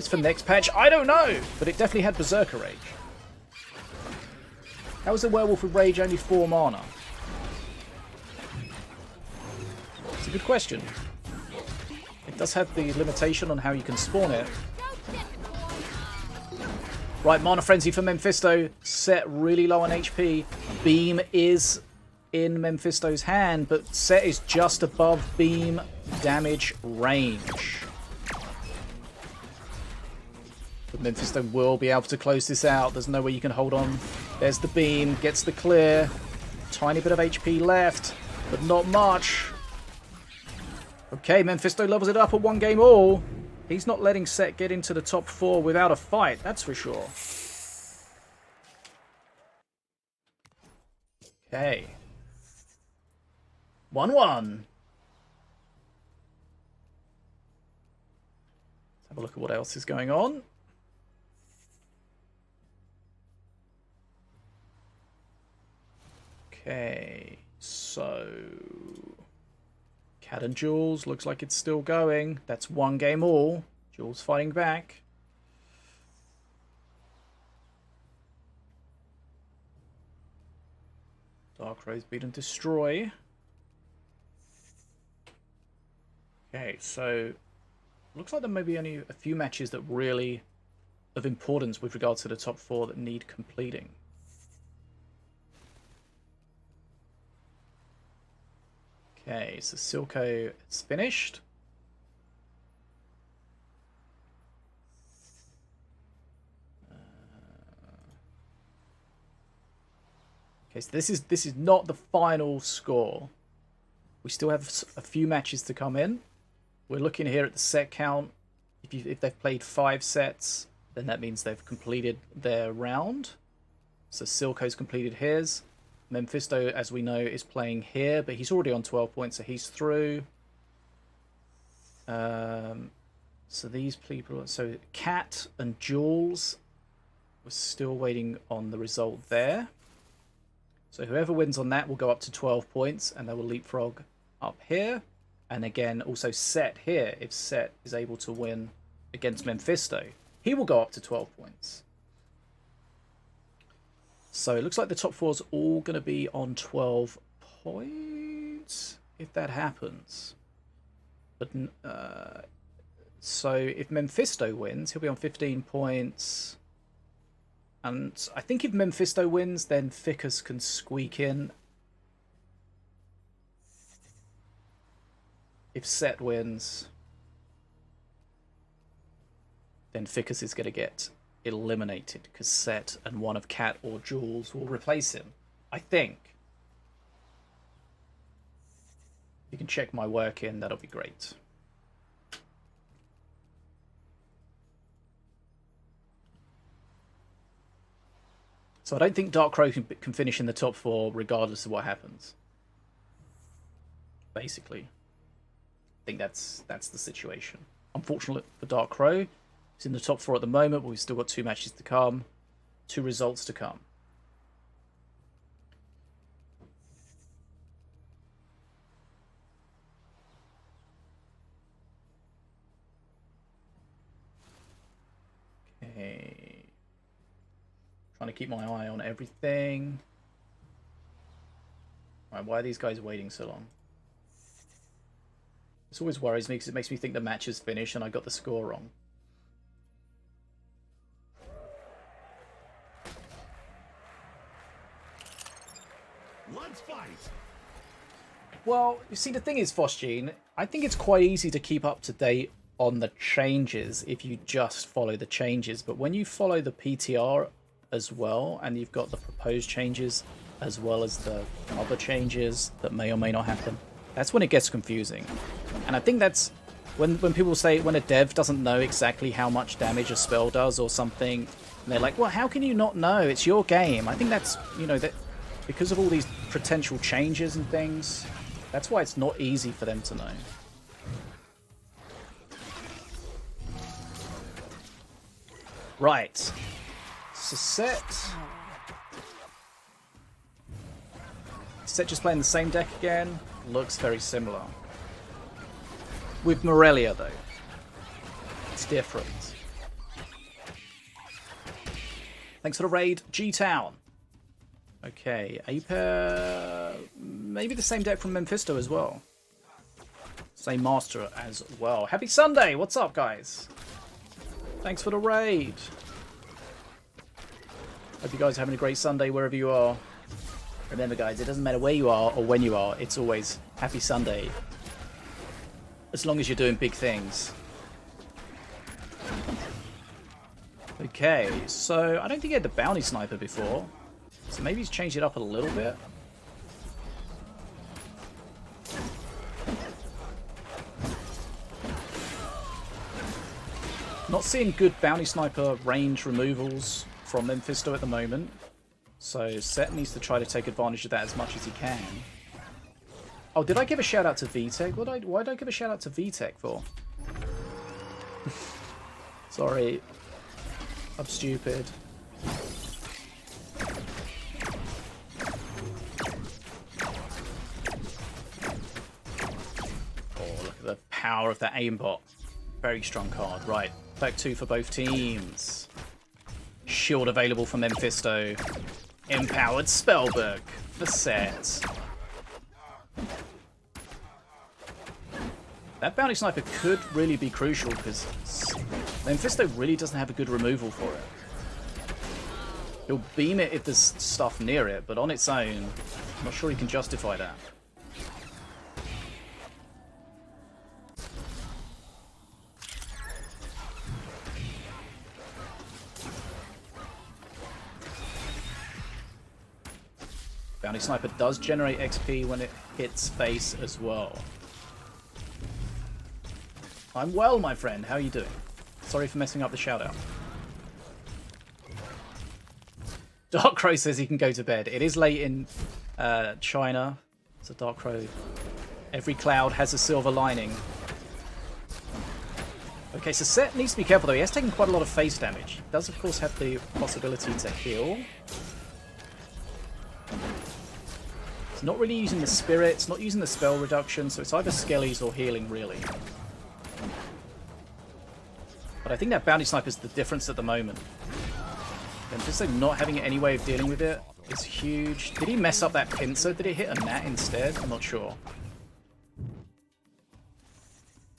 for next patch. I don't know, but it definitely had Berserker Rage. How is a Werewolf with Rage only 4 mana? It's a good question. It does have the limitation on how you can spawn it. Right, Mana Frenzy for Memfisto. Set really low on HP. Beam is in Memfisto's hand, but Set is just above beam damage range. But Memfisto will be able to close this out. There's no way you can hold on. There's the beam, gets the clear. Tiny bit of HP left, but not much. Okay, Memfisto levels it up at 1 game all. He's not letting Set get into the top 4 without a fight, that's for sure. Okay. 1-1. Let's have a look at what else is going on. Okay, so Katt and Jules, looks like it's still going. That's 1 game all. Jules fighting back. Dark Rose beat and destroy. Okay, so looks like there may be only a few matches that really of importance with regards to the top 4 that need completing. Okay, so Silco is finished. Okay, so this is not the final score. We still have a few matches to come in. We're looking here at the set count. If they've played 5 sets, then that means they've completed their round. So Silco's completed his. Memfisto, as we know, is playing here, but he's already on 12 points, so he's through. So these people... So Katt and Jules, we're still waiting on the result there. So whoever wins on that will go up to 12 points, and they will leapfrog up here. And again, also Set here, if Set is able to win against Memfisto, he will go up to 12 points. So it looks like the top 4 is all going to be on 12 points, if that happens. But so if Memfisto wins, he'll be on 15 points. And I think if Memfisto wins, then Ficus can squeak in. if Set wins, then Ficus is going to get eliminated because Set and one of Katt or Jules will replace him. I think. You can check my work in, that'll be great. So I don't think Dark Crow can finish in the top 4 regardless of what happens. Basically. I think that's the situation. Unfortunate for Dark Crow. He's in the top 4 at the moment, but we've still got 2 matches to come. 2 results to come. Okay. Trying to keep my eye on everything. Right, why are these guys waiting so long? This always worries me because it makes me think the match is finished and I got the score wrong. Let's fight. Well, you see, the thing is, Phosgene, I think it's quite easy to keep up to date on the changes if you just follow the changes. But when you follow the PTR as well, and you've got the proposed changes as well as the other changes that may or may not happen, that's when it gets confusing. And I think that's when people say, when a dev doesn't know exactly how much damage a spell does or something, and they're like, well, how can you not know? It's your game. I think that's, you know, that because of all these potential changes and things, that's why it's not easy for them to know. Right. So Set just playing the same deck again. Looks very similar. With Morelia, though. It's different. Thanks for the raid, G-Town. Okay, Aper... Maybe the same deck from Memfisto as well. Same master as well. Happy Sunday! What's up, guys? Thanks for the raid. Hope you guys are having a great Sunday wherever you are. Remember, guys, it doesn't matter where you are or when you are. It's always Happy Sunday. As long as you're doing big things. Okay, so I don't think he had the bounty sniper before. So maybe he's changed it up a little bit. Not seeing good bounty sniper range removals from Memfisto at the moment. So Set needs to try to take advantage of that as much as he can. Oh, did I give a shout out to VTech? Why did I give a shout out to VTech for? Sorry. I'm stupid. Oh, look at the power of that aimbot. Very strong card. Right. Back 2 for both teams. Shield available from Memfisto. Empowered Spellbook for Set. That bounty sniper could really be crucial because Memfisto really doesn't have a good removal for it. He'll beam it if there's stuff near it, but on its own, I'm not sure he can justify that. Bounty Sniper does generate XP when it hits face as well. I'm well, my friend. How are you doing? Sorry for messing up the shout-out. Dark Crow says he can go to bed. It is late in China, so Dark Crow. Every cloud has a silver lining. Okay, so Set needs to be careful, though. He has taken quite a lot of face damage. He does, of course, have the possibility to heal. It's not really using the spirit, it's not using the spell reduction, so it's either skellies or healing, really. But I think that bounty sniper is the difference at the moment. And just like not having any way of dealing with it is huge. Did he mess up that pincer? Did he hit a gnat instead? I'm not sure.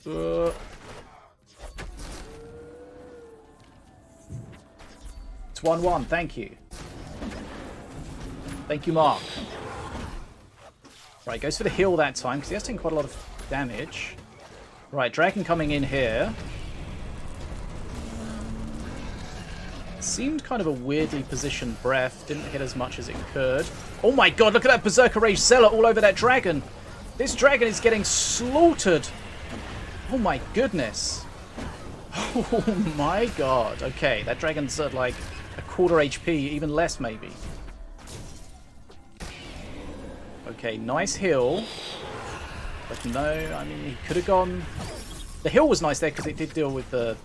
It's 1-1, thank you. Thank you, Mark. Right, goes for the heal that time, because he has taken quite a lot of damage. Right, Dragon coming in here. Seemed kind of a weirdly positioned breath. Didn't hit as much as it could. Oh my god, look at that Berserker Rage Zealot all over that Dragon. This Dragon is getting slaughtered. Oh my goodness. Oh my god. Okay, that Dragon's at like a quarter HP, even less maybe. Okay, nice heal. But no, I mean, he could have gone... The heal was nice there because it did deal with the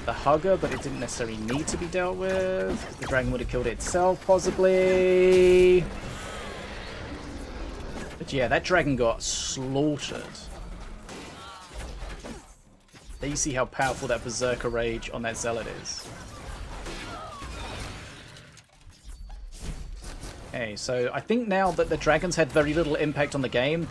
Hugger, but it didn't necessarily need to be dealt with. The Dragon would have killed it itself, possibly. But yeah, that Dragon got slaughtered. There you see how powerful that Berserker Rage on that Zealot is. Okay, so I think now that the Dragons had very little impact on the game,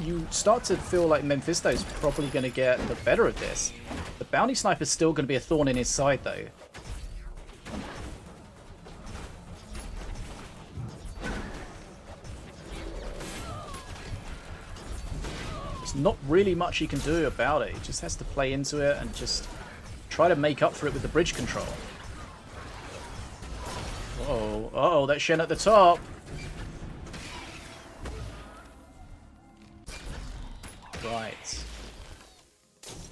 you start to feel like Memfisto's probably going to get the better of this. The Bounty Sniper's still going to be a thorn in his side, though. There's not really much he can do about it. He just has to play into it and just try to make up for it with the bridge control. Uh-oh, uh-oh, that Shen at the top. Right.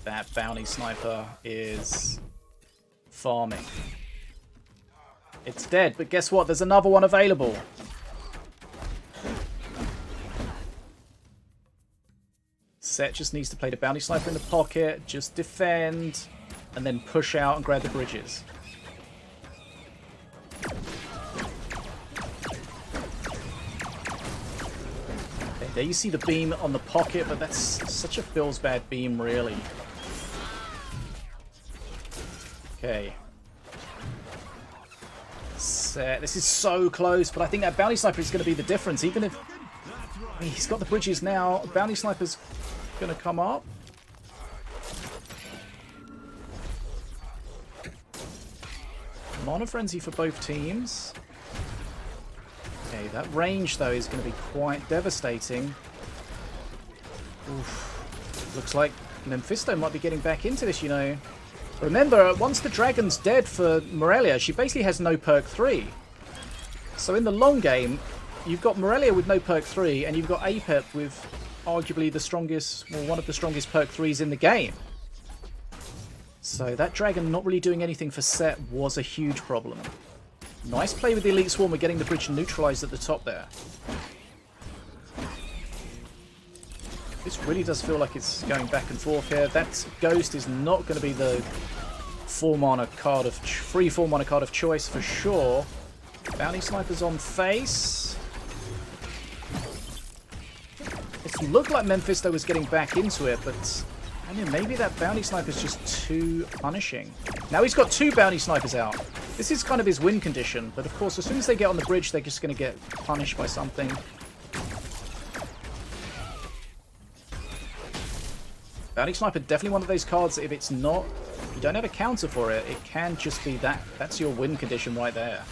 That Bounty Sniper is farming. It's dead, but guess what? There's another one available. Set just needs to play the Bounty Sniper in the pocket, just defend, and then push out and grab the bridges. There you see the beam on the pocket, but that's such a feels bad beam, really. Okay. Set. This is so close, but I think that Bounty Sniper is going to be the difference. Even if I mean, he's got the bridges now, Bounty Sniper's going to come up. Mana Frenzy for both teams. Okay, that range, though, is going to be quite devastating. Oof. Looks like Memfisto might be getting back into this, you know. Remember, once the Dragon's dead for Morelia, she basically has no perk 3. So in the long game, you've got Morelia with no perk 3, and you've got Apep with arguably the strongest, well, one of the strongest perk 3s in the game. So that Dragon not really doing anything for Set was a huge problem. Nice play with the Elite Swarm. We're getting the bridge neutralized at the top there. This really does feel like it's going back and forth here. That Ghost is not going to be the 4-mana card of free 4-mana card of choice for sure. Bounty Sniper's on face. It looked like Memfisto was getting back into it, but I mean, maybe that Bounty Sniper's just too punishing. Now he's got 2 Bounty Snipers out. This is kind of his win condition, but of course, as soon as they get on the bridge, they're just going to get punished by something. Bounty Sniper, definitely one of those cards, if it's not, if you don't have a counter for it, it can just be that. That's your win condition right there.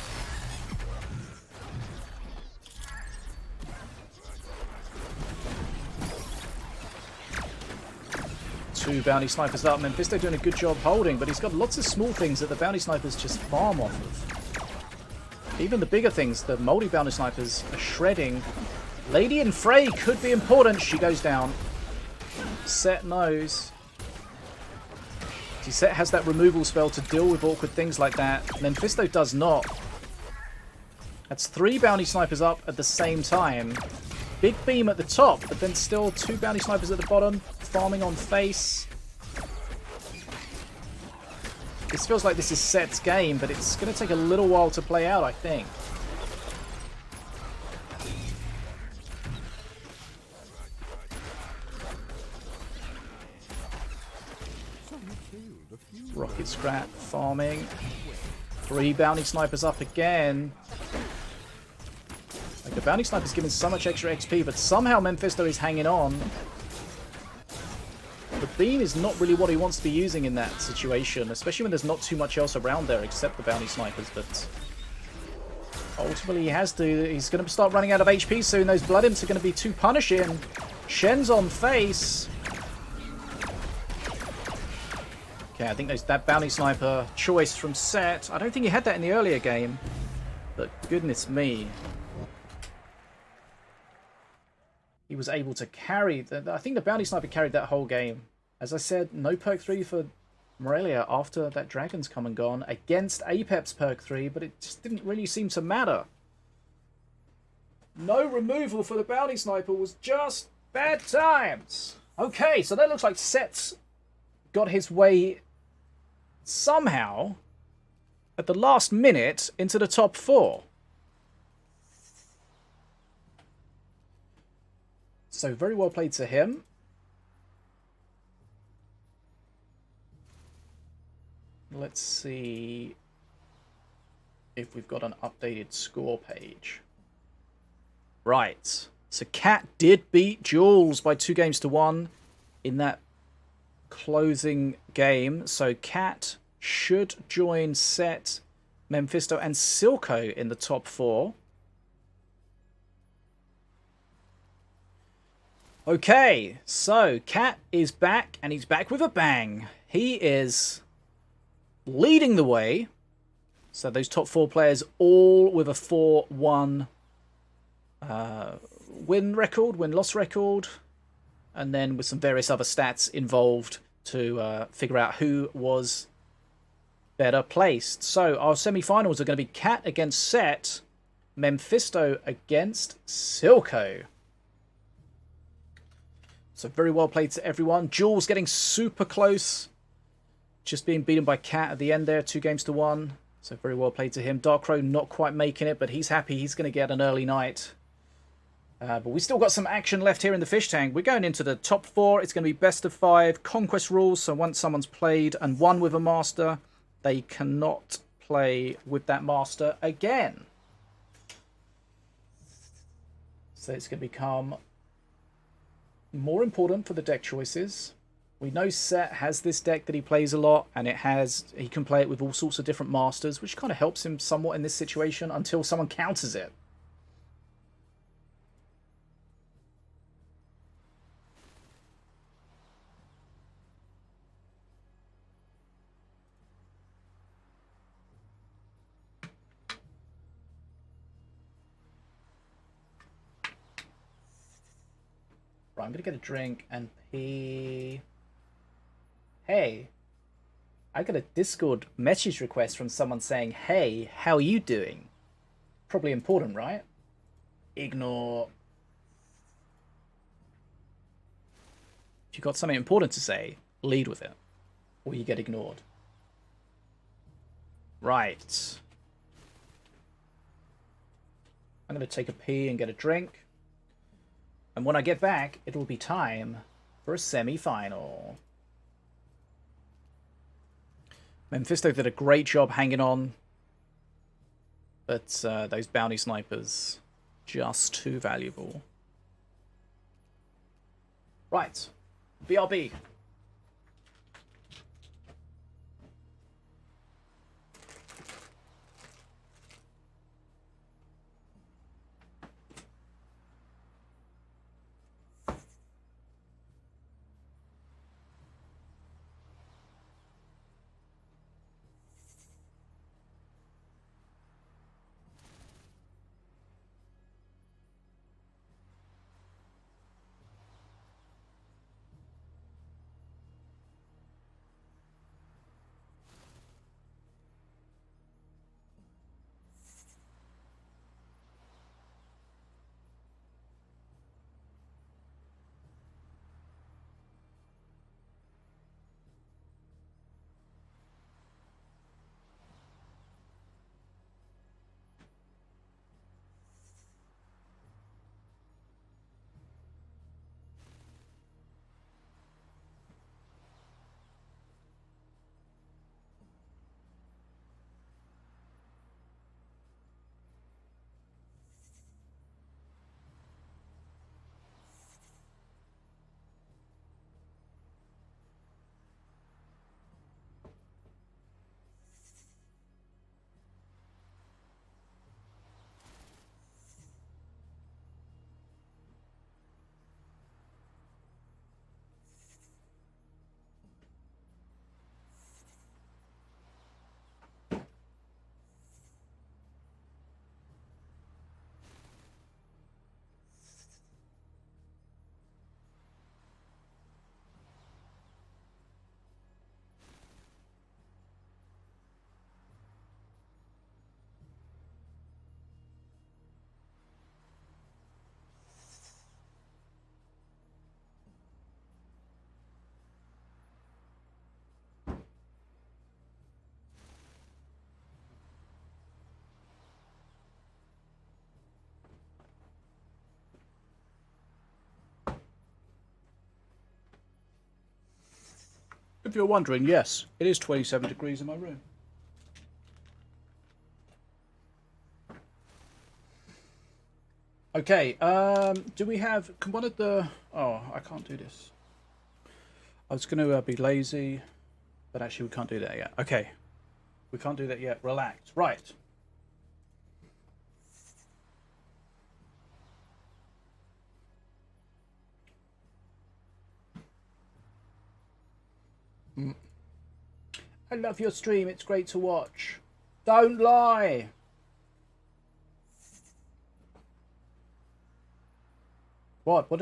Two Bounty Snipers up. Memfisto doing a good job holding, but he's got lots of small things that the Bounty Snipers just farm off of. Even the bigger things, the Moldy Bounty Snipers are shredding. Lady and Frey could be important. She goes down. Set knows. See, Set has that removal spell to deal with awkward things like that. Memfisto does not. That's 3 Bounty Snipers up at the same time. Big beam at the top, but then still 2 Bounty Snipers at the bottom, farming on face. This feels like this is Set's game, but it's going to take a little while to play out, I think. Rocket Scrap farming. 3 Bounty Snipers up again. Like, the Bounty Sniper's giving so much extra XP, but somehow Memfisto is hanging on. The beam is not really what he wants to be using in that situation, especially when there's not too much else around there except the Bounty Snipers, but ultimately he has to. He's going to start running out of HP soon. Those Blood Imps are going to be too punishing. Shen's on face. Okay, I think that bounty sniper choice from Set. I don't think he had that in the earlier game. But goodness me. He was able to carry... I think the bounty sniper carried that whole game. As I said, no perk 3 for Morelia after that Dragon's come and gone against Apep's perk 3, but it just didn't really seem to matter. No removal for the bounty sniper was just bad times. Okay, so that looks like Set's got his way somehow at the last minute into the top 4. So very well played to him. Let's see if we've got an updated score page. Right. So Katt did beat Jules by 2-1 in that closing game. So Katt should join Set, Memfisto, and Silco in the top 4. Okay, so Katt is back, and he's back with a bang. He is leading the way. So those top 4 players all with a 4-1 win-loss record, and then with some various other stats involved to figure out who was better placed. So our semi-finals are going to be Katt against Set, Memfisto against Silco. So very well played to everyone. Jules getting super close, just being beaten by Katt at the end there, 2-1. So very well played to him. Darkrow not quite making it, but he's happy he's going to get an early night. But we still got some action left here in the fish tank. We're going into the top 4. It's going to be best of 5 conquest rules. So once someone's played and won with a master, they cannot play with that master again. So it's going to become more important for the deck choices. We know Set has this deck that he plays a lot, and he can play it with all sorts of different masters, which kind of helps him somewhat in this situation until someone counters it. Right, I'm going to get a drink and pee. Hey, I got a Discord message request from someone saying, hey, how are you doing? Probably important, right? Ignore. If you've got something important to say, lead with it, or you get ignored. Right. I'm going to take a pee and get a drink. And when I get back, it'll be time for a semi-final. Memfisto did a great job hanging on. But those bounty snipers, just too valuable. Right. BRB. if you're wondering, yes, it is 27 degrees in my room. Okay, do we have... Can one of the... Oh, I can't do this. I was going to be lazy, but actually we can't do that yet. Okay, we can't do that yet. Relax. Right. I love your stream. It's great to watch. Don't lie. What? What?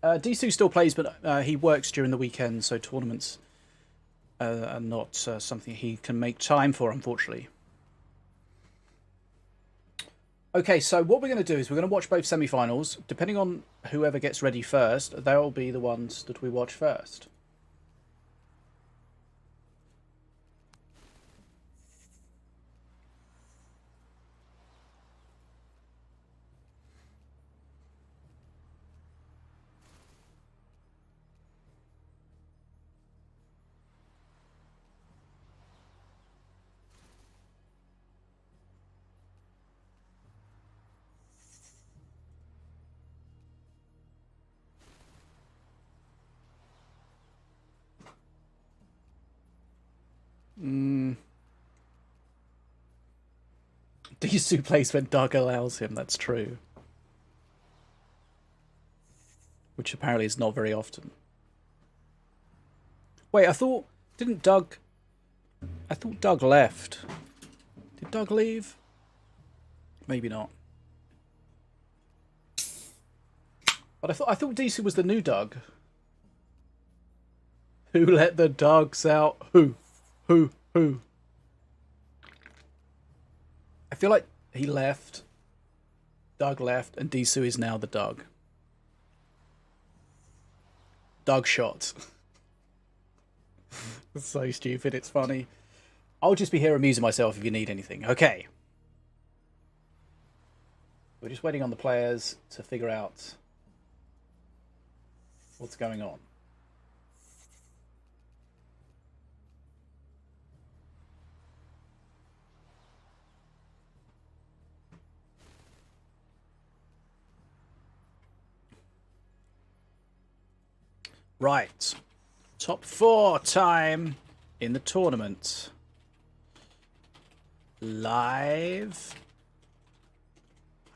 Disu still plays, but he works during the weekend, so tournaments are not something he can make time for, unfortunately. Okay, so what we're going to do is we're going to watch both semi-finals. Depending on whoever gets ready first, they'll be the ones that we watch first. Disu plays when Doug allows him, that's true. Which apparently is not very often. Wait, I thought... Didn't Doug... I thought Doug left. Did Doug leave? Maybe not. But I thought Disu was the new Doug. Who let the dogs out? Who? I feel like he left, Doug left, and Disu is now the Doug. Doug shot. It's so stupid, it's funny. I'll just be here amusing myself if you need anything. Okay. We're just waiting on the players to figure out what's going on. Right, top 4 time in the tournament. Live.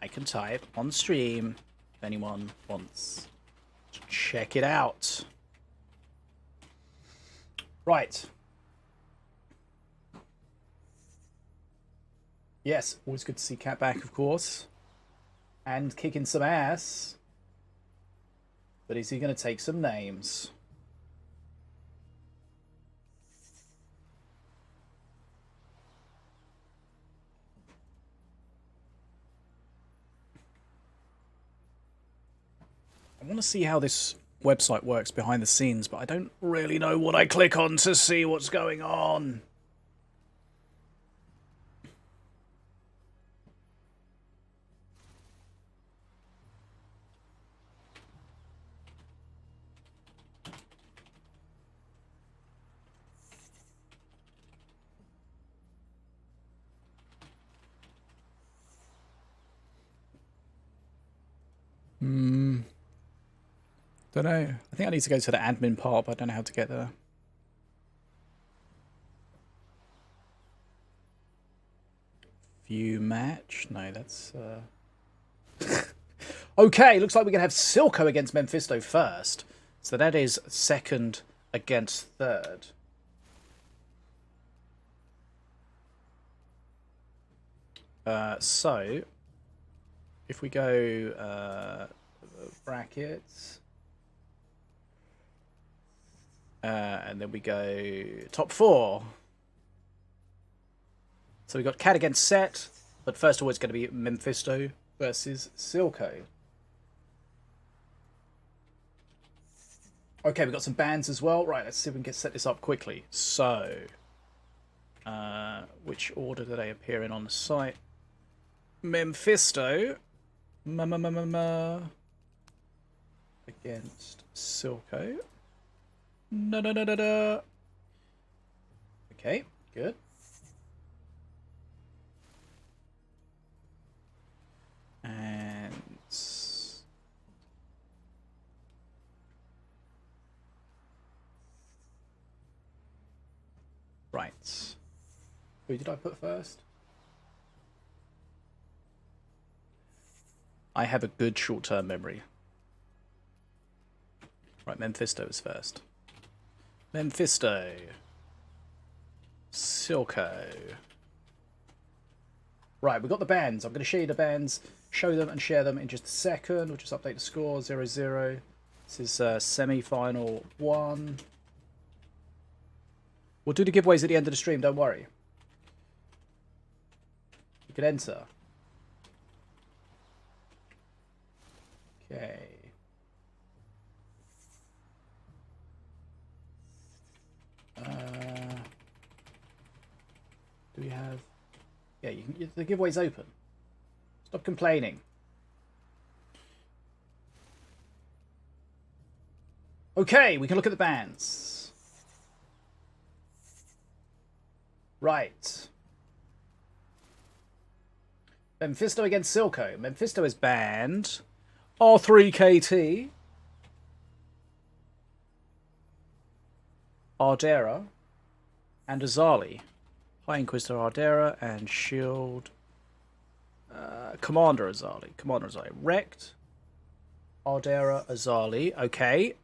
I can type on stream if anyone wants to check it out. Right. Yes, always good to see Katt back, of course. And kicking some ass. But is he going to take some names? I want to see how this website works behind the scenes, but I don't really know what I click on to see what's going on. Don't know. I think I need to go to the admin part, but I don't know how to get there. View match? No, that's... Okay, looks like we're going to have Silco against Memfisto first. So that is second against third. So, if we go brackets... and then we go top 4. So we've got Katt against Set, but first of all it's going to be Memfisto versus Silco. Okay, we've got some bans as well. Right, let's see if we can set this up quickly. So, which order do they appear in on the site? Memfisto against Silco. No, no, no, no, no. Okay, good. And right. Who did I put first? I have a good short-term memory. Right, Memfisto is first. Memfisto. Silco. Right, we've got the bands. I'm going to show you the bands, show them and share them in just a second. We'll just update the score, 0-0. This is semi-final 1. We'll do the giveaways at the end of the stream, don't worry. You can enter. Okay. Do we have... Yeah, you can, the giveaway's open. Stop complaining. Okay, we can look at the bands. Right. Memfisto against Silco. Memfisto is banned. R3KT. Ardera. And Azali. High Inquisitor Ardera and Shield. Commander Azali. Commander Azali. Wrecked. Ardera Azali. Okay.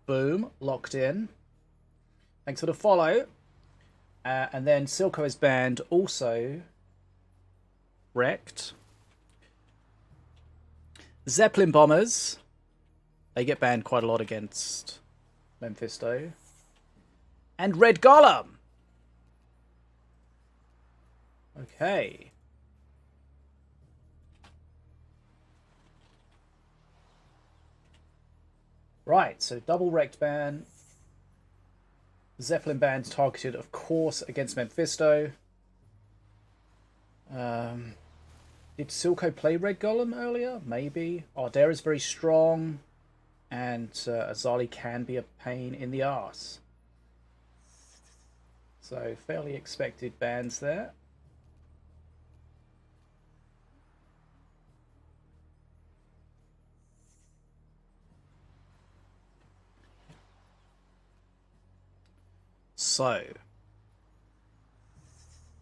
Boom. Locked in. Thanks for the follow. And then Silco is banned also. Wrecked. Zeppelin Bombers. They get banned quite a lot against Memfisto. And Red Golem. Okay. Right, so double wrecked ban. Zeppelin bands targeted, of course, against Memfisto. Did Silco play Red Golem earlier? Maybe. Ardera is very strong. And Azali can be a pain in the arse. So, fairly expected bans there. So,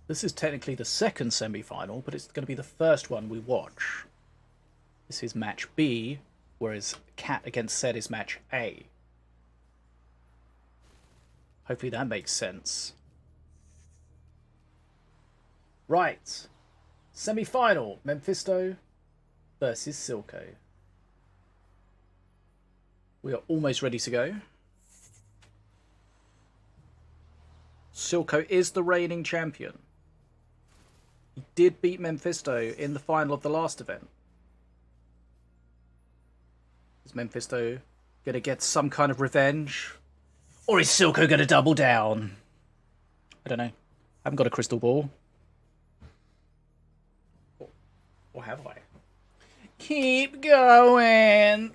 this is technically the second semi-final, but it's going to be the first one we watch. This is match B, whereas Katt against Zed is match A. Hopefully that makes sense. Right. Semi-final, Memfisto versus Silco. We are almost ready to go. Silco is the reigning champion. He did beat Memfisto in the final of the last event. Is Memfisto going to get some kind of revenge? Or is Silco going to double down? I don't know. I haven't got a crystal ball. Or have I? Keep going!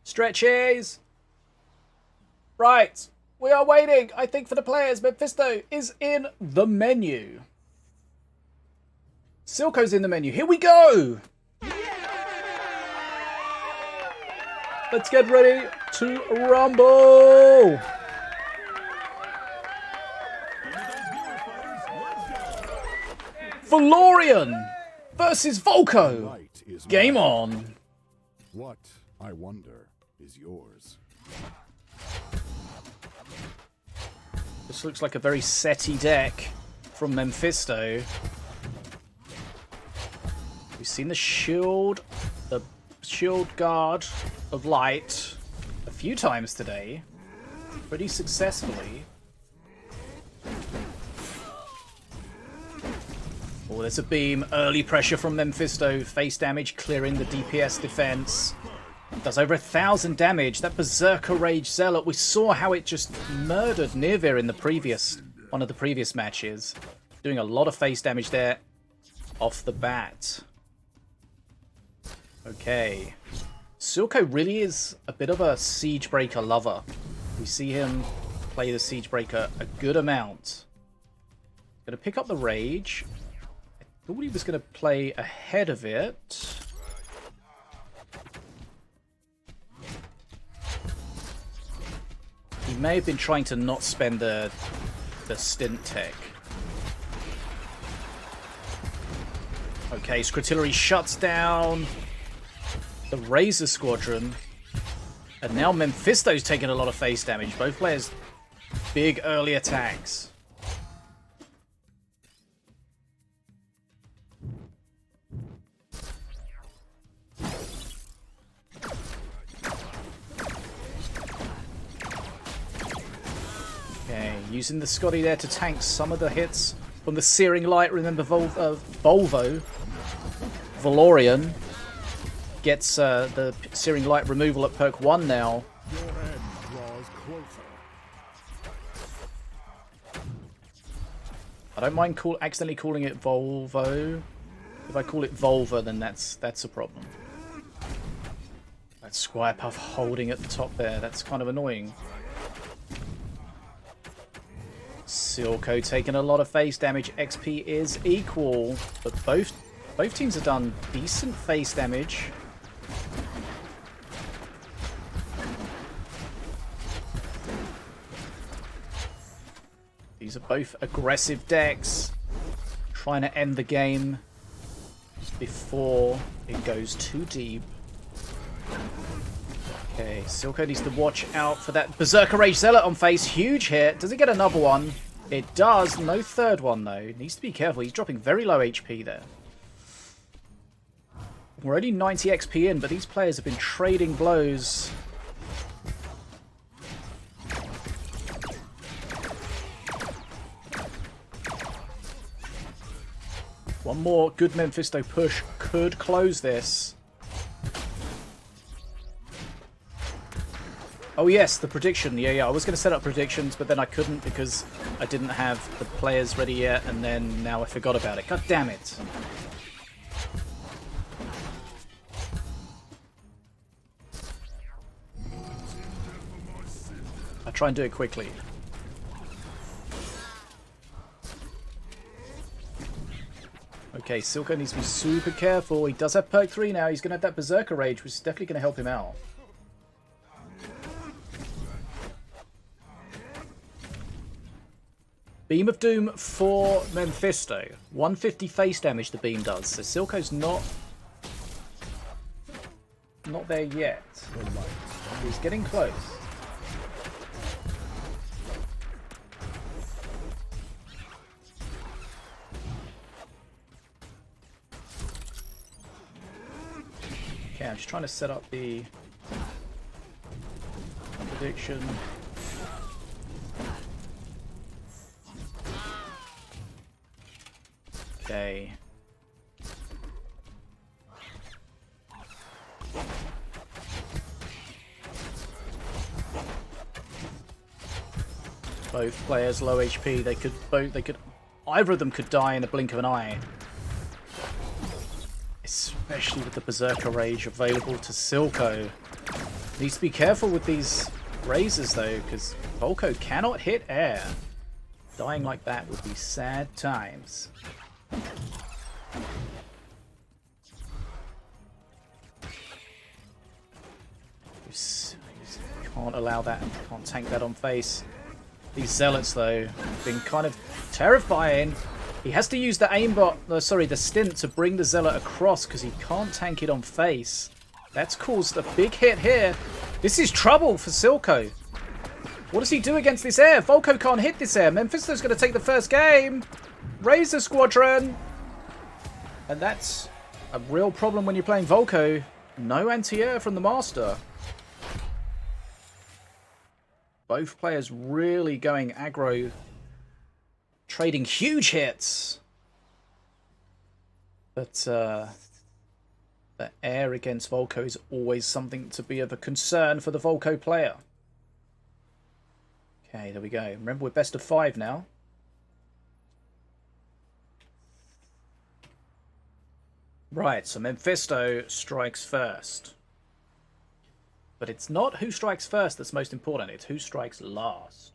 Stretchies! Right, we are waiting, I think, for the players. Memfisto is in the menu. Silco's in the menu. Here we go! Let's get ready to rumble! Valorian versus Volko! Game on! What, I wonder, is yours? This looks like a very setty deck from Memfisto. We've seen the shield guard of light a few times today, pretty successfully. Oh, there's a beam. Early pressure from Memfisto. Face damage clearing the DPS defense. Does over 1,000 damage. That Berserker Rage Zealot. We saw how it just murdered Nirvir in the one of the previous matches. Doing a lot of face damage there off the bat. Okay. Silco really is a bit of a Siege Breaker lover. We see him play the Siege Breaker a good amount. Gonna pick up the Rage. I thought he was gonna play ahead of it. He may have been trying to not spend the stint tech. Okay, Scrotillery shuts down the Razor Squadron. And now Memfisto's taking a lot of face damage. Both players big early attacks. Okay, using the Scotty there to tank some of the hits from the Searing Light. Remember Volvo, Valorian, gets the Searing Light removal at perk 1 now. Your end draws closer. I don't mind accidentally calling it Volvo. If I call it Volva, then that's a problem. That Squire Puff holding at the top there, that's kind of annoying. Silco taking a lot of face damage. XP is equal, but both teams have done decent face damage. These are both aggressive decks, trying to end the game before it goes too deep. Okay, Silco needs to watch out for that Berserker Rage Zealot on face. Huge hit. Does he get another one? It does. No third one, though. Needs to be careful. He's dropping very low HP there. We're only 90 XP in, but these players have been trading blows. One more good Memfisto push could close this. Oh yes, the prediction. Yeah. I was going to set up predictions, but then I couldn't because I didn't have the players ready yet, and then now I forgot about it. God damn it. I'll try and do it quickly. Okay, Silco needs to be super careful. He does have perk 3 now. He's going to have that Berserker Rage, which is definitely going to help him out. Beam of Doom for Memfisto. 150 face damage the beam does. So Silco's not there yet. He's getting close. Okay, I'm just trying to set up the prediction. Okay. Both players low HP. Either of them could die in a blink of an eye. Especially with the Berserker Rage available to Silco. Needs to be careful with these razors though, because Volko cannot hit air. Dying like that would be sad times. Can't allow that, can't tank that on face. These Zealots though have been kind of terrifying. He has to use the aimbot, the stint to bring the Zealot across because he can't tank it on face. That's caused a big hit here. This is trouble for Silco. What does he do against this air? Volko can't hit this air. Memfisto's going to take the first game. Razor Squadron. And that's a real problem when you're playing Volko. No anti-air from the Master. Both players really going aggro. Trading huge hits. But the air against Volko is always something to be of a concern for the Volko player. Okay, there we go. Remember, we're best of 5 now. Right, so Memfisto strikes first. But it's not who strikes first that's most important, it's who strikes last.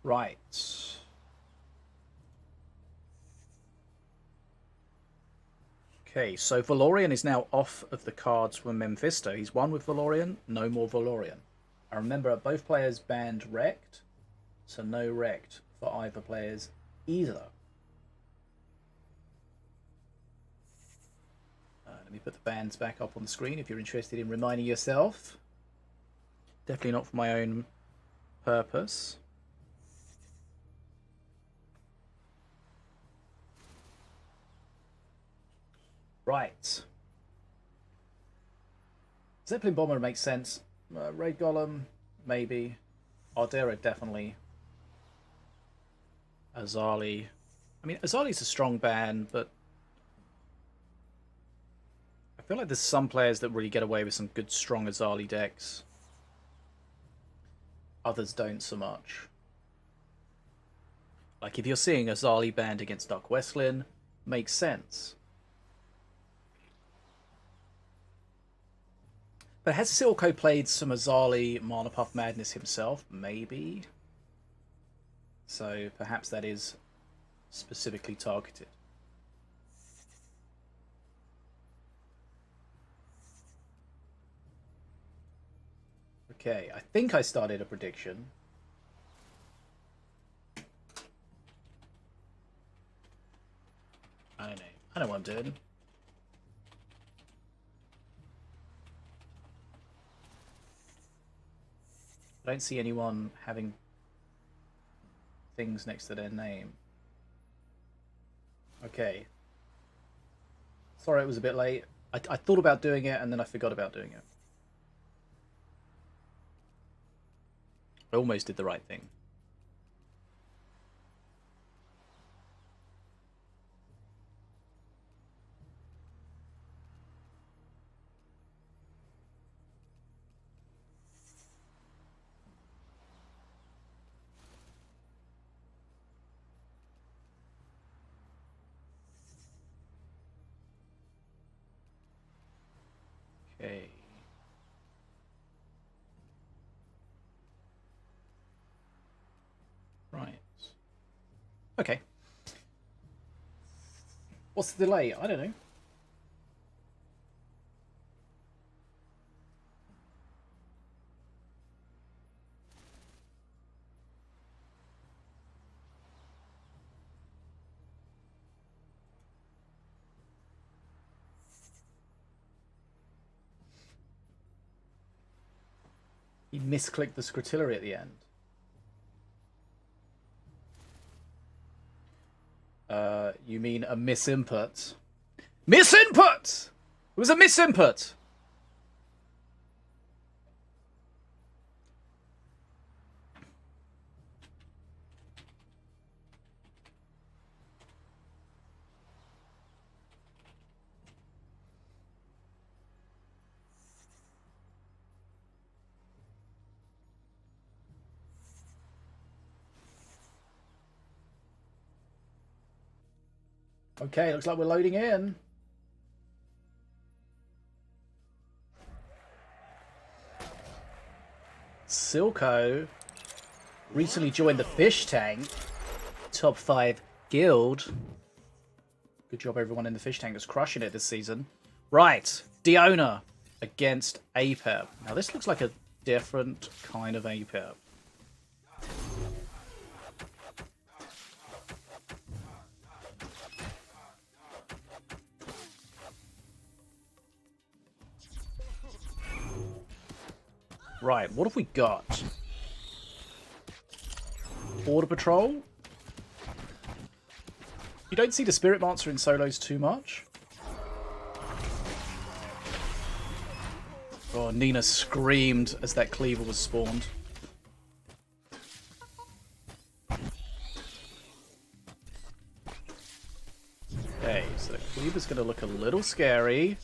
Right. Okay, so Valorian is now off of the cards from Memfisto. He's won with Valorian, no more Valorian. I remember both players banned Wrecked, so no Wrecked for either players either. Let me put the bans back up on the screen if you're interested in reminding yourself. Definitely not for my own purpose. Right. Zeppelin Bomber makes sense. Raid Golem, maybe. Ardera, definitely. Azali. I mean, Azali's a strong ban, but I feel like there's some players that really get away with some good, strong Azali decks. Others don't so much. Like, if you're seeing Azali banned against Dark Westlin, makes sense. But has Silco played some Azali Mana Puff Madness himself? Maybe. So perhaps that is specifically targeted. Okay, I think I started a prediction. I don't know. I know what I'm doing. I don't see anyone having things next to their name. Okay. Sorry it was a bit late. I thought about doing it and then I forgot about doing it. I almost did the right thing. Okay. Right. Okay. What's the delay? I don't know. He misclicked the Scrotillery at the end. You mean a misinput? Misinput! It was a misinput! Okay, looks like we're loading in. Silco recently joined the Fish Tank. Top 5 guild. Good job everyone in the Fish Tank is crushing it this season. Right, Diona against Apep. Now this looks like a different kind of Apep. Right, what have we got? Border Patrol. You don't see the Spirit Dancer in solos too much. Oh, Nina screamed as that cleaver was spawned. Okay. Cleaver's going to look a little scary.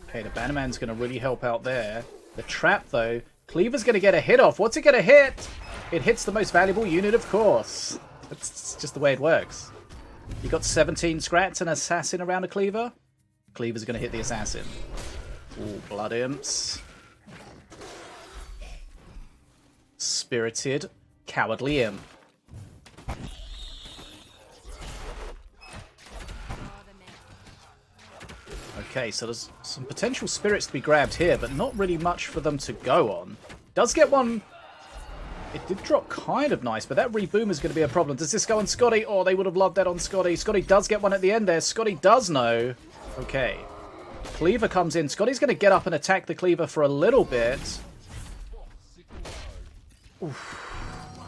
Okay, the Bannerman's going to really help out there. The trap, though. Cleaver's going to get a hit off. What's it going to hit? It hits the most valuable unit, of course. It's just the way it works. You got 17 scrats and Assassin around a Cleaver. Cleaver's going to hit the Assassin. Ooh, Blood Imps. Spirited Cowardly Imp. Okay, so there's some potential spirits to be grabbed here, but not really much for them to go on. Does get one. It did drop kind of nice, but that reboom is going to be a problem. Does this go on Scotty? Oh, they would have loved that on Scotty. Scotty does get one at the end there. Scotty does know. Okay. Cleaver comes in. Scotty's going to get up and attack the Cleaver for a little bit. Oof.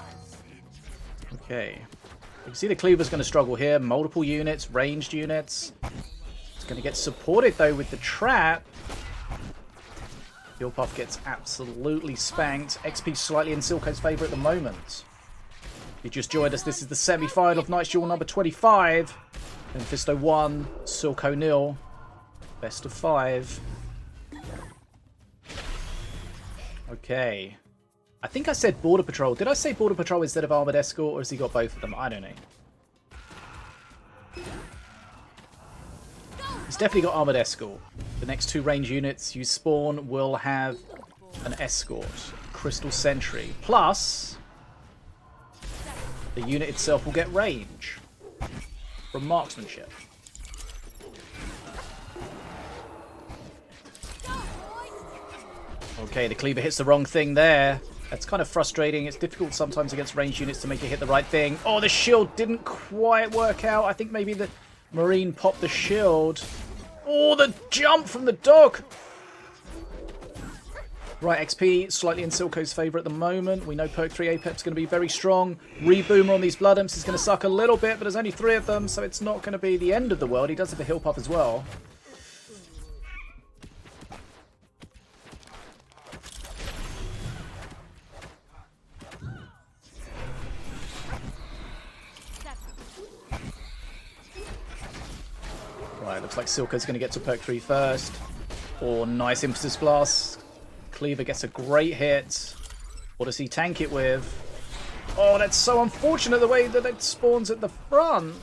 Okay. You can see the Cleaver's going to struggle here. Multiple units, ranged units. It's going to get supported, though, with the trap. Puff gets absolutely spanked. XP slightly in Silco's favour at the moment. If you just joined us, this is the semi-final of Night's Duel number 25. Memfisto 1, Silco 0. Best of 5. Okay. I think I said Border Patrol. Did I say Border Patrol instead of Armoured Escort, or has he got both of them? I don't know. He's definitely got Armoured Escort. The next 2 range units you spawn will have an Escort. Crystal Sentry. Plus, the unit itself will get range from marksmanship. Okay, the Cleaver hits the wrong thing there. That's kind of frustrating. It's difficult sometimes against ranged units to make it hit the right thing. Oh, the shield didn't quite work out. I think maybe the Marine popped the shield. Oh, the jump from the dog! Right, XP slightly in Silco's favour at the moment. We know perk 3 Apex is going to be very strong. Reboomer on these Blood Imps is going to suck a little bit, but there's only 3 of them, so it's not going to be the end of the world. He does have a heal puff as well. Right, looks like Silco's going to get to perk 3 first. Oh, nice Emphasis Blast. Cleaver gets a great hit. What does he tank it with? Oh, that's so unfortunate the way that it spawns at the front.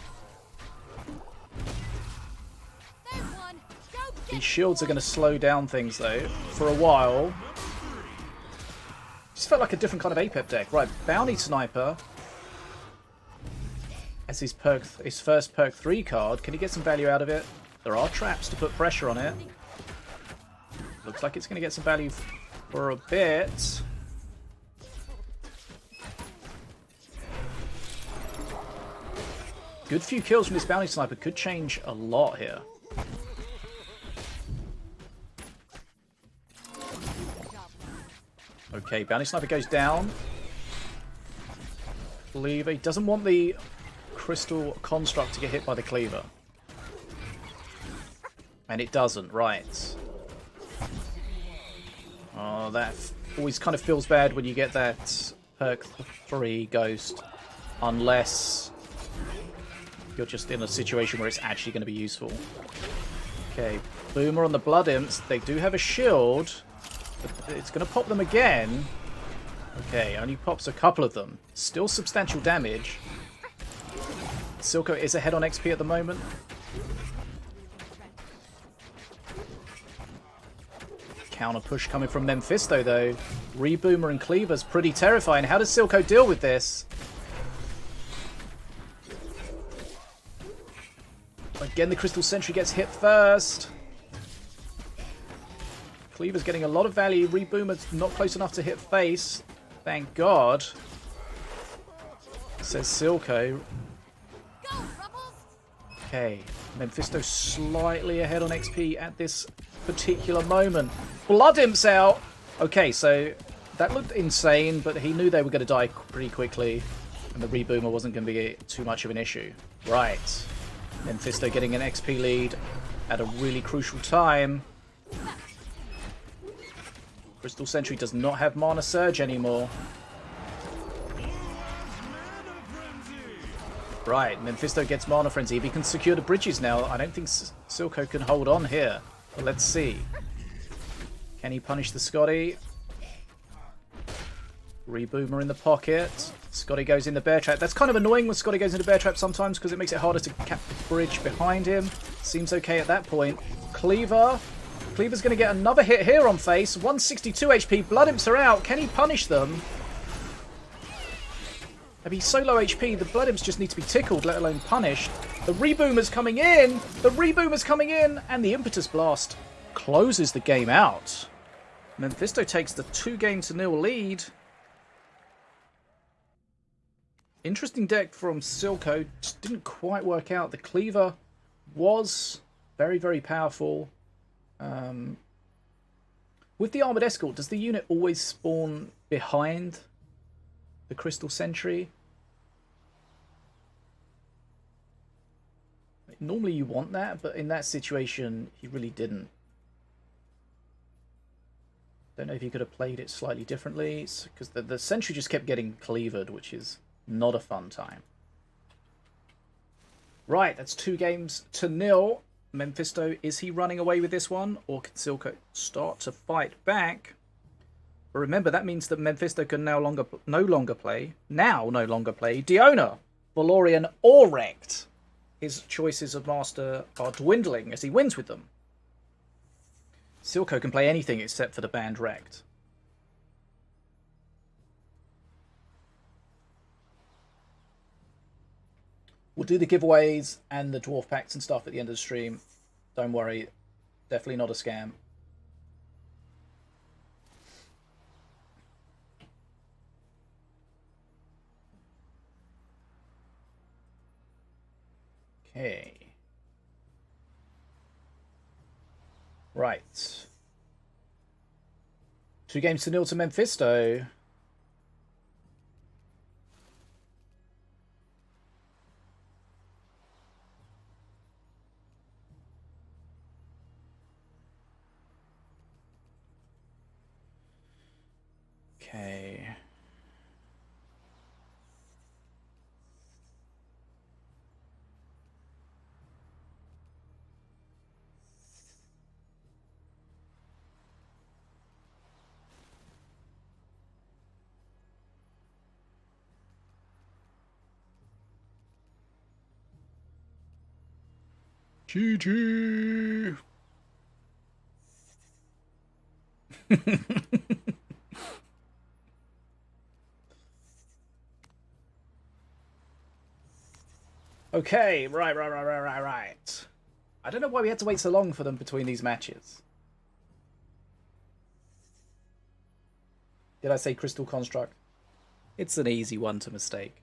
These shields are going to slow down things, though, for a while. Just felt like a different kind of APEP deck. Right, Bounty Sniper. As his first perk 3 card. Can he get some value out of it? There are traps to put pressure on it. Looks like it's going to get some value for a bit. Good few kills from this Bounty Sniper could change a lot here. Okay, Bounty Sniper goes down. Cleaver, he doesn't want the Crystal Construct to get hit by the Cleaver. And it doesn't, right. Oh, that always kind of feels bad when you get that perk 3 Ghost. Unless you're just in a situation where it's actually going to be useful. Okay, Boomer on the Blood Imps. They do have a shield. But it's going to pop them again. Okay, only pops a couple of them. Still substantial damage. Silco is ahead on XP at the moment. Counter push coming from Memfisto, though. Reboomer and Cleaver's pretty terrifying. How does Silco deal with this? Again, the Crystal Sentry gets hit first. Cleaver's getting a lot of value. Reboomer's not close enough to hit face. Thank God. Says Silco. Okay, Memfisto slightly ahead on XP at this particular moment. Blood Imp's out. Okay, so that looked insane, but he knew they were going to die pretty quickly, and the Reboomer wasn't going to be too much of an issue. Right. Memfisto getting an XP lead at a really crucial time. Crystal Sentry does not have Mana Surge anymore. Right, Memfisto gets Mana Frenzy. If he can secure the bridges now, I don't think Silco can hold on here. But let's see. Can he punish the Scotty? Reboomer in the pocket. Scotty goes in the bear trap. That's kind of annoying when Scotty goes into bear trap sometimes because it makes it harder to cap the bridge behind him. Seems okay at that point. Cleaver. Cleaver's going to get another hit here on face. 162 HP. Blood Imps are out. Can he punish them? If he's so low HP, the Blood Imps just need to be tickled, let alone punished. The Reboomer's coming in. The Reboomer's coming in. And the Impetus Blast closes the game out. Memfisto takes the 2-0 lead. Interesting deck from Silco. Just didn't quite work out. The Cleaver was very, very powerful. With the Armored Escort, does the unit always spawn behind the Crystal Sentry? Normally you want that, but in that situation, he really didn't. Don't know if he could have played it slightly differently, because the Sentry just kept getting cleavered, which is not a fun time. Right, that's 2-0. Memfisto, is he running away with this one? Or can Silco start to fight back? But remember, that means that Memfisto can no longer play Diona, Valorian, or Rekt. His choices of master are dwindling as he wins with them. Silco can play anything except for the banned Rekt. We'll do the giveaways and the dwarf packs and stuff at the end of the stream. Don't worry. Definitely not a scam. Okay. Right. 2-0 to Memfisto. Okay. GG. Okay, right. I don't know why we had to wait so long for them between these matches. Did I say Crystal Construct? It's an easy one to mistake.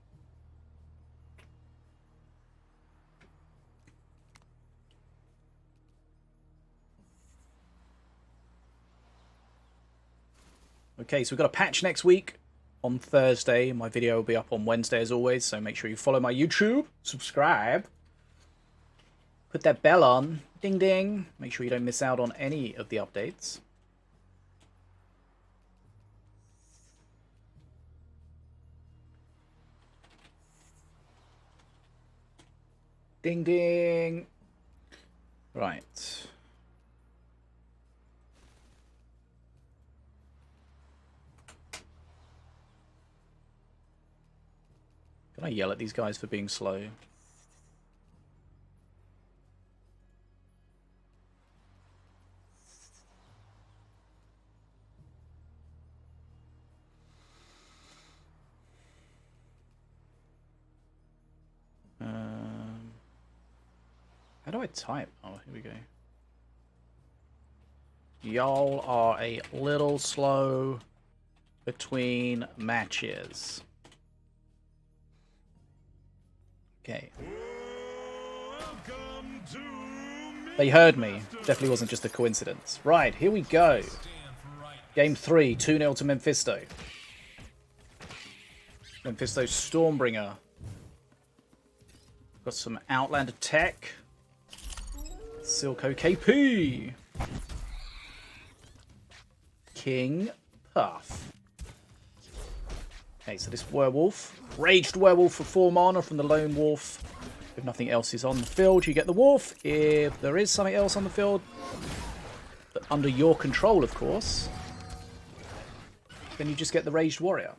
Okay, so we've got a patch next week on Thursday. My video will be up on Wednesday as always, so make sure you follow my YouTube, subscribe, put that bell on, ding ding, make sure you don't miss out on any of the updates. Ding ding. Right. Can I yell at these guys for being slow? How do I type? Oh, here we go. Y'all are a little slow between matches. Okay. They heard me. Definitely wasn't just a coincidence. Right, here we go. Game 3, 2-0 to Memfisto. Memfisto Stormbringer. Got some Outlander tech. Silco KP. King Puff. Okay, so this werewolf, raged werewolf for 4 mana from the lone wolf. If nothing else is on the field, you get the wolf. If there is something else on the field, under your control, of course, then you just get the raged warrior.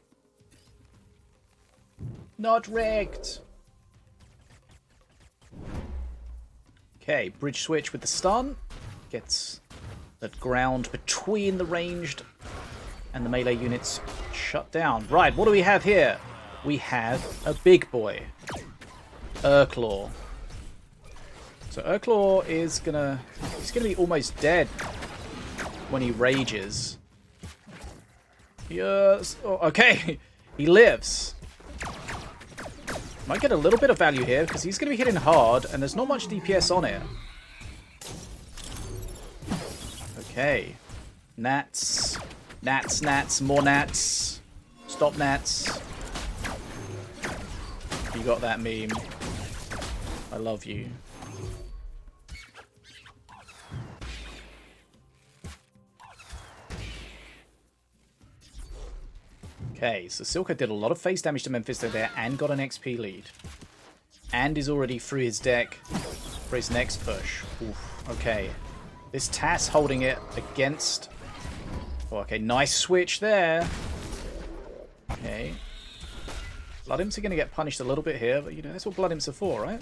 Not wrecked. Okay, bridge switch with the stun. Gets that ground between the ranged and the melee units shut down. Right, what do we have here? We have a big boy. Urclaw. So Urclaw is gonna... he's gonna be almost dead when he rages. Yes. Oh, okay. He lives. Might get a little bit of value here because he's going to be hitting hard and there's not much DPS on it. Okay. Gnats. Gnats, gnats, more gnats. Stop gnats. You got that meme. I love you. Okay, so Silco did a lot of face damage to Memfisto there and got an XP lead. And is already through his deck for his next push. Oof, okay. This Tass holding it against... oh, okay, nice switch there. Okay. Blood Imps are going to get punished a little bit here, but you know, that's what Blood Imps are for, right?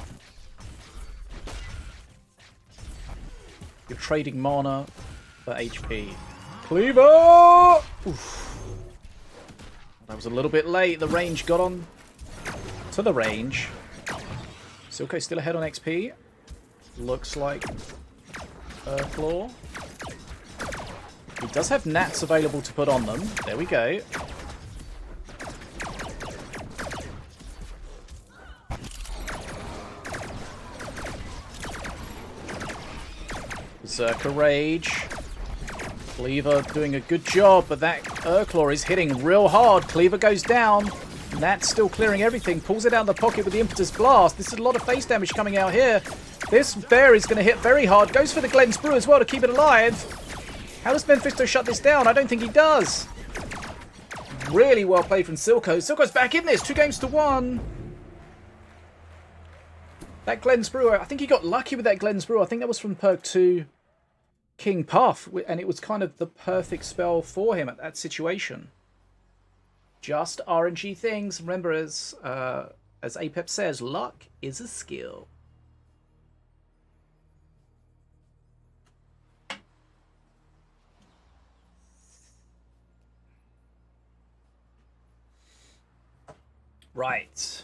You're trading mana for HP. Cleaver! Oof. That was a little bit late. The range got on to the range. Silco still ahead on XP. Looks like Claw. He does have Gnats available to put on them. There we go. Berserker Rage. Cleaver doing a good job, but that Urclaw is hitting real hard. Cleaver goes down. Nat's still clearing everything. Pulls it out of the pocket with the Impetus Blast. This is a lot of face damage coming out here. This bear is going to hit very hard. Goes for the Glen's Brew as well to keep it alive. How does Memfisto shut this down? I don't think he does. Really well played from Silco. Silco's back in this. 2-1. That Glen's Brew, I think he got lucky with that Glen's Brew. I think that was from perk 2. King Puff, and it was kind of the perfect spell for him at that situation. Just RNG things. Remember, as Apep says, luck is a skill. Right.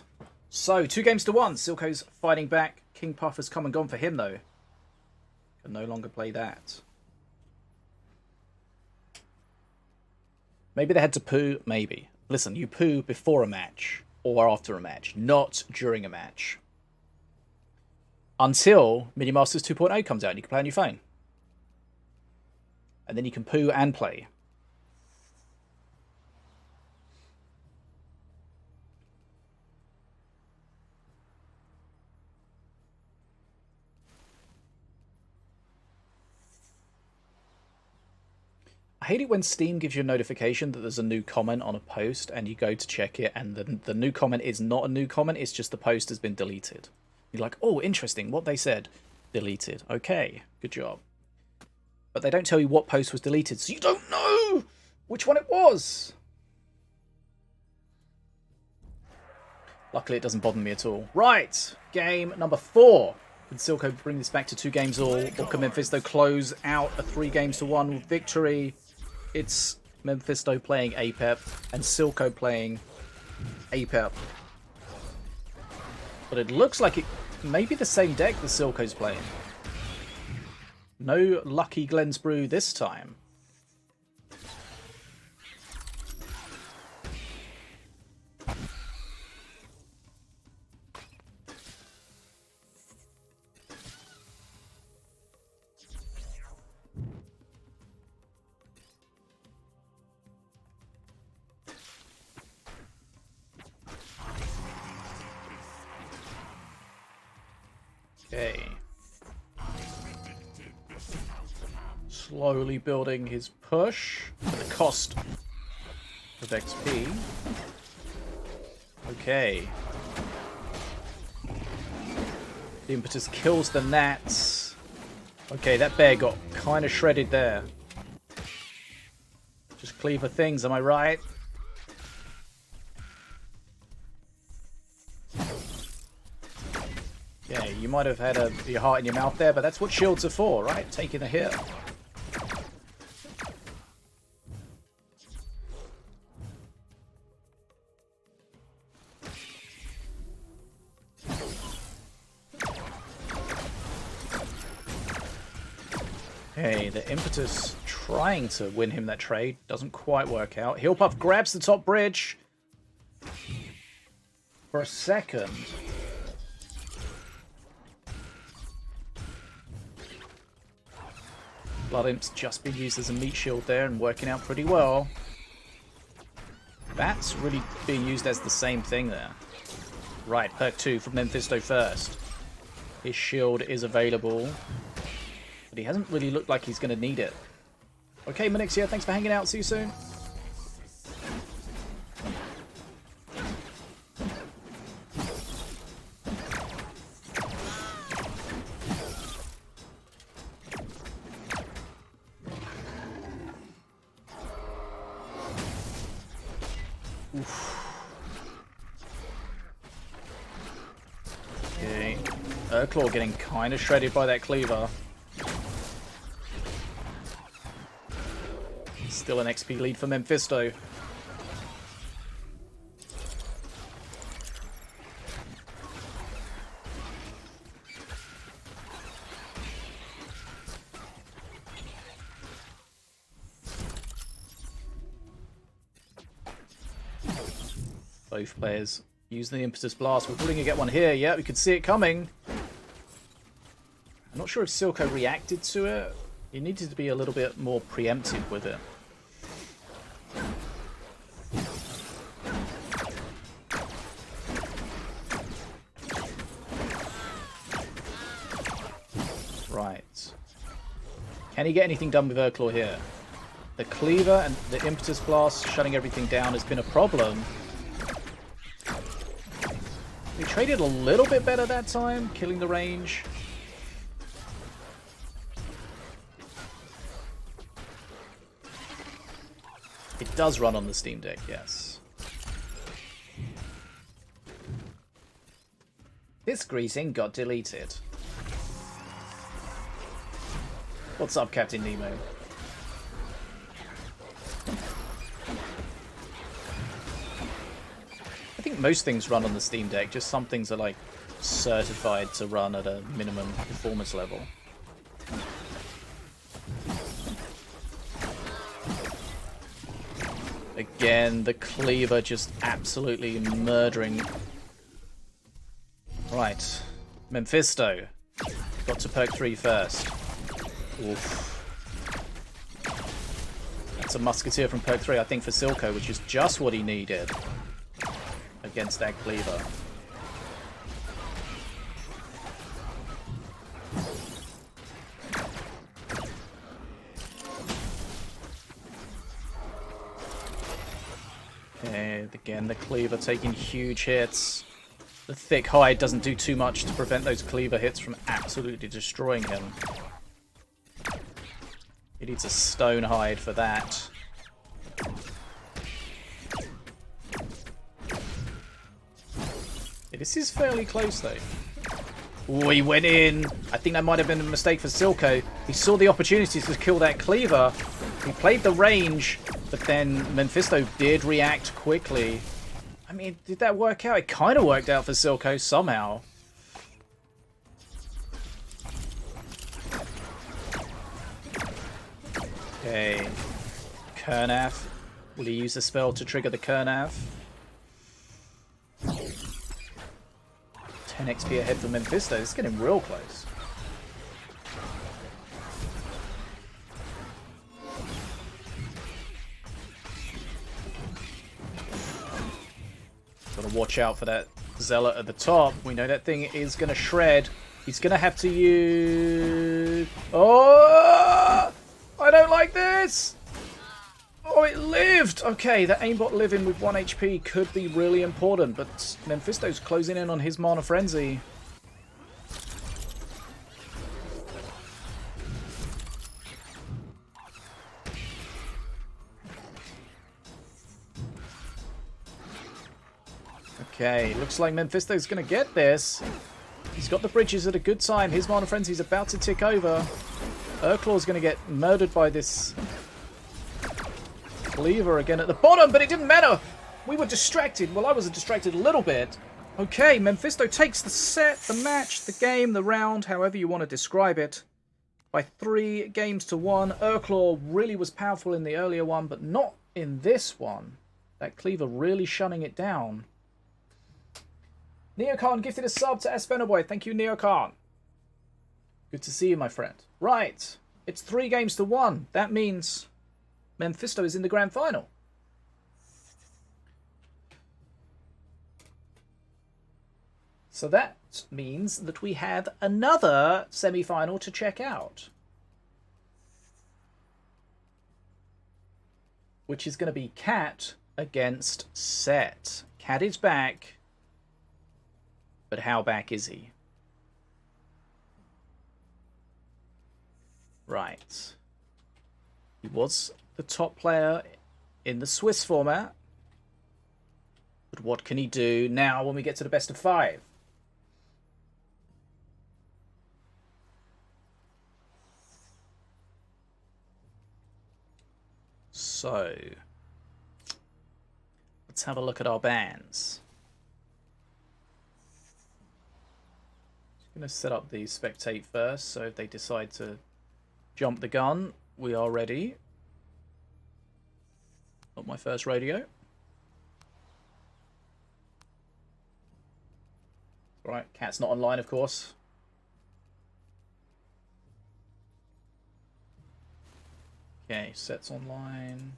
So, 2-1. Silco's fighting back. King Puff has come and gone for him, though. Can no longer play that. Maybe they had to poo. Maybe. Listen, you poo before a match or after a match, not during a match. Until Minion Masters 2.0 comes out and you can play on your phone. And then you can poo and play. I hate it when Steam gives you a notification that there's a new comment on a post and you go to check it and the new comment is not a new comment, it's just the post has been deleted. You're like, oh, interesting, what they said. Deleted. Okay, good job. But they don't tell you what post was deleted, so you don't know which one it was. Luckily, it doesn't bother me at all. Right, game number 4. Can Silco bring this back to 2 games all, or can Memfisto close out a 3-1 victory? It's Memfisto playing Apep and Silco playing Apep. But it looks like it may be the same deck that Silco's playing. No lucky Glen's Brew this time. Okay. Slowly building his push at the cost of XP. Okay. The impetus kills the gnats. Okay, that bear got kind of shredded there. Just cleaver things, am I right? Yeah, you might have had your heart in your mouth there, but that's what shields are for, right? Taking a hit. Okay, the impetus trying to win him that trade doesn't quite work out. Heal Puff grabs the top bridge for a second. Blood Imp's just been used as a meat shield there and working out pretty well. That's really being used as the same thing there. Right, perk 2 from Memfisto first. His shield is available, but he hasn't really looked like he's going to need it. Okay, Manixia, thanks for hanging out. See you soon. Okay, Urclaw getting kind of shredded by that cleaver. Still an XP lead for Memfisto. Both players using the Impetus Blast. We're probably going to get one here. Yeah, we could see it coming. I'm not sure if Silco reacted to it. He needed to be a little bit more preemptive with it. Right. Can he get anything done with Urclaw here? The cleaver and the Impetus Blast shutting everything down has been a problem. We traded a little bit better that time, killing the range. It does run on the Steam Deck, yes. This greeting got deleted. What's up, Captain Nemo? I think most things run on the Steam Deck, just some things are like certified to run at a minimum performance level. Again, the cleaver just absolutely murdering. Right, Memfisto got to perk 3 first. Oof. That's a musketeer from perk 3, I think, for Silco, which is just what he needed against that cleaver. Okay, again, the cleaver taking huge hits. The thick hide doesn't do too much to prevent those cleaver hits from absolutely destroying him. He needs a stone hide for that. Yeah, this is fairly close though. Oh, he went in. I think that might have been a mistake for Silco. He saw the opportunity to kill that cleaver. He played the range, but then Memfisto did react quickly. I mean, did that work out? It kind of worked out for Silco somehow. Okay. Kurnath. Will he use the spell to trigger the Kurnath? 10 XP ahead for Memfisto. It's getting real close. Gotta watch out for that Zealot at the top. We know that thing is gonna shred. He's gonna have to use... Oh! I don't like this! Oh! Oh, it lived! Okay, that aimbot living with 1 HP could be really important, but Memfisto's closing in on his Mana Frenzy. Okay, looks like Memfisto's going to get this. He's got the bridges at a good time. His Mana Frenzy's about to tick over. Urklaw's going to get murdered by this Cleaver again at the bottom, but it didn't matter. We were distracted. Well, I was distracted a little bit. Okay, Memfisto takes the set, the match, the game, the round, however you want to describe it, by 3 games to 1. Urklaw really was powerful in the earlier one, but not in this one. That Cleaver really shunning it down. Neocon gifted a sub to Espenoboy. Thank you, Neocon. Good to see you, my friend. Right. It's 3 games to 1. That means Memfisto is in the grand final. So that means that we have another semi-final to check out. Which is going to be Katt against Set. Katt is back. But how back is he? Right. He was the top player in the Swiss format. But what can he do now when we get to the best of 5? So, let's have a look at our bans. I'm going to set up the spectate first, so if they decide to jump the gun, we are ready. Not my first radio. Right, Katt's not online, of course. Okay, Set's online.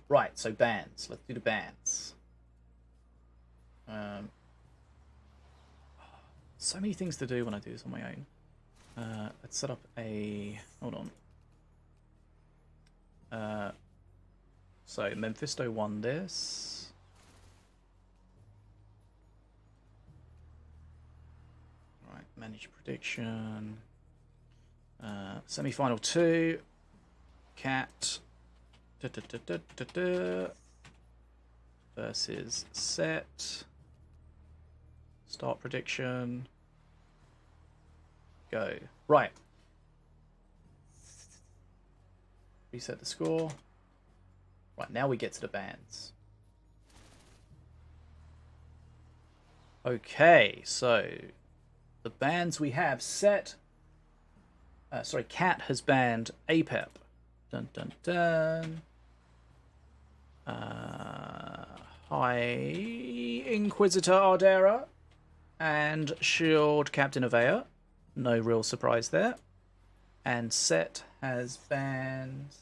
Right, so bans. Let's do the bans. So many things to do when I do this on my own. Let's set up a... Hold on. So, Memfisto won this. Right, manage prediction. Semi-final 2. Katt. Versus Set. Start prediction. Go. Right. Reset the score. Right, now we get to the bans. Okay, so the bans we have Set. Katt has banned APEP. Dun dun dun. High Inquisitor Ardera and Shield Captain Avea. No real surprise there. And Set has banned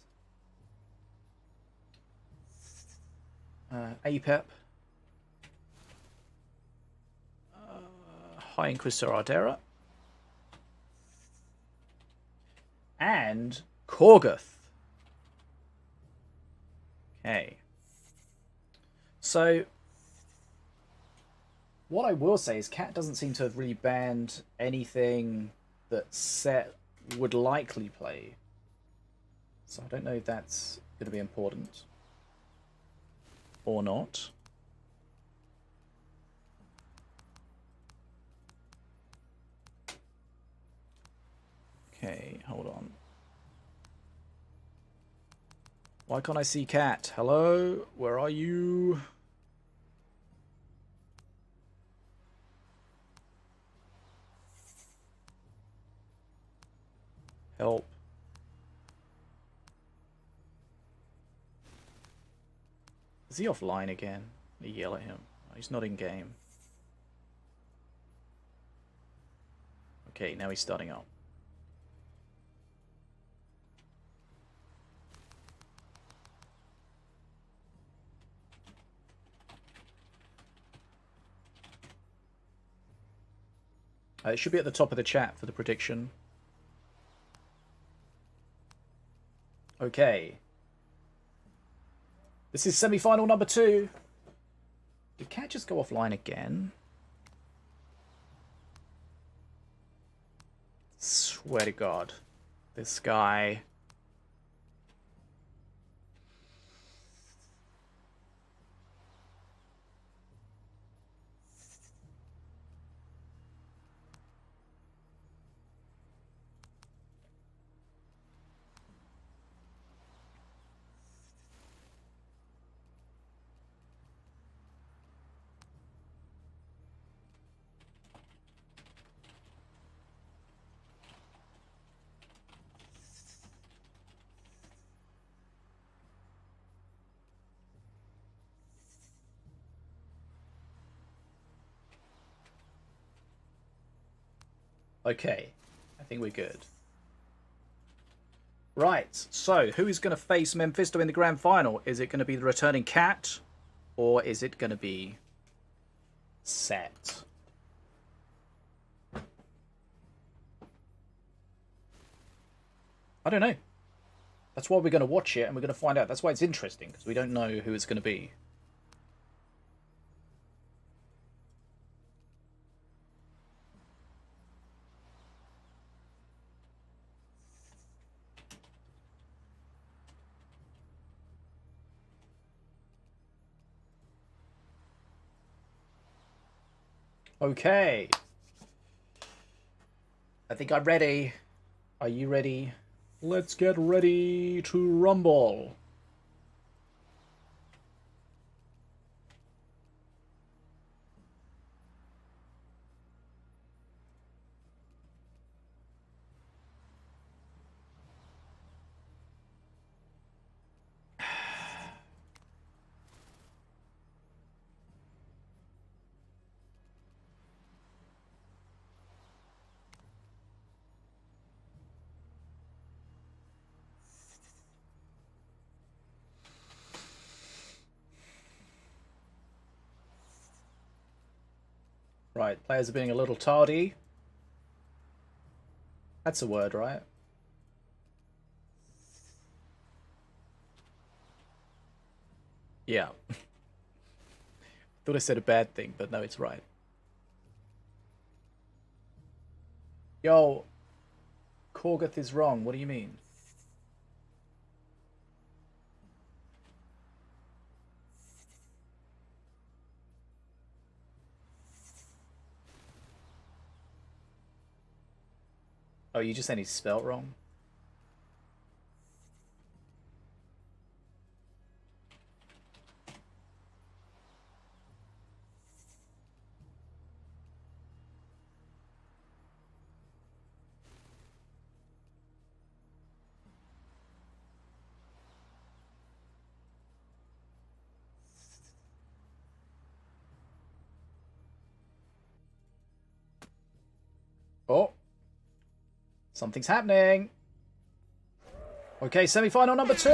APEP, High Inquisitor Ardera, and Korgoth. Okay. So, what I will say is Katt doesn't seem to have really banned anything that Set would likely play. So I don't know if that's going to be important or not. Okay, hold on. Why can't I see Katt? Hello? Where are you? Help. Is he offline again? I yell at him. Oh, he's not in game. Okay, now he's starting up. It should be at the top of the chat for the prediction. Okay. This is semi-final number 2. Did Katt just go offline again? Swear to God. This guy... Okay, I think we're good. Right, so who is going to face Memfisto in the grand final? Is it going to be the returning Katt, or is it going to be Set? I don't know. That's why we're going to watch it, and we're going to find out. That's why it's interesting, because we don't know who it's going to be. Okay. I think I'm ready. Are you ready? Let's get ready to rumble. Right, players are being a little tardy. That's a word, right? Yeah. Thought I said a bad thing, but no, it's right. Yo, Korgoth is wrong. What do you mean? Oh, you just said he's spelt wrong? Oh. Something's happening. Okay, semi-final number 2.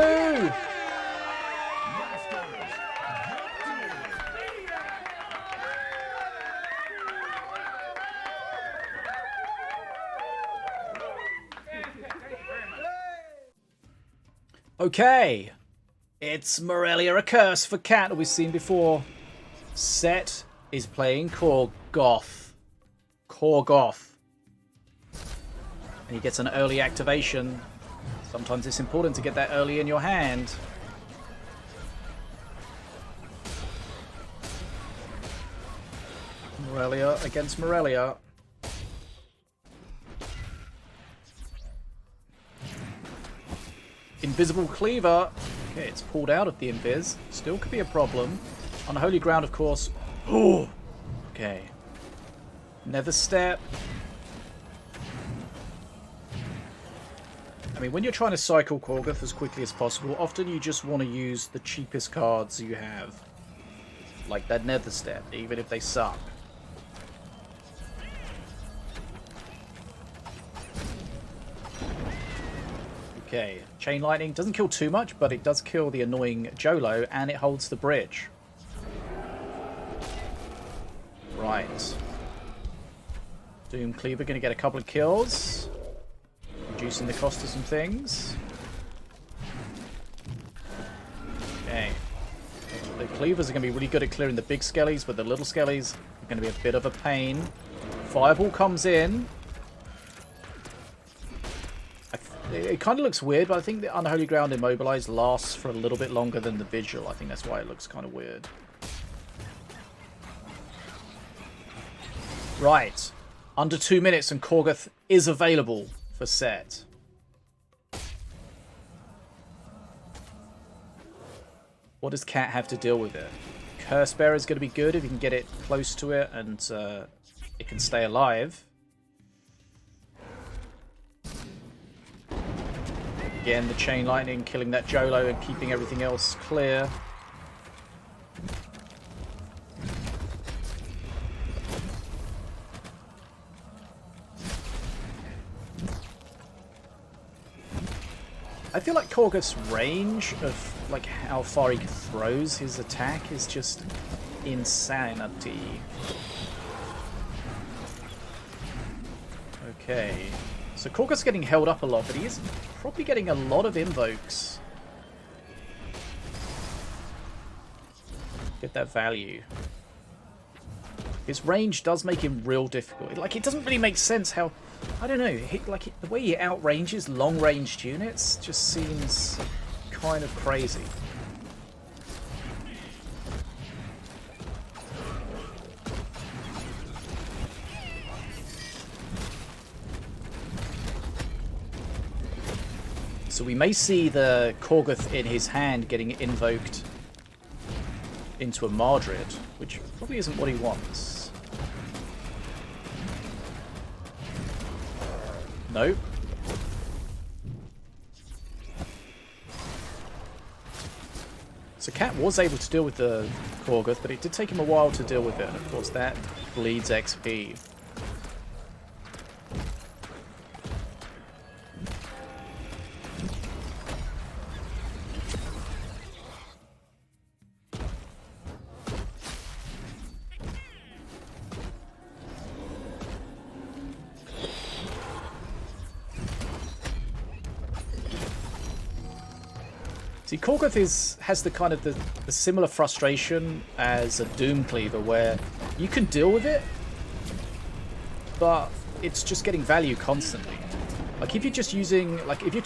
Okay. It's Morelia, a curse for Katt, we've seen before. Set is playing Korgoth. Korgoth. And he gets an early activation. Sometimes it's important to get that early in your hand. Morelia against Morelia. Invisible Cleaver. Okay, it's pulled out of the invis. Still could be a problem. Unholy Ground, of course. Oh, okay. Nether Step. I mean, when you're trying to cycle Korgoth as quickly as possible, often you just want to use the cheapest cards you have. Like that Nether Step, even if they suck. Okay, Chain Lightning doesn't kill too much, but it does kill the annoying Jolo, and it holds the bridge. Right. Doom Cleaver going to get a couple of kills. Reducing the cost of some things. cleavers are going to be really good at clearing the big skellies, but the little skellies are going to be a bit of a pain. Fireball comes in. It kind of looks weird, but I think the Unholy Ground Immobilized lasts for a little bit longer than the Vigil. I think that's why it looks kind of weird. Right. Under 2 minutes and Korgoth is available for set. What does Katt have to deal with it? Curse Bearer is going to be good if you can get it close to it and it can stay alive. Again, the Chain Lightning killing that Jolo and keeping everything else clear. I feel like Korgoth's range of like how far he throws his attack is just insanity. Okay. So Korgoth's getting held up a lot, but he is probably getting a lot of invokes. Get that value. His range does make him real difficult. Like, it doesn't really make sense how... I don't know. The way he outranges long-ranged units just seems kind of crazy. So we may see the Korgoth in his hand getting invoked into a Mardred, which probably isn't what he wants. Nope. So Katt was able to deal with the Korgoth, but it did take him a while to deal with it, and of course that bleeds XP. See, Korgoth has the kind of the similar frustration as a Doom Cleaver, where you can deal with it, but it's just getting value constantly. Like if you're just using, like if you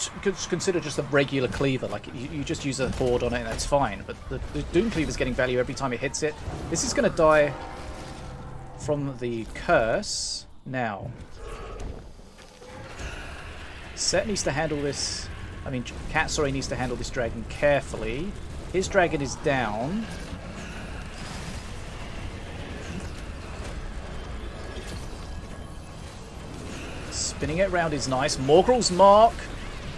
consider just a regular cleaver, like you just use a horde on it, and that's fine. But the Doom Cleaver is getting value every time it hits it. This is going to die from the curse now. Set needs to handle this. I mean, Katt, sorry, needs to handle this dragon carefully. His dragon is down. Spinning it around is nice. Morgrel's Mark.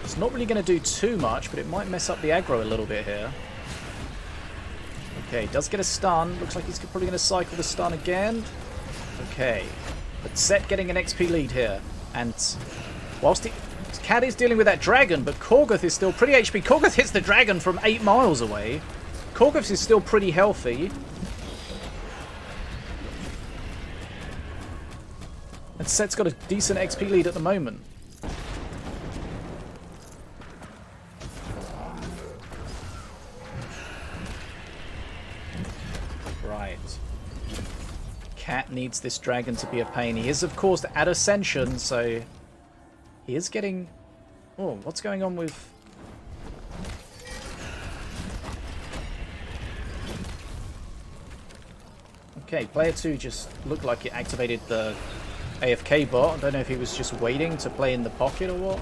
It's not really going to do too much, but it might mess up the aggro a little bit here. Okay, does get a stun. Looks like he's probably going to cycle the stun again. Okay. But Set getting an XP lead here. And whilst Katt is dealing with that dragon, but Korgoth is still pretty HP. Korgoth hits the dragon from 8 miles away. Korgoth is still pretty healthy. And Set's got a decent XP lead at the moment. Right. Katt needs this dragon to be a pain. He is, of course, at Ascension, so he is getting... Oh, what's going on with... Okay, player 2 just looked like it activated the AFK bot. I don't know if he was just waiting to play in the pocket or what.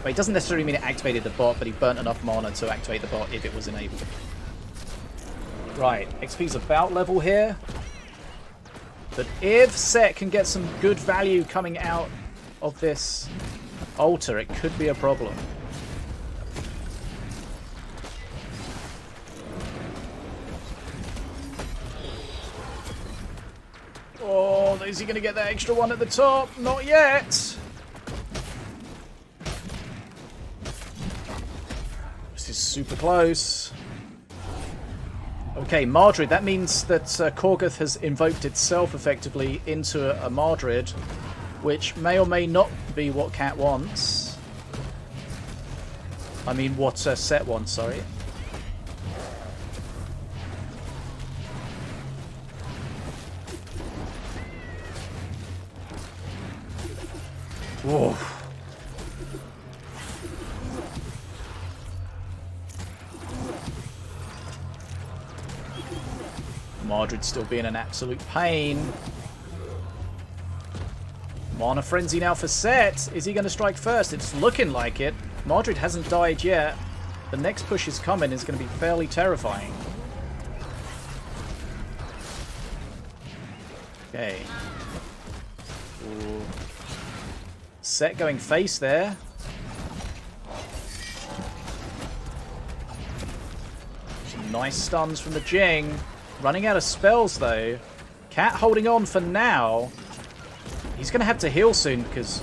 Well, it doesn't necessarily mean it activated the bot, but he burnt enough mana to activate the bot if it was enabled. Right, XP's about level here. But if Set can get some good value coming out of this altar, it could be a problem. Oh, is he going to get that extra one at the top? Not yet. This is super close. Okay, Mardred. That means that Korgoth has invoked itself effectively into a Mardred, which may or may not be what Katt wants. I mean, what Set wants, sorry. Whoa. Mordred still being an absolute pain. Mana Frenzy now for Set. Is he going to strike first? It's looking like it. Mordred hasn't died yet. The next push is coming. Is going to be fairly terrifying. Okay. Ooh. Set going face there. Some nice stuns from the Jing. Running out of spells though. Katt holding on for now. He's going to have to heal soon because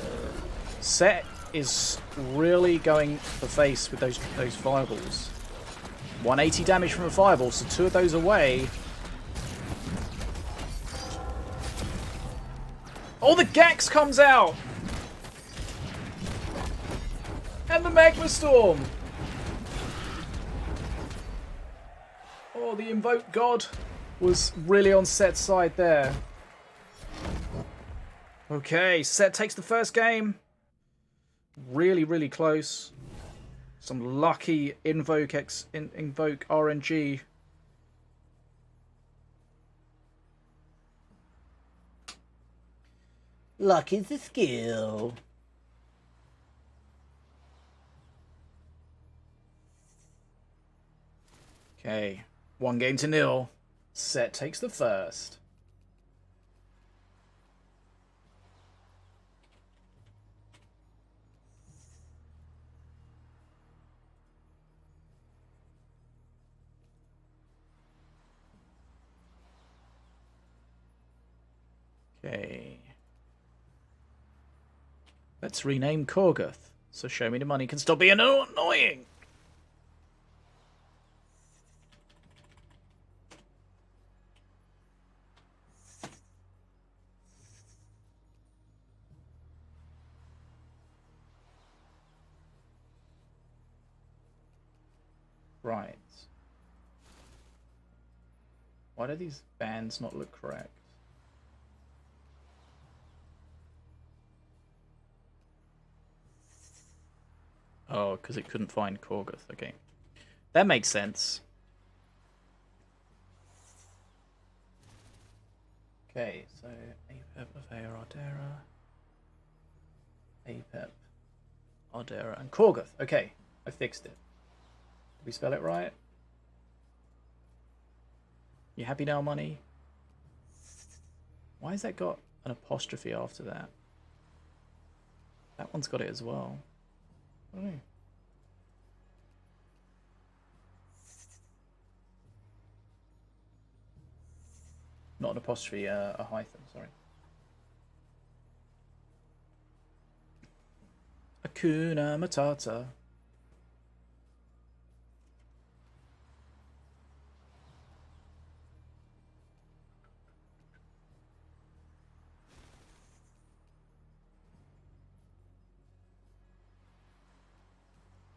Set is really going for face with those fireballs. 180 damage from a fireball, so 2 of those away. Oh, the Gax comes out! And the Magma Storm! Oh, the Invoke God was really on Set's side there. Okay, Set takes the first game. Really, really close. Some lucky Invoke RNG. Luck is a skill. Okay, 1-0. Set takes the first. Okay. Let's rename Korgoth, so Show Me the Money can stop being annoying. Right. Why do these bands not look correct? Oh, because it couldn't find Korgoth. Okay. That makes sense. Okay, so Apep, Avea, Ardera. Apep, Ardera, and Korgoth. Okay, I fixed it. Did we spell it right? You happy now, money? Why has that got an apostrophe after that? That one's got it as well. I don't know. Not an apostrophe, a hyphen, sorry. Hakuna Matata.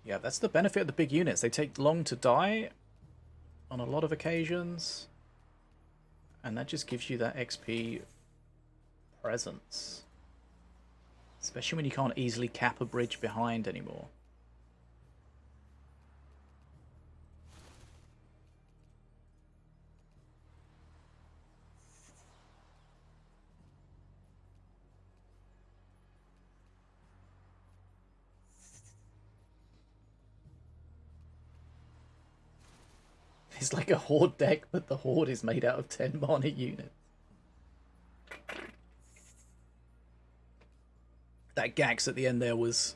Yeah, that's the benefit of the big units. They take long to die on a lot of occasions. And that just gives you that XP presence. Especially when you can't easily cap a bridge behind anymore. It's like a Horde deck, but the Horde is made out of 10 mana units. That Gax at the end there was,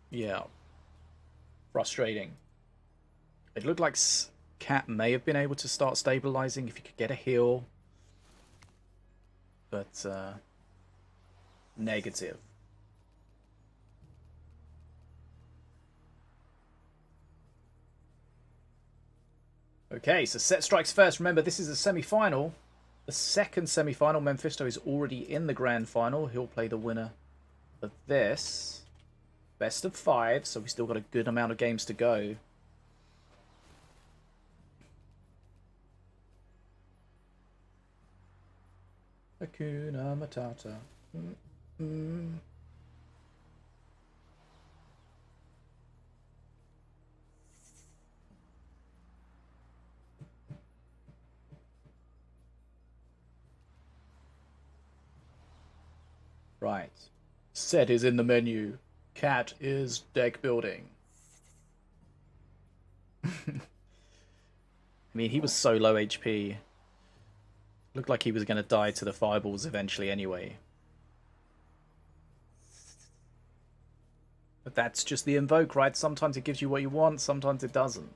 yeah, frustrating. It looked like Katt may have been able to start stabilizing if he could get a heal. But, negative. Okay, so Set strikes first. Remember, this is a semi-final. The second semi-final, Memfisto is already in the grand final. He'll play the winner of this. Best of 5, so we've still got a good amount of games to go. Hakuna Matata. Right. Set is in the menu. Katt is deck building. I mean, he was so low HP. Looked like he was going to die to the fireballs eventually anyway. But that's just the invoke, right? Sometimes it gives you what you want, sometimes it doesn't.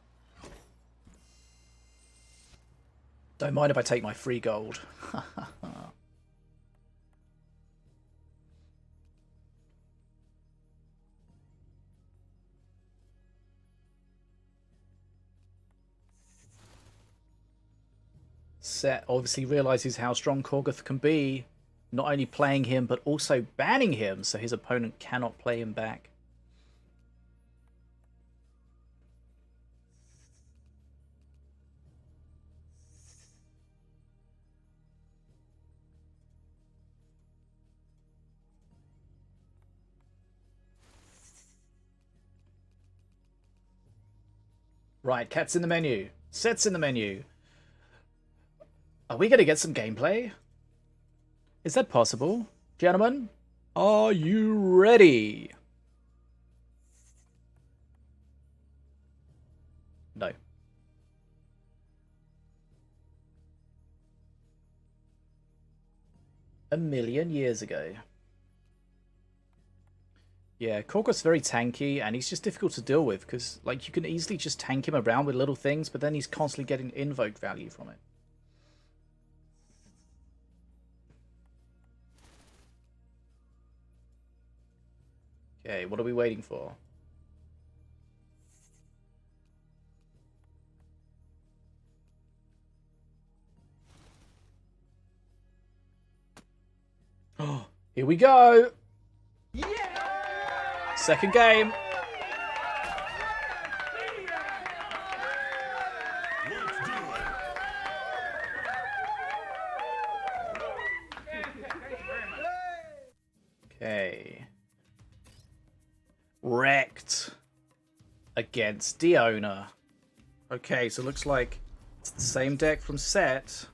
Don't mind if I take my free gold. Set obviously realizes how strong Korgoth can be, not only playing him but also banning him so his opponent cannot play him back. Right, Katt's in the menu. Set's in the menu. Are we going to get some gameplay? Is that possible? Gentlemen, are you ready? No. A million years ago. Yeah, Korgoth's very tanky, and he's just difficult to deal with, because like you can easily just tank him around with little things, but then he's constantly getting invoke value from it. Okay, what are we waiting for? Oh, here we go! Yeah! Second game. Okay. Wrecked against Diona. Okay, so it looks like it's the same deck from Set,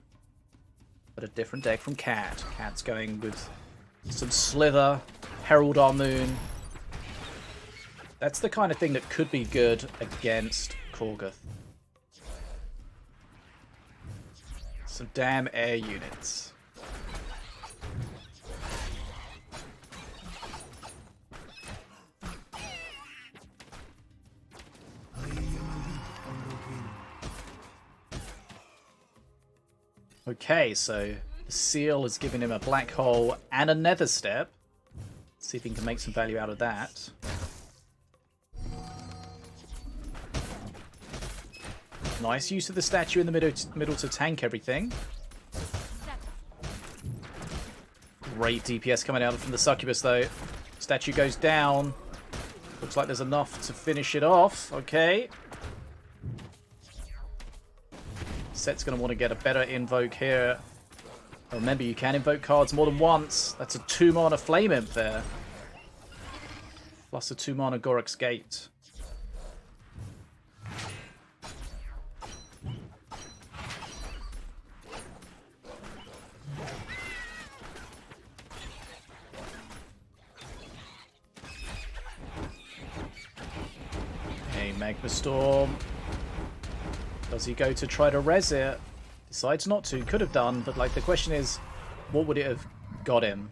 but a different deck from Katt. Katt's going with some Slither, Herald Our Moon. That's the kind of thing that could be good against Korgoth. Some damn air units. Okay, so the seal has given him a black hole and a nether step. Let's see if he can make some value out of that. Nice use of the statue in the middle to tank everything. Great DPS coming out from the succubus though. Statue goes down. Looks like there's enough to finish it off. Okay. Set's going to want to get a better invoke here. Remember, you can invoke cards more than once. That's a 2-mana Flame Imp there. Plus a 2-mana Gorok's Gate. Hey, Magma Storm. Does he go to try to res it? Decides not to. Could have done, but like the question is, what would it have got him?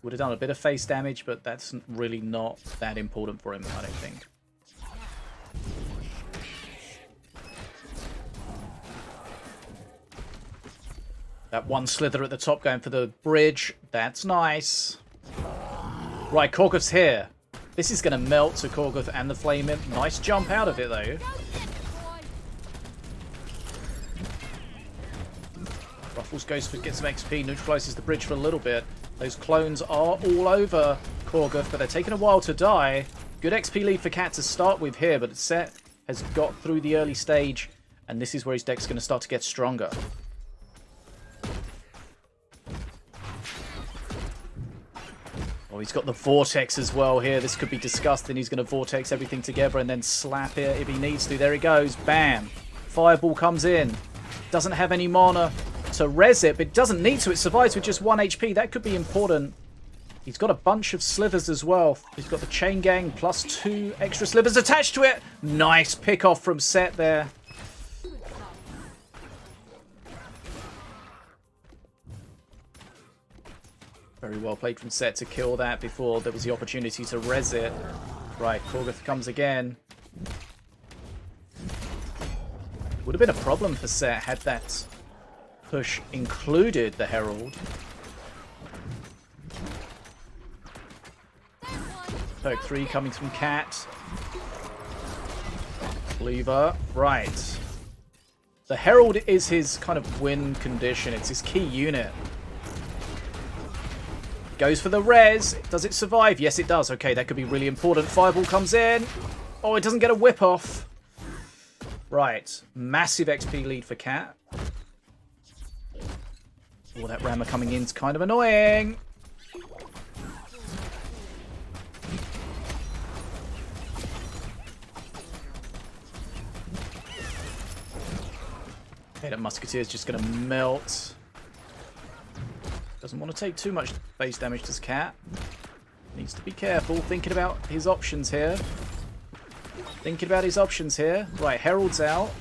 Would have done a bit of face damage, but that's really not that important for him, I don't think. That one Slither at the top going for the bridge. That's nice. Right, Korgoth's here. This is going to melt to Korgoth and the Flame Imp. Nice jump out of it, though. Ruffles goes for get some XP, neutralizes the bridge for a little bit. Those clones are all over Korgoth, but they're taking a while to die. Good XP lead for Katt to start with here, but Set has got through the early stage, and this is where his deck's going to start to get stronger. Oh, he's got the Vortex as well here. This could be disgusting. He's going to Vortex everything together and then slap it if he needs to. There he goes. Bam. Fireball comes in. Doesn't have any mana to res it, but it doesn't need to. It survives with just 1 HP. That could be important He's got a bunch of slivers as well. He's got the chain gang plus 2 extra slivers attached to it. Nice pick off from Set there. Very well played from Set to kill that before there was the opportunity to res it. Right, Korgoth comes again. Would have been a problem for Set had that push included the Herald. Perk 3 coming from Katt. Lever. Right. The Herald is his kind of win condition. It's his key unit. Goes for the res. Does it survive? Yes, it does. Okay, that could be really important. Fireball comes in. Oh, it doesn't get a whip off. Right. Massive XP lead for Katt. Oh, that rammer coming in is kind of annoying. Okay, that Musketeer is just going to melt. Doesn't want to take too much base damage, does Katt. Needs to be careful, thinking about his options here. Right, Herald's out.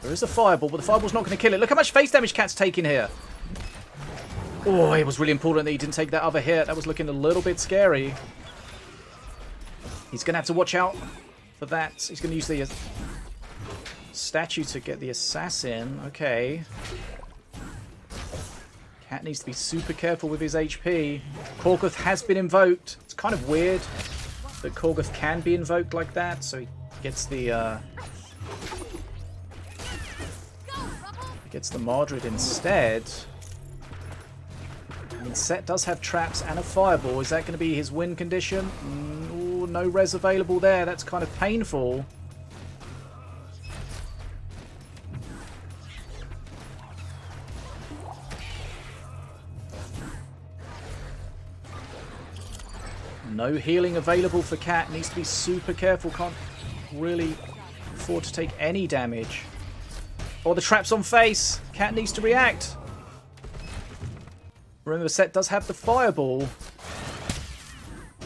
There is a Fireball, but the Fireball's not going to kill it. Look how much face damage Katt's taking here. Oh, it was really important that he didn't take that other hit. That was looking a little bit scary. He's going to have to watch out for that. He's going to use the statue to get the assassin. Okay. Katt needs to be super careful with his HP. Korgoth has been invoked. It's kind of weird that Korgoth can be invoked like that, so he gets the Mardred instead. I mean, Set does have traps and a Fireball. Is that going to be his win condition? Ooh, no res available there. That's kind of painful. No healing available for Katt. Needs to be super careful. Can't really afford to take any damage. Oh, the trap's on face. Katt needs to react. Remember, Set does have the Fireball.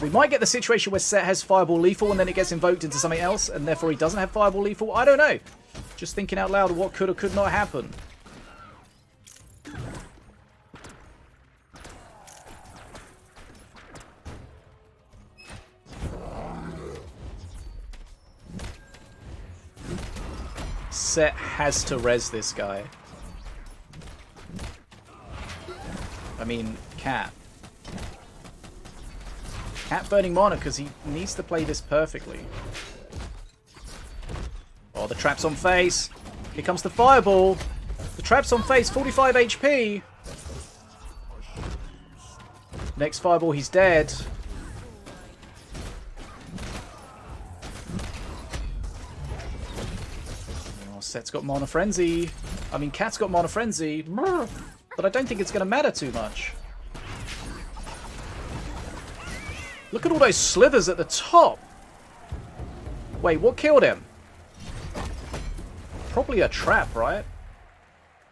We might get the situation where Set has Fireball lethal and then it gets invoked into something else and therefore he doesn't have Fireball lethal. I don't know. Just thinking out loud what could or could not happen. Set has to res this guy. I mean, Katt. Katt burning mana because he needs to play this perfectly. Oh, the trap's on face. Here comes the Fireball. The trap's on face, 45 HP. Next Fireball, he's dead. Set's got Mana Frenzy. I mean, Katt's got Mana Frenzy. But I don't think it's going to matter too much. Look at all those slithers at the top. Wait, what killed him? Probably a trap, right?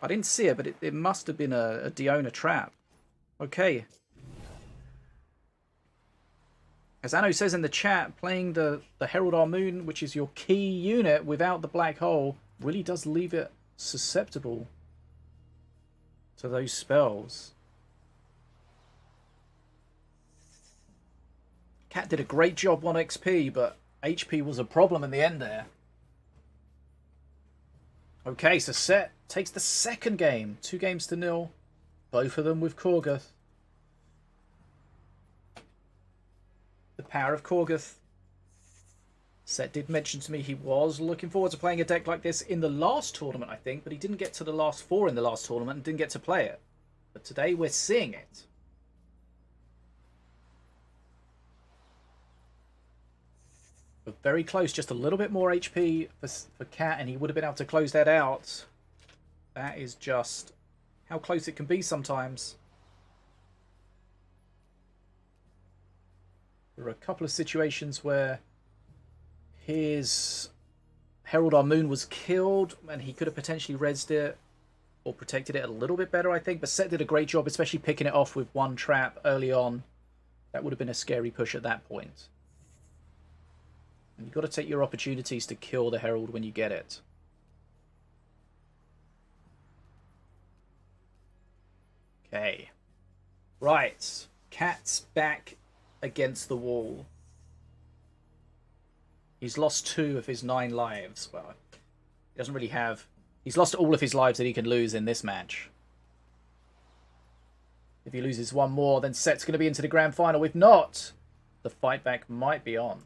I didn't see it, but it must have been a Diona trap. Okay. As Anno says in the chat, playing the Herald Armoon, which is your key unit without the black hole, really does leave it susceptible to those spells. Katt did a great job on XP, but HP was a problem in the end there. Okay, so Set takes the second game. 2-0. Both of them with Korgoth. The power of Korgoth. Set did mention to me he was looking forward to playing a deck like this in the last tournament, I think, but he didn't get to the last 4 in the last tournament and didn't get to play it. But today we're seeing it. But very close, just a little bit more HP for Katt, and he would have been able to close that out. That is just how close it can be sometimes. There are a couple of situations where his Herald Armoon was killed and he could have potentially rezzed it. or protected it a little bit better, I think. But Set did a great job, especially picking it off with one trap early on. That would have been a scary push at that point. And you've got to take your opportunities to kill the Herald when you get it. Okay. Right. Katt's back against the wall. He's lost 2 of his 9 lives. Well, he doesn't really have... He's lost all of his lives that he can lose in this match. If he loses one more, then Set's going to be into the grand final. If not, the fight back might be on.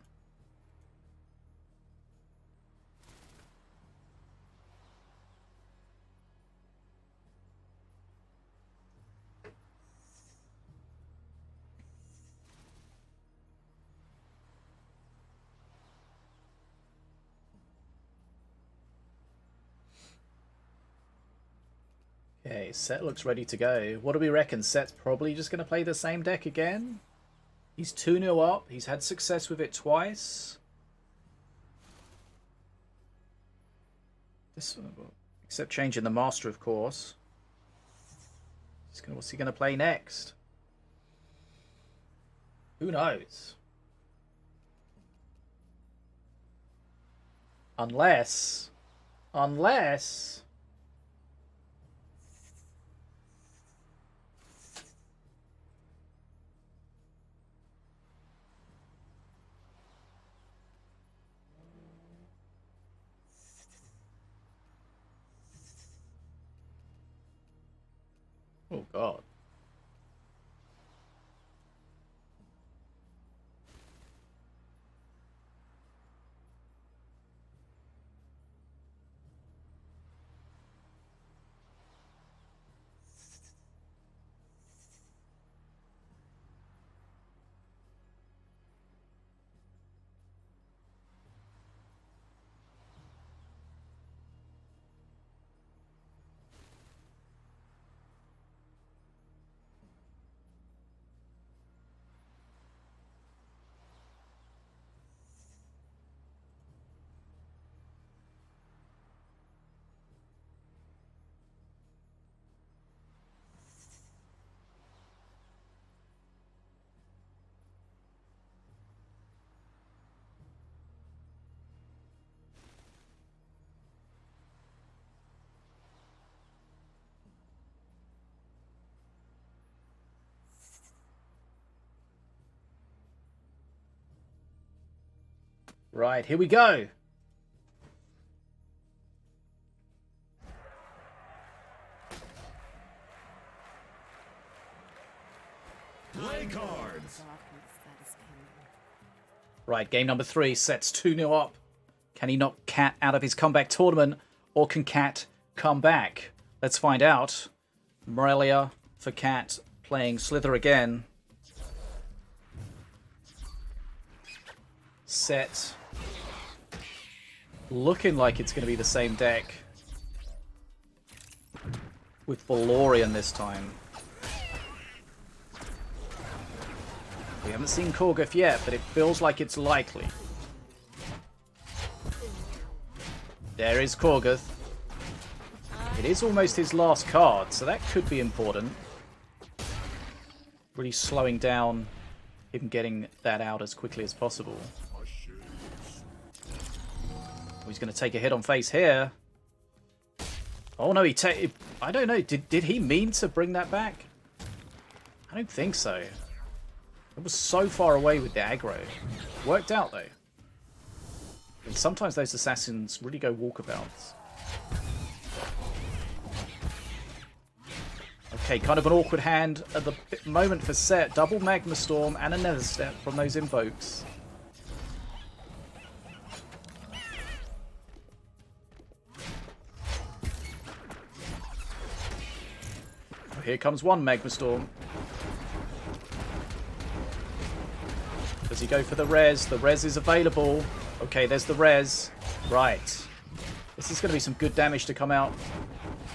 Okay, Set looks ready to go. What do we reckon? Set's probably just going to play the same deck again. He's 2-0 up. He's had success with it twice. This one, except changing the master, of course. What's he going to play next? Who knows? Unless... Oh, God. Right, here we go. Play cards. Right, game number 3. Set's 2-0 up. Can he knock Katt out of his comeback tournament, or can Katt come back? Let's find out. Morelia for Katt, playing Slither again. Set looking like it's going to be the same deck with Valorian this time. We haven't seen Korgoth yet, but it feels like it's likely. There is Korgoth. It is almost his last card, so that could be important. Really slowing down him getting that out as quickly as possible. He's going to take a hit on face here. Oh no, I don't know. Did he mean to bring that back? I don't think so. It was so far away with the aggro. Worked out though. And sometimes those assassins really go walkabouts. Okay, kind of an awkward hand at the moment for Set. Double Magma Storm and a Nether Step from those invokes. Here comes one Magma Storm. Does he go for the res? The res is available. Okay, there's the res. Right. This is going to be some good damage to come out.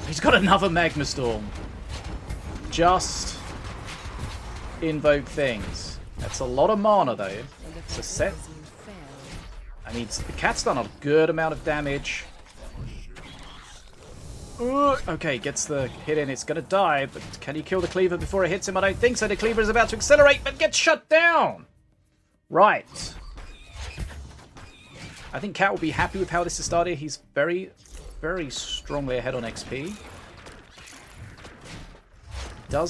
He's got another Magma Storm. Just invoke things. That's a lot of mana though. It's a Set. And the Katt's done a good amount of damage. Okay, gets the hit in. It's going to die, but can he kill the cleaver before it hits him? I don't think so. The cleaver is about to accelerate, but gets shut down. Right. I think Katt will be happy with how this has started. He's very, very strongly ahead on XP.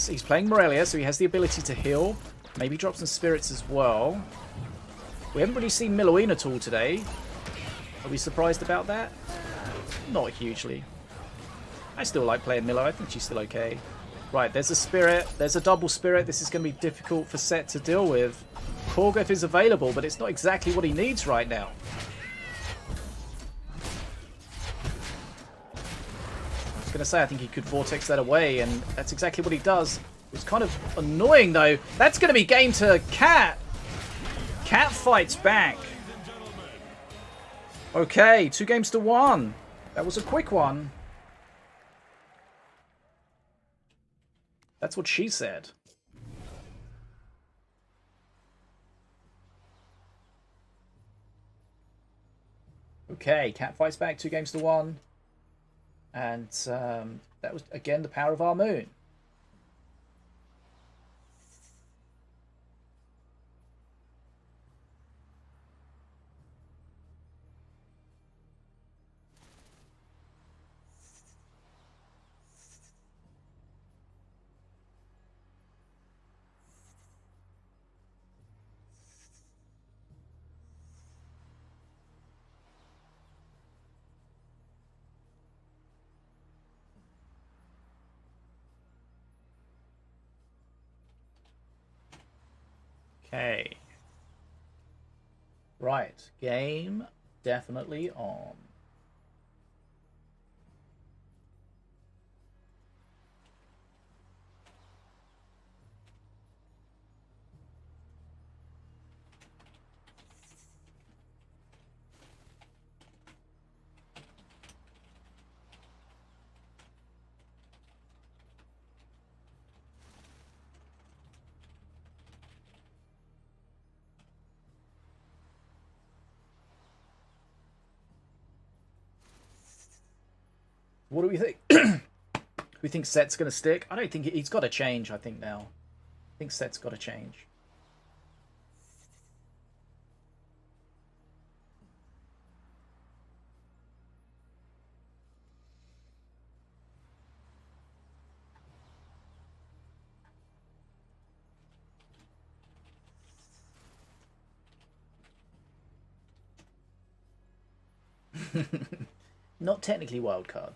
He's playing Morelia, so he has the ability to heal. Maybe drop some spirits as well. We haven't really seen Miloine at all today. Are we surprised about that? Not hugely. I still like playing Milo. I think she's still okay. Right, there's a spirit. There's a double spirit. This is going to be difficult for Set to deal with. Korgoth is available, but it's not exactly what he needs right now. I was going to say, I think he could Vortex that away, and that's exactly what he does. It was kind of annoying, though. That's going to be game to Katt. Katt fights back. Okay, 2 games to 1. That was a quick one. That's what she said. Okay, Katt fights back 2 games to 1. And that was, again, the power of our moon. Okay. Right. Game definitely on. What do we think? We think Set's going to stick? I don't think he's got to change, I think, now. I think Set's got to change. Not technically wild cards.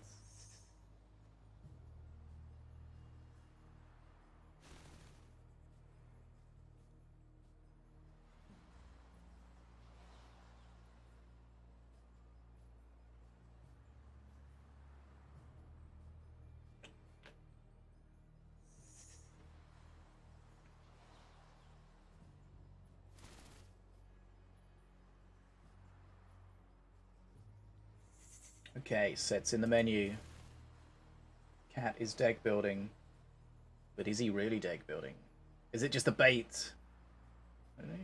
Okay, Set's in the menu. Katt is deck building. But is he really deck building? Is it just a bait? I don't know.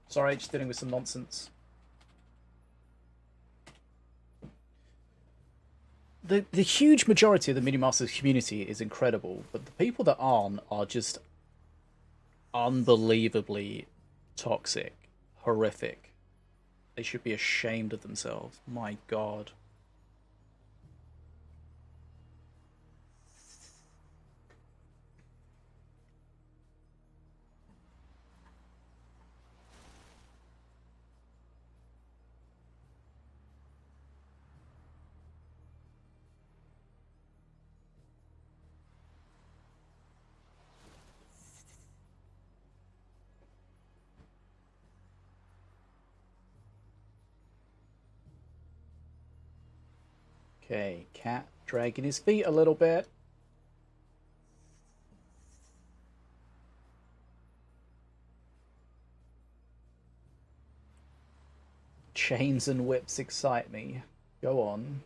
Sorry, just dealing with some nonsense. The huge majority of the Minion Masters community is incredible, but the people that aren't are just unbelievably toxic, horrific. They should be ashamed of themselves. My God. Okay, Katt dragging his feet a little bit. Chains and whips excite me. Go on.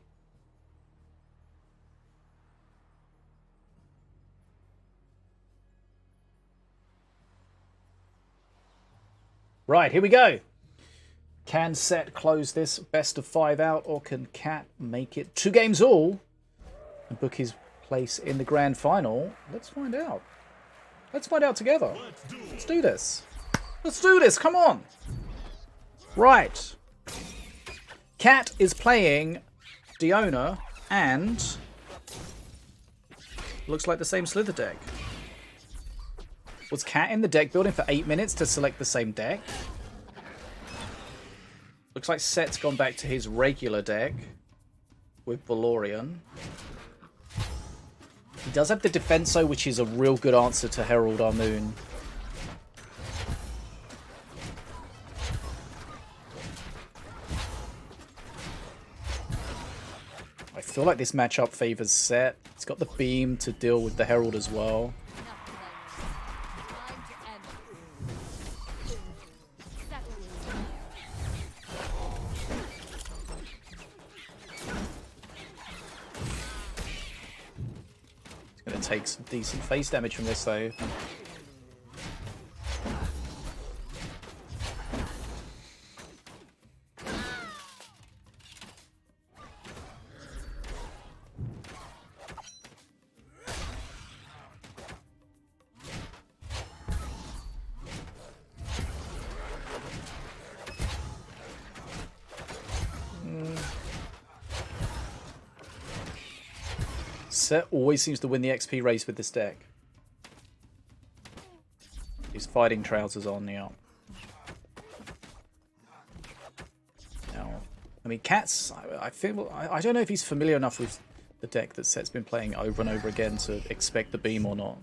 Right, here we go. Can Set close this best of 5 out, or can Katt make it 2 games all and book his place in the grand final? Let's find out. Let's find out together. Let's do this. Let's do this, come on. Right. Katt is playing Diona and looks like the same Slither deck. Was Katt in the deck building for 8 minutes to select the same deck? Looks like Set's gone back to his regular deck with Valorian. He does have the Defenso, which is a real good answer to Herald Our Moon. I feel like this matchup favors Set. He's got the beam to deal with the Herald as well. Take some decent face damage from this though. Set always seems to win the XP race with this deck. He's fighting trousers on now. I mean, Katt's. I feel. I don't know if he's familiar enough with the deck that Set's been playing over and over again to expect the beam or not.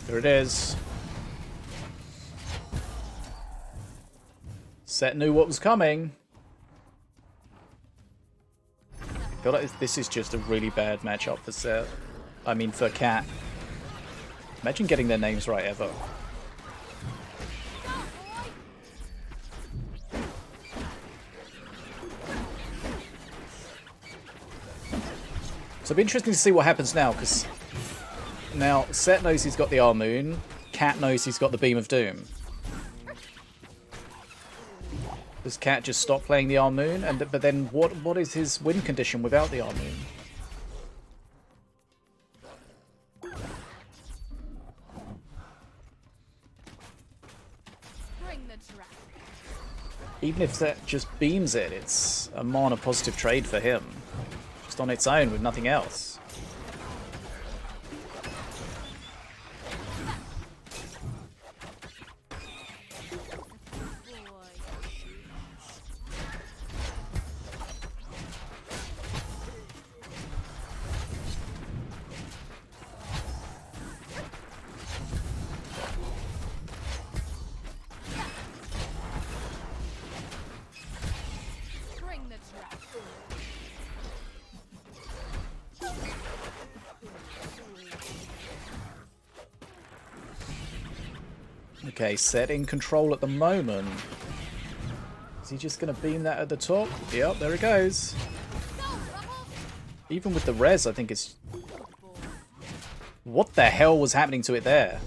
There it is. Set knew what was coming. I feel like this is just a really bad matchup for Set. I mean, for Katt. Imagine getting their names right ever. So it'll be interesting to see what happens now, because now Set knows he's got the Our Moon, Katt knows he's got the Beam of Doom. Does Katt just stop playing the Our Moon? But then what is his win condition without the Our Moon? Even if Set just beams it, it's a mana positive trade for him. Just on its own with nothing else. Okay, Set in control at the moment. Is he just going to beam that at the top? Yep, there it goes. Even with the res, I think it's... What the hell was happening to it there?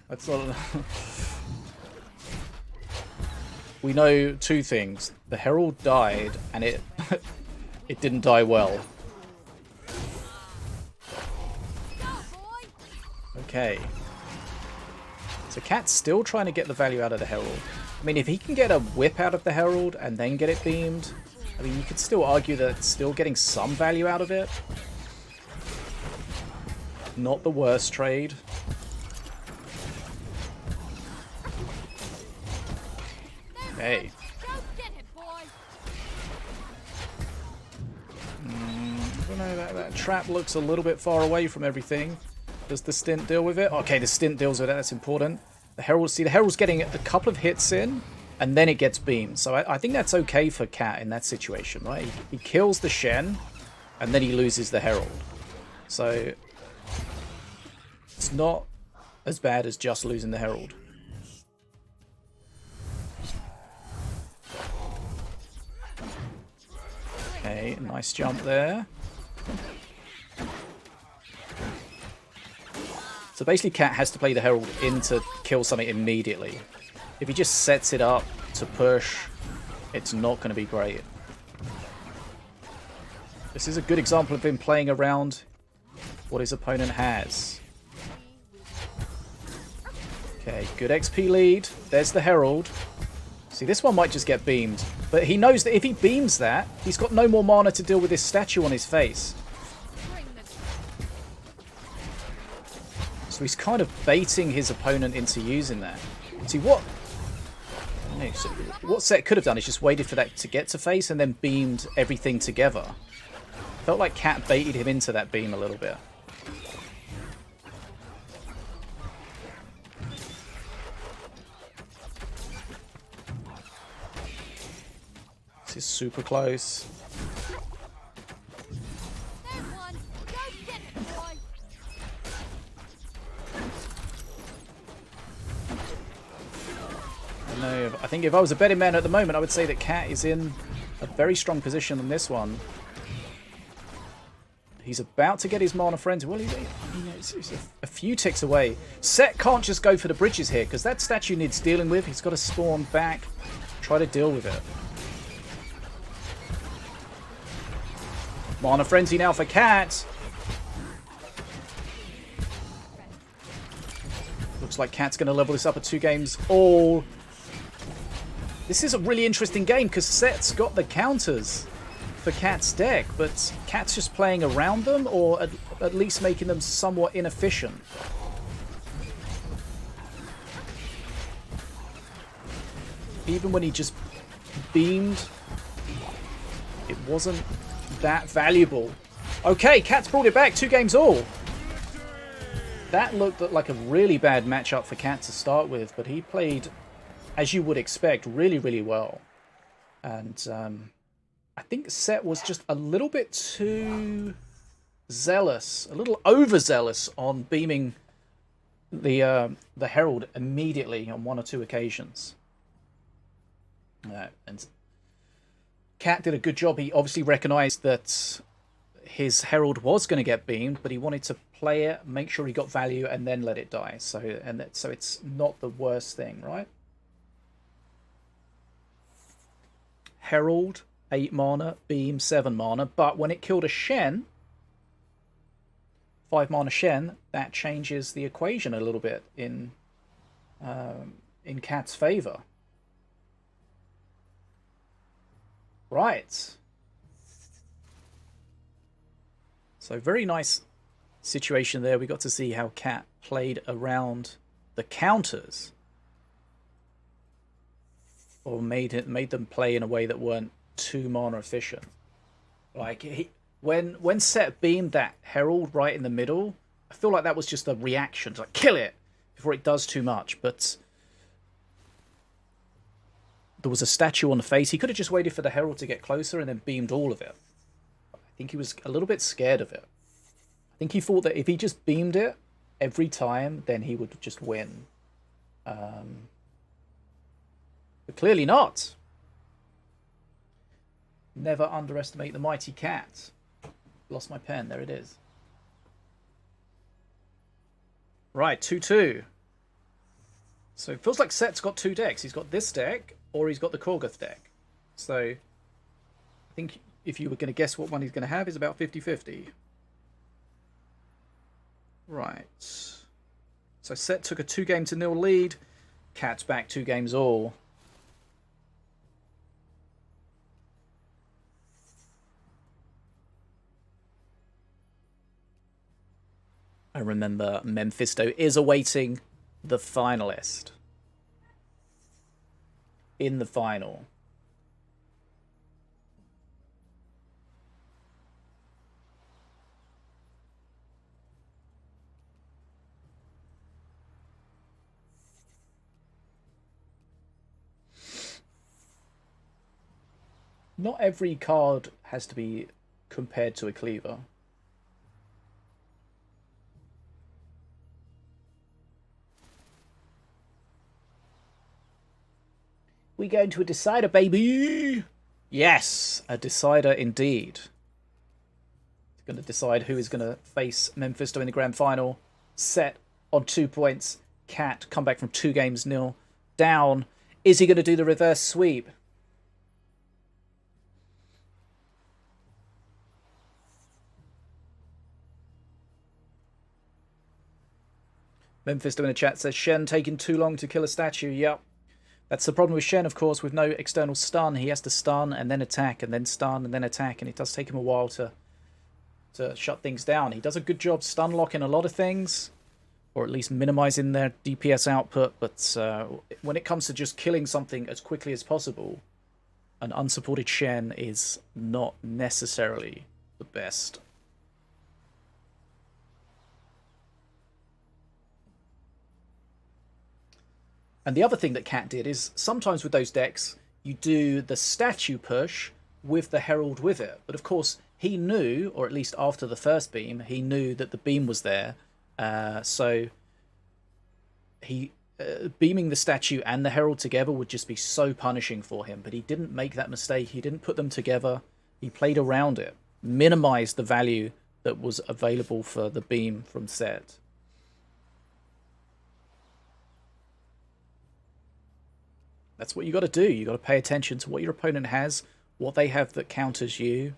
That's not... We know two things. The Herald died, and it it didn't die well. Okay. So Katt's still trying to get the value out of the Herald. I mean, if he can get a whip out of the Herald and then get it beamed, I mean, you could still argue that it's still getting some value out of it. Not the worst trade. Hey. don't know, that trap looks a little bit far away from everything. Does the stint deal with it? Okay, the stint deals with it. That's important. The Herald, see, the Herald's getting a couple of hits in, and then it gets beamed. So I think that's okay for Katt in that situation, right? He kills the Shen, and then he loses the Herald. So it's not as bad as just losing the Herald. Okay, nice jump there. So basically Katt has to play the Herald in to kill something immediately. If he just sets it up to push, it's not going to be great. This is a good example of him playing around what his opponent has. Okay, good XP lead. There's the Herald. See, this one might just get beamed. But he knows that if he beams that, he's got no more mana to deal with this statue on his face. So he's kind of baiting his opponent into using that. See, what Set could have done is just waited for that to get to face and then beamed everything together. Felt like Katt baited him into that beam a little bit. This is super close. No, I think if I was a betting man at the moment, I would say that Katt is in a very strong position on this one. He's about to get his mana frenzy. Well, he's a few ticks away. Set can't just go for the bridges here, because that statue needs dealing with. He's got to spawn back, try to deal with it. Mana frenzy now for Katt. Looks like Katt's going to level this up at 2 games all. This is a really interesting game because Set's got the counters for Katt's deck, but Katt's just playing around them or at least making them somewhat inefficient. Even when he just beamed, it wasn't that valuable. Okay, Katt's brought it back, 2 games all. That looked like a really bad matchup for Katt to start with, but he played, as you would expect, really, really well. And I think Set was just a little bit too zealous, a little overzealous on beaming the Herald immediately on 1 or 2 occasions. And Katt did a good job. He obviously recognized that his Herald was going to get beamed, but he wanted to play it, make sure he got value, and then let it die. So it's not the worst thing, right? Herald, 8 mana, beam, 7 mana, but when it killed a Shen, 5 mana Shen, that changes the equation a little bit in Katt's favor. Right. So very nice situation there. We got to see how Katt played around the counters, or made them play in a way that weren't too mana efficient. Like when Set beamed that Herald right in the middle, I feel like that was just a reaction to like kill it before it does too much. But there was a statue on the face. He could have just waited for the Herald to get closer and then beamed all of it. I think he was a little bit scared of it. I think he thought that if he just beamed it every time, then he would just win. But clearly not. Never underestimate the mighty Katt. Lost my pen. There it is. Right, 2-2. So it feels like Set's got 2 decks. He's got this deck, or he's got the Korgoth deck. So I think if you were going to guess what one he's going to have, is about 50-50. Right. So Set took a 2-0 lead. Katt's back 2 games all. I remember Memfisto is awaiting the finalist in the final. Not every card has to be compared to a cleaver. We go into a decider, baby! Yes, a decider indeed. It's going to decide who is going to face Memfisto in the grand final. Set on 2 points. Katt come back from 2 games 0 down. Is he going to do the reverse sweep? Memfisto in the chat says, Shen taking too long to kill a statue. Yep. That's the problem with Shen, of course, with no external stun. He has to stun and then attack and then stun and then attack, and it does take him a while to shut things down. He does a good job stun locking a lot of things, or at least minimizing their DPS output, but when it comes to just killing something as quickly as possible, an unsupported Shen is not necessarily the best. And the other thing that Katt did is sometimes with those decks, you do the statue push with the Herald with it. But of course, he knew, or at least after the first beam, he knew that the beam was there. So he beaming the statue and the Herald together would just be so punishing for him. But he didn't make that mistake. He didn't put them together. He played around it, minimized the value that was available for the beam from set. That's what you got to do. You got to pay attention to what your opponent has, what they have that counters you,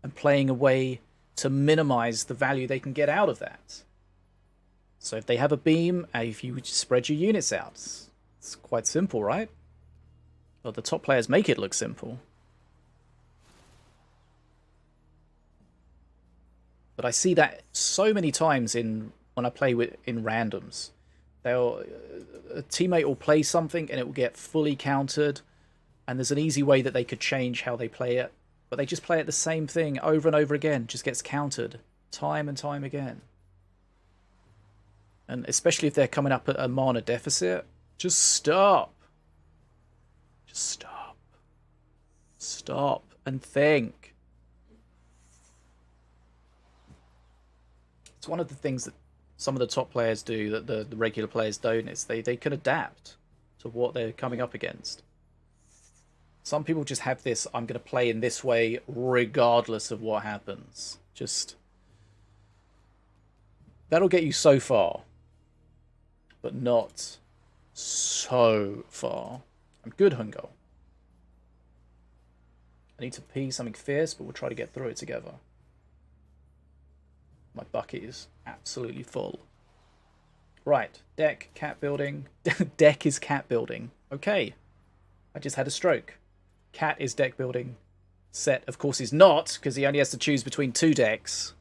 and playing a way to minimize the value they can get out of that. So if they have a beam, if you spread your units out, it's quite simple, right? Well, the top players make it look simple. But I see that so many times when I play in randoms. A teammate will play something and it will get fully countered, and there's an easy way that they could change how they play it, but they just play it the same thing over and over again, just gets countered time and time again. And especially if they're coming up at a mana deficit, just stop. Just stop. Stop and think. It's one of the things that some of the top players do that the regular players don't, is they can adapt to what they're coming up against. Some people just have this, I'm going to play in this way regardless of what happens. Just, that'll get you so far, but not so far. I'm good, Hungo. I need to pee something fierce, but we'll try to get through it together. My bucket is absolutely full. Right, deck, Katt building. Deck is Katt building. Okay, I just had a stroke. Katt is deck building. Set, of course, is not, because he only has to choose between 2 decks.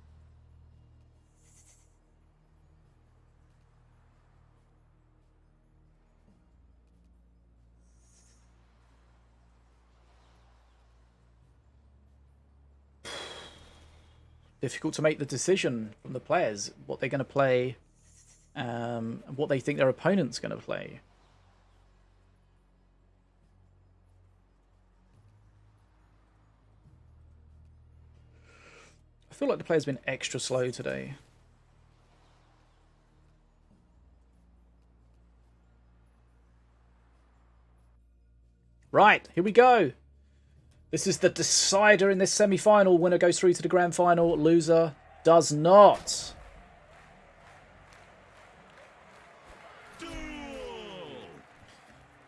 Difficult to make the decision from the players, what they're going to play, and what they think their opponent's going to play. I feel like the player's been extra slow today. Right, here we go. This is the decider in this semi-final. Winner goes through to the grand final. Loser does not. Duel!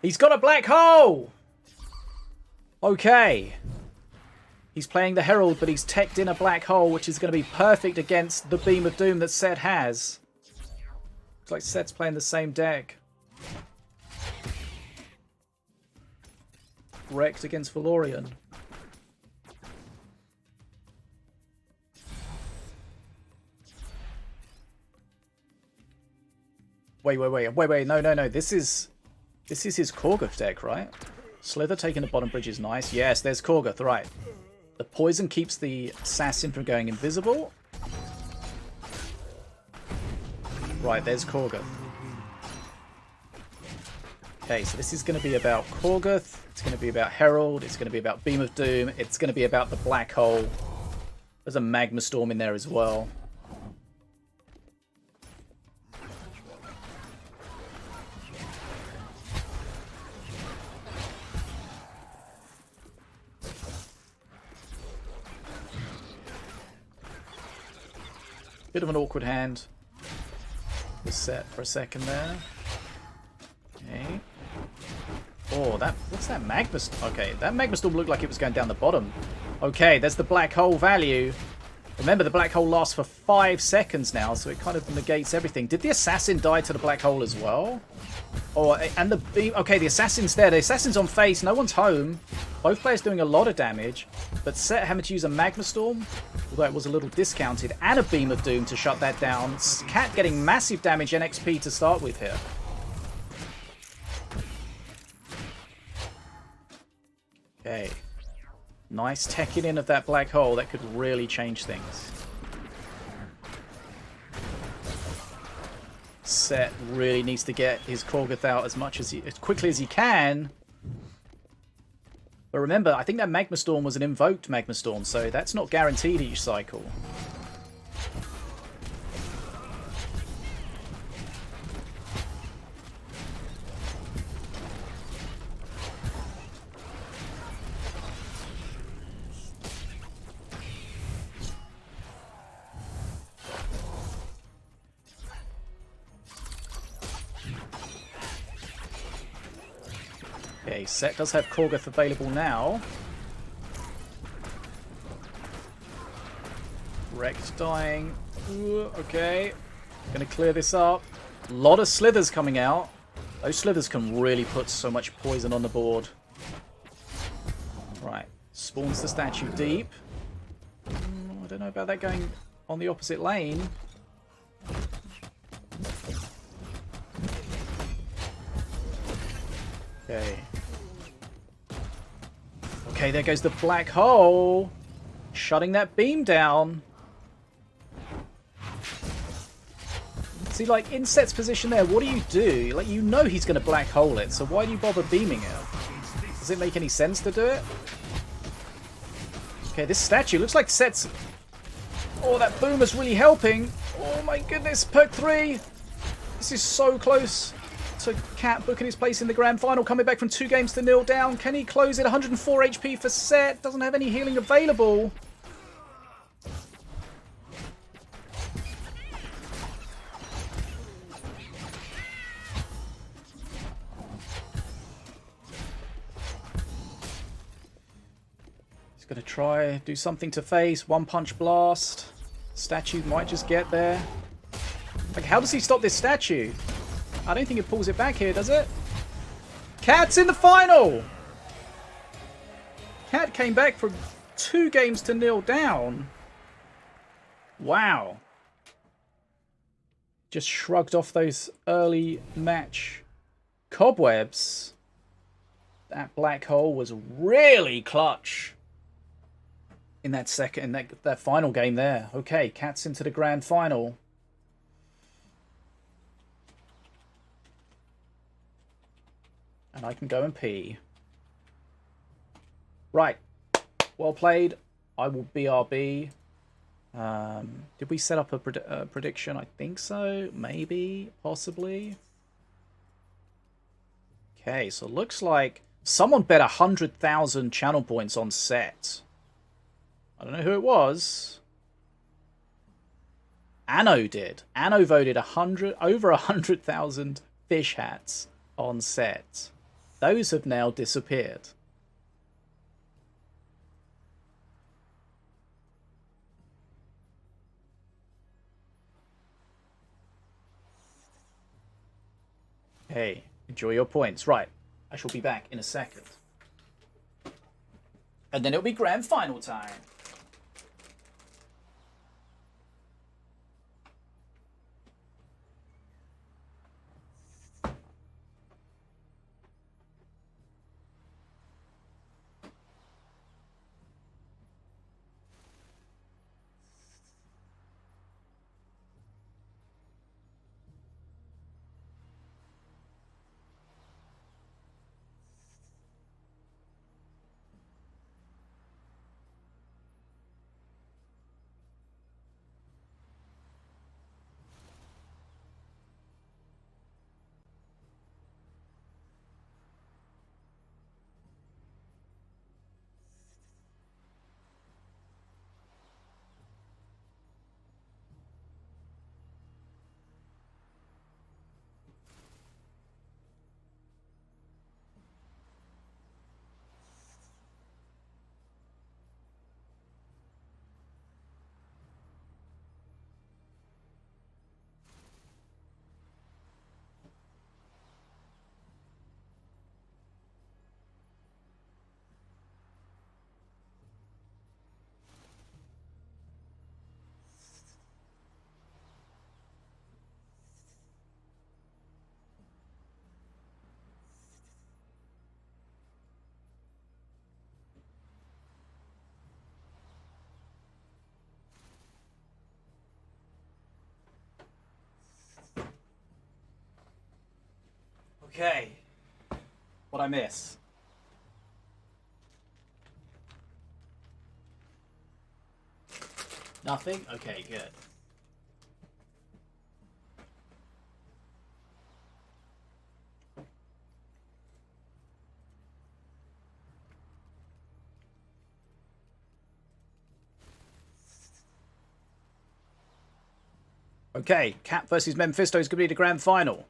He's got a black hole! Okay. He's playing the Herald, but he's teched in a black hole, which is going to be perfect against the Beam of Doom that Set has. Looks like Set's playing the same deck. Wrecked against Valorian. Wait, no. This is his Korgoth deck, right? Slither taking the bottom bridge is nice. Yes, there's Korgoth, right. The poison keeps the assassin from going invisible. Right, there's Korgoth. Okay, so this is going to be about Korgoth, it's going to be about Herald, it's going to be about Beam of Doom, it's going to be about the Black Hole. There's a Magma Storm in there as well. Bit of an awkward hand. Was set for a second there. Okay. Oh, what's that Magma Storm? Okay, that Magma Storm looked like it was going down the bottom. Okay, there's the Black Hole value. Remember, the Black Hole lasts for 5 seconds now, so it kind of negates everything. Did the Assassin die to the Black Hole as well? Oh, and the beam... Okay, the Assassin's there. The Assassin's on face. No one's home. Both players doing a lot of damage. But Set having to use a Magma Storm, although it was a little discounted, and a Beam of Doom to shut that down. Katt getting massive damage and XP to start with here. Okay. Nice teching in of that Black Hole. That could really change things. Set really needs to get his Korgoth out as quickly as he can. But remember, I think that Magma Storm was an invoked Magma Storm, so that's not guaranteed each cycle. Okay, Set does have Korgoth available now. Rekt dying. Ooh, okay. Gonna clear this up. A lot of slithers coming out. Those slithers can really put so much poison on the board. Right. Spawns the statue deep. I don't know about that going on the opposite lane. Okay. Okay, there goes the Black Hole. Shutting that beam down. See, like, in Set's position there, what do? Like, you know he's going to Black Hole it, so why do you bother beaming it? Does it make any sense to do it? Okay, this statue looks like Set's... Oh, that boomer's really helping. Oh my goodness, perk 3. This is so close to Katt booking his place in the grand final, coming back from 2 games to 0 down. Can he close it? 104 HP for Set. Doesn't have any healing available. He's going to try do something to face. One punch blast. Statue might just get there. Like, how does he stop this statue? I don't think it pulls it back here, does it? Katt's in the final! Katt came back from 2 games to 0 down. Wow. Just shrugged off those early match cobwebs. That Black Hole was really clutch in that that final game there. Okay, Katt's into the grand final. And I can go and pee. Right. Well played. I will BRB. Did we set up a prediction? I think so. Maybe. Possibly. Okay, so it looks like someone bet 100,000 channel points on Set. I don't know who it was. Anno did. Anno voted over 100,000 fish hats on Set. Those have now disappeared. Hey, enjoy your points. Right, I shall be back in a second. And then it'll be grand final time. Okay. What I miss? Nothing? Okay, good. Okay, Katt versus Memfisto is going to be the grand final.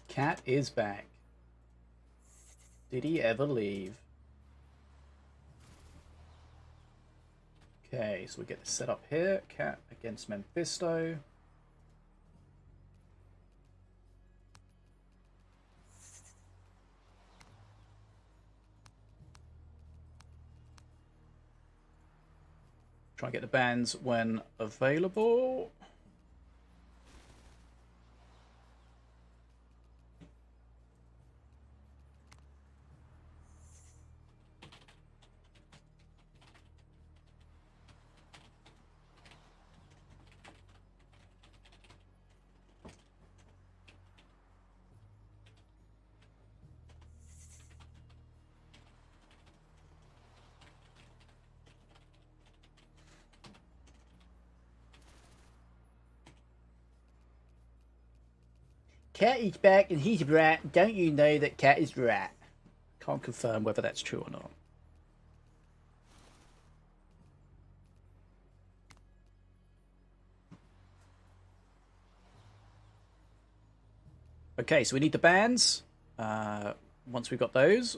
Katt is back. Did he ever leave? Okay, so we get this set up here. Katt against Memfisto. Try and get the bans when available. Katt is back and he's a rat. Don't you know that Katt is rat? Can't confirm whether that's true or not. Okay, so we need the bans. Once we've got those,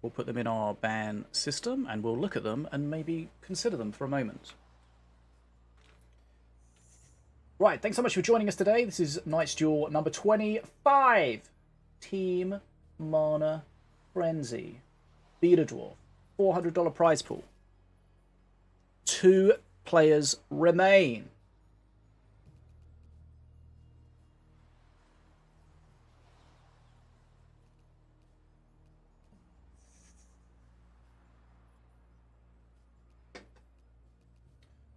we'll put them in our ban system and we'll look at them and maybe consider them for a moment. Right, thanks so much for joining us today. This is Night's Duel number 25. Team Mana Frenzy. BetaDwarf. $400 prize pool. 2 players remain.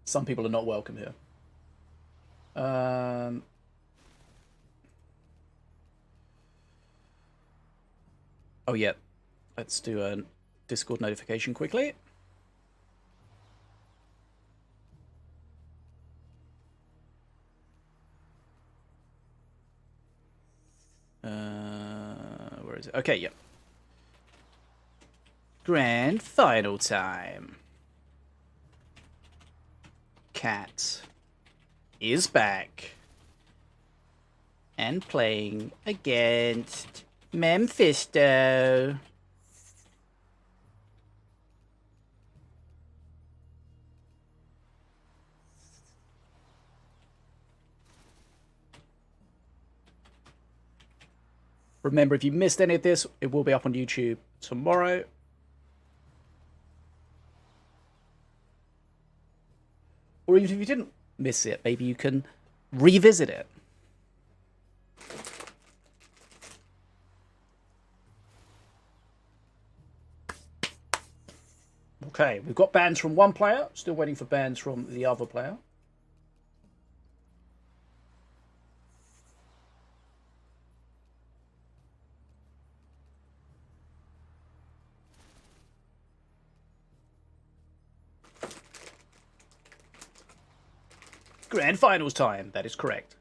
Some people are not welcome here. Oh yeah, let's do a Discord notification quickly. Where is it? Okay, yeah. Grand final time. Katt is back and playing against Memfisto. Remember, if you missed any of this, it will be up on YouTube tomorrow. Or even if you didn't miss it, maybe you can revisit it. Okay, we've got bans from one player. Still waiting for bans from the other player. Grand finals time. That is correct.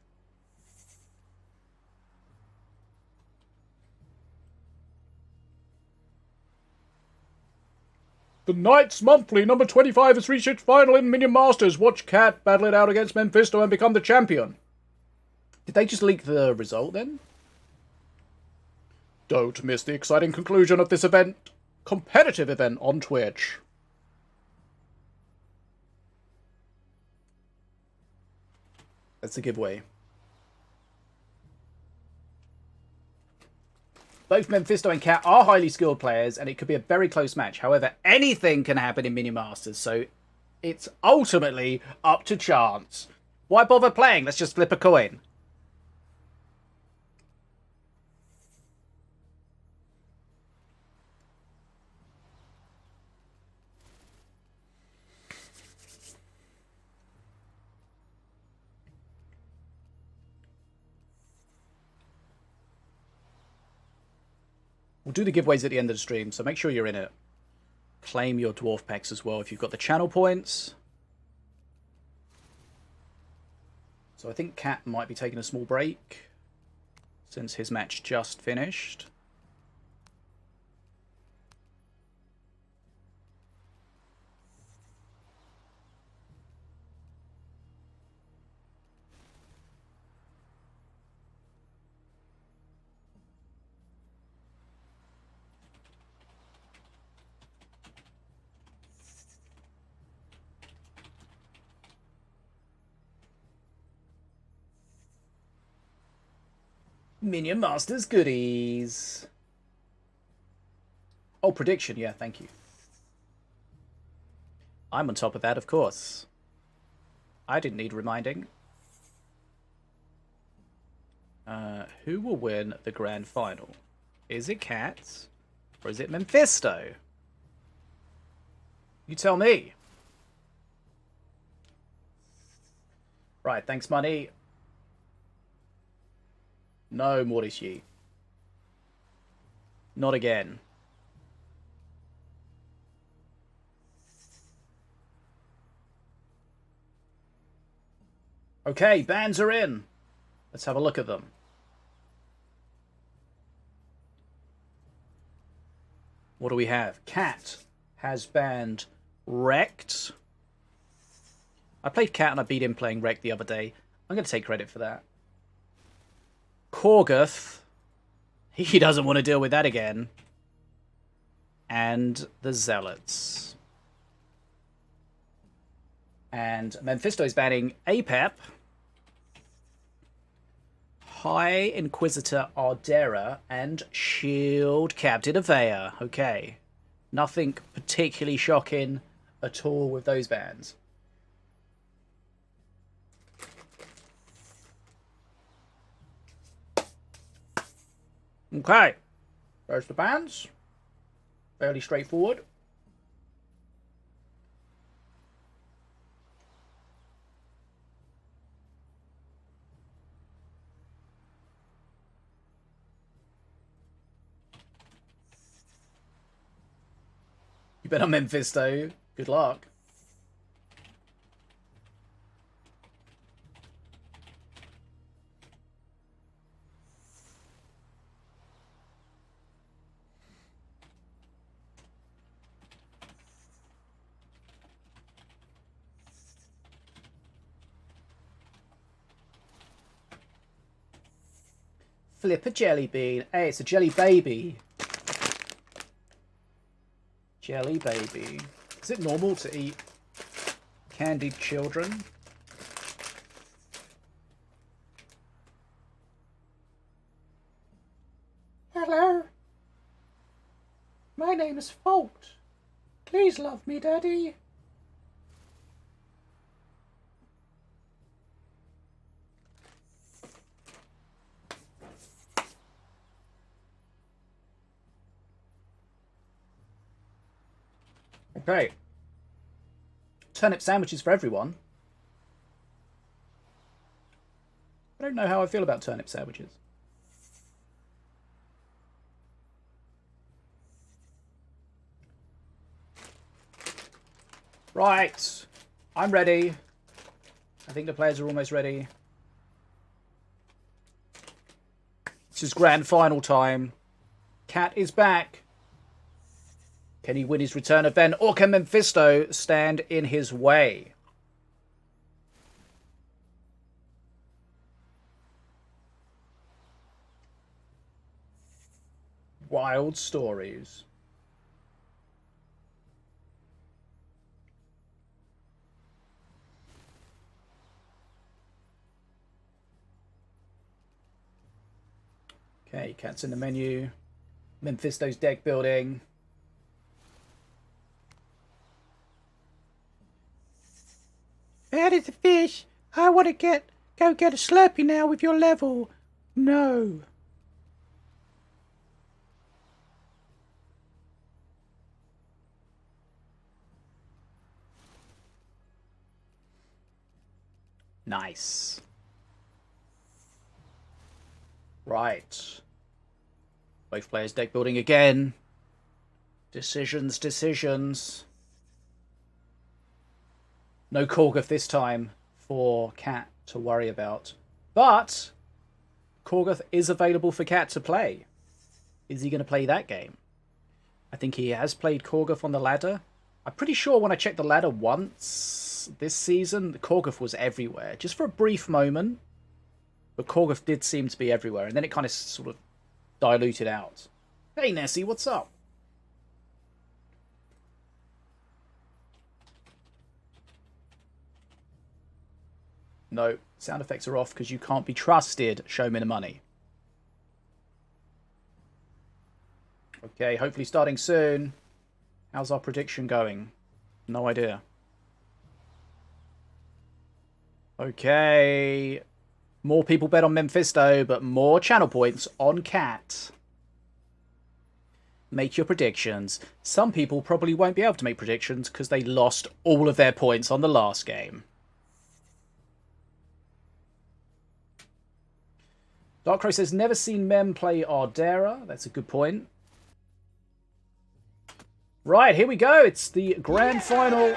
The Knights Monthly number 25 has reached its final in Minion Masters. Watch Katt battle it out against Memfisto and become the champion. Did they just leak the result then? Don't miss the exciting conclusion of this event. Competitive event on Twitch. That's the giveaway. Both Memfisto and Katt are highly skilled players, and it could be a very close match. However, anything can happen in Minion Masters, so it's ultimately up to chance. Why bother playing? Let's just flip a coin. We'll do the giveaways at the end of the stream, so make sure you're in it. Claim your dwarf packs as well if you've got the channel points. So I think Katt might be taking a small break since his match just finished. Minion Masters goodies. Oh, prediction. Yeah, thank you. I'm on top of that, of course. I didn't need reminding. Who will win the grand final? Is it Katt or is it Memfisto? You tell me. Right, thanks, money. No, Mortis. Not again. Okay, bans are in. Let's have a look at them. What do we have? Katt has banned Wrecked. I played Katt and I beat him playing Wrecked the other day. I'm going to take credit for that. Korgoth. He doesn't want to deal with that again. And the Zealots. And Memfisto is banning Apep. High Inquisitor Ardera and Shield Captain Avea. Okay. Nothing particularly shocking at all with those bans. Okay. There's the bans. Fairly straightforward. You bet on Memfisto. Good luck. Flip a jelly bean. Hey, it's a jelly baby. Jelly baby. Is it normal to eat candied children? Hello. My name is Fault. Please love me, Daddy. Okay. Turnip sandwiches for everyone. I don't know how I feel about turnip sandwiches. Right. I'm ready. I think the players are almost ready. This is grand final time. Katt is back. Can he win his return event, or can Memfisto stand in his way? Wild stories. Okay, Katt's in the menu. Memfisto's deck building. That is a fish. I want to go get a Slurpee now with your level. No. Nice. Right. Both players deck building again. Decisions, decisions. No Korgoth this time for Katt to worry about. But Korgoth is available for Katt to play. Is he going to play that game? I think he has played Korgoth on the ladder. I'm pretty sure when I checked the ladder once this season, the Korgoth was everywhere. Just for a brief moment. But Korgoth did seem to be everywhere. And then it kind of sort of diluted out. Hey Nessie, what's up? No, sound effects are off because you can't be trusted. Show me the money. Okay, hopefully starting soon. How's our prediction going? No idea. Okay. More people bet on Memfisto, but more channel points on Katt. Make your predictions. Some people probably won't be able to make predictions because they lost all of their points on the last game. Darkrow says, never seen Mem play Ardera. That's a good point. Right, here we go. It's the grand final.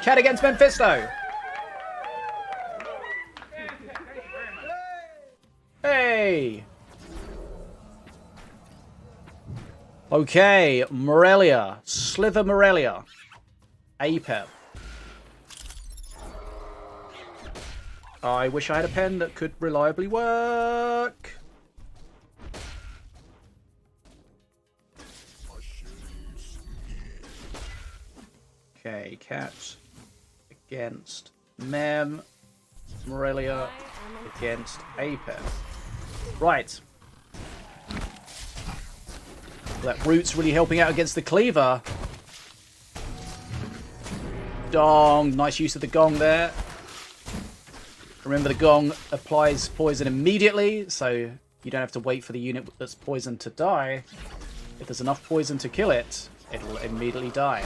Katt against Memfisto. Hey. Okay, Morelia. Slither Morelia. Apep. I wish I had a pen that could reliably work. Okay, Katt against Mem. Morelia against Apep. Right. That root's really helping out against the cleaver. Dong. Nice use of the gong there. Remember, the gong applies poison immediately, so you don't have to wait for the unit that's poisoned to die. If there's enough poison to kill it, it'll immediately die.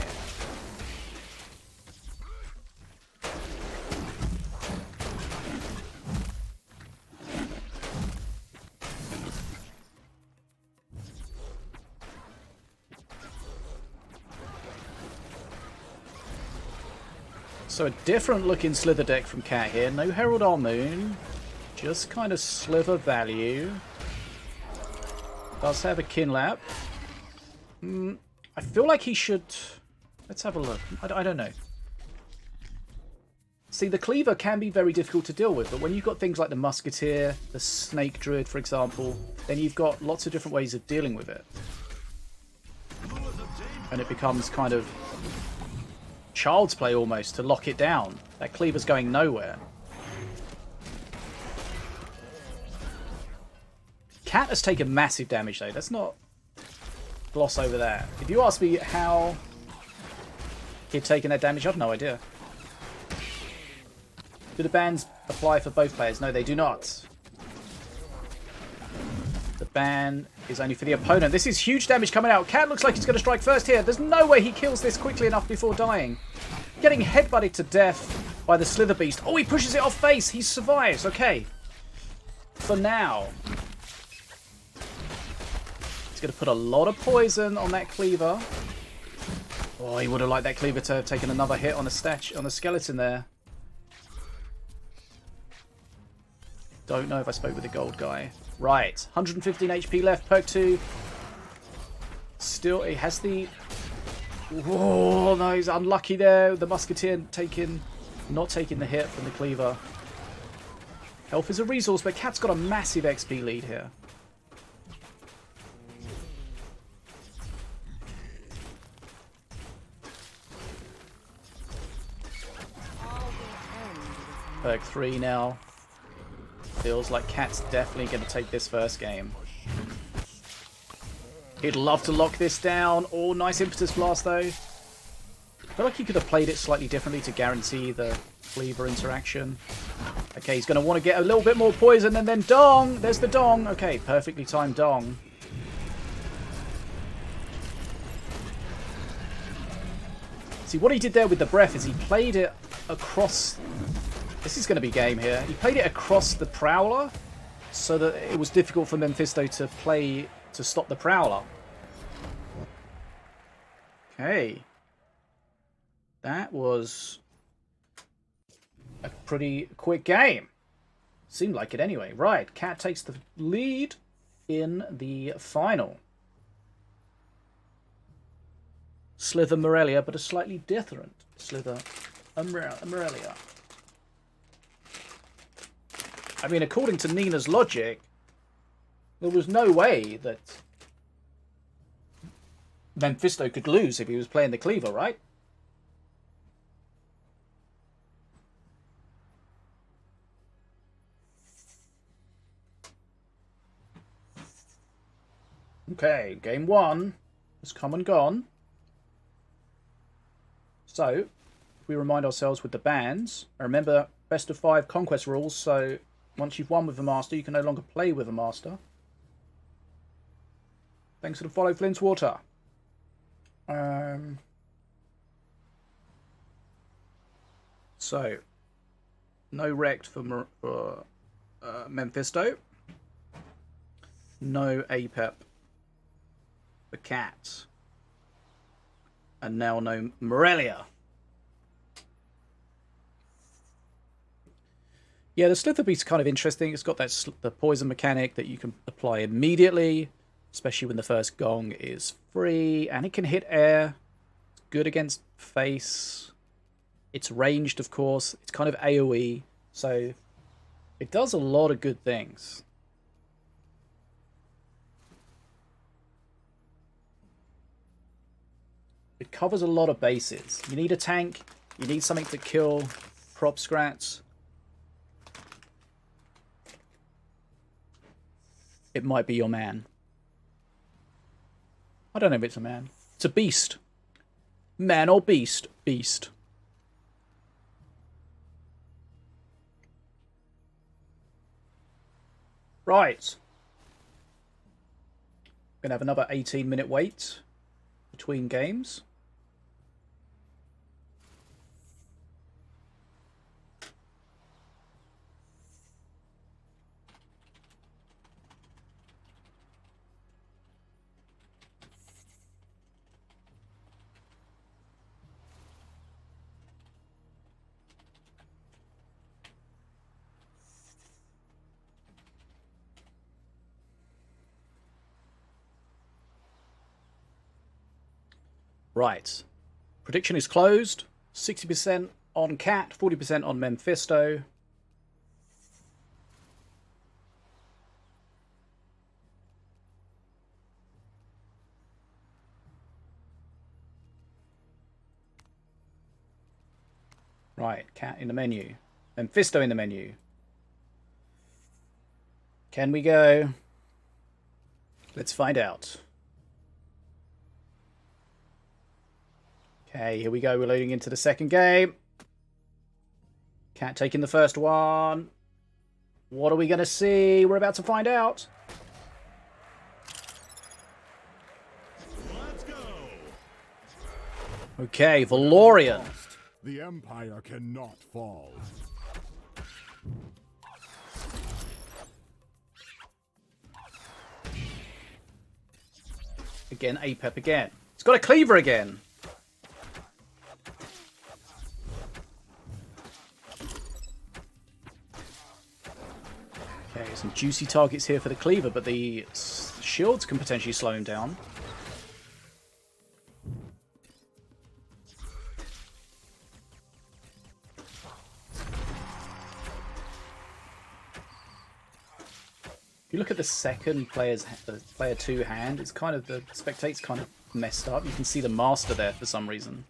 So a different looking Slither deck from Katt here. No Herald Moon. Just kind of Slither value. Does have a Kinlap. I feel like he should... Let's have a look. I don't know. See, the Cleaver can be very difficult to deal with, but when you've got things like the Musketeer, the Snake Druid, for example, then you've got lots of different ways of dealing with it. And it becomes kind of child's play almost to lock it down. That Cleaver's going nowhere. Katt has taken massive damage though. Let's not gloss over that. If you ask me how he'd taken that damage, I've no idea. Do the bans apply for both players? No, they do not. The ban is only for the opponent. This is huge damage coming out. Katt looks like he's going to strike first here. There's no way he kills this quickly enough before dying. Getting headbutted to death by the Slither Beast. Oh, he pushes it off base. He survives. Okay. For now. He's going to put a lot of poison on that Cleaver. Oh, he would have liked that Cleaver to have taken another hit on a skeleton there. Don't know if I spoke with the gold guy. Right, 115 HP left, perk 2. Still, he has the... Oh, no, he's unlucky there. The Musketeer not taking the hit from the Cleaver. Health is a resource, but Katt's got a massive XP lead here. Perk 3 now. Feels like Katt's definitely going to take this first game. He'd love to lock this down. Oh, nice Impetus Blast, though. I feel like he could have played it slightly differently to guarantee the Cleaver interaction. Okay, he's going to want to get a little bit more poison, and then Dong! There's the Dong. Okay, perfectly timed Dong. See, what he did there with the breath is he played it across This is going to be game here. He played it across the Prowler so that it was difficult for Memfisto to stop the Prowler. Okay. That was a pretty quick game. Seemed like it anyway. Right, Katt takes the lead in the final. Slither Morelia, but a slightly different Slither Morelia. I mean, according to Nina's logic, there was no way that Memfisto could lose if he was playing the Cleaver, right? Okay, game 1 has come and gone. So, if we remind ourselves with the bans, remember best of 5 conquest rules, so once you've won with a master, you can no longer play with a master. Thanks for the follow, Flintswater. So, no wrecked for Memfisto. No APEP for Katt. And now no Morelia. Yeah, the Slither Beast's kind of interesting. It's got that the poison mechanic that you can apply immediately, especially when the first gong is free, and it can hit air. It's good against face. It's ranged, of course. It's kind of AoE, so it does a lot of good things. It covers a lot of bases. You need a tank. You need something to kill prop scrats. It might be your man. I don't know if it's a man. It's a beast. Man or beast? Beast. Right. Gonna have another 18-minute wait between games. Right. Prediction is closed. 60% on Katt, 40% on Memfisto. Right, Katt in the menu. Memfisto in the menu. Can we go? Let's find out. Okay, here we go. We're loading into the second game. Katt taking the first one. What are we going to see? We're about to find out. Let's go. Okay, Valorian. The Empire cannot fall. Again, APEP again. It's got a cleaver again. Okay, some juicy targets here for the cleaver, but the shields can potentially slow him down. If you look at the second player's player 2 hand, it's kind of the spectate's kind of messed up. You can see the master there for some reason.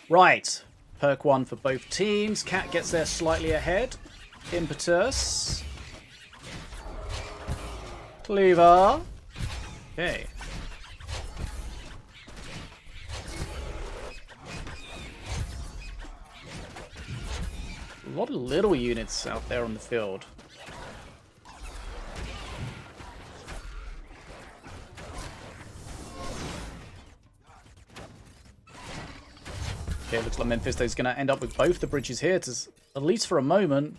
Right, perk 1 for both teams. Katt gets there slightly ahead. Impetus. Cleaver. Okay. A lot of little units out there on the field. Okay, it looks like Memfisto's going to end up with both the bridges here, at least for a moment.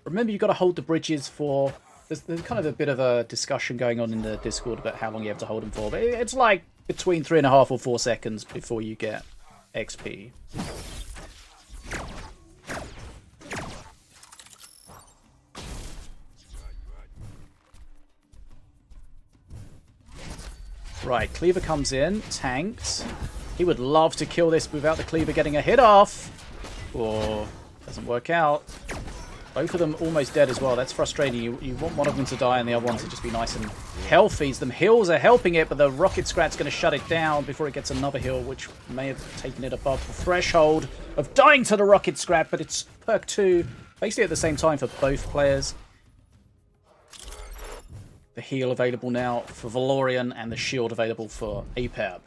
Remember, you've got to hold the bridges for... There's kind of a bit of a discussion going on in the Discord about how long you have to hold them for. But it's like between 3.5 or 4 seconds before you get XP. Right, Cleaver comes in, tanked. He would love to kill this without the Cleaver getting a hit off. Or doesn't work out. Both of them almost dead as well. That's frustrating. You want one of them to die and the other one to just be nice and healthy. The heals are helping it, but the Rocket Scrat's going to shut it down before it gets another heal, which may have taken it above the threshold of dying to the Rocket Scrat, but it's perk 2, basically at the same time for both players. The heal available now for Valorian and the shield available for Apab.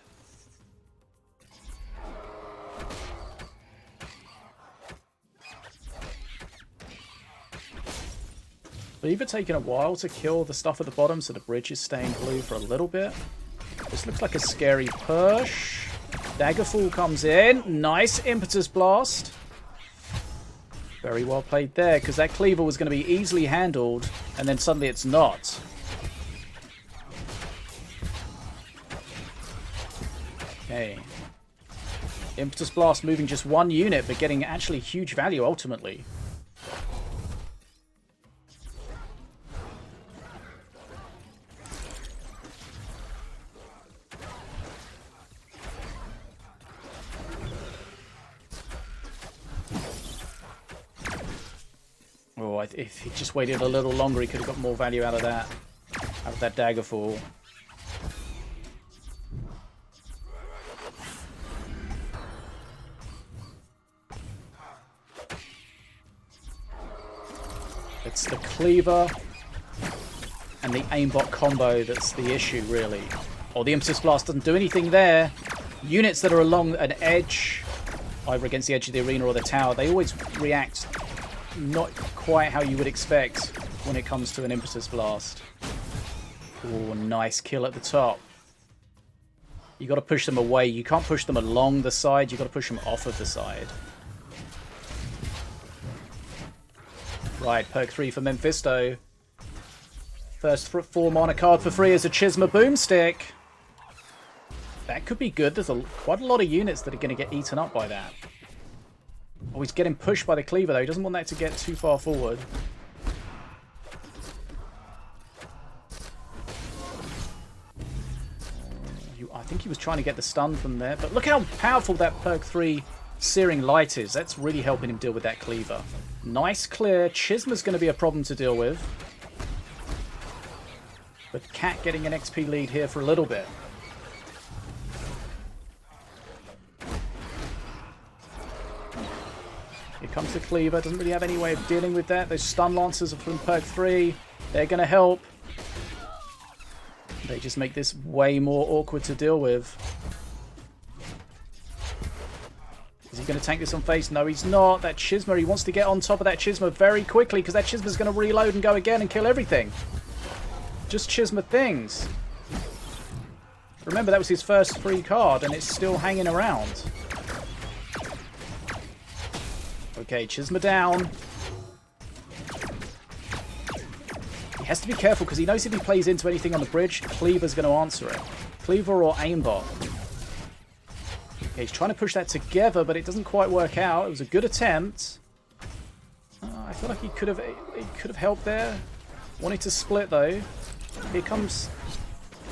Cleaver taking a while to kill the stuff at the bottom, so the bridge is staying blue for a little bit. This looks like a scary push. Daggerfall comes in. Nice Impetus Blast. Very well played there, because that Cleaver was going to be easily handled, and then suddenly it's not. Okay. Impetus Blast moving just 1 unit, but getting actually huge value ultimately. Oh, if he just waited a little longer, he could have got more value out of that Daggerfall. It's the Cleaver and the aimbot combo that's the issue, really. Oh, the Impetus Blast doesn't do anything there. Units that are along an edge, either against the edge of the arena or the tower, they always react not quite how you would expect when it comes to an Impetus Blast. Oh, nice kill at the top. You got to push them away. You can't push them along the side. You got to push them off of the side. Right, perk 3 for Memfisto. First 4 mana card for free is a Chisma Boomstick. That could be good. There's quite a lot of units that are going to get eaten up by that. Oh, he's getting pushed by the Cleaver, though. He doesn't want that to get too far forward. I think he was trying to get the stun from there. But look how powerful that perk 3 Searing Light is. That's really helping him deal with that Cleaver. Nice clear. Chisma's going to be a problem to deal with. But Katt getting an XP lead here for a little bit. Here comes the Cleaver. Doesn't really have any way of dealing with that. Those stun lancers are from perk 3. They're going to help. They just make this way more awkward to deal with. Is he going to tank this on face? No, he's not. That Chisma, he wants to get on top of that Chisma very quickly, because that Chisma's going to reload and go again and kill everything. Just Chisma things. Remember, that was his first free card, and it's still hanging around. Okay, Chisma down. He has to be careful, because he knows if he plays into anything on the bridge, Cleaver's going to answer it. Cleaver or aimbot. Okay, he's trying to push that together, but it doesn't quite work out. It was a good attempt. I feel like he could have helped there. Wanted to split, though. Here comes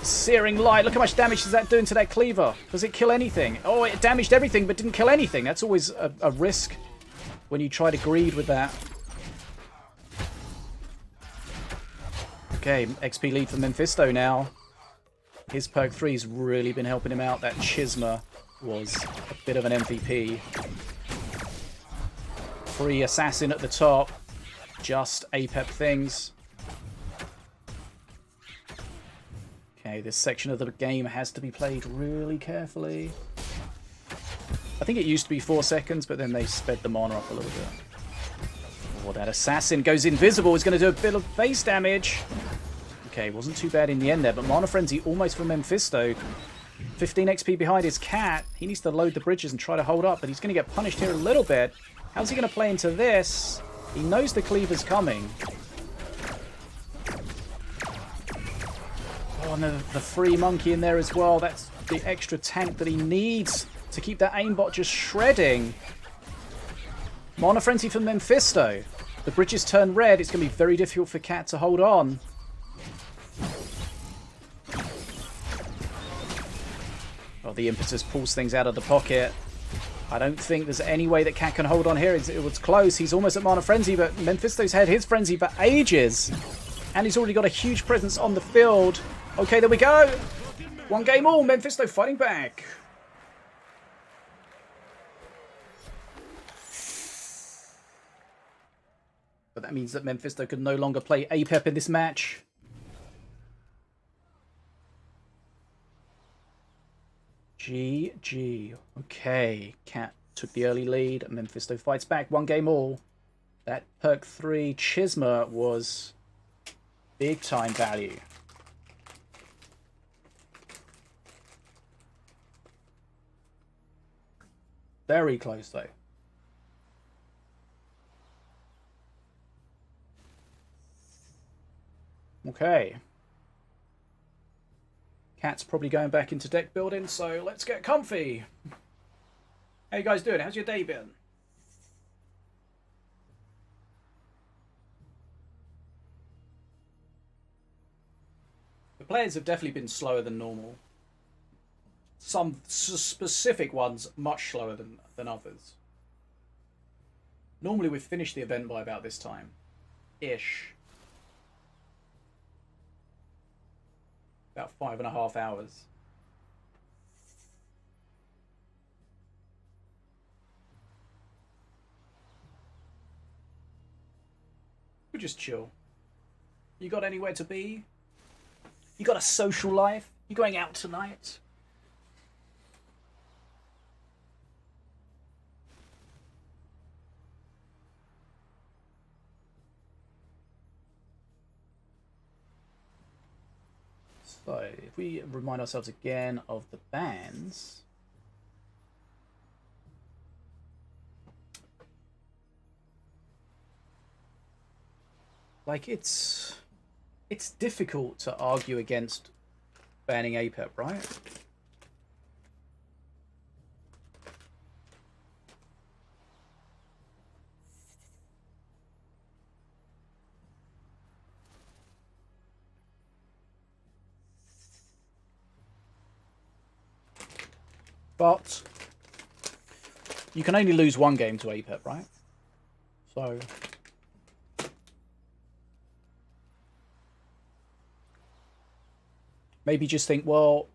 Searing Light. Look how much damage is that doing to that Cleaver. Does it kill anything? Oh, it damaged everything, but didn't kill anything. That's always a risk when you try to greed with that. Okay, XP lead for Memfisto now. His perk 3's really been helping him out. That Chisma was a bit of an MVP. Free assassin at the top. Just APEP things. Okay, this section of the game has to be played really carefully. I think it used to be 4 seconds, but then they sped the mana up a little bit. Oh, that assassin goes invisible. Is going to do a bit of base damage. Okay, wasn't too bad in the end there, but Mana Frenzy almost for Memfisto. 15 XP behind his Katt. He needs to load the bridges and try to hold up, but he's going to get punished here a little bit. How's he going to play into this? He knows the cleaver's coming. Oh, and the free monkey in there as well. That's the extra tank that he needs to keep that aimbot just shredding. Mana Frenzy from Memfisto. The bridges turn red. It's going to be very difficult for Katt to hold on. Well, the impetus pulls things out of the pocket. I don't think there's any way that Katt can hold on here. It was close. He's almost at Mana Frenzy, but Memfisto's had his Frenzy for ages. And he's already got a huge presence on the field. Okay, there we go. One game all. Memfisto fighting back. But that means that Memfisto can no longer play APEP in this match. GG. Okay, Katt took the early lead, and Memfisto fights back. One game all. That perk 3 Chisma was big time value. Very close though. Okay. Katt's probably going back into deck building, so let's get comfy. How you guys doing? How's your day been? The players have definitely been slower than normal. Some specific ones much slower than others. Normally we've finished the event by about this time. Ish. About 5.5 hours. We just chill. You got anywhere to be? You got a social life? You going out tonight? So, if we remind ourselves again of the bans. Like, it's difficult to argue against banning APEP, right? But you can only lose one game to APEP, right? So maybe just think, well,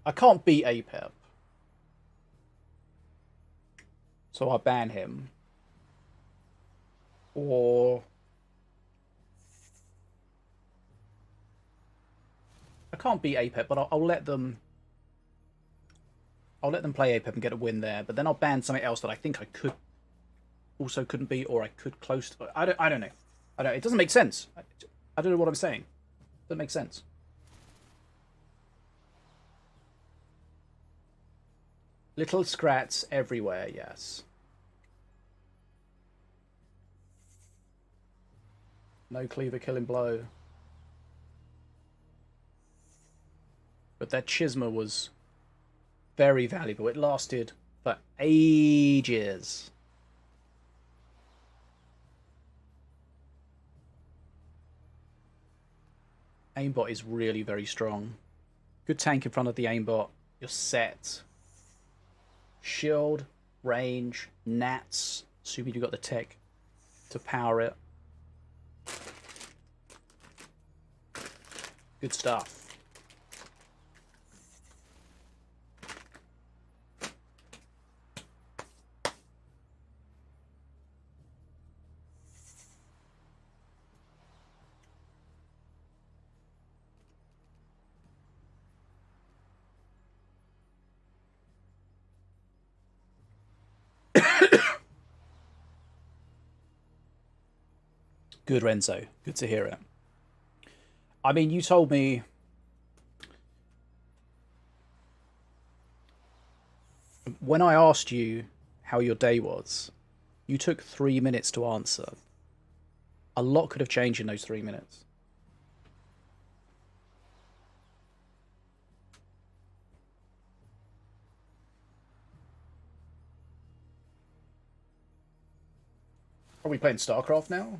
I can't beat APEP, so I ban him. Or I can't beat APEP, but I'll let them play APEP and get a win there, but then I'll ban something else that I think I couldn't beat, or I could close to. I don't know. It doesn't make sense. I don't know what I'm saying. It doesn't make sense. Little scrats everywhere, yes. No cleaver killing blow. But that Chisma was very valuable. It lasted for ages. Aimbot is really very strong. Good tank in front of the aimbot. You're set. Shield, range, nats. Assuming you've got the tech to power it. Good stuff. Good, Renzo. Good to hear it. I mean, you told me When I asked you how your day was, you took 3 minutes to answer. A lot could have changed in those 3 minutes. Are we playing StarCraft now?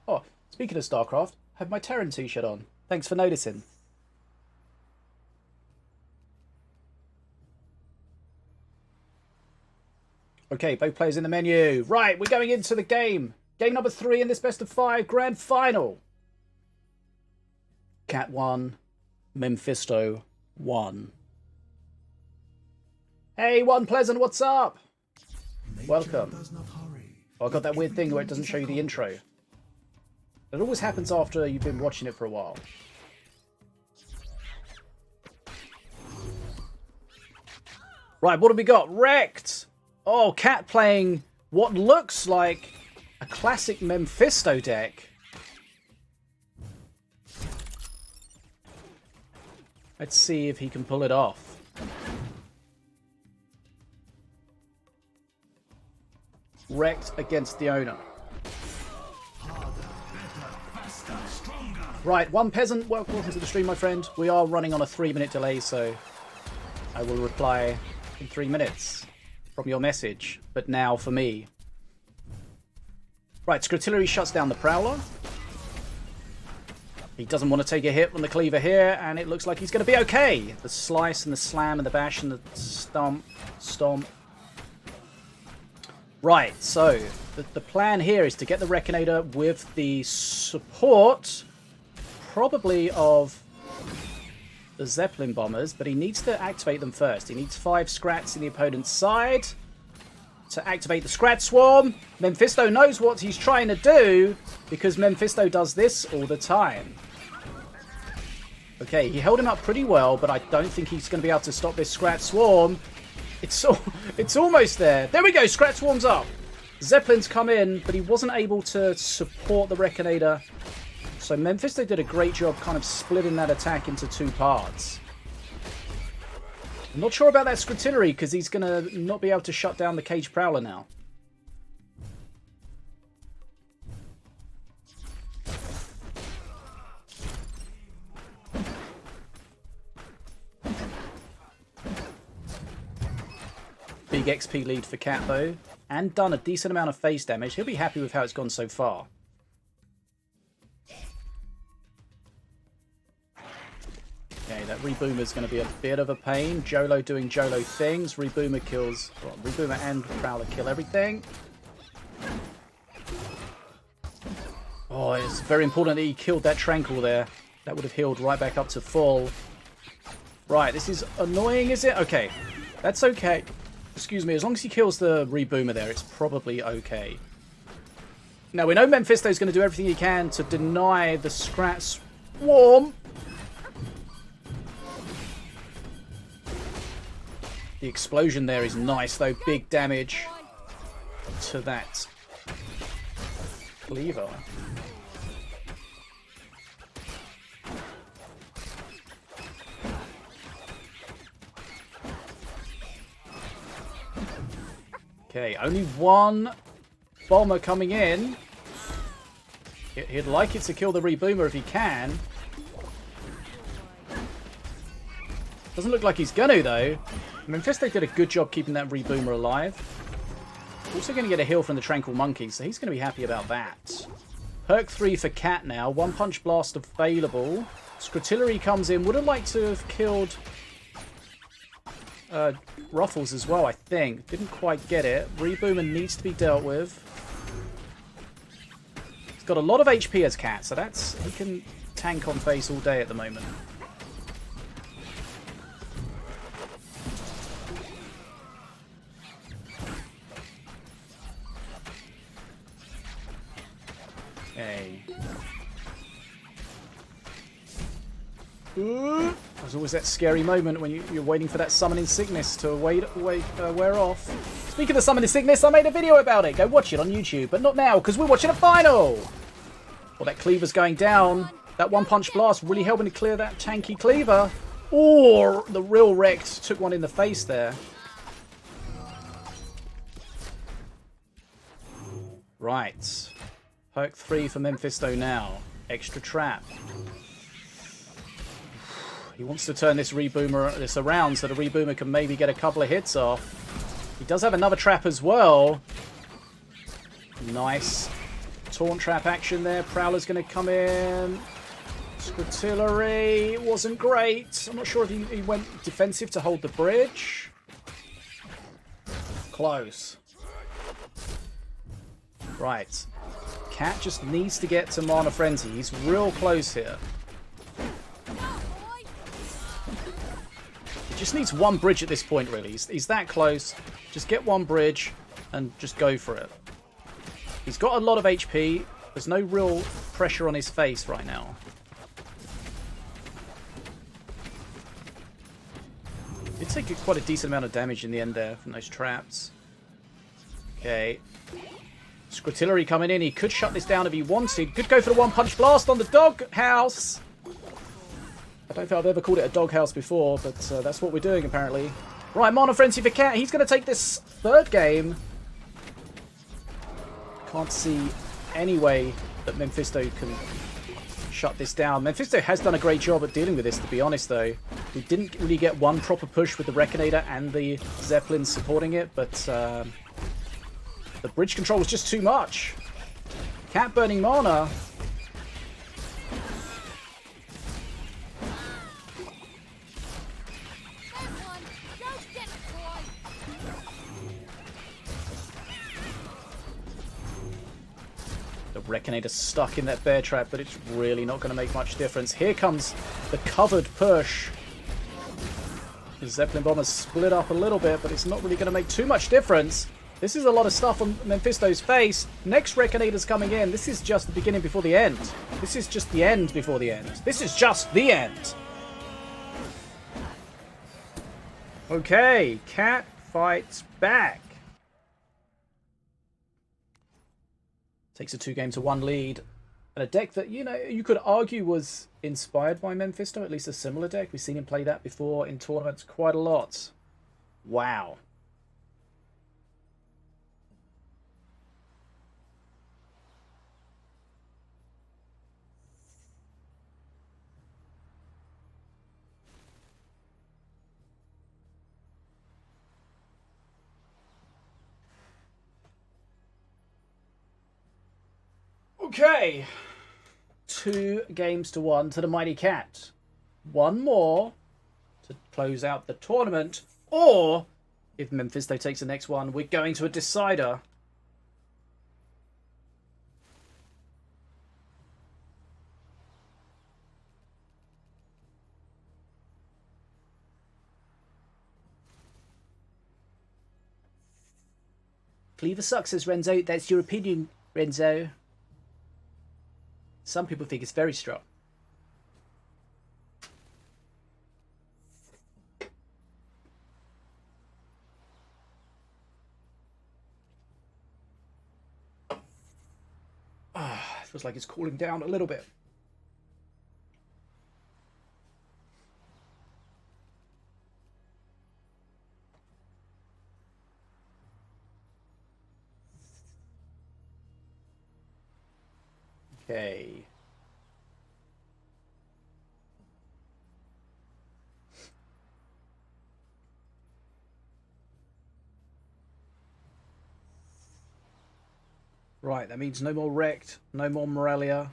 Oh, speaking of StarCraft, I have my Terran t-shirt on. Thanks for noticing. Okay, both players in the menu. Right, we're going into the game. Game number 3 in this best of 5 grand final. Katt 1, Memfisto 1. Hey, One Pleasant, what's up? Welcome. Oh, I got that weird thing where it doesn't show you the intro. It always happens after you've been watching it for a while. Right, what have we got? Wrecked! Oh, Katt playing what looks like a classic Memfisto deck. Let's see if he can pull it off. Wrecked against the owner. Right, One Peasant, welcome to the stream, my friend. We are running on a 3-minute delay, so I will reply in 3 minutes from your message. But now for me. Right, Scrutillery shuts down the Prowler. He doesn't want to take a hit from the Cleaver here, and it looks like he's going to be okay. The slice and the slam and the bash and the stomp. Right, so the plan here is to get the Reckinator with the support, probably of the Zeppelin bombers, but he needs to activate them first. He needs 5 Scrats in the opponent's side to activate the Scrat Swarm. Memfisto knows what he's trying to do because Memfisto does this all the time. Okay, he held him up pretty well, but I don't think he's going to be able to stop this Scrat Swarm. It's almost there. There we go, Scrat Swarm's up. Zeppelin's come in, but he wasn't able to support the Reckinator. So Memfisto did a great job kind of splitting that attack into 2 parts. I'm not sure about that Scrutillery because he's going to not be able to shut down the Cage Prowler now. Big XP lead for Katt though, and done a decent amount of face damage. He'll be happy with how it's gone so far. Okay, that Reboomer's going to be a bit of a pain. Jolo doing Jolo things. Reboomer kills... Well, Reboomer and Prowler kill everything. Oh, it's very important that he killed that Tranquil there. That would have healed right back up to full. Right, this is annoying, is it? Okay, that's okay. Excuse me, as long as he kills the Reboomer there, it's probably okay. Now, we know Memfisto's going to do everything he can to deny the Scrat Swarm. The explosion there is nice, though. Big damage to that Cleaver. Okay, only 1 bomber coming in. He'd like it to kill the Reboomer if he can. Doesn't look like he's gonna, though. Memfisto did a good job keeping that Reboomer alive. Also going to get a heal from the Tranquil Monkey, so he's going to be happy about that. Perk 3 for Katt now. 1 Punch Blast available. Scrutillery comes in. Would have liked to have killed Ruffles as well, I think. Didn't quite get it. Reboomer needs to be dealt with. He's got a lot of HP as Katt, so he can tank on face all day at the moment. Okay. There's always that scary moment when you're waiting for that summoning sickness to wear off. Speaking of summoning sickness, I made a video about it. Go watch it on YouTube, but not now because we're watching a final. Well, that Cleaver's going down. That 1 Punch Blast really helping to clear that tanky Cleaver. Or the real Wrecked took one in the face there. Right. Perk 3 for Memfisto now. Extra trap. He wants to turn this around so the reboomer can maybe get a couple of hits off. He does have another trap as well. Nice. Taunt trap action there. Prowler's going to come in. Squirtillery wasn't great. I'm not sure if he went defensive to hold the bridge. Close. Right. Katt just needs to get to Mana Frenzy. He's real close here. He just needs one bridge at this point, really. He's that close. Just get one bridge and just go for it. He's got a lot of HP. There's no real pressure on his face right now. Did take quite a decent amount of damage in the end there from those traps. Okay. Squirtillery coming in. He could shut this down if he wanted. Could go for the one-punch blast on the doghouse. I don't think I've ever called it a doghouse before, but that's what we're doing apparently. Right, Mana Frenzy for Katt. He's going to take this third game. Can't see any way that Memfisto can shut this down. Memfisto has done a great job at dealing with this, to be honest, though. He didn't really get one proper push with the Rekinator and the Zeppelin supporting it, but the bridge control was just too much. Katt burning mana. The Rekinator stuck in that bear trap, but it's really not going to make much difference. Here comes the covered push. The Zeppelin Bomber's split up a little bit, but it's not really going to make too much difference. This is a lot of stuff on Memfisto's face. Next Rekinator's coming in. This is just the beginning before the end. This is just the end before the end. This is just the end. Okay, Katt fights back. Takes a 2-game-to-1 lead. And a deck that, you know, you could argue was inspired by Memfisto, at least a similar deck. We've seen him play that before in tournaments quite a lot. Wow. Okay. 2-games-to-1 to the mighty Katt. One more to close out the tournament. Or, if Memfisto takes the next one, we're going to a decider. Cleaver sucks, says Renzo. That's your opinion, Renzo. Some people think it's very strong. Feels like it's cooling down a little bit. Okay. Right, that means no more Wrecked, no more Morelia,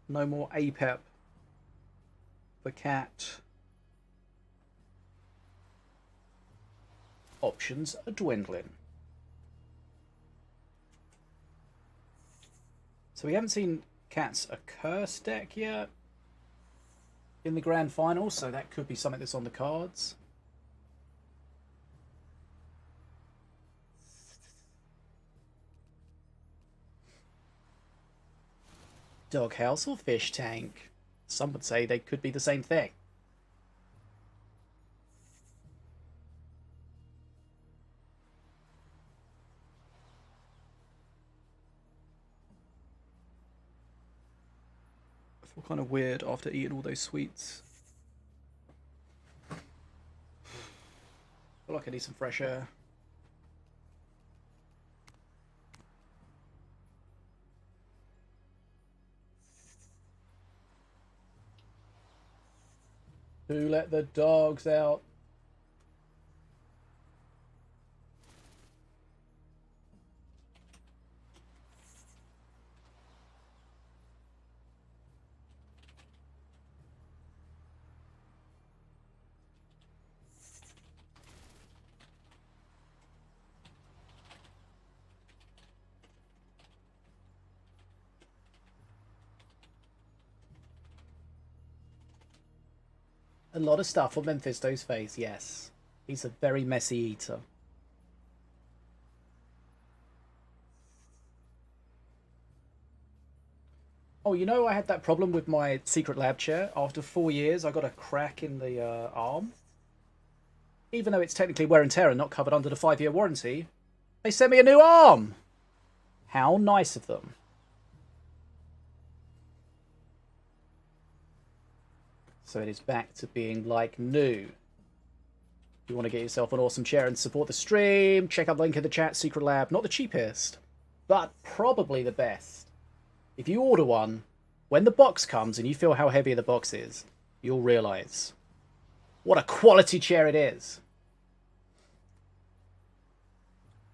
no more APEP for Katt. Options are dwindling. So we haven't seen Katt's a curse deck yet in the grand final, so that could be something that's on the cards. Doghouse or fish tank? Some would say they could be the same thing. I feel kind of weird after eating all those sweets. I feel like I need some fresh air. Who let the dogs out? A lot of stuff on Memfisto's face, yes. He's a very messy eater. Oh, you know I had that problem with my secret lab chair. After 4 years, I got a crack in the arm. Even though it's technically wear and tear and not covered under the 5-year warranty, they sent me a new arm! How nice of them. So it is back to being like new. If you want to get yourself an awesome chair and support the stream, check out the link in the chat. Secret Lab, not the cheapest, but probably the best. If you order one, when the box comes and you feel how heavy the box is, you'll realise what a quality chair it is.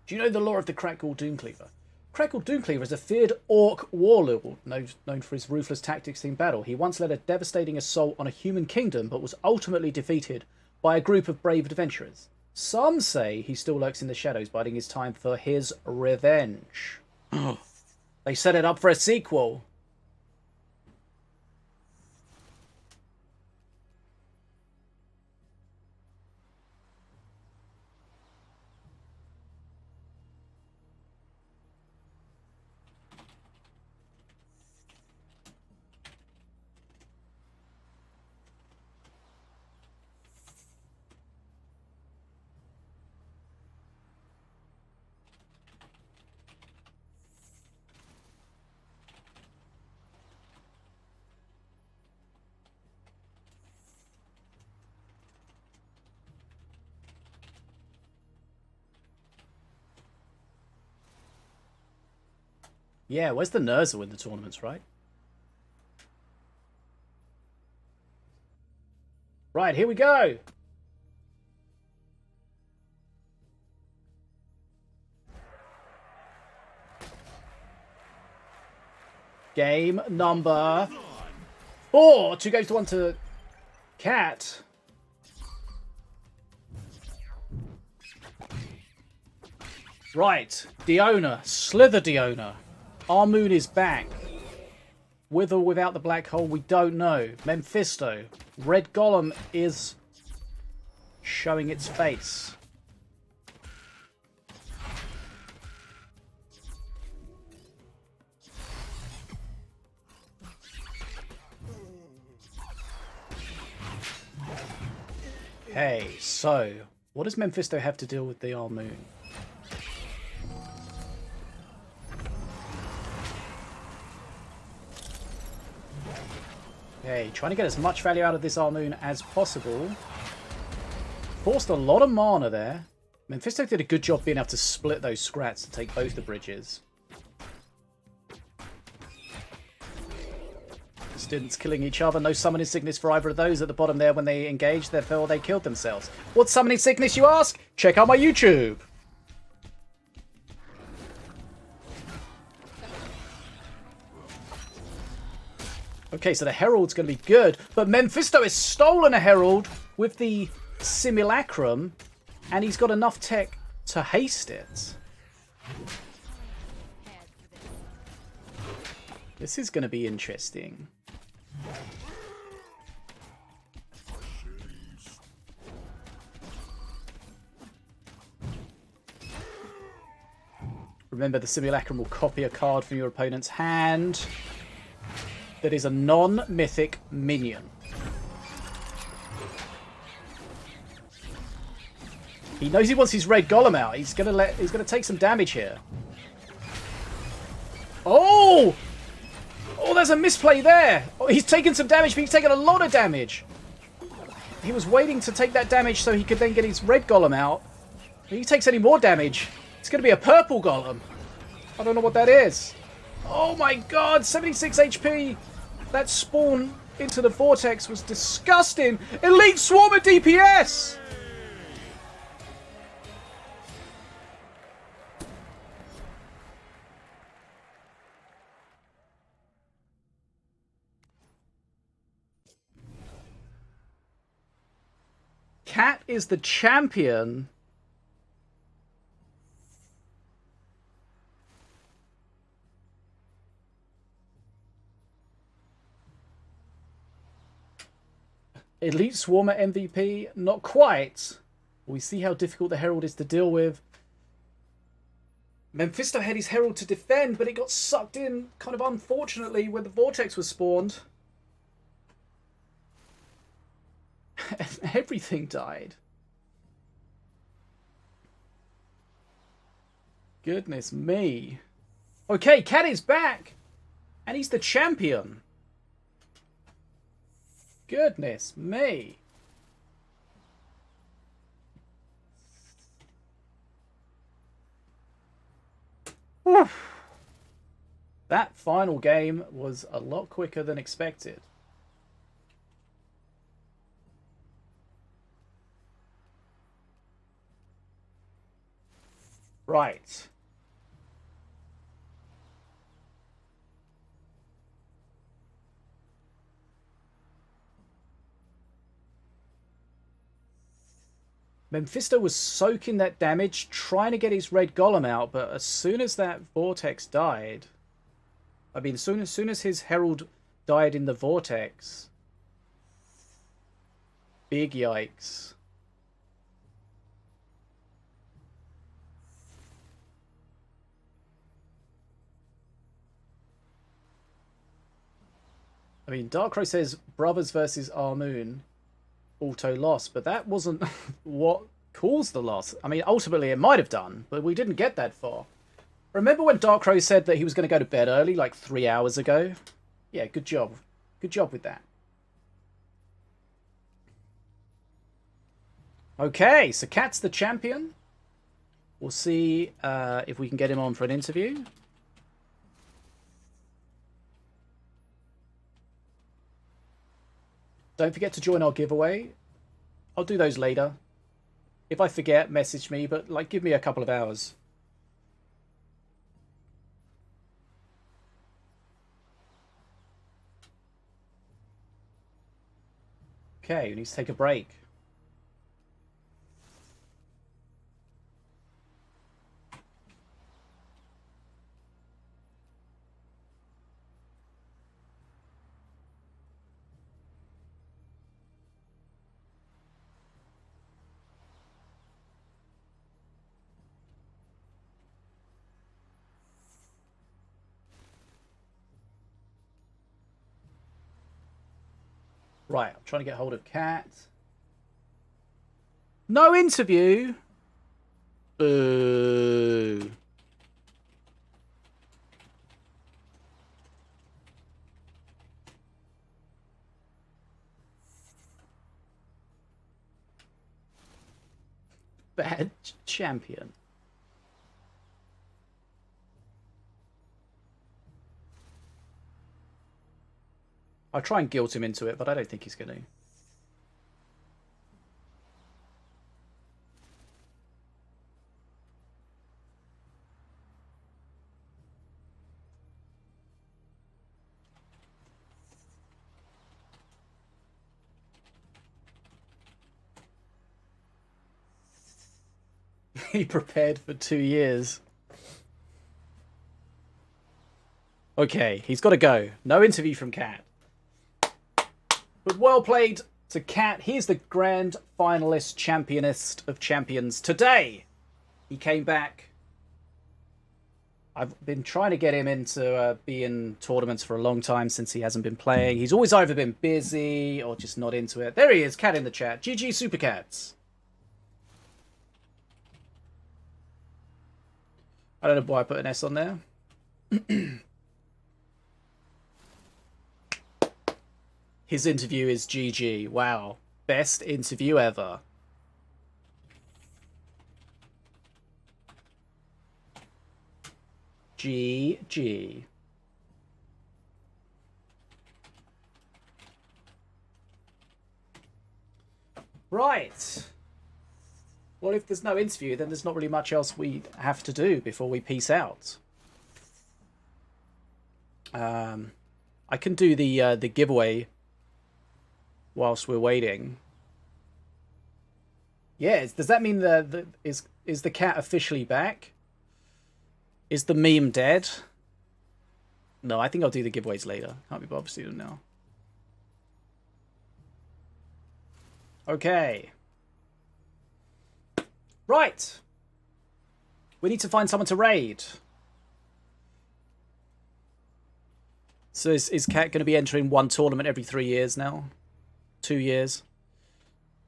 Do you know the lore of the Crackle Doomcleaver? Crackle Doomcleaver is a feared orc warlord known for his ruthless tactics in battle. He once led a devastating assault on a human kingdom, but was ultimately defeated by a group of brave adventurers. Some say he still lurks in the shadows, biding his time for his revenge. They set it up for a sequel. Yeah, where's the Nerza in the tournaments, right? Right, here we go. Game number 4. 2 goes to 1 to Katt. Right, Diona, Slither Diona. Our moon is back. With or without the black hole, we don't know. Memfisto. Red Golem is showing its face. Okay, so what does Memfisto have to deal with the Our Moon? Okay, trying to get as much value out of this Our Moon as possible. Forced a lot of mana there. Memfisto did a good job being able to split those scrats to take both the bridges. Students killing each other. No summoning sickness for either of those at the bottom there when they engaged. Therefore, they killed themselves. What's summoning sickness, you ask? Check out my YouTube. Okay, so the Herald's going to be good. But Memfisto has stolen a Herald with the Simulacrum. And he's got enough tech to haste it. This is going to be interesting. Remember, the Simulacrum will copy a card from your opponent's hand that is a non-mythic minion. He knows he wants his red golem out. He's gonna take some damage here. Oh! Oh, there's a misplay there. Oh, he's taken some damage, but he's taken a lot of damage. He was waiting to take that damage so he could then get his red golem out. If he takes any more damage, it's going to be a purple golem. I don't know what that is. Oh my god, 76 HP. That spawn into the vortex was disgusting. Elite Swarmer DPS. Katt is the champion. Elite Swarmer MVP? Not quite. We see how difficult the Herald is to deal with. Memfisto had his Herald to defend, but it got sucked in, kind of unfortunately, when the Vortex was spawned. And everything died. Goodness me. Okay, Katt is back. And he's the champion. Goodness me. Whew. That final game was a lot quicker than expected. Right. Memfisto was soaking that damage, trying to get his red golem out, but as soon as that vortex died, I mean, as soon as his herald died in the vortex, big yikes. I mean, Darkrow says Brothers versus Armoon auto loss, but that wasn't what caused the loss. I mean, ultimately it might have done, but we didn't get that far. Remember when Darkrow said that he was going to go to bed early, like 3 hours ago? Yeah, good job. Good job with that. Okay, so Katt's the champion. We'll see if we can get him on for an interview. Don't forget to join our giveaway. I'll do those later. If I forget, message me, but like give me a couple of hours. Okay, we need to take a break. Right, I'm trying to get hold of Katt. No interview? Boo. Bad champion. I'll try and guilt him into it, but I don't think he's going to. He prepared for 2 years. Okay, he's got to go. No interview from Katt. But well played to Katt. He's the grand finalist, championist of champions today. He came back. I've been trying to get him into be in tournaments for a long time since he hasn't been playing. He's always either been busy or just not into it. There he is, Katt in the chat. GG Supercats. I don't know why I put an S on there. His interview is GG. Wow. Best interview ever. GG. Right. Well, if there's no interview, then there's not really much else we have to do before we peace out. I can do the giveaway whilst we're waiting. Yeah, does that mean is the cat officially back? Is the meme dead? No, I think I'll do the giveaways later. Can't be bothered to do them now. Okay. Right. We need to find someone to raid. So is Katt going to be entering one tournament every 3 years now? 2 years?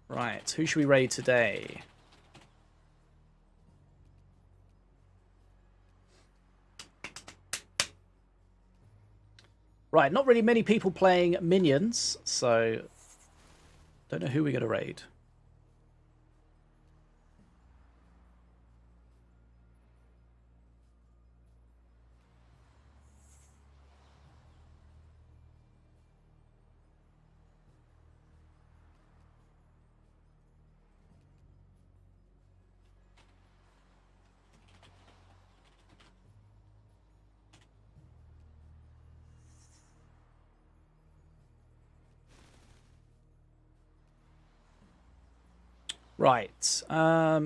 Right. Who should we raid today? Right. Not really many people playing minions, so don't know who we're going to raid. Right. I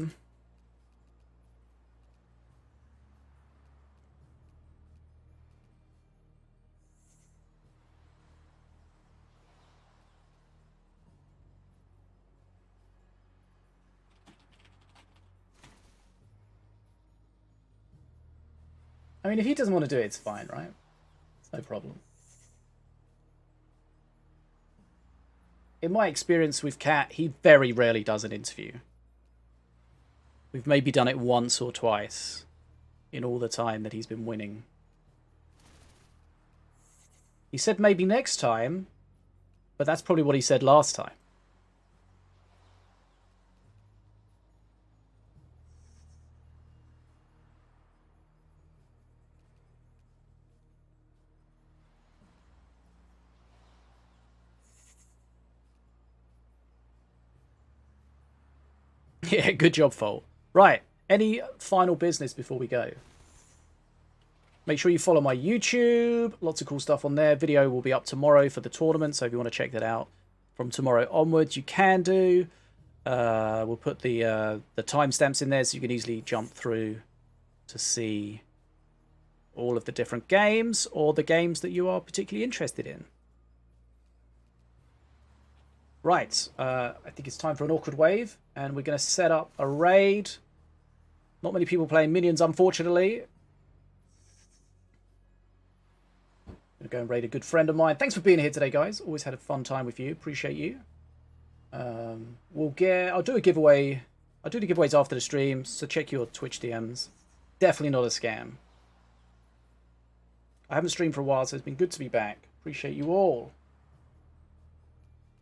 mean, if he doesn't want to do it, it's fine, right? It's no problem. In my experience with Katt, he very rarely does an interview. We've maybe done it once or twice in all the time that he's been winning. He said maybe next time, but that's probably what he said last time. Yeah, good job, Foal. Right, any final business before we go? Make sure you follow my YouTube. Lots of cool stuff on there. Video will be up tomorrow for the tournament, so if you want to check that out from tomorrow onwards, you can do. We'll put the timestamps in there so you can easily jump through to see all of the different games or the games that you are particularly interested in. Right, I think it's time for an awkward wave, and we're going to set up a raid. Not many people playing minions, unfortunately. I'm going to go and raid a good friend of mine. Thanks for being here today, guys. Always had a fun time with you. Appreciate you. I'll do a giveaway. I'll do the giveaways after the stream, so check your Twitch DMs. Definitely not a scam. I haven't streamed for a while, so it's been good to be back. Appreciate you all.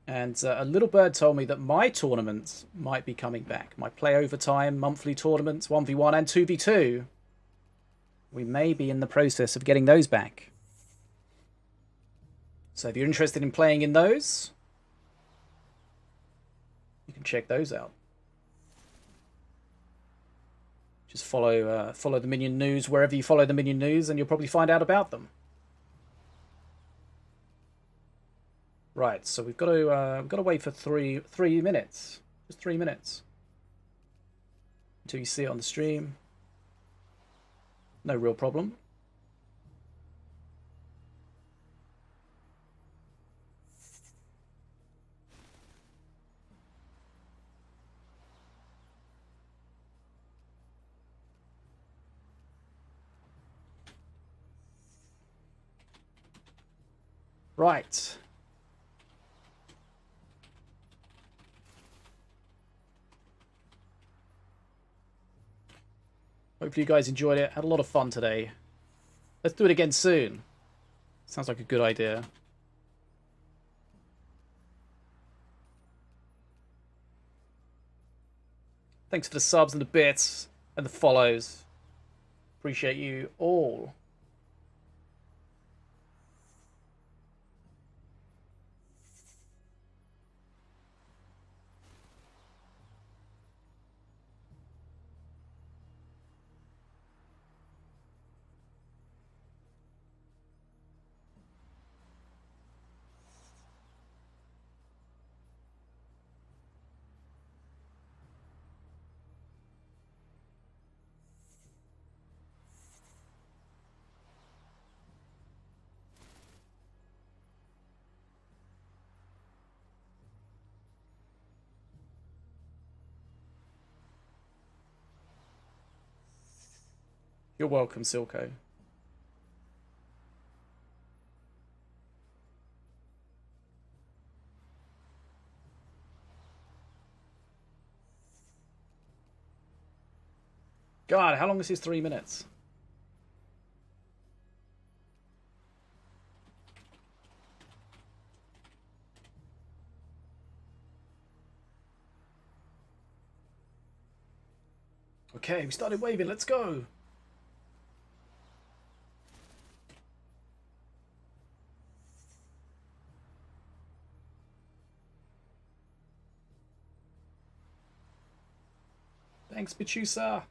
And a little bird told me that my tournaments might be coming back. My play overtime, monthly tournaments, 1v1 and 2v2. We may be in the process of getting those back. So if you're interested in playing in those, you can check those out. Just follow the Minion News wherever you follow the Minion News, and you'll probably find out about them. Right, so we've got to wait for three minutes, just 3 minutes, until you see it on the stream. No real problem. Right. Hopefully you guys enjoyed it. Had a lot of fun today. Let's do it again soon. Sounds like a good idea. Thanks for the subs and the bits and the follows. Appreciate you all. You're welcome, Silco. God, how long is his 3 minutes? Okay, we started waving. Let's go. Thanks, Bichusa.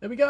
There we go.